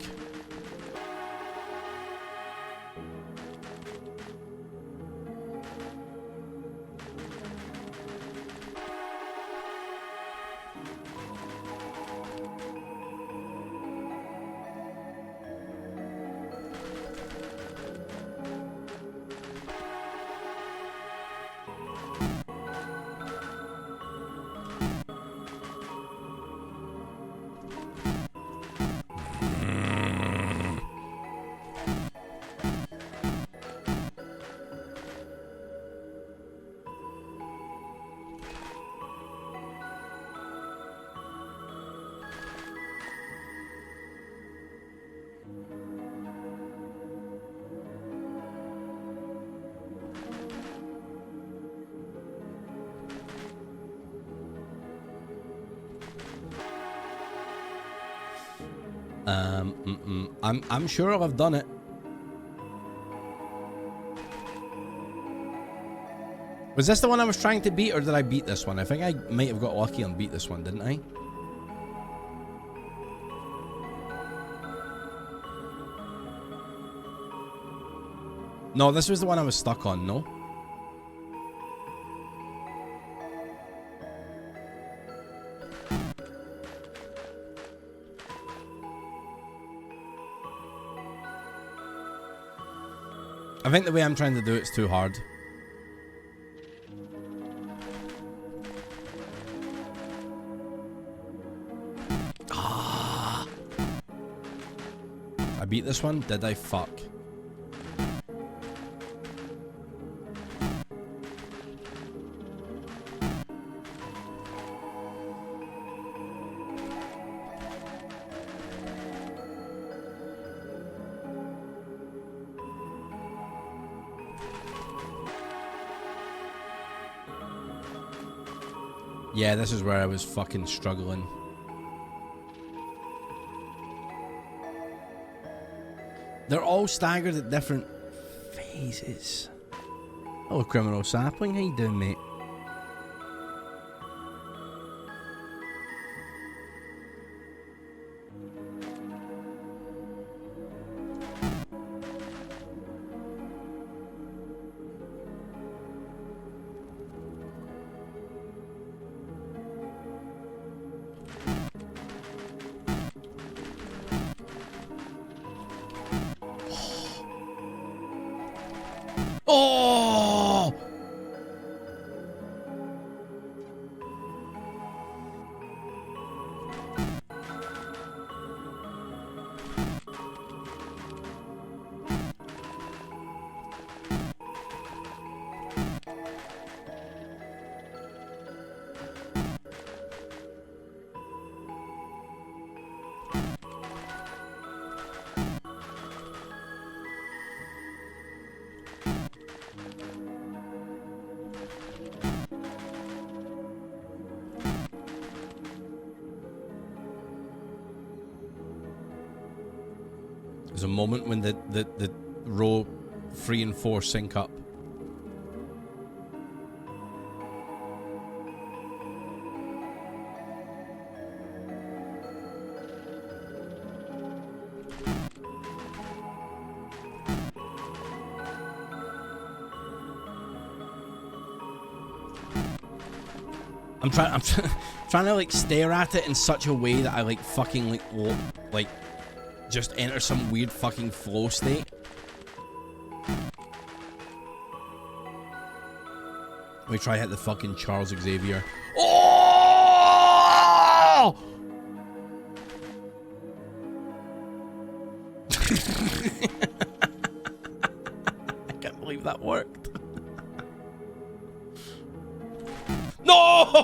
I'm sure I've done it. Was this the one I was trying to beat, or did I beat this one? I think I might have got lucky and beat this one, didn't I? No, this was the one I was stuck on, no? I think the way I'm trying to do it's too hard. Ah. I beat this one? Did I? Fuck. Yeah, this is where I was fucking struggling. They're all staggered at different phases. Hello, Criminal Sapling. How you doing, mate? Oh! There's a moment when the row 3 and 4 sync up. I'm trying to like stare at it in such a way that I like fucking like just enter some weird fucking flow state. Let me try hit the fucking Charles Xavier. Oh! I can't believe that worked. No!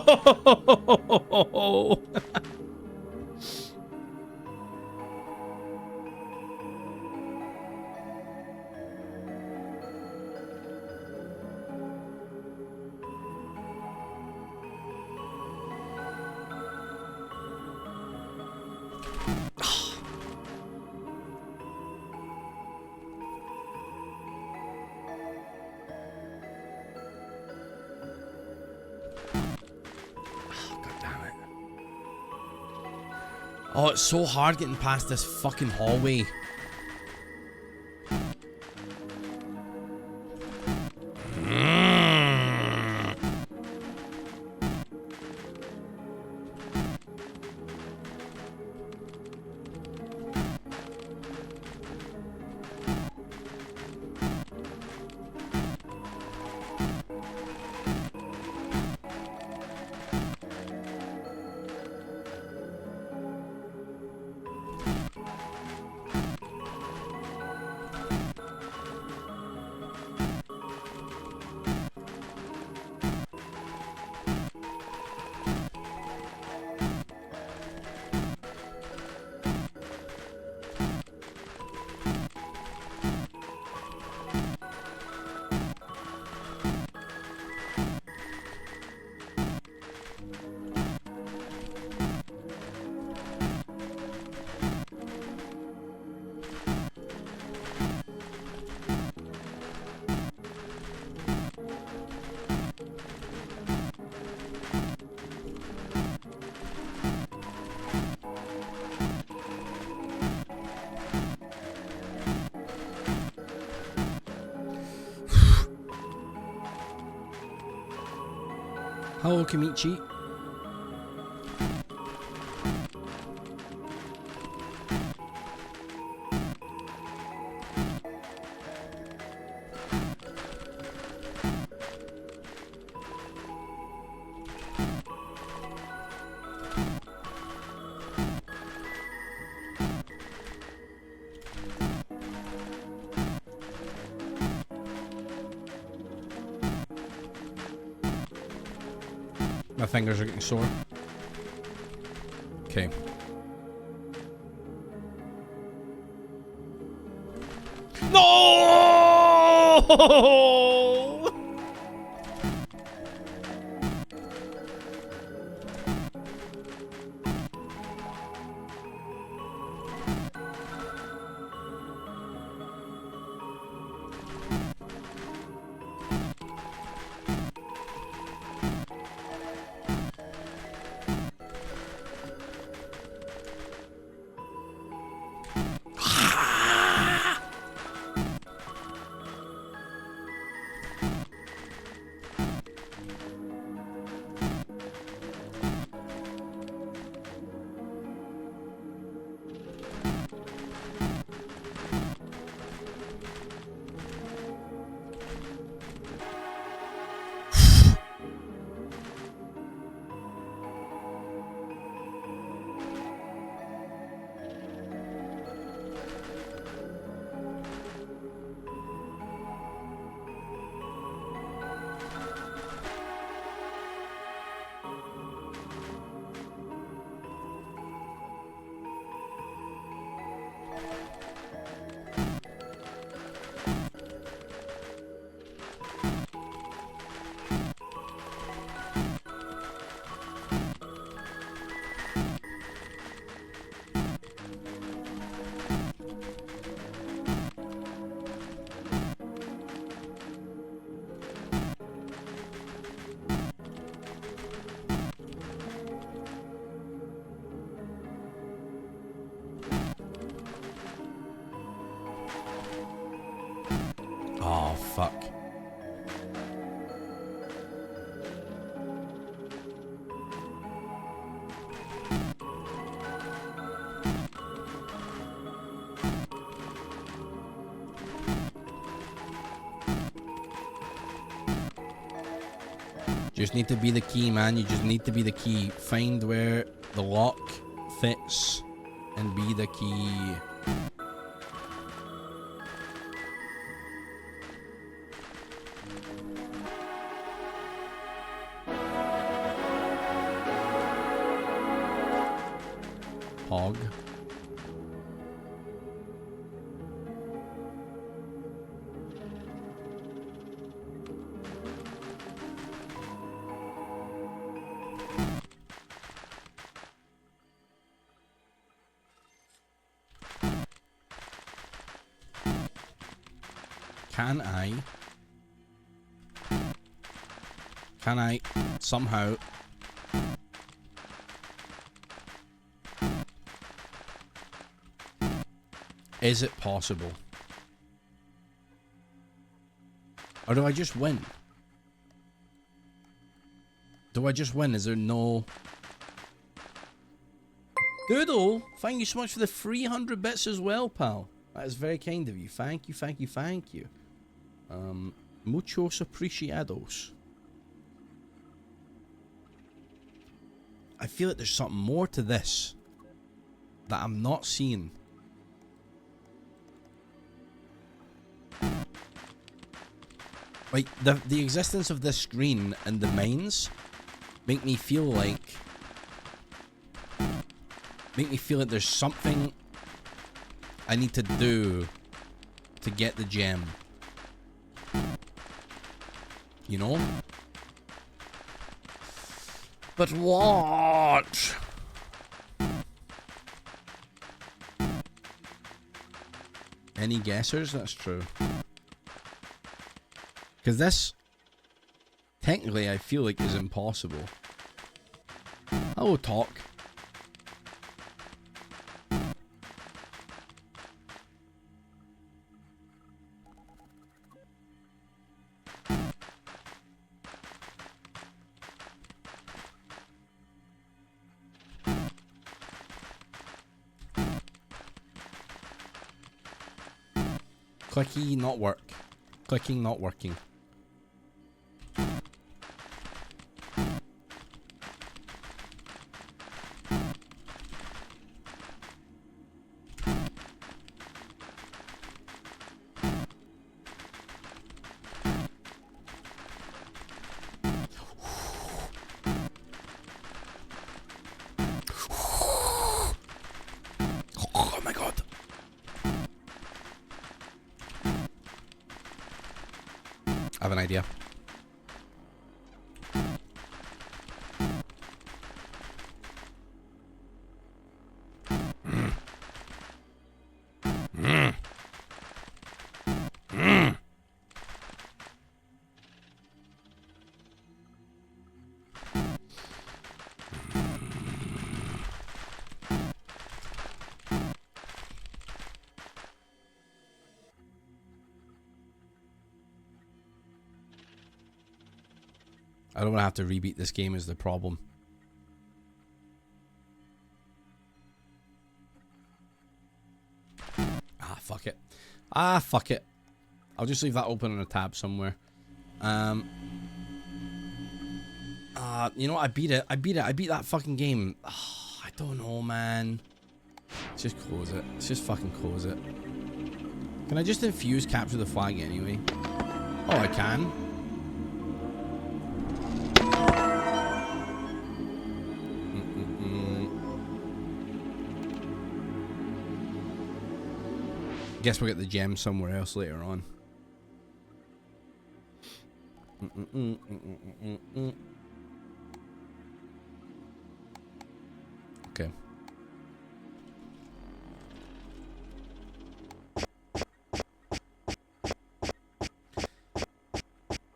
Oh, it's so hard getting past this fucking hallway. Hello, Kamichi. My fingers are getting sore. Okay. No! Oh, fuck. Just need to be the key, man. You just need to be the key. Find where the lock fits and be the key. Hog. Can I somehow is it possible? Or do I just win? Do I just win? Is there no... Doodle, thank you so much for the 300 bits as well, pal. That is very kind of you. Thank you, thank you, thank you. Muchos apreciados. I feel like there's something more to this that I'm not seeing. Like, the existence of this screen and the mines make me feel like there's something I need to do to get the gem. You know? But what? Any guessers? That's true. Because this, technically, I feel like is impossible. Hello, talk. Clicky not work. Clicking not working. have an idea. I don't want to have to rebeat this game is the problem. Ah, fuck it. Ah, fuck it. I'll just leave that open on a tab somewhere. You know what? I beat it. I beat that fucking game. Oh, I don't know, man. Let's just close it. Let's just fucking close it. Can I just infuse capture the flag anyway? Oh, I can. Guess we'll get the gem somewhere else later on. Okay.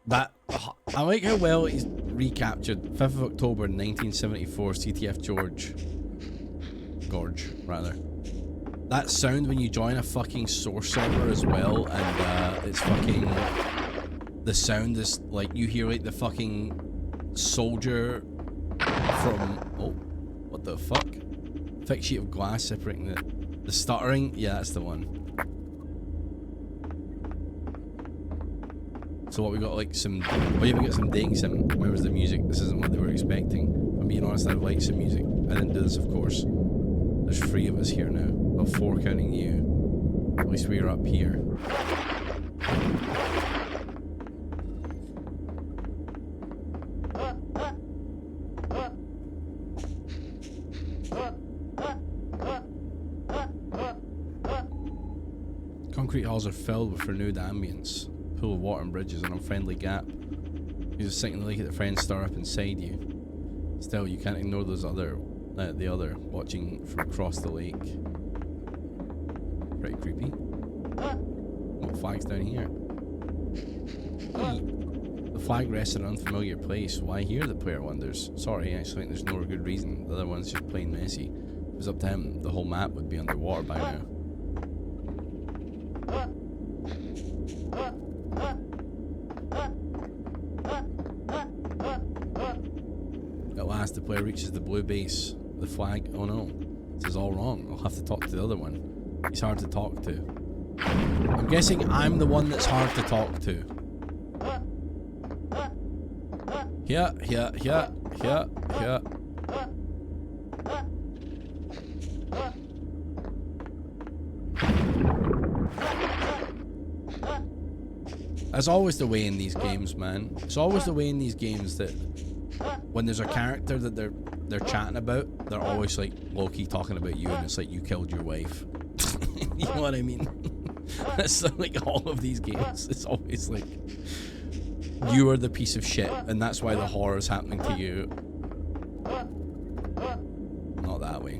That I like how well he's recaptured 5th of October 1974 CTF Gorge rather. That sound when you join a fucking source server as well, and it's fucking, the sound is like, you hear like the fucking soldier from, oh, what the fuck? Thick sheet of glass separating the stuttering. Yeah, that's the one. So what, we got like some, oh yeah, we got some dating sim. Where's the music? This isn't what they were expecting. If I'm being honest, I'd like some music. I didn't do this, of course. There's 3 of us here now. Well, 4 counting you. At least we're up here. Concrete halls are filled with renewed ambience. Pool of water and bridges, an unfriendly gap. You just sink in the lake at the friends stir up inside you. Still, you can't ignore those the other watching from across the lake. Pretty creepy. What flag's down here? The flag rests in an unfamiliar place. Why here, the player wonders. Sorry, I actually think there's no good reason. The other one's just plain messy. If it was up to him, the whole map would be underwater by now. At last, the player reaches the blue base. The flag, oh no, this is all wrong. I'll have to talk to the other one. He's hard to talk to. I'm guessing I'm the one that's hard to talk to. Here. That's always the way in these games, man. It's always the way in these games that when there's a character that they're chatting about, they're always like low-key talking about you, and it's like you killed your wife. You know what I mean? That's like all of these games. It's always like you are the piece of shit, and that's why the horror is happening to you. Not that way.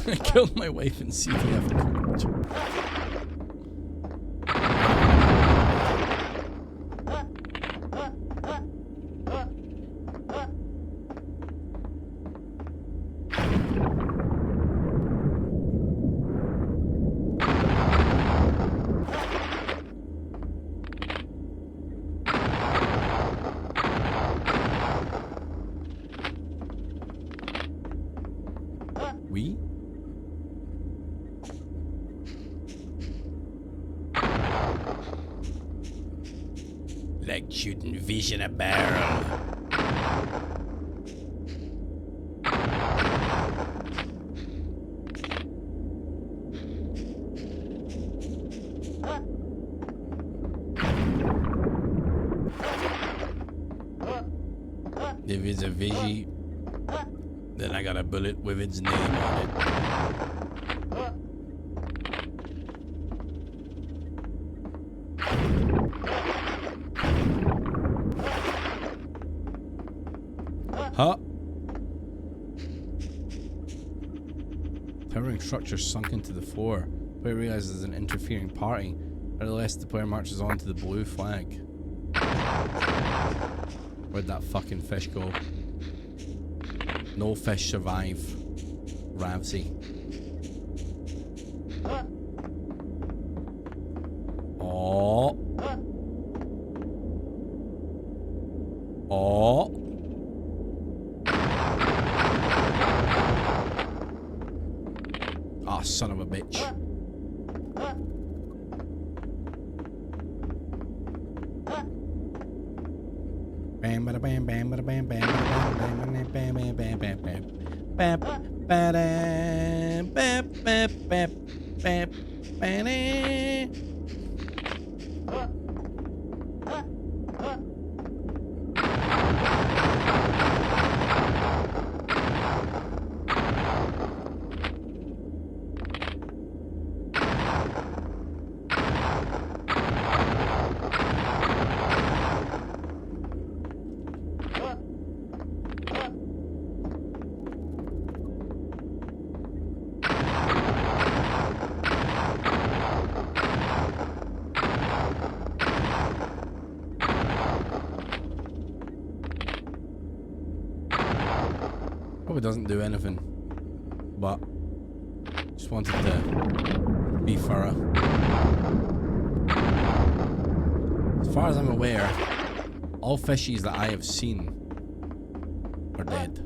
I killed my wife in CTF. We? Like shooting fish in a barrel. if it's a fishy, then I got a bullet with its name on it. Huh? Towering structure sunk into the floor. Player realizes an interfering party. Nevertheless, the player marches on to the blue flag. Where'd that fucking fish go? No fish survive. Ravsy. Oh. Oh. Ah, son of a bitch. Bam bada bam bam bada bam bam bam bam bam bam bam bam bam bam bam bam bam bam. Probably doesn't do anything, but just wanted to be thorough. As far as I'm aware, all fishies that I have seen are dead.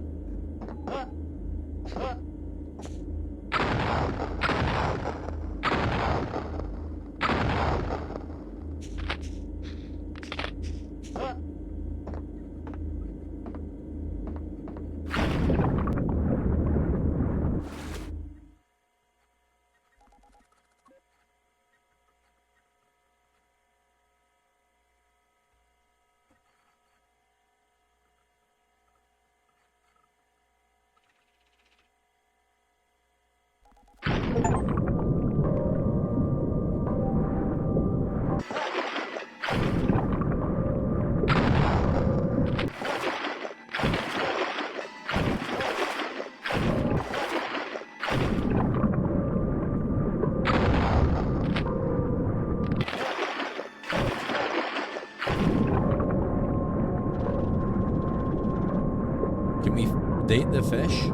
Can we date the fish?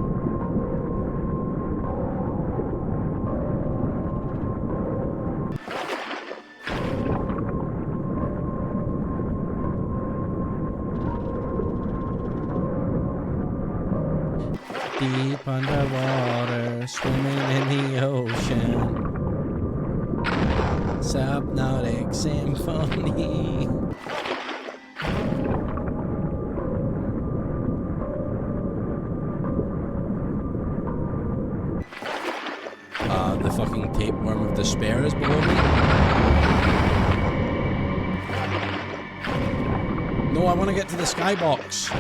Deep underwater, swimming in the ocean. Subnautic symphony. The fucking tapeworm of despair is below me. No, I want to get to the skybox.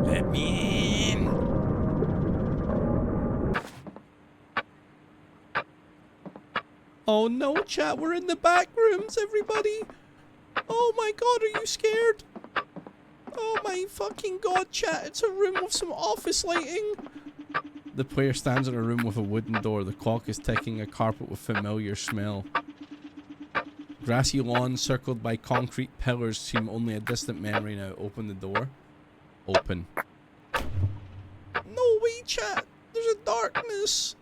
Let me in. Oh no, chat, we're in the back rooms, everybody. Oh my god, are you scared? Oh my fucking god, chat, it's a room with some office lighting. The player stands in a room with a wooden door. The clock is ticking, a carpet with familiar smell. Grassy lawns circled by concrete pillars seem only a distant memory now. Open the door. Open. No way, chat. There's a darkness.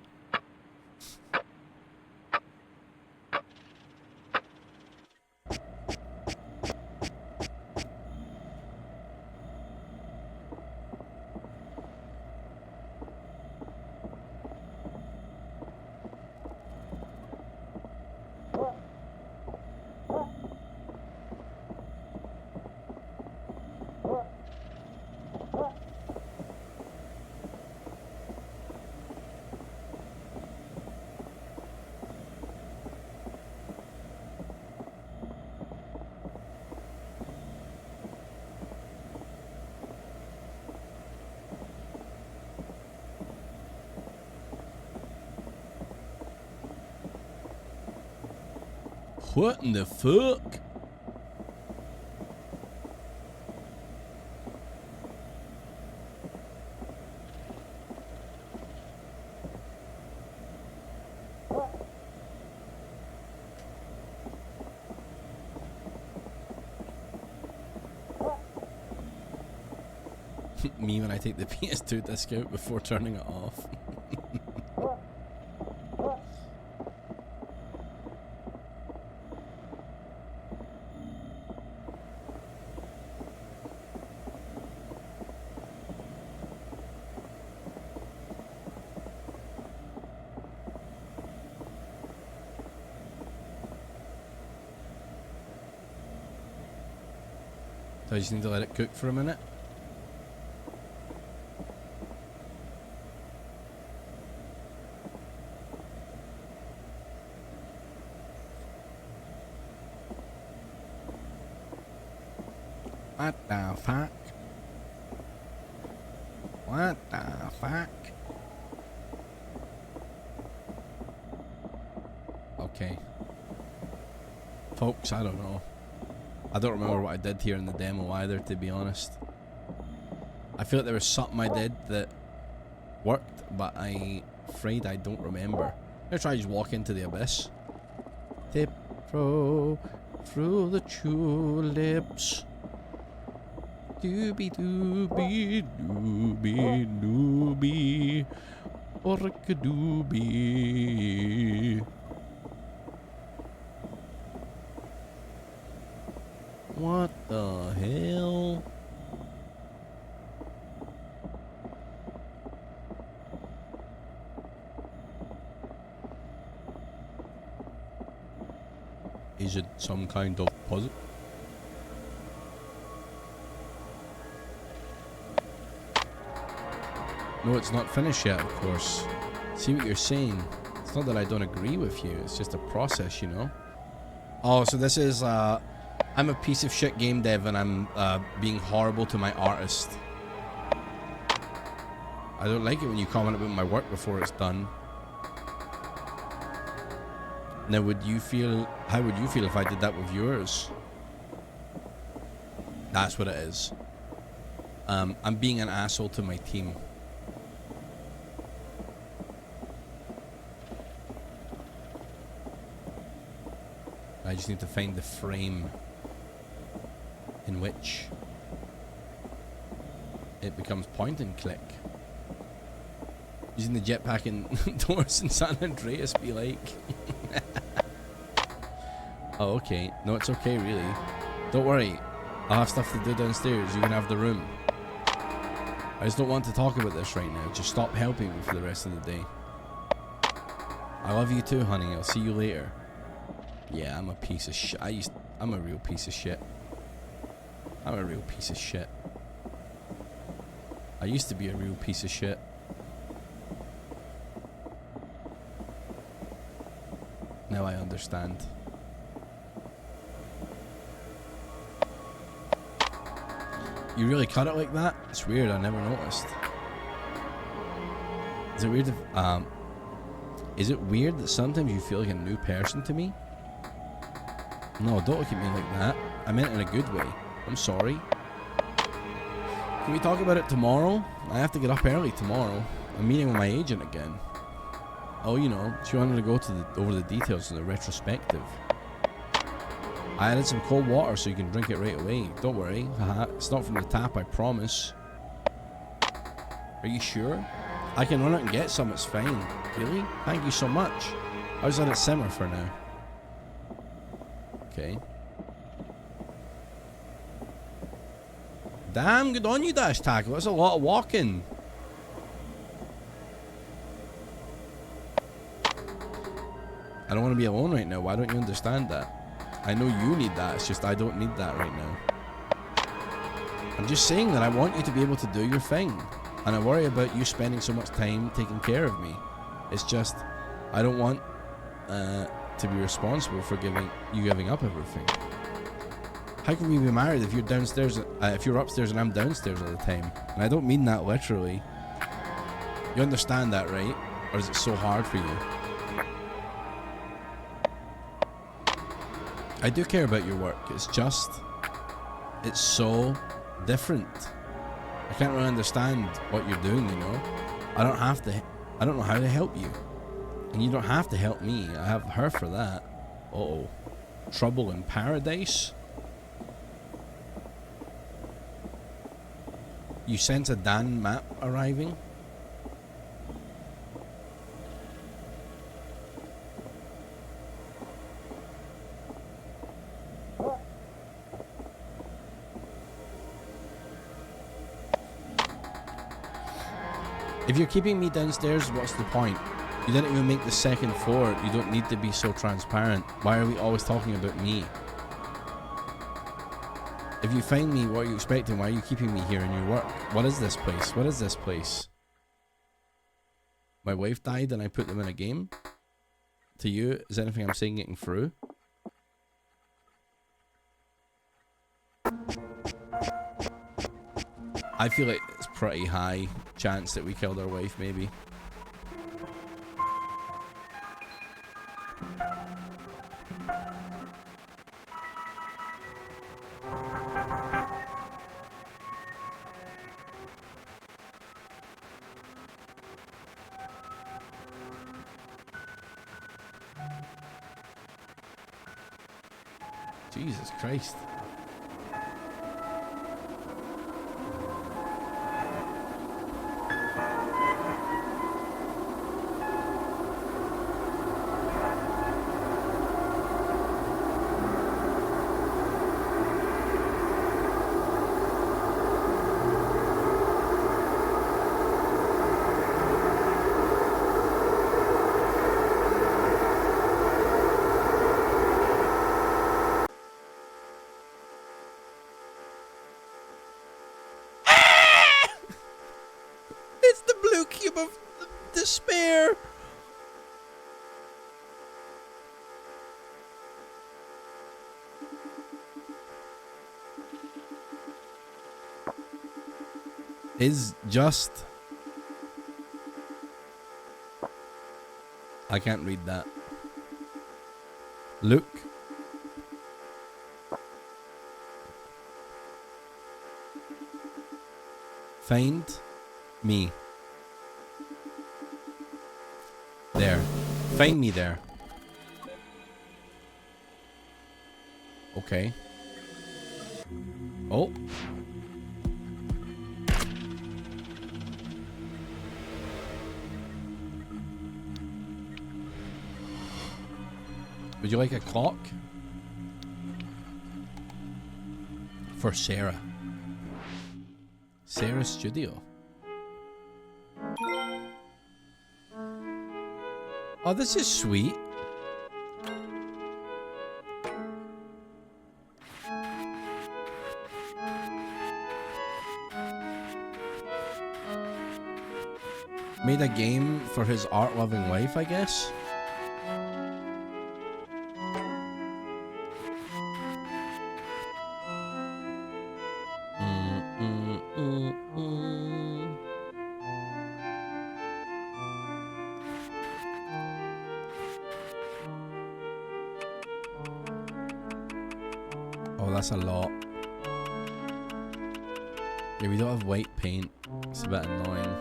What in the fuck? Me when I take the PS2 disc out before turning it off. So I just need to let it cook for a minute. What the fuck? What the fuck? Okay. Folks, I don't know. I don't remember what I did here in the demo either, to be honest. I feel like there was something I did that worked, but I'm afraid I don't remember. I'm gonna try to just walk into the abyss. Tiptoe through the tulips. Doobie doobie doobie doobie orcadoobie. What the hell? Is it some kind of puzzle? No, it's not finished yet, of course. See what you're saying. It's not that I don't agree with you, it's just a process, you know? Oh, so this is, I'm a piece of shit game dev and I'm being horrible to my artist. I don't like it when you comment about my work before it's done. Now, how would you feel if I did that with yours? That's what it is. I'm being an asshole to my team. I just need to find the frame in which it becomes point and click. Using the jetpack indoors in San Andreas be like. Oh, okay. No, it's okay, really. Don't worry. I'll have stuff to do downstairs. You can have the room. I just don't want to talk about this right now. Just stop helping me for the rest of the day. I love you too, honey. I'll see you later. Yeah, I'm a piece of shit. I'm a real piece of shit. I'm a real piece of shit. I used to be a real piece of shit. Now I understand. You really cut it like that? It's weird, I never noticed. Is it weird is it weird that sometimes you feel like a new person to me? No, don't look at me like that. I meant it in a good way. I'm sorry. Can we talk about it tomorrow? I have to get up early tomorrow. I'm meeting with my agent again. Oh, you know, she wanted to go to over the details of the retrospective. I added some cold water so you can drink it right away. Don't worry. Haha. It's not from the tap, I promise. Are you sure? I can run out and get some, it's fine. Really? Thank you so much. I'll just let it simmer for now. Okay. Damn, good on you, Dash Tackle. That's a lot of walking. I don't want to be alone right now. Why don't you understand that? I know you need that. It's just I don't need that right now. I'm just saying that I want you to be able to do your thing. And I worry about you spending so much time taking care of me. It's just, I don't want to be responsible for giving up everything. How can we be married if you're downstairs, if you're upstairs and I'm downstairs all the time? And I don't mean that literally. You understand that, right? Or is it so hard for you? I do care about your work. It's just, it's so different. I can't really understand what you're doing, you know. I don't know how to help you. And you don't have to help me. I have her for that. Uh-oh. Trouble in paradise? You sense a Dan map arriving? If you're keeping me downstairs, what's the point? You didn't even make the second floor. You don't need to be so transparent. Why are we always talking about me? If you find me, what are you expecting? Why are you keeping me here in your work? What is this place? What is this place? My wife died and I put them in a game? To you, is anything I'm saying getting through? I feel like it's pretty high chance that we killed our wife, maybe. Jesus Christ. It's the blue cube of despair. Is just. I can't read that. Look. Find me. There. Find me there. Okay. Oh. Would you like a clock? For Sarah. Sarah's studio. Oh, this is sweet. Made a game for his art-loving wife, I guess. Oh, that's a lot. Yeah, we don't have white paint. It's a bit annoying.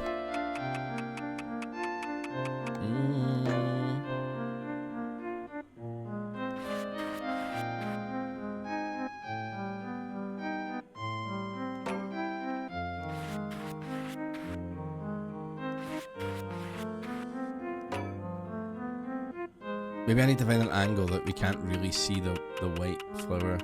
Maybe I need to find an angle that we can't really see the white flower.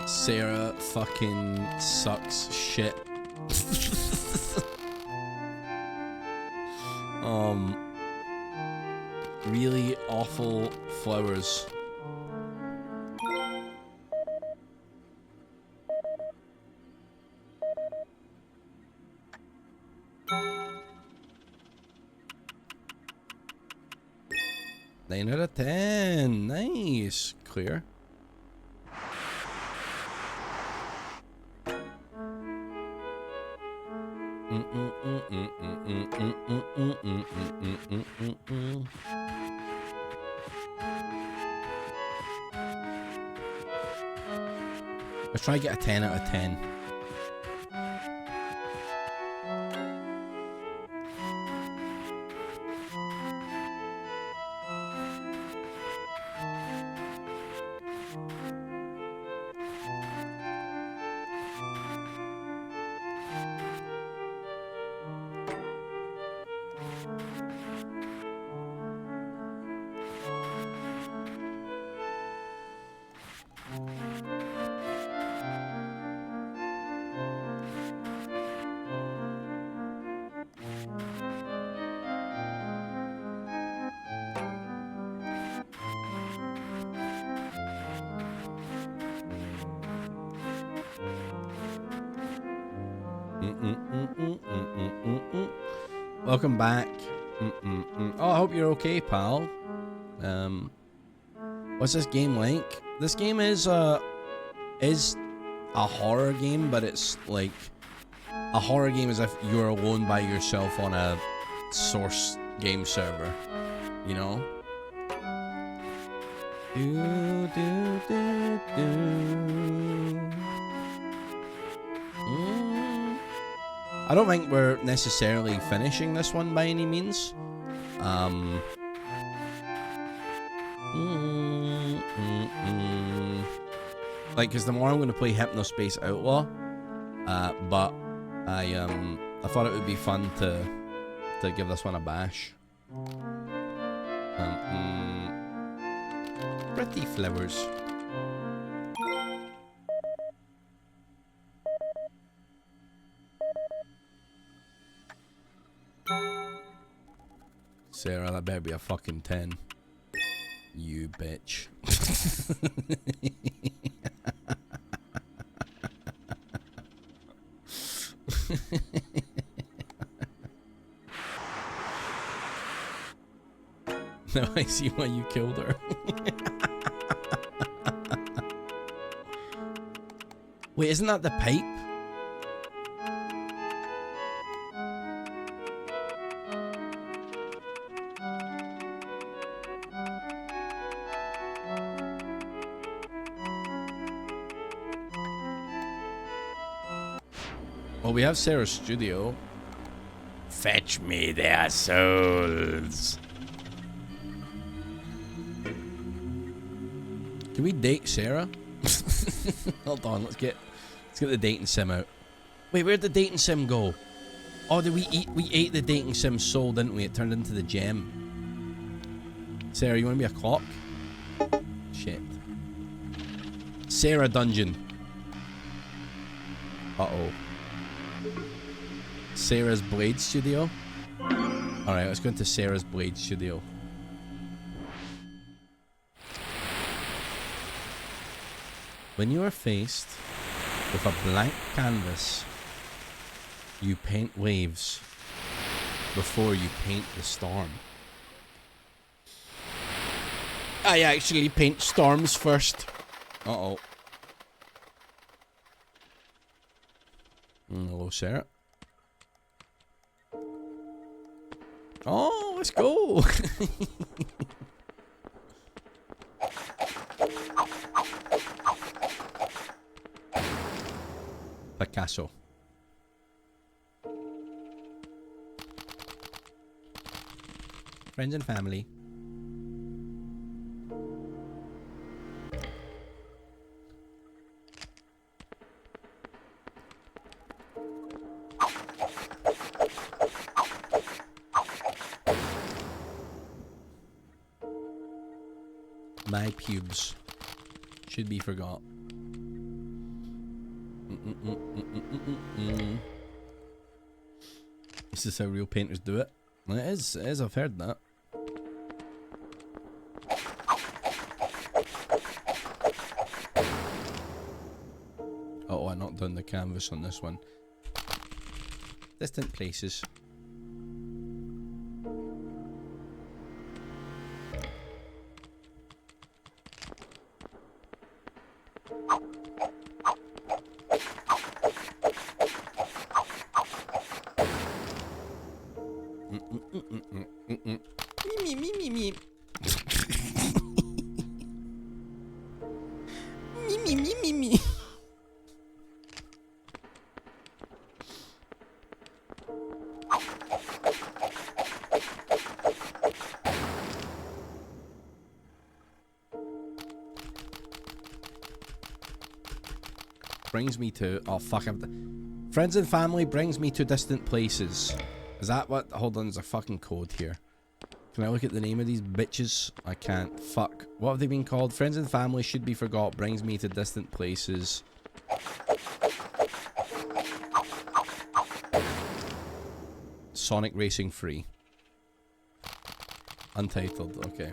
Sarah fucking sucks shit. Really awful flowers. 9 out of 10. Nice. Clear. Let's try to get a 10 out of 10. Welcome back. Oh, I hope you're okay, pal. What's this game like? This game is a horror game, but it's like a horror game as if you're alone by yourself on a source game server, you know? I don't think we're necessarily finishing this one by any means. Like, cause tomorrow I'm going to play Hypnospace Outlaw, but I thought it would be fun to give this one a bash. Pretty flowers. Sarah, that better be a fucking 10. You bitch. Now I see why you killed her. Wait, isn't that the pipe? Well, we have Sarah's studio. Fetch me their souls. Can we date Sarah? Hold on, let's get the dating sim out. Wait, where'd the dating sim go? Oh, did we ate the dating sim soul, didn't we? It turned into the gem. Sarah, you wanna be a clock? Shit. Sarah dungeon. Uh-oh. Sarah's Blade Studio. Alright, let's go into Sarah's Blade Studio. When you are faced with a blank canvas, you paint waves before you paint the storm. I actually paint storms first. Uh-oh. Hello, Sarah. Oh, let's go. Picasso. Friends and family. My pubes should be forgot. This is how real painters do it. It is, I've heard that. Oh, I knocked down the canvas on this one. Distant places. Me, me, me, me, me. Me, me, me, me, me. Brings me to... Oh, fuck. Friends and family brings me to distant places. Is that what? Hold on, there's a fucking code here. Can I look at the name of these bitches? I can't. Fuck. What have they been called? Friends and family should be forgot. Brings me to distant places. Sonic Racing Free. Untitled. Okay.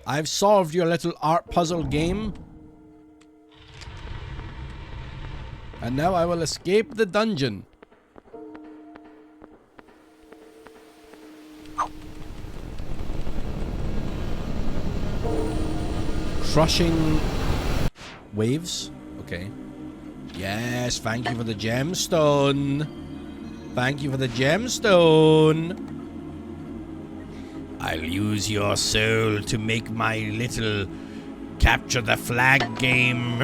I've solved your little art puzzle game. And now I will escape the dungeon. Crushing waves. Okay. Yes, thank you for the gemstone. Thank you for the gemstone. I'll use your soul to make my little capture the flag game.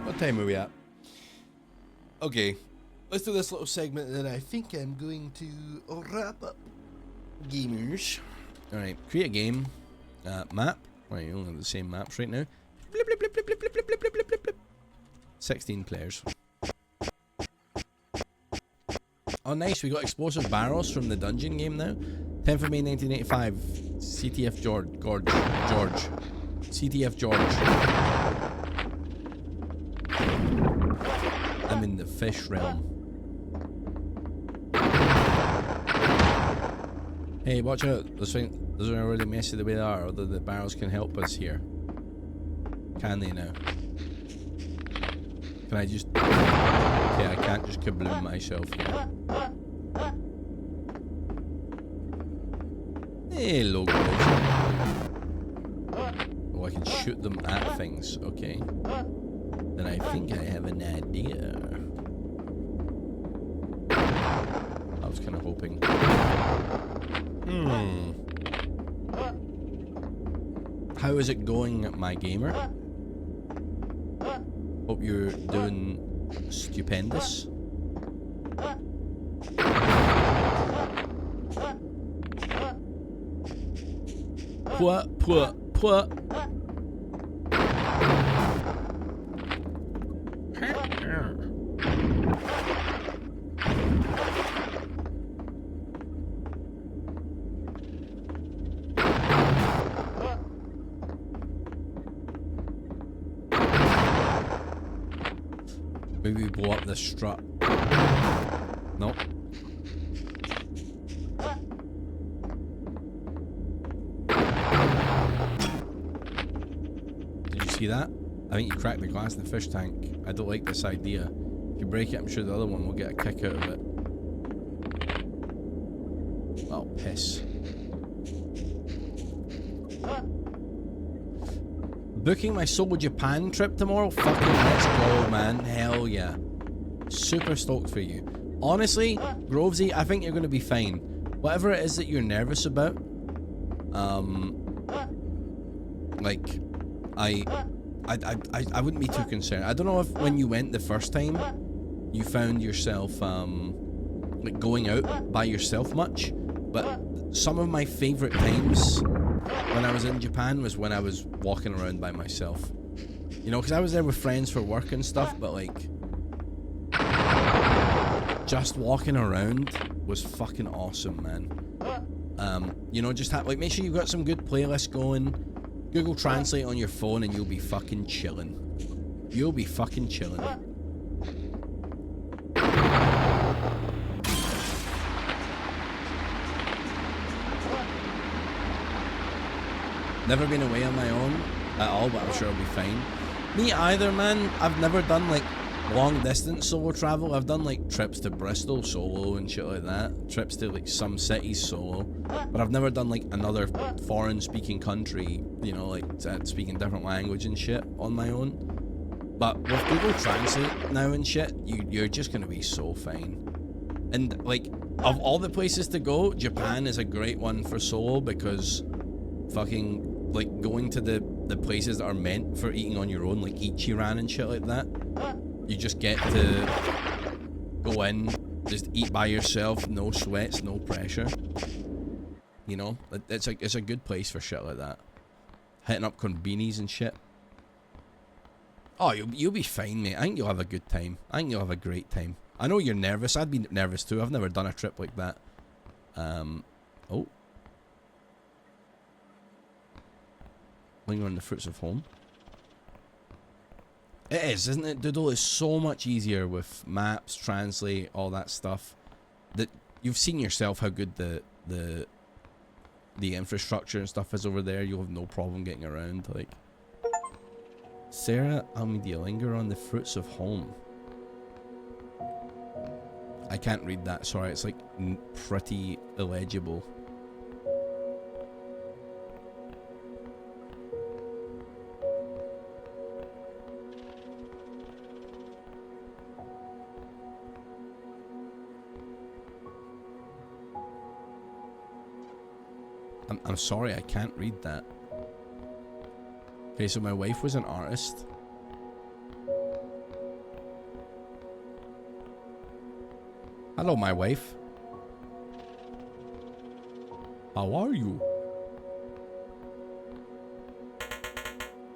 What time are we at? Okay, let's do this little segment and then I think I'm going to wrap up. Gamers. Alright, create a game. Map. Right, you only have the same maps right now. Blip, blip, blip, blip, blip, blip, blip, blip, blip, blip, blip. 16 players. Oh, nice. We got explosive barrels from the dungeon game now. 10th of May 1985. CTF George. CTF George. I'm in the fish realm. Hey, watch out. Those are really messy the way they are, although the barrels can help us here. Can they now? Can I just... Okay, I can't just kabloom myself here. Hello, guys. Oh, I can shoot them at things. Okay. Then I think I have an idea. I was kind of hoping. How is it going, my gamer? Hope you're doing stupendous. Pwah. Maybe we blow up this strut. Nope. Did you see that? I think you cracked the glass in the fish tank. I don't like this idea. If you break it, I'm sure the other one will get a kick out of it. Oh, piss. Booking my solo Japan trip tomorrow? Fucking let's go, man. Hell yeah. Super stoked for you. Honestly, Grovesy, I think you're going to be fine. Whatever it is that you're nervous about, like, I wouldn't be too concerned. I don't know if when you went the first time, you found yourself, like, going out by yourself much, but some of my favorite times when I was in Japan was when I was walking around by myself. You know, because I was there with friends for work and stuff, but like, just walking around was fucking awesome, man. You know, just like, make sure you've got some good playlists going. Google Translate on your phone and you'll be fucking chilling. You'll be fucking chilling. Never been away on my own at all, but I'm sure I'll be fine. Me either, man. I've never done like long distance solo travel. I've done like trips to Bristol solo and shit like that. Trips to like some cities solo. But I've never done like another foreign speaking country, you know, like speaking different language and shit on my own. But with Google Translate now and shit, you're just gonna be so fine. And like, of all the places to go, Japan is a great one for solo because fucking like going to the places that are meant for eating on your own, like Ichiran and shit like that. You just get to go in, just eat by yourself, no sweats, no pressure. You know, it's a good place for shit like that. Hitting up konbinis and shit. Oh, you'll be fine, mate. I think you'll have a good time. I think you'll have a great time. I know you're nervous. I'd be nervous too. I've never done a trip like that. Oh. Linger on the fruits of home. It is, isn't it, Doodle? It's so much easier with maps, translate, all that stuff. That you've seen yourself how good the infrastructure and stuff is over there. You'll have no problem getting around. Like, Sarah, do you linger on the fruits of home? I can't read that. Sorry, it's like pretty illegible. I'm sorry, I can't read that. Okay, so my wife was an artist. Hello, my wife. How are you?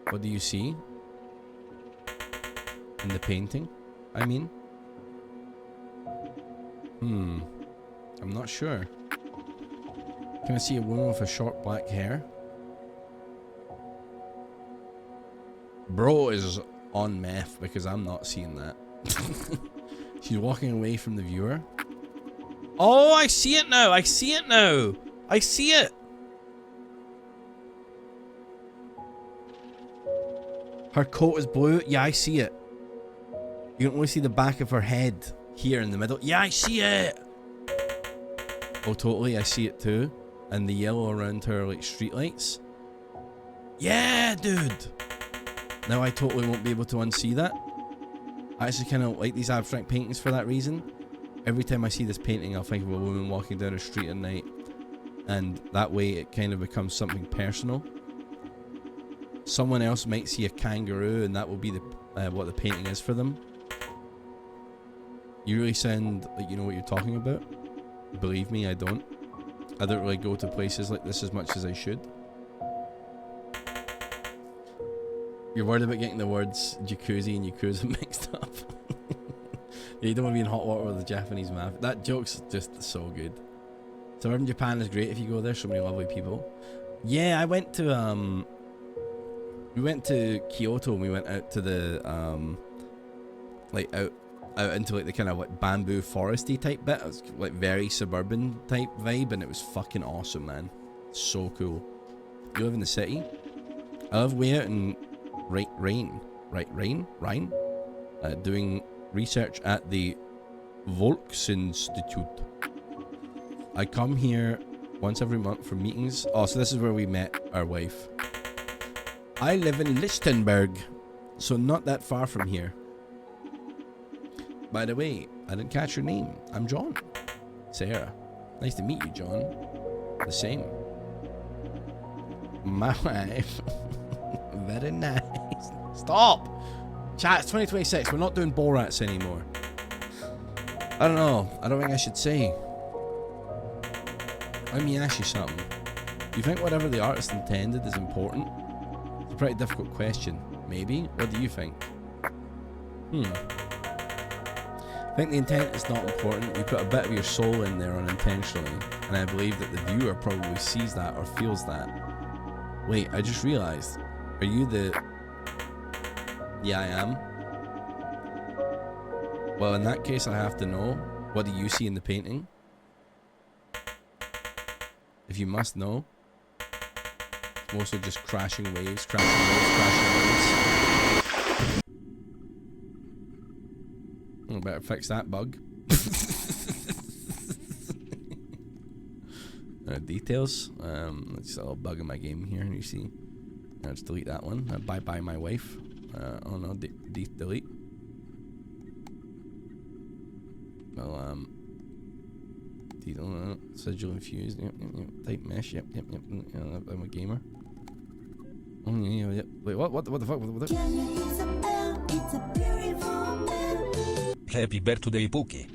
What do you see? In the painting, I mean? I'm not sure. Can I see a woman with a short black hair? Bro is on meth because I'm not seeing that. She's walking away from the viewer. Oh, I see it now. I see it now. I see it. Her coat is blue. Yeah, I see it. You can only see the back of her head here in the middle. Yeah, I see it. Oh, totally. I see it too. And the yellow around her like streetlights. Yeah, dude. Now I totally won't be able to unsee that. I actually kind of like these abstract paintings for that reason. Every time I see this painting, I'll think of a woman walking down a street at night. And that way it kind of becomes something personal. Someone else might see a kangaroo and that will be the what the painting is for them. You really sound like you know what you're talking about. Believe me, I don't. I don't really go to places like this as much as I should. You're worried about getting the words jacuzzi and yakuza mixed up. Yeah, you don't want to be in hot water with a Japanese mafia. That joke's just so good. So Japan is great if you go there. So many lovely people. Yeah, I went to we went to Kyoto and we went out to the like out into like the kind of like bamboo foresty type bit. It was like very suburban type vibe and it was fucking awesome, man. So cool. You live in the city? I live way out in Rhine, doing research at the Volksinstitut. I come here once every month for meetings. Oh, so this is where we met our wife. I live in Lichtenberg, so not that far from here. By the way, I didn't catch your name. I'm John. Sarah. Nice to meet you, John. The same. My wife. Very nice. Stop! Chat, it's 2026. We're not doing Borats anymore. I don't know. I don't think I should say. Let me ask you something. Do you think whatever the artist intended is important? It's a pretty difficult question. Maybe? What do you think? I think the intent is not important. You put a bit of your soul in there unintentionally, and I believe that the viewer probably sees that or feels that. Wait, I just realized. Are you the... Yeah, I am. Well, in that case, I have to know. What do you see in the painting? If you must know. It's mostly just crashing waves, crashing waves, crashing waves. better fix that bug. Details. It's a little bug in my game here. You see. Let's delete that one. Bye bye my wife. Oh no, delete. Well, sigil infused. Yep. Type mesh. Yep. I'm a gamer. Oh yeah. Yep. Wait, what the fuck? What the Happy birthday, Pookie.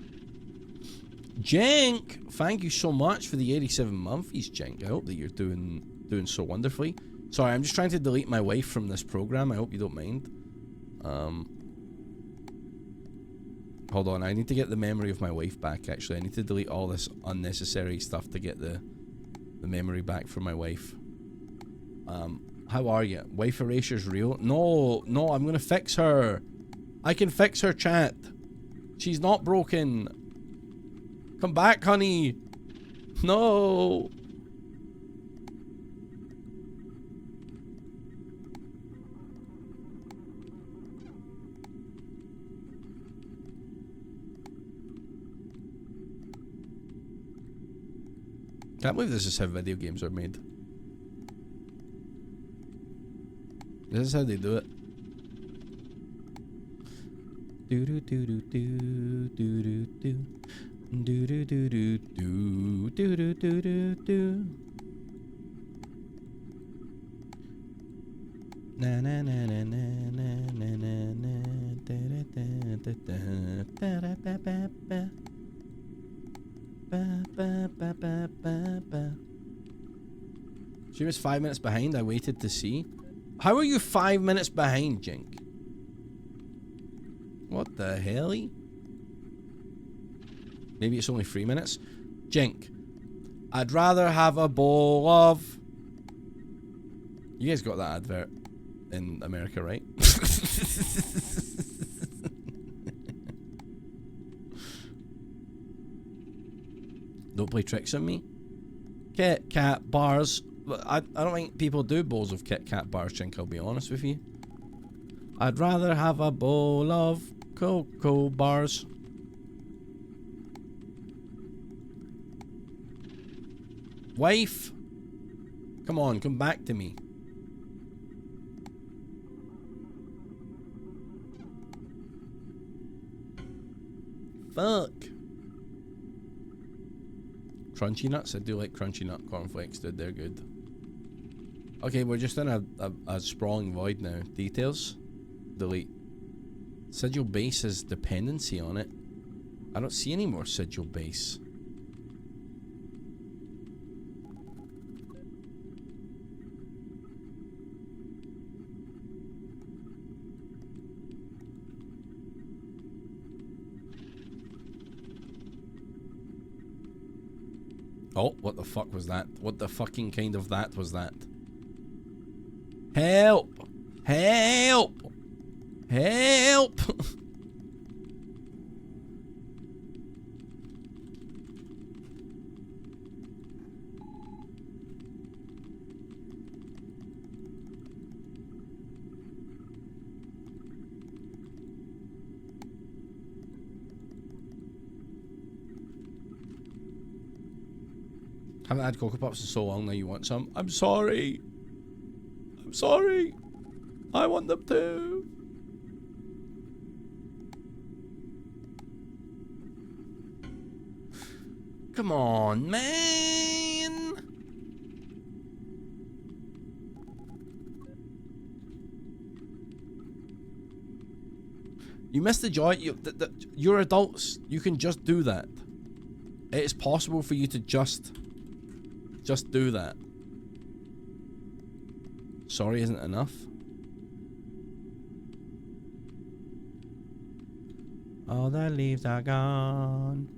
Jenk, thank you so much for the 87 months, Jenk. I hope that you're doing so wonderfully. Sorry, I'm just trying to delete my wife from this program. I hope you don't mind. Hold on, I need to get the memory of my wife back, actually. I need to delete all this unnecessary stuff to get the memory back for my wife. How are you? Wife erasure's real? No, I'm gonna fix her. I can fix her, chat. She's not broken. Come back, honey. No. Can't believe this is how video games are made. This is how they do it. Do do do do do do do do do do do do do do do do do. Na na na na na na na na na da da da da da da da da. Ba, ba, ba, ba, ba, ba. She was 5 minutes behind. I waited to see. How are you 5 minutes behind, Jink? What the hell? Maybe it's only 3 minutes. Jink, I'd rather have a bowl of... You guys got that advert in America, right? Don't play tricks on me. Kit Kat bars. I don't think people do bowls of Kit Kat bars, Jink, I'll be honest with you. I'd rather have a bowl of cocoa bars. Wife, come on, come back to me. Fuck. Crunchy nuts? I do like crunchy nut cornflakes, dude. They're good. Okay, we're just in a sprawling void now. Details. Delete. Sigil base has dependency on it. I don't see any more sigil base. Oh, what the fuck was that? What the fucking kind of that was that? Help! Help! Help! Haven't had Cocoa Pops in so long now you want some. I'm sorry. I'm sorry. I want them too. Come on, man. You missed the joy. You're adults. You can just do that. It is possible for you to just do that. Sorry isn't enough. All the leaves are gone.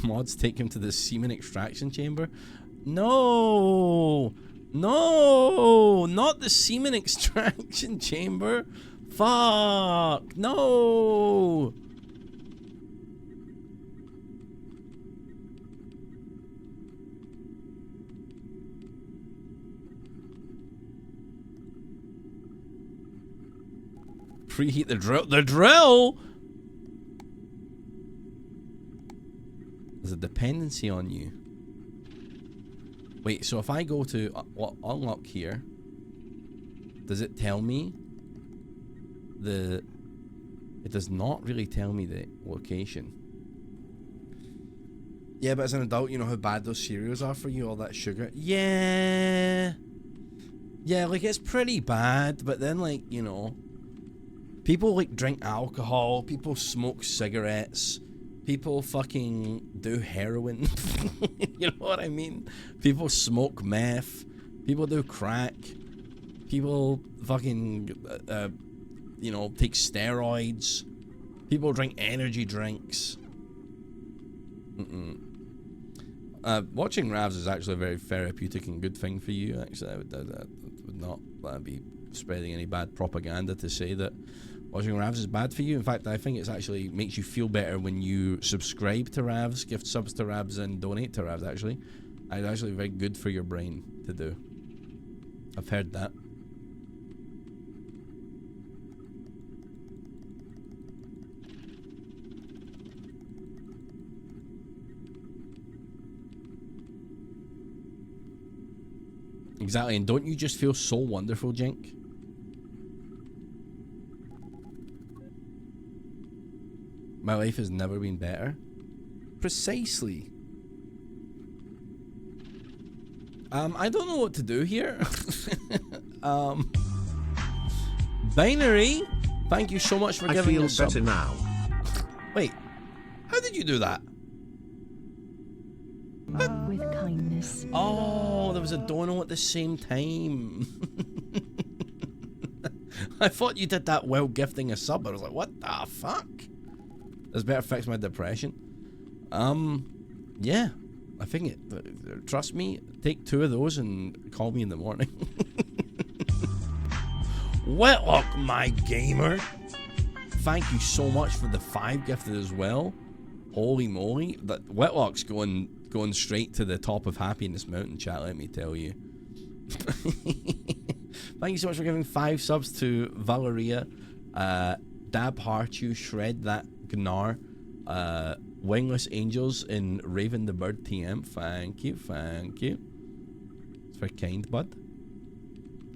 Mods take him to the semen extraction chamber. No! No! Not the semen extraction chamber. Fuck! No! Preheat the drill. The drill? There's a dependency on you. Wait, so if I go to unlock here, does it tell me the... It does not really tell me the location. Yeah, but as an adult, you know how bad those cereals are for you, all that sugar. Yeah. Yeah, like, it's pretty bad, but then, like, you know, people, like, drink alcohol, people smoke cigarettes, people fucking do heroin. You know what I mean? People smoke meth, people do crack, people fucking, you know, take steroids, people drink energy drinks. Watching Ravs is actually a very therapeutic and good thing for you. Actually, I would not be spreading any bad propaganda to say that watching Ravs is bad for you. In fact, I think it's actually makes you feel better when you subscribe to Ravs, gift subs to Ravs, and donate to Ravs. Actually, it's actually very good for your brain to do. I've heard that. Exactly, and don't you just feel so wonderful, Jink? My life has never been better. Precisely. I don't know what to do here. Binary, thank you so much for giving us I feel better now. Wait, how did you do that? With kindness. Oh, there was a dono at the same time. I thought you did that while gifting a sub. I was like, what the fuck? This better fix my depression. Yeah. I think it... trust me, take 2 of those and call me in the morning. Wetlock, my gamer. Thank you so much for the 5 gifted as well. Holy moly. That Wetlock's going straight to the top of Happiness Mountain, chat, let me tell you. Thank you so much for giving 5 subs to Valeria, Dab Harchu, Shred That Gnar, Wingless Angels, in Raven the Bird TM. Thank you, thank you. It's very kind, bud.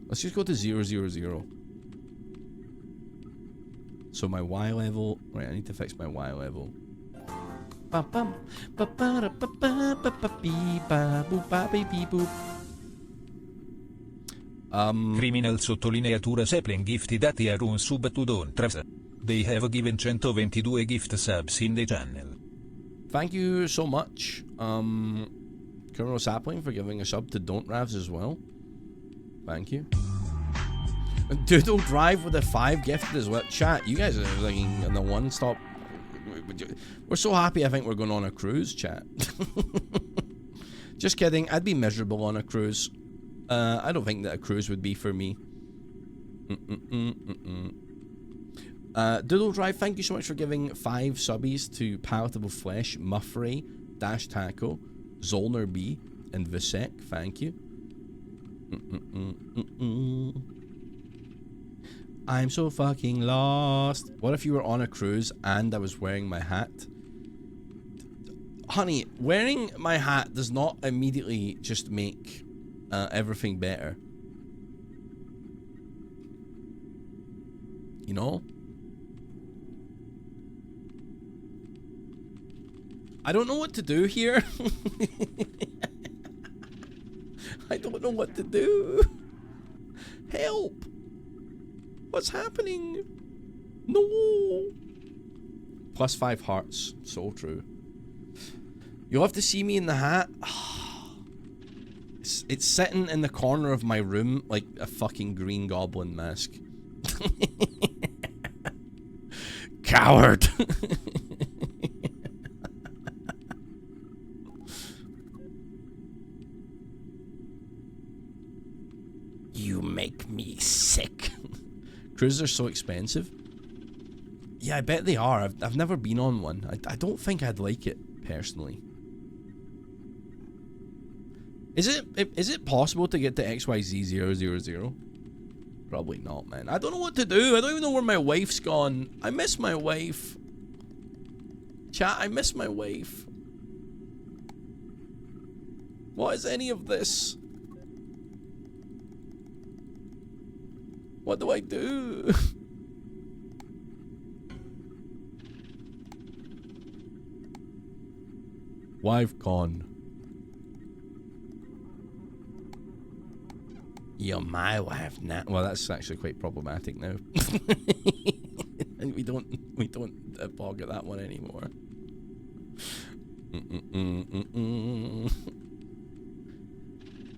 Let's just go to 000. So my Y level, right, I need to fix my Y level. Criminal sottolineatura Zeppelin gifted at tier 1 sub to Don Travis. They have given 122 gift subs in the channel. Thank you so much, Colonel Sapling, for giving a sub to Don't Ravs as well. Thank you. Doodle Drive with a 5 gifted as well. Chat, you guys are like in the one-stop. We're so happy. I think we're going on a cruise, chat. Just kidding. I'd be miserable on a cruise. I don't think that a cruise would be for me. Doodle Drive, thank you so much for giving 5 subbies to Palatable Flesh, Muffray, Dash Taco, Zolner B, and Visek. Thank you. I'm so fucking lost. What if you were on a cruise and I was wearing my hat? Honey, wearing my hat does not immediately just make everything better. You know? I don't know what to do here. I don't know what to do. Help! What's happening? No! Plus 5 hearts. So true. You'll have to see me in the hat. It's sitting in the corner of my room like a fucking Green Goblin mask. Coward! You make me sick. Cruises are so expensive. Yeah, I bet they are. I've never been on one. I don't think I'd like it, personally. Is it possible to get to XYZ000? Probably not, man. I don't know what to do. I don't even know where my wife's gone. I miss my wife. Chat, I miss my wife. What is any of this? What do I do? Wife gone. You're my wife now. Well, that's actually quite problematic now. And we don't bog at that one anymore.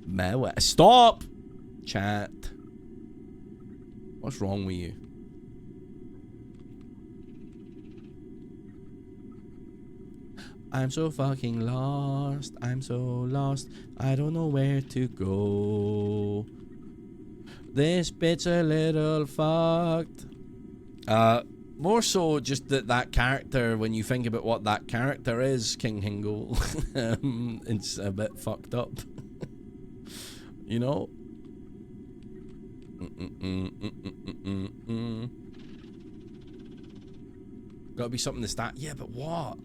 My wife. Stop! Chat. What's wrong with you? I'm so fucking lost. I'm so lost. I don't know where to go. This bit's a little fucked. More so just that character, when you think about what that character is, King Hingle, it's a bit fucked up. You know? Gotta be something to start. Yeah, but what?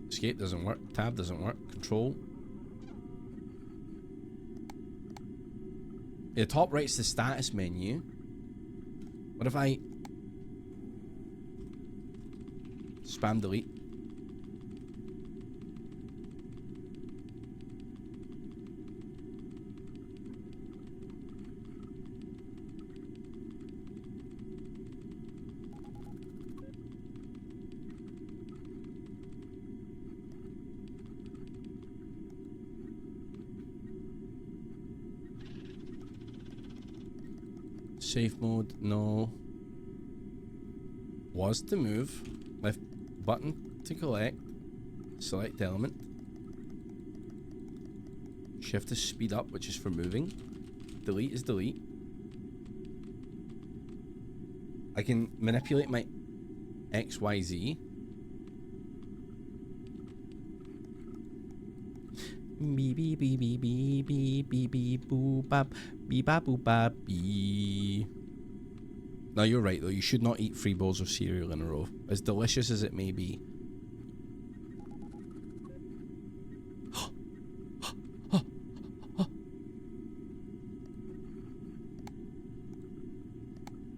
Escape doesn't work. Tab doesn't work. Control. The top right's the status menu. What if I spam delete? Safe mode, no. Was to move. Left button to collect. Select element. Shift is speed up, which is for moving. Delete is delete. I can manipulate my XYZ. Beep beep beep beep beep beep beep beep boop bop beep bop boop bop beep. No, you're right though. You should not eat 3 bowls of cereal in a row, as delicious as it may be.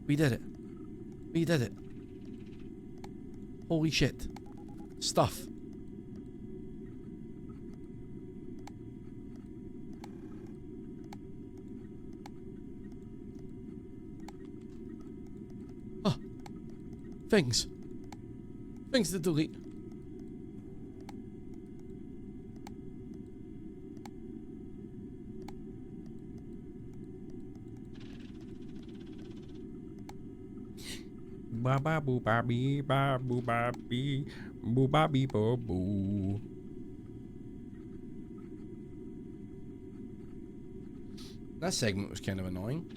We did it. We did it. Holy shit. Stuff. Things. Things to delete. Ba ba boo ba bee ba boo ba bee boo ba bee boo boo. That segment was kind of annoying.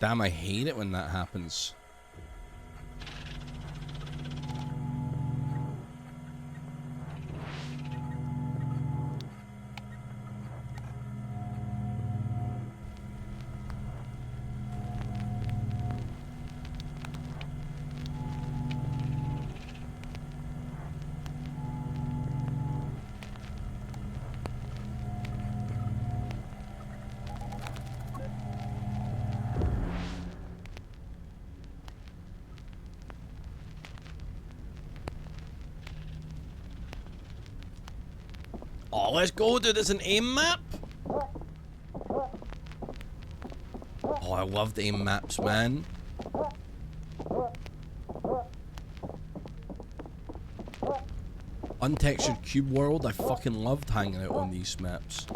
Damn, I hate it when that happens. Oh, let's go, dude. It's an aim map. Oh, I love the aim maps, man. Untextured cube world. I fucking loved hanging out on these maps.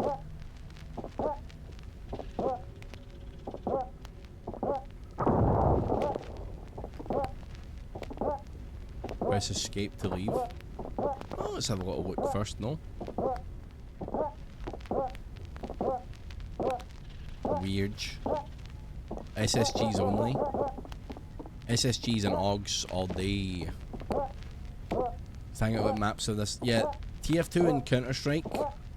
Press escape to leave. Oh, let's have a little look first, no? Weird. SSGs only. SSGs and OGs all day. Let's hang out with maps of this. Yeah, TF2 and Counter-Strike,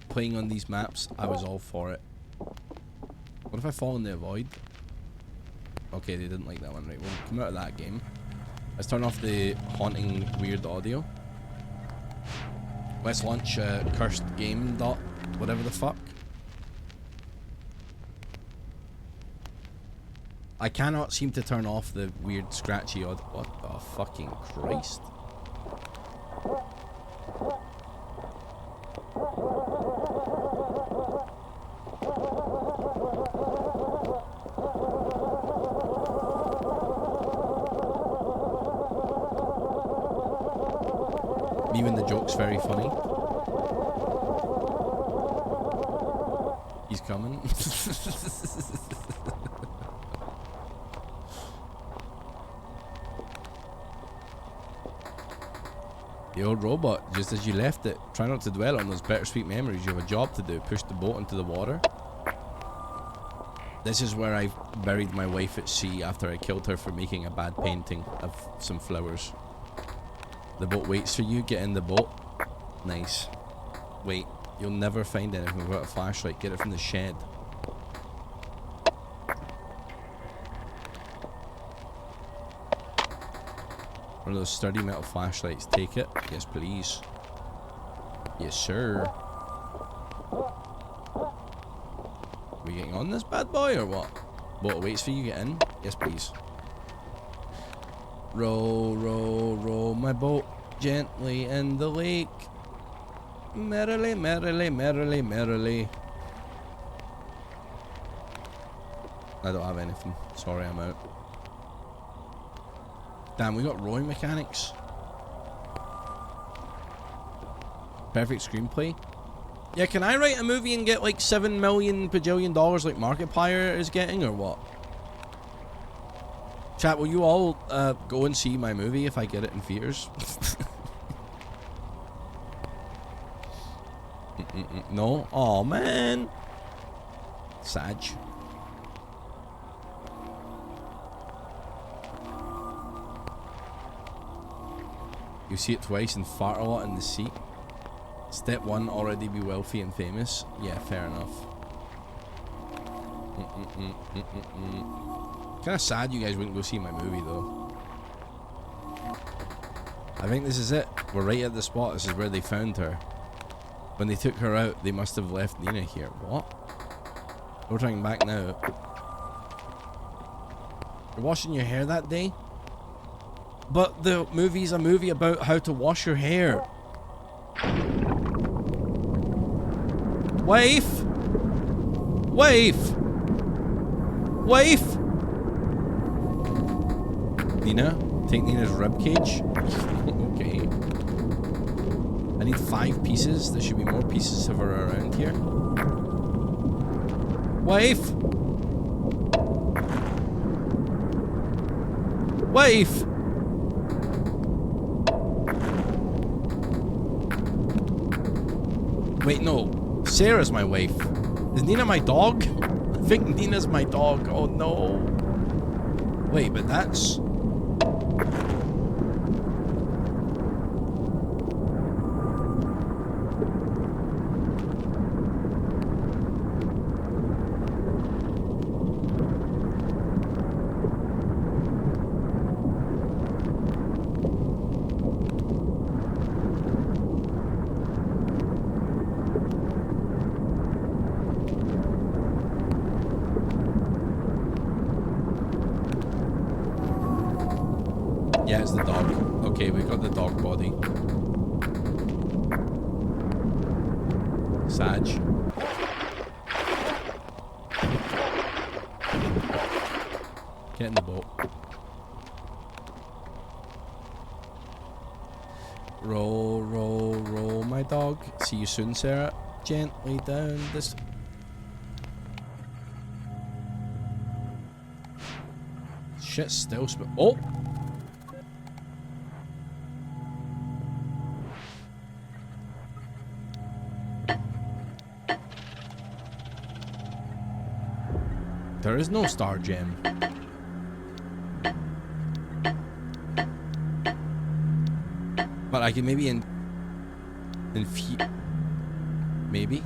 playing on these maps, I was all for it. What if I fall in the void? Okay, they didn't like that one. Right, we'll come out of that game. Let's turn off the haunting weird audio. Let's launch cursed game dot whatever the fuck. I cannot seem to turn off the weird scratchy audio. What the fucking Christ? Me when the joke's very funny. He's coming. The old robot, just as you left it. Try not to dwell on those bittersweet memories. You have a job to do. Push the boat into the water. This is where I buried my wife at sea after I killed her for making a bad painting of some flowers. The boat waits for you. Get in the boat. Nice. Wait, you'll never find anything without a flashlight. Get it from the shed. One of those sturdy metal flashlights. Take it. Yes, please. Yes, sir. Are we getting on this bad boy or what? Boat waits for you. Get in. Yes, please. Row, row, row my boat gently in the lake. Merrily, merrily, merrily, merrily. I don't have anything. Sorry, I'm out. Damn, we got rowing mechanics. Perfect screenplay. Yeah, can I write a movie and get like $7 million bajillion like Markiplier is getting, or what? Chat, will you all go and see my movie if I get it in theaters? No? Oh man. Sag. You see it twice and fart a lot in the seat. Step 1, already be wealthy and famous. Yeah, fair enough. Kinda sad you guys wouldn't go see my movie though. I think this is it. We're right at the spot. This is where they found her. When they took her out, they must have left Nina here. What? We're trying back now. You're washing your hair that day? But the movie's a movie about how to wash your hair. Wife! Wife! Wife! Nina? Take Nina's ribcage? Okay. I need 5 pieces. There should be more pieces of her around here. Wife! Wife! Wait, no. Sarah's my wife. Is Nina my dog? I think Nina's my dog. Oh no. Wait, but that's... Yeah, it's the dog. Okay, we got the dog body. Sag. Get in the boat. Roll, roll, roll, my dog. See you soon, Sarah. Gently down this. Shit, still oh! There is no star gem. But I can maybe maybe.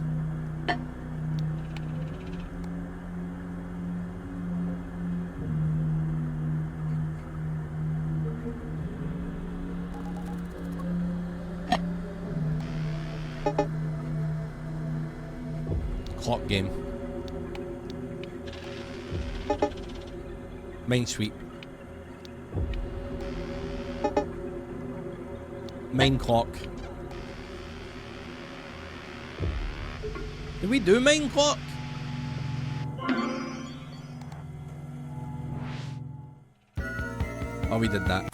Clock game. Main sweep. Main clock. Did we do main clock? Oh, we did that.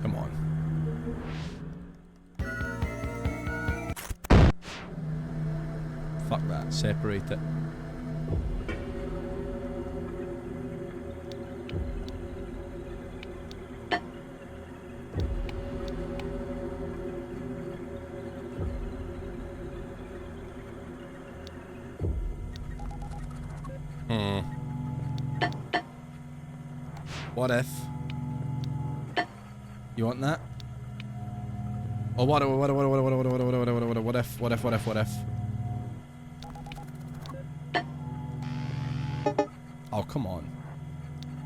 Come on. Fuck that. Separate it. What if? You want that? Oh, what if? Oh, come on.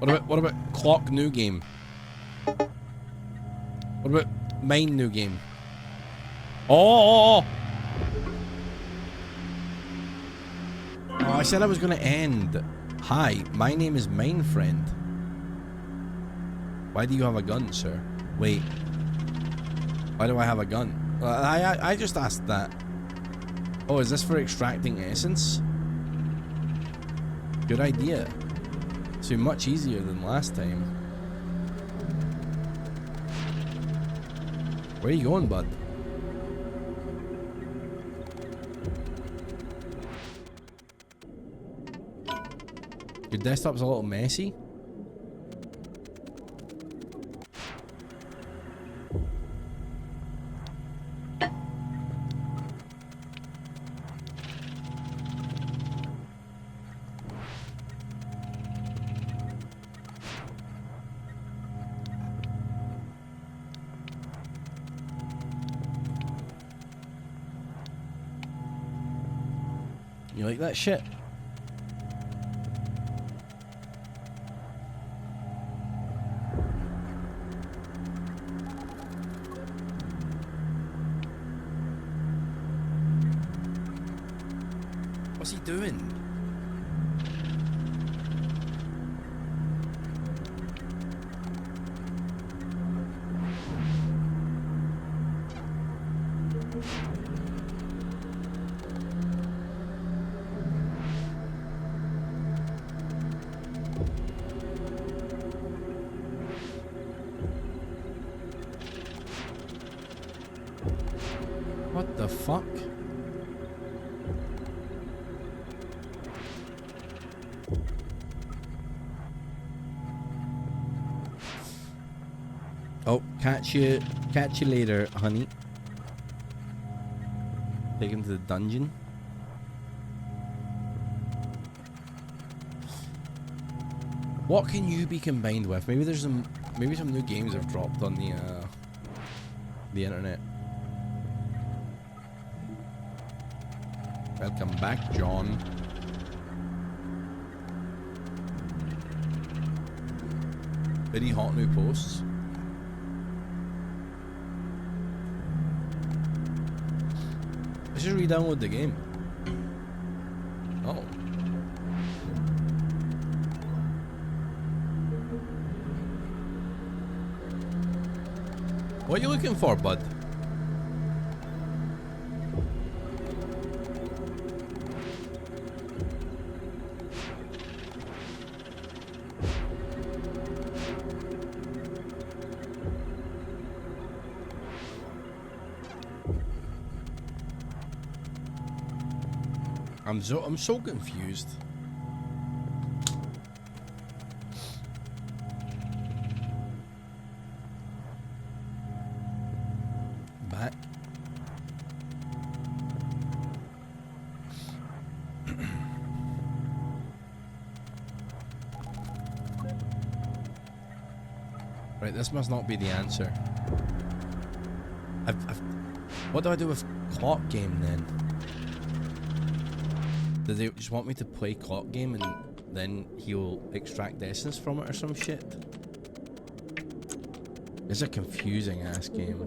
What about clock new game? What about mine new game? Oh, I said I was gonna end. Hi, my name is Mine Friend. Why do you have a gun, sir? Wait. Why do I have a gun? I just asked that. Oh, is this for extracting essence? Good idea. So much easier than last time. Where are you going, bud? Your desktop's a little messy. You like that shit? What's he doing? What the fuck? Oh, catch you later, honey. Take him to the dungeon. What can you be combined with? Maybe there's some. Maybe some new games have dropped on the internet. Welcome back, John. Very hot new posts. Let's just re-download the game. Oh. What are you looking for, bud? I'm so confused. Back. Right, this must not be the answer. What do I do with clock game then? Do they just want me to play clock game and then he'll extract essence from it or some shit? It's a confusing ass game.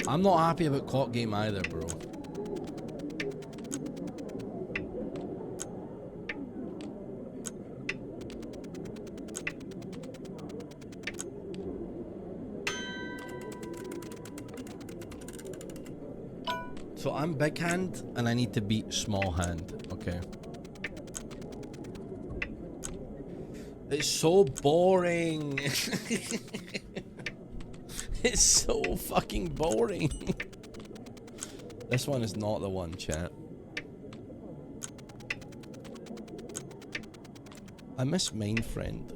I'm not happy about clock game either, bro. So I'm big hand and I need to beat small hand. Okay. It's so boring. It's so fucking boring. This one is not the one, chat. I miss main friend.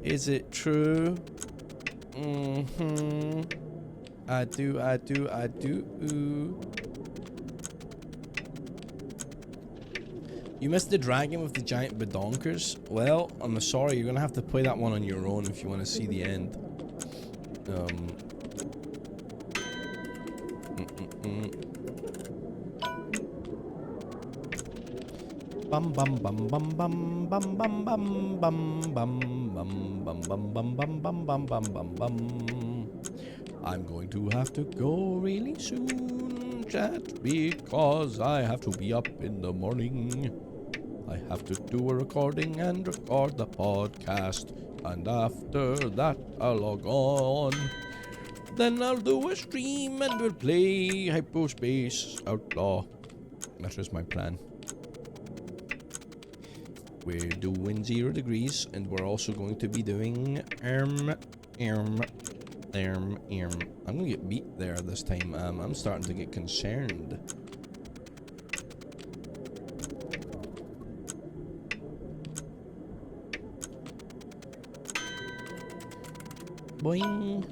Is it true? I do. You missed the dragon with the giant badonkers? Well, I'm sorry, you're gonna have to play that one on your own if you want to see the end. Bum bum bum bum bum bum bum bum bum bum bum bum bum bum bum bum bum bum bum. I'm going to have to go really soon, chat, because I have to be up in the morning. I have to do a recording and record the podcast, and after that I'll log on. Then I'll do a stream and we'll play Hyperspace Outlaw. That is my plan. We're doing 0 degrees, and we're also going to be doing I'm gonna get beat there this time. I'm starting to get concerned. Boing.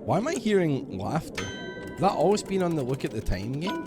Why am I hearing laughter? Has that always been on the look at the time game?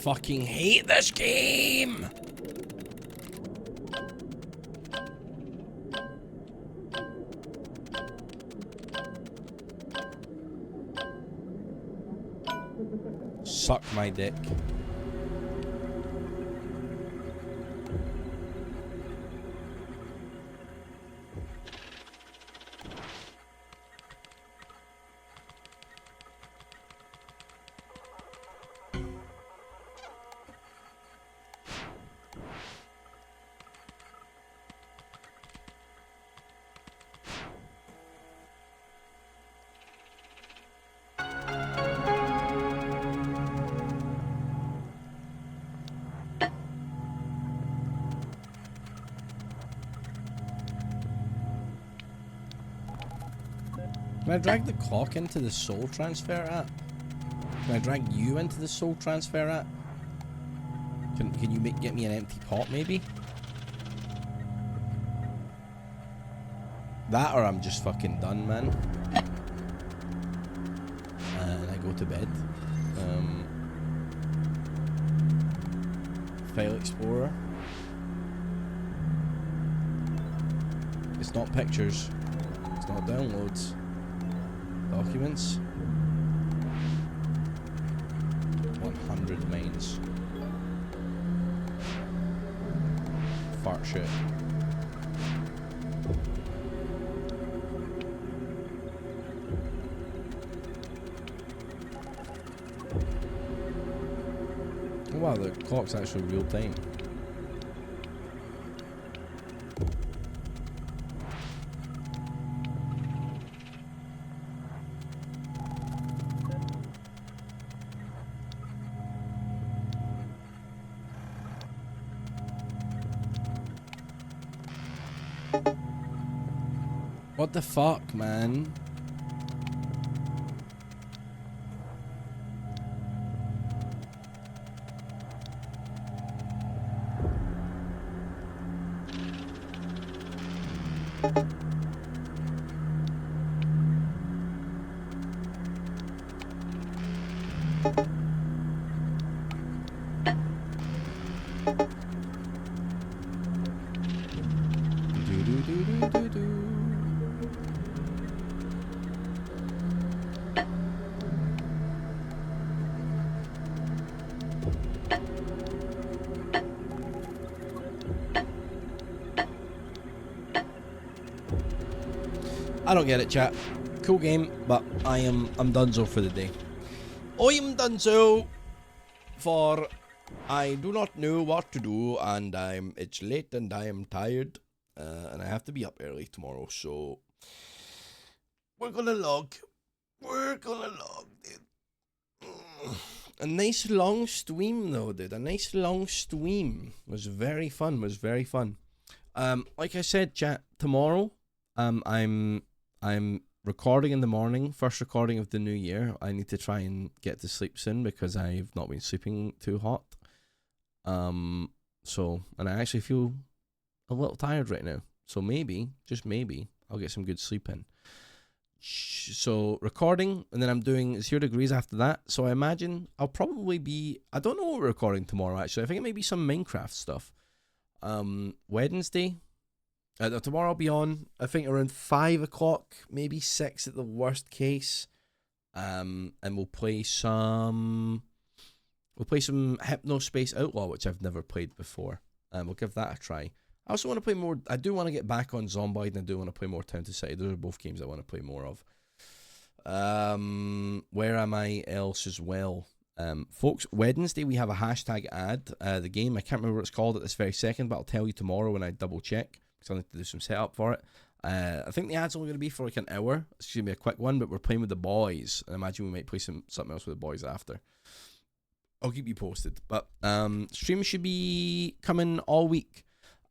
Fucking hate this game. Suck my dick. Can I drag the clock into the soul transfer app? Can I drag you into the soul transfer app? Can you get me an empty pot maybe? That or I'm just fucking done, man. And I go to bed. File Explorer. It's not pictures. It's not downloads. Documents. 100 mains. Fart shit. Oh wow, the clock's actually real time. What the fuck, man? I don't get it, chat. Cool game, but I'm donezo for the day. I am donezo for I do not know what to do, and it's late and I am tired, and I have to be up early tomorrow, so we're gonna log. We're gonna log, dude. A nice long stream though, dude. A nice long stream. Was very fun, like I said, chat, tomorrow, I'm recording in the morning, first recording of the new year. I need to try and get to sleep soon because I've not been sleeping too hot. So, and I actually feel a little tired right now. So maybe, just maybe, I'll get some good sleep in. So, recording, and then I'm doing 0 degrees after that. So I imagine I'll probably be, I don't know what we're recording tomorrow actually. I think it may be some Minecraft stuff. Wednesday. Tomorrow I'll be on, I think around 5 o'clock, maybe 6 at the worst case. And we'll play some Hypnospace Outlaw, which I've never played before. We'll give that a try. I also want to play more, I do want to get back on Zomboid, and I do want to play more Town to City. Those are both games I want to play more of. Where am I else as well? Folks, Wednesday we have a hashtag ad. The game, I can't remember what it's called at this very second, but I'll tell you tomorrow when I double check. So I need to do some setup for it. I think the ad's only going to be for like an hour. It's going to be a quick one, but we're playing with the boys. I imagine we might play something else with the boys after. I'll keep you posted. But stream should be coming all week.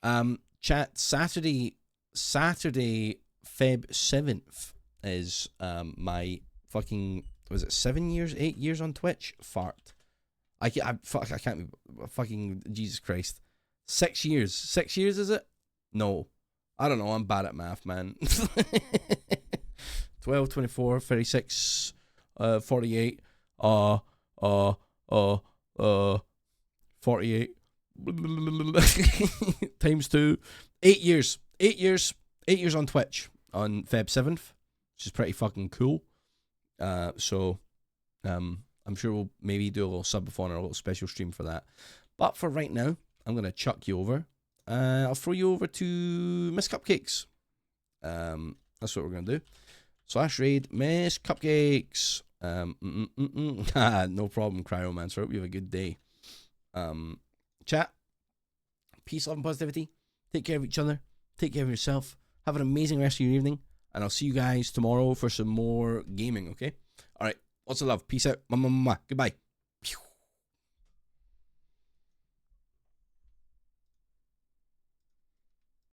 Chat, Saturday, Feb 7th is my fucking, was it 8 years on Twitch? Fart. I can't be, fucking, Jesus Christ. 6 years. 6 years, is it? No, I don't know. I'm bad at math, man. 12, 24, 36, 48, 48 times 2. 8 years. 8 years. 8 years on Twitch on Feb 7th, which is pretty fucking cool. So, I'm sure we'll maybe do a little subathon or a little special stream for that. But for right now, I'm going to chuck you over. I'll throw you over to Miss Cupcakes. That's what we're going to do. /raid Miss Cupcakes. No problem, Cryomancer. Hope you have a good day. Chat. Peace, love, and positivity. Take care of each other. Take care of yourself. Have an amazing rest of your evening. And I'll see you guys tomorrow for some more gaming, okay? Alright. Lots of love. Peace out. Goodbye.